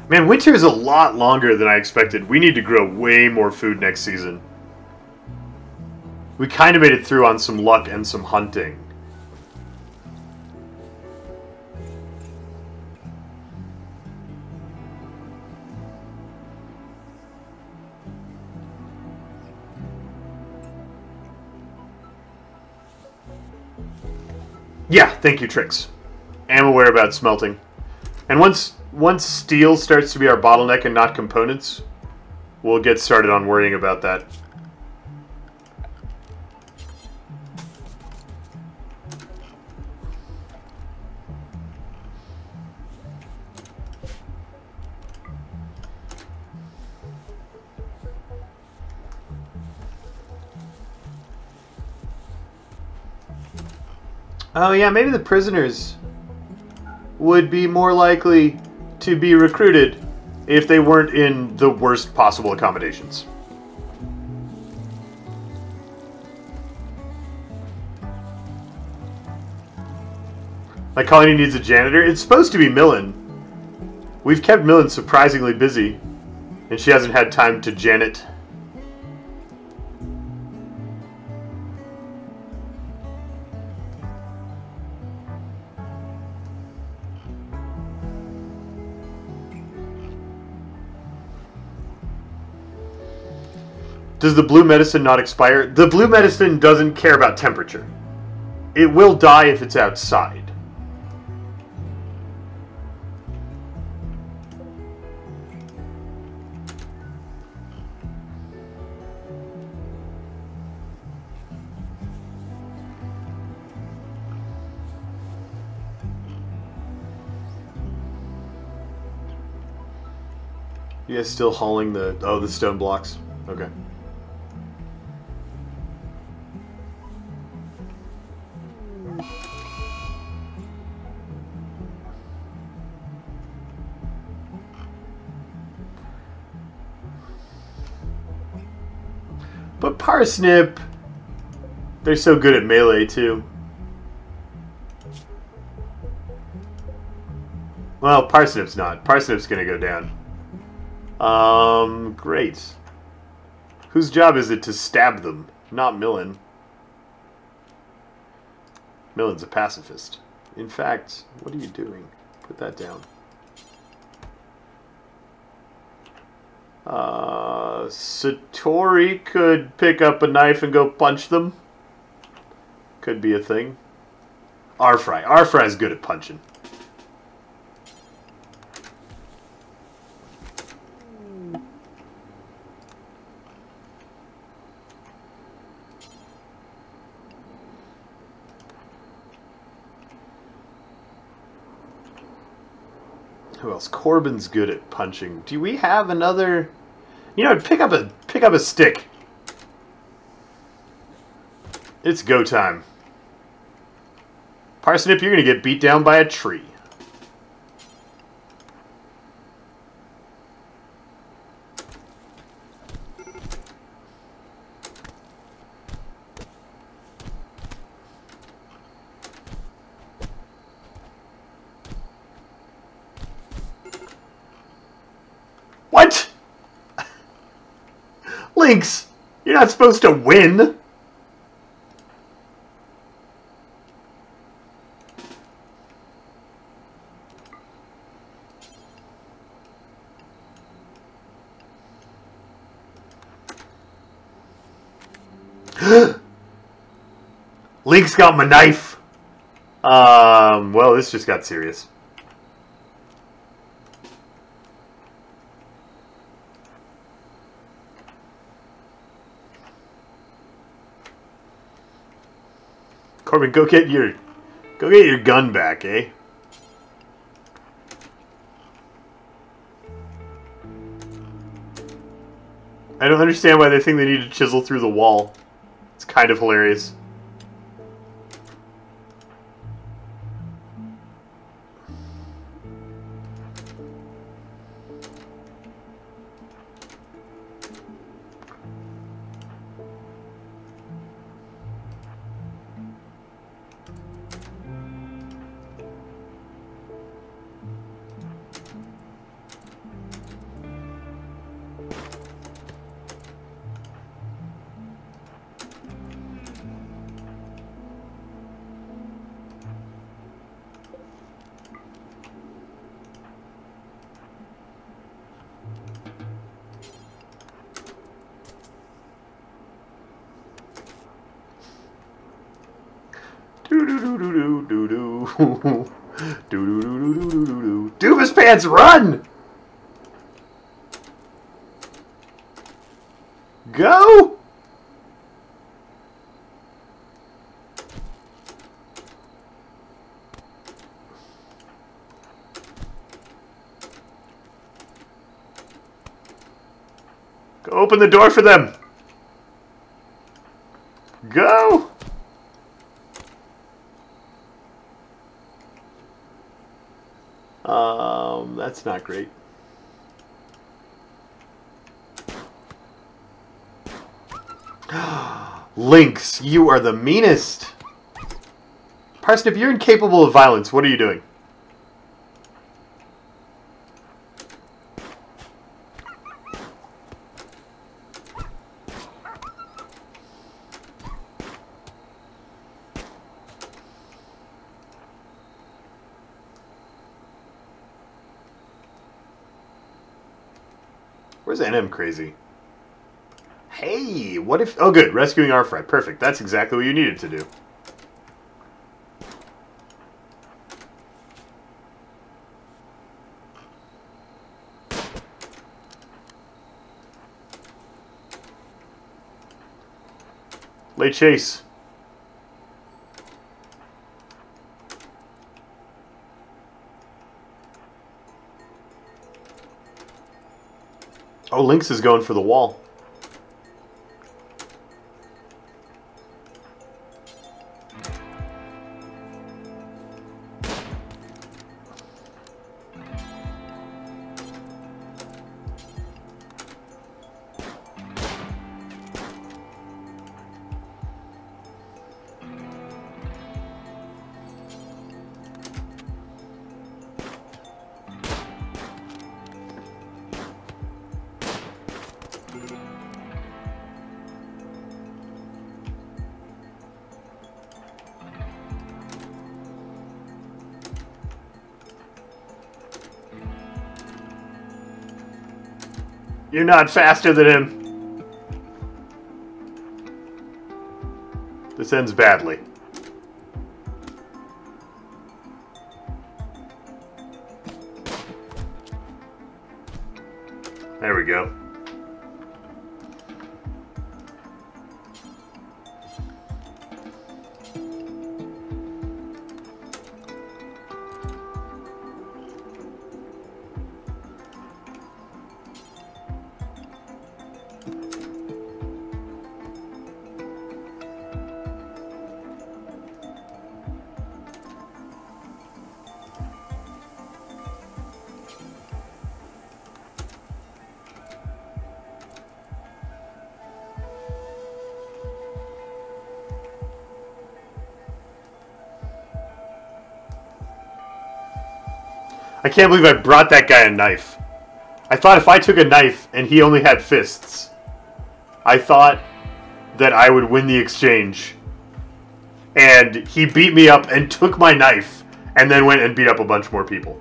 Man, winter is a lot longer than I expected. We need to grow way more food next season. We kind of made it through on some luck and some hunting. Yeah, thank you, Trix. Am aware about smelting. And once steel starts to be our bottleneck and not components, we'll get started on worrying about that. Oh yeah, maybe the prisoners would be more likely to be recruited if they weren't in the worst possible accommodations. My colony needs a janitor. It's supposed to be Millen. We've kept Millen surprisingly busy, and she hasn't had time to janet. Does the blue medicine not expire? The blue medicine doesn't care about temperature. It will die if it's outside. You guys still hauling the stone blocks? Okay. But Parsnip, they're so good at melee too. Well, Parsnip's not. Parsnip's gonna go down. Great. Whose job is it to stab them? Not Millen. Millen's a pacifist. In fact, what are you doing? Put that down. Satori could pick up a knife and go punch them. Could be a thing. Arfry. Arfry's good at punching. Who else? Corbin's good at punching. Do we have another? You know, pick up a stick. It's go time. Parsnip, you're gonna get beat down by a tree. What? Lynx, you're not supposed to win. Lynx got my knife. Well, this just got serious. Corbin, go get your gun back, eh? I don't understand why they think they need to chisel through the wall. It's kind of hilarious. Doofus Pants, run! Go! Go open the door for them! Go! That's not great. Lynx, you are the meanest. Parsnip, you're incapable of violence. What are you doing? Where's NM Crazy? Hey, what if... Oh, good. Rescuing Arfred. Perfect. That's exactly what you needed to do. Late chase. Oh, Lynx is going for the wall. You're not faster than him. This ends badly. There we go. I can't believe I brought that guy a knife. I thought if I took a knife and he only had fists, I thought that I would win the exchange. And he beat me up and took my knife and then went and beat up a bunch more people.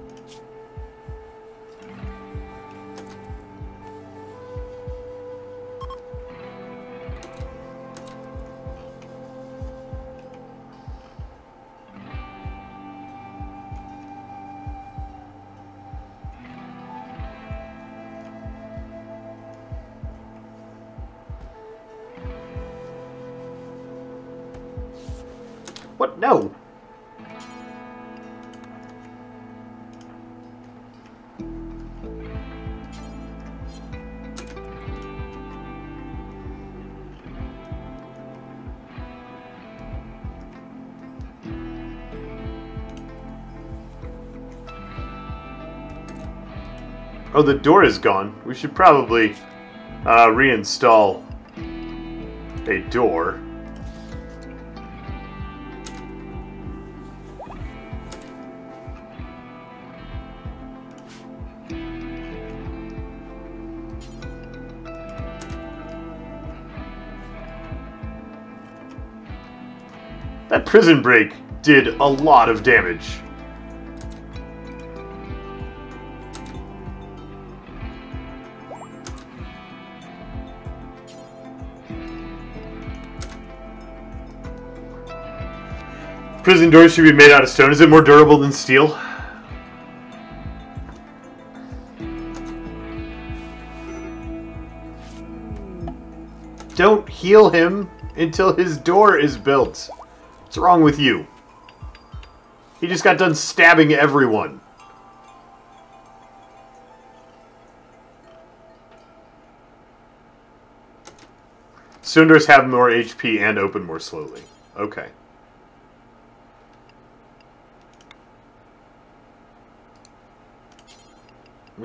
What? No. Oh, the door is gone. We should probably reinstall a door. That prison break did a lot of damage. Prison doors should be made out of stone. Is it more durable than steel? Don't heal him until his door is built. What's wrong with you? He just got done stabbing everyone. Stone doors have more HP and open more slowly. Okay.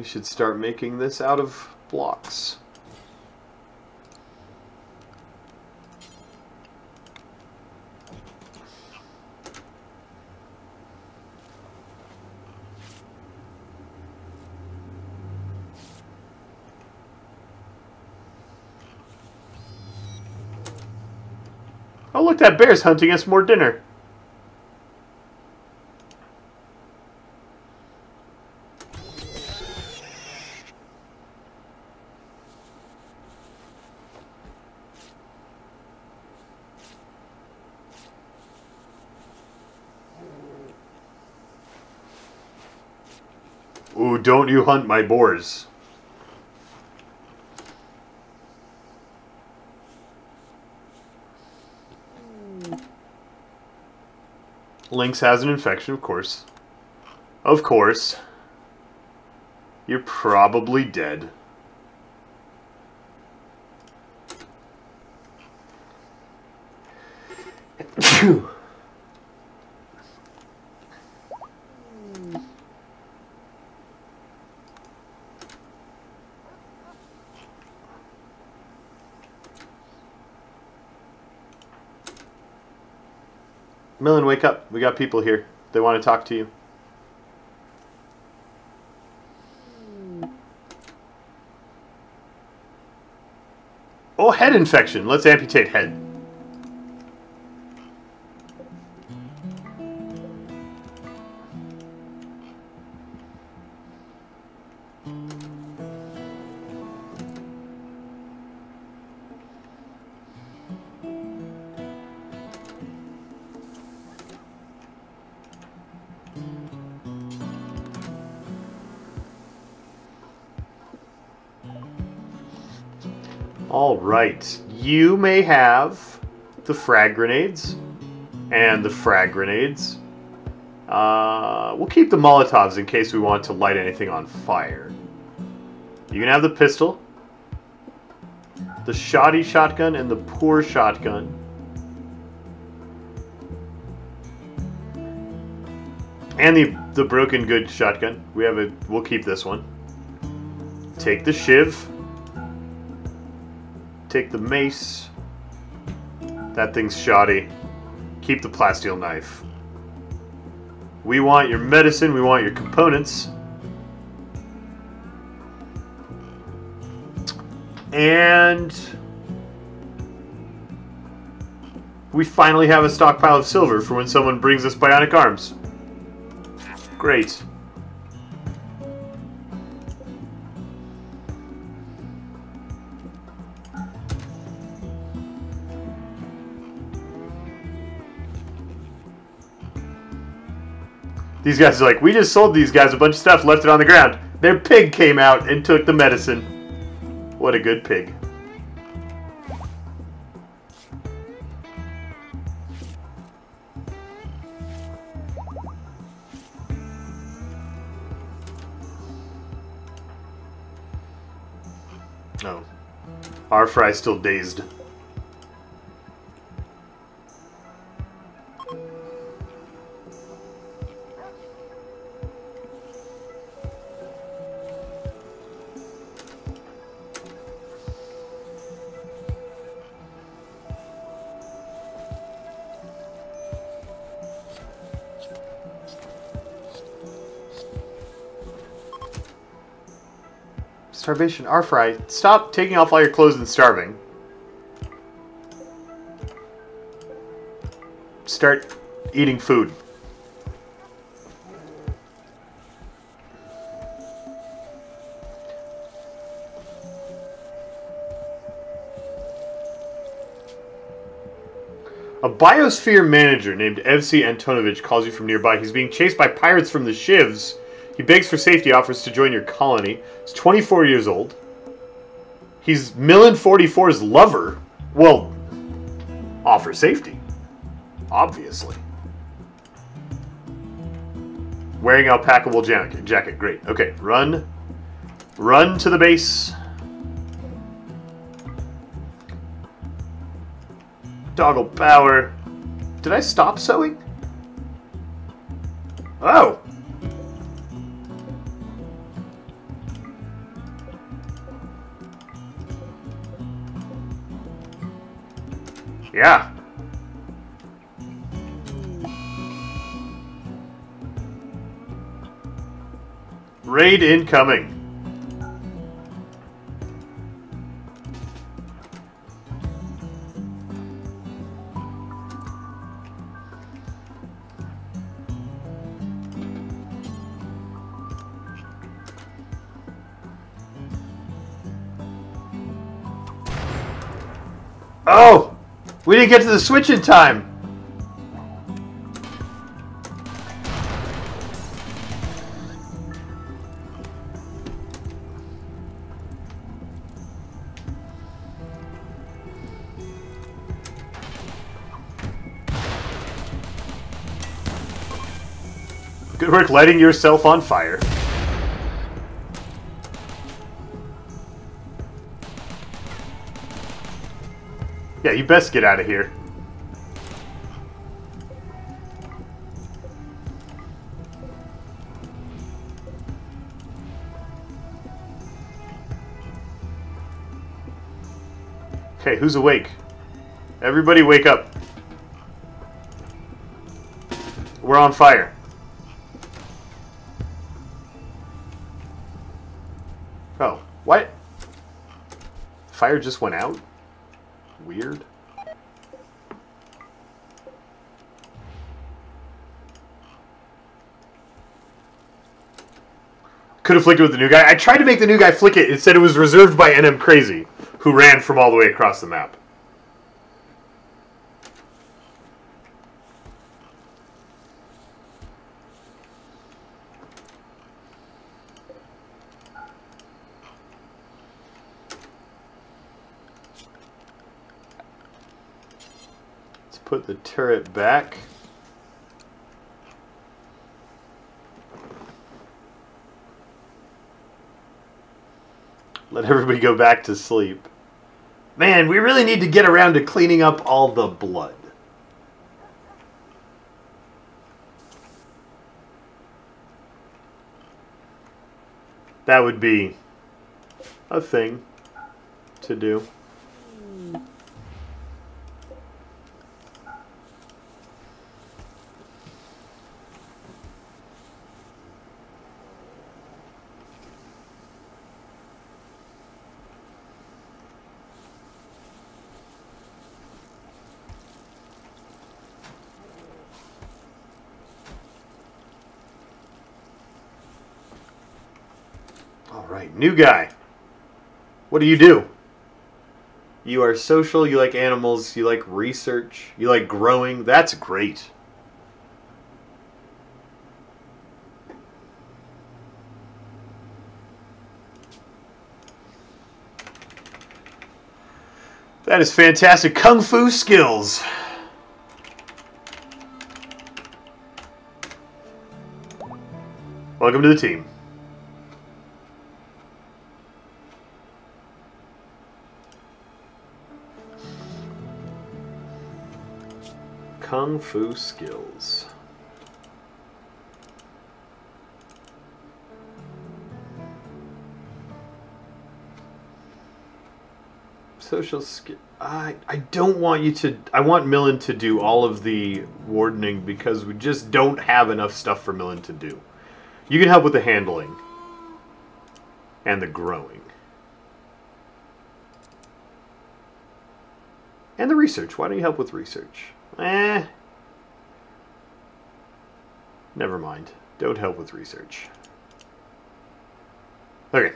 We should start making this out of blocks. Oh, look, that bear's hunting us more dinner. Ooh, don't you hunt my boars. Lynx has an infection, of course. Of course. You're probably dead. Phew. Millen, wake up. We got people here. They want to talk to you. Oh, head infection. Let's amputate head. All right, you may have the frag grenades and the frag grenades. We'll keep the Molotovs in case we want to light anything on fire. You can have the pistol, the shoddy shotgun, and the poor shotgun. And the broken good shotgun. We'll keep this one. Take the shiv. Take the mace. That thing's shoddy. Keep the plasteel knife. We want your medicine. We want your components. And we finally have a stockpile of silver for when someone brings us bionic arms. Great. These guys are like, we just sold these guys a bunch of stuff, left it on the ground. Their pig came out and took the medicine. What a good pig. Oh. Our fry's still dazed. Starvation. Arfry, stop taking off all your clothes and starving. Start eating food. A biosphere manager named Evsey Antonovich calls you from nearby. He's being chased by pirates from the Shivs. He begs for safety, offers to join your colony. He's 24 years old. He's Millen 44's lover. Well, offer safety. Obviously. Wearing alpacable jacket. Great. Okay, run. Run to the base. Toggle power. Did I stop sewing? Oh. Yeah. Raid incoming. Oh! We didn't get to the switch in time! Good work lighting yourself on fire. Yeah, you best get out of here. Okay, who's awake? Everybody wake up. We're on fire. Oh, what? Fire just went out? Weird. Could have flicked it with the new guy. I tried to make the new guy flick it. It said it was reserved by NM Crazy, who ran from all the way across the map. Let's put the turret back. Let everybody go back to sleep. Man, we really need to get around to cleaning up all the blood. That would be a thing to do. Alright, new guy. What do you do? You are social, you like animals, you like research, you like growing. That's great. That is fantastic. Kung Fu skills. Welcome to the team. Kung Fu skills. Social skill. I don't want you to. I want Millen to do all of the wardening because we just don't have enough stuff for Millen to do. You can help with the handling and the growing and the research. Why don't you help with research? Never mind. Don't help with research. Okay.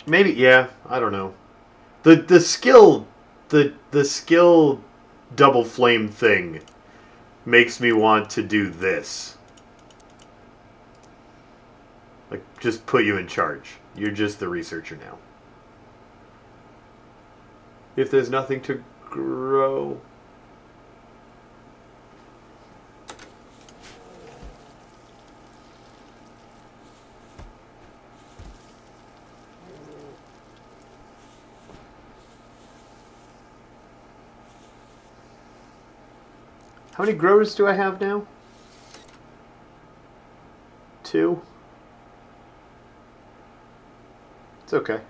Maybe, yeah, I don't know. The skill double flame thing makes me want to do this. Like, just put you in charge. You're just the researcher now. If there's nothing to grow. How many growers do I have now? 2. It's okay.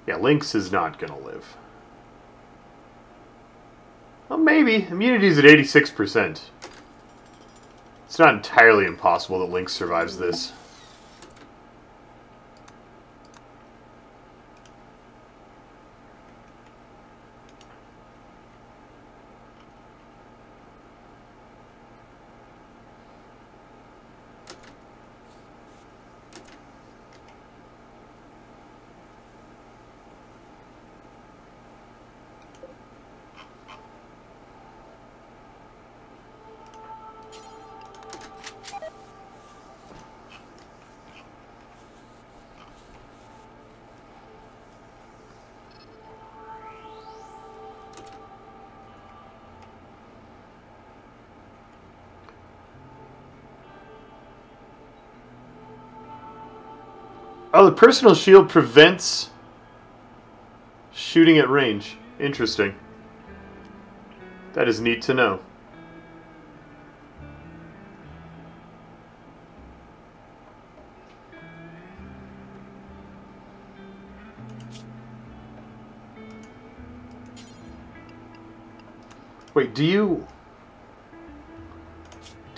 Yeah, Lynx is not going to live. Well, maybe. Immunity's at 86%. It's not entirely impossible that Lynx survives this. Oh, the personal shield prevents shooting at range. Interesting. That is neat to know. Wait, do you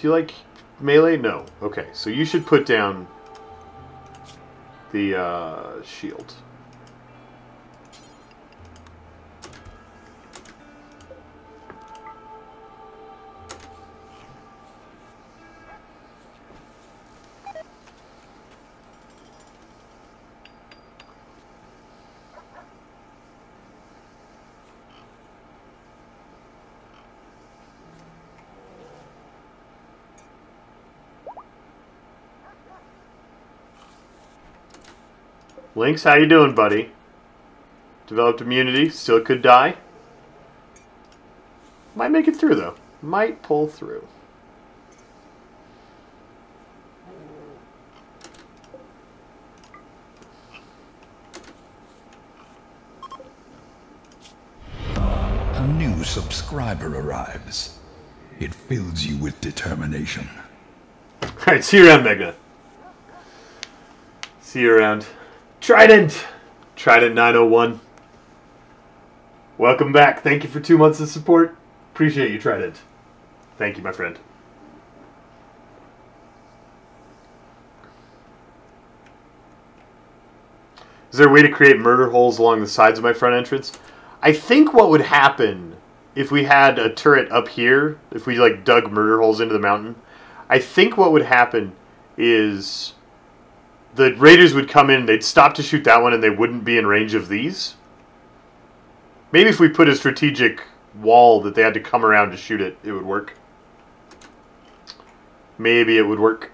like melee? No. Okay, so you should put down the shield. Lynx, how you doing, buddy? Developed immunity, still could die. Might make it through, though. Might pull through. A new subscriber arrives. It fills you with determination. Alright, see you around, Megna. See you around. Trident 901. Welcome back. Thank you for 2 months of support. Appreciate you, Trident. Thank you, my friend. Is there a way to create murder holes along the sides of my front entrance? I think what would happen if we had a turret up here, if we like dug murder holes into the mountain, I think what would happen is the raiders would come in, they'd stop to shoot that one, and they wouldn't be in range of these. Maybe if we put a strategic wall that they had to come around to shoot it, it would work. Maybe it would work.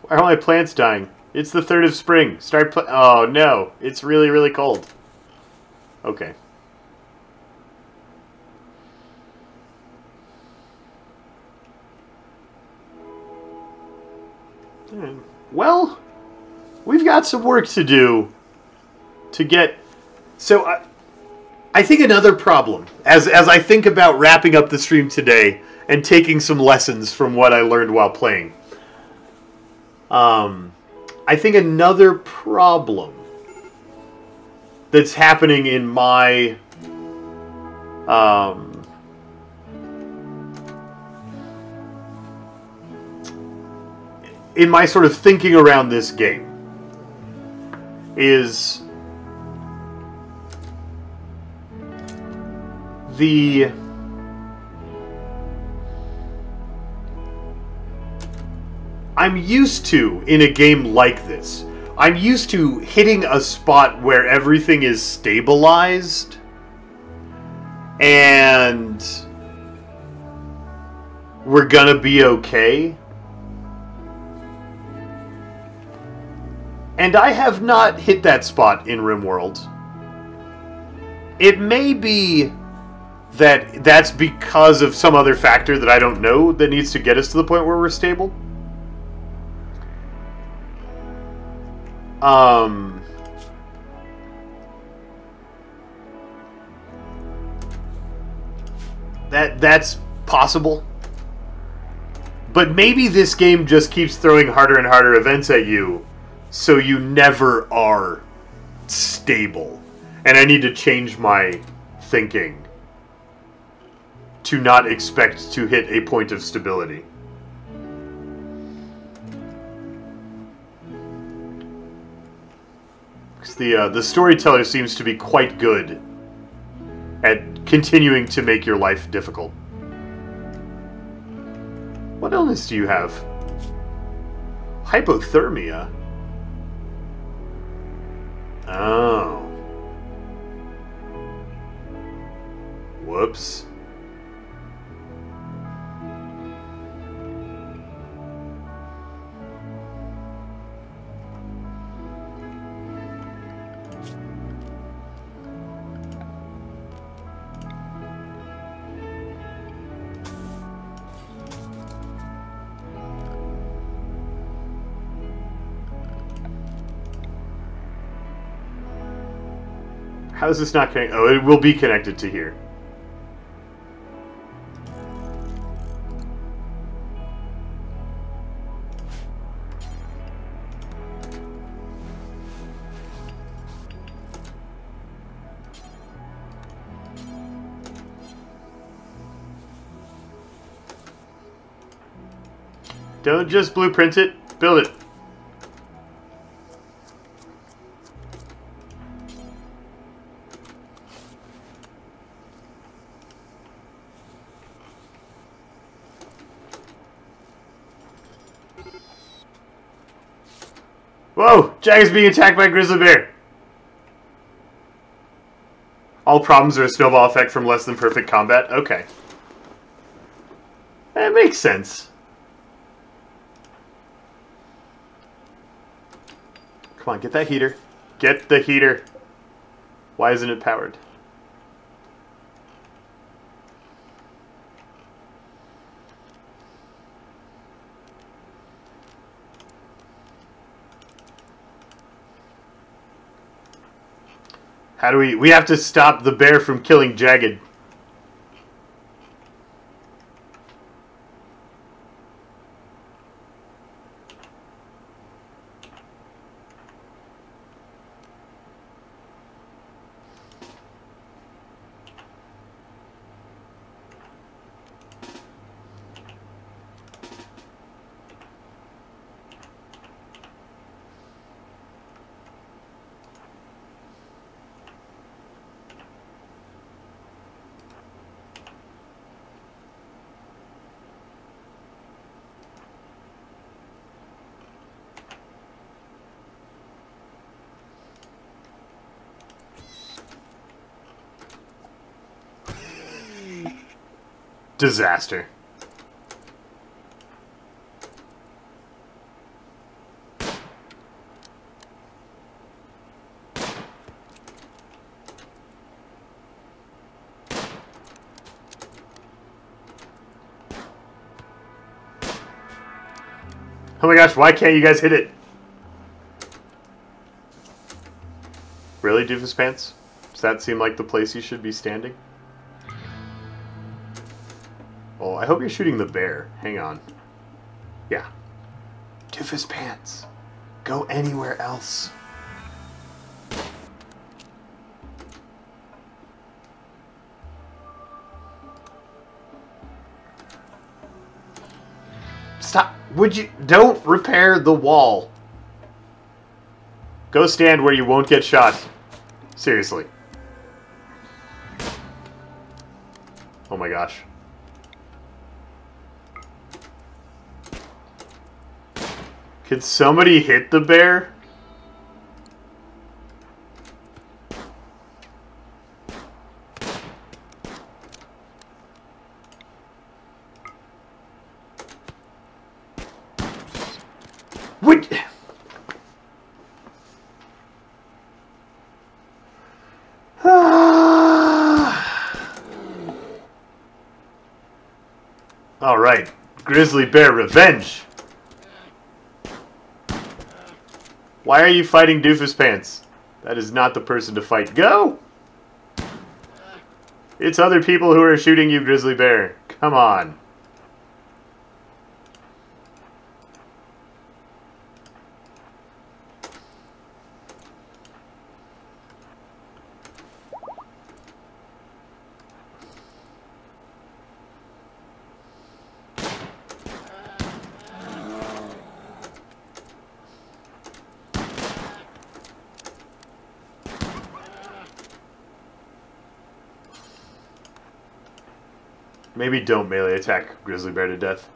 Why are my plants dying? It's the 3rd of spring. Oh no, it's really, really cold. Okay. Well, we've got some work to do to get... So, I think another problem, as I think about wrapping up the stream today and taking some lessons from what I learned while playing, I think another problem that's happening in my sort of thinking around this game is I'm used to, in a game like this, I'm used to hitting a spot where everything is stabilized and we're gonna be okay. And I have not hit that spot in Rimworld. It may be that that's because of some other factor that I don't know that needs to get us to the point where we're stable. That's possible. But maybe this game just keeps throwing harder and harder events at you, so you never are stable. And I need to change my thinking to not expect to hit a point of stability. Because the storyteller seems to be quite good at continuing to make your life difficult. What illness do you have? Hypothermia? Oh. Whoops. How is this not connected? Oh, it will be connected to here. Don't just blueprint it, build it. Whoa! Jag is being attacked by a grizzly bear! All problems are a snowball effect from less than perfect combat? Okay. That makes sense. Come on, get that heater. Get the heater. Why isn't it powered? How do we have to stop the bear from killing Jagged. Disaster. Oh my gosh, why can't you guys hit it? Really, Doofus Pants? Does that seem like the place you should be standing? Oh, I hope you're shooting the bear. Hang on. Yeah. Doofus Pants. Go anywhere else. Stop. Would you... Don't repair the wall. Go stand where you won't get shot. Seriously. Oh my gosh. Could somebody hit the bear? What? All right, grizzly bear revenge. Why are you fighting Doofus Pants? That is not the person to fight. Go! It's other people who are shooting you, grizzly bear. Come on. Maybe don't melee attack grizzly bear to death.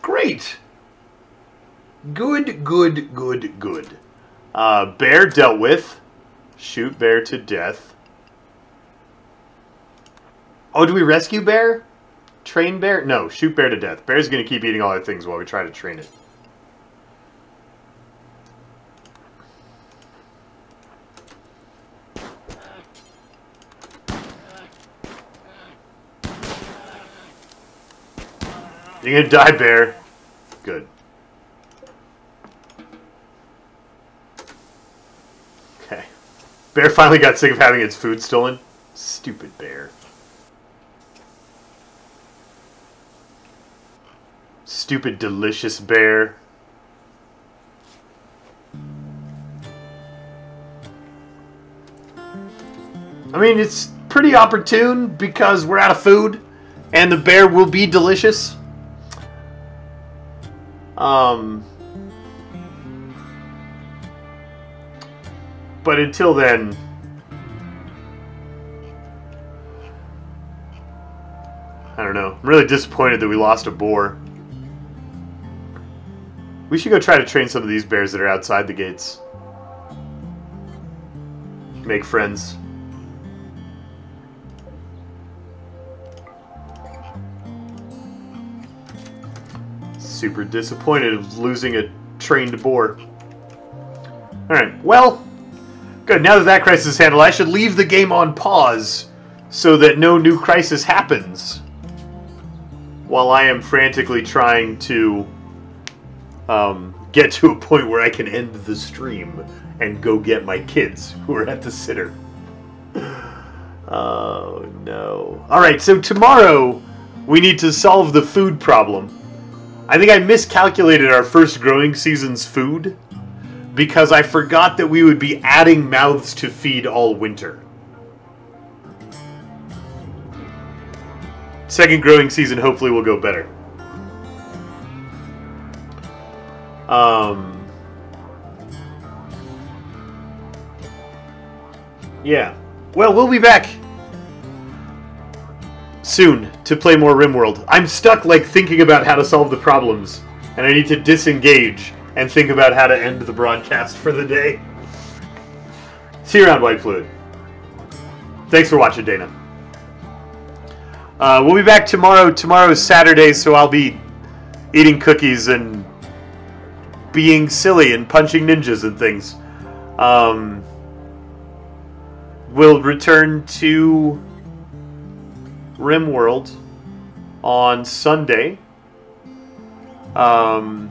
Great. Good. Bear dealt with. Shoot bear to death. Oh, do we rescue bear? Train bear? No, shoot bear to death. Bear's going to keep eating all our things while we try to train it. You're gonna die, bear. Good. Okay. Bear finally got sick of having its food stolen. Stupid bear. Stupid delicious bear. I mean, it's pretty opportune because we're out of food and the bear will be delicious. But until then, I don't know. I'm really disappointed that we lost a boar. We should go try to train some of these bears that are outside the gates. Make friends. Super disappointed of losing a trained boar. Alright, well, good. Now that crisis is handled, I should leave the game on pause so that no new crisis happens while I am frantically trying to get to a point where I can end the stream and go get my kids who are at the sitter. Oh, no. Alright, so tomorrow we need to solve the food problem. I think I miscalculated our first growing season's food because I forgot that we would be adding mouths to feed all winter. Second growing season hopefully will go better. Yeah. Well, we'll be back soon to play more Rimworld. I'm stuck, like, thinking about how to solve the problems, and I need to disengage and think about how to end the broadcast for the day. See you around, White Fluid. Thanks for watching, Dana. We'll be back tomorrow. Tomorrow's Saturday, so I'll be eating cookies and being silly and punching ninjas and things. We'll return to Rimworld on Sunday to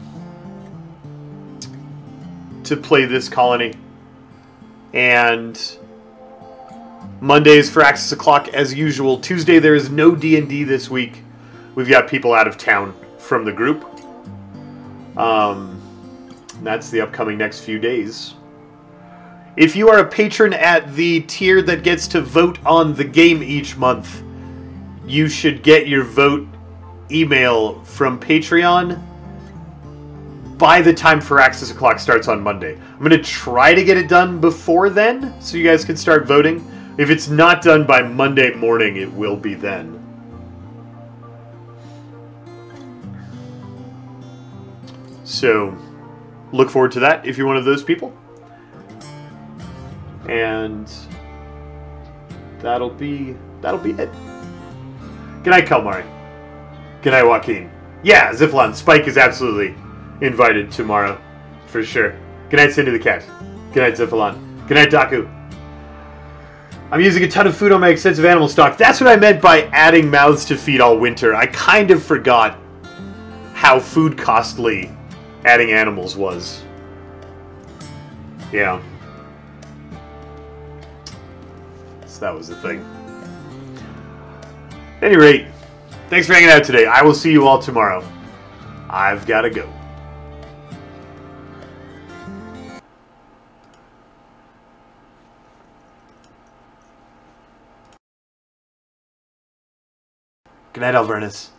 play this colony, and Mondays for Axis O'Clock as usual. Tuesday there is no D&D this week. We've got people out of town from the group. That's the upcoming next few days. If you are a patron at the tier that gets to vote on the game each month, you should get your vote email from Patreon by the time For Axis O'Clock starts on Monday. I'm going to try to get it done before then, so you guys can start voting. If it's not done by Monday morning, it will be then. So, look forward to that if you're one of those people. And that'll be it. Good night, Kalmari. Good night, Joaquin. Yeah, Ziflon, Spike is absolutely invited tomorrow, for sure. Good night, Cindy the Cat. Good night, Ziflon. Good night, Daku. I'm using a ton of food on my extensive animal stock. That's what I meant by adding mouths to feed all winter. I kind of forgot how food costly adding animals was. Yeah. Yes, that was the thing. At any rate, thanks for hanging out today. I will see you all tomorrow. I've got to go. Good night, Alvernus.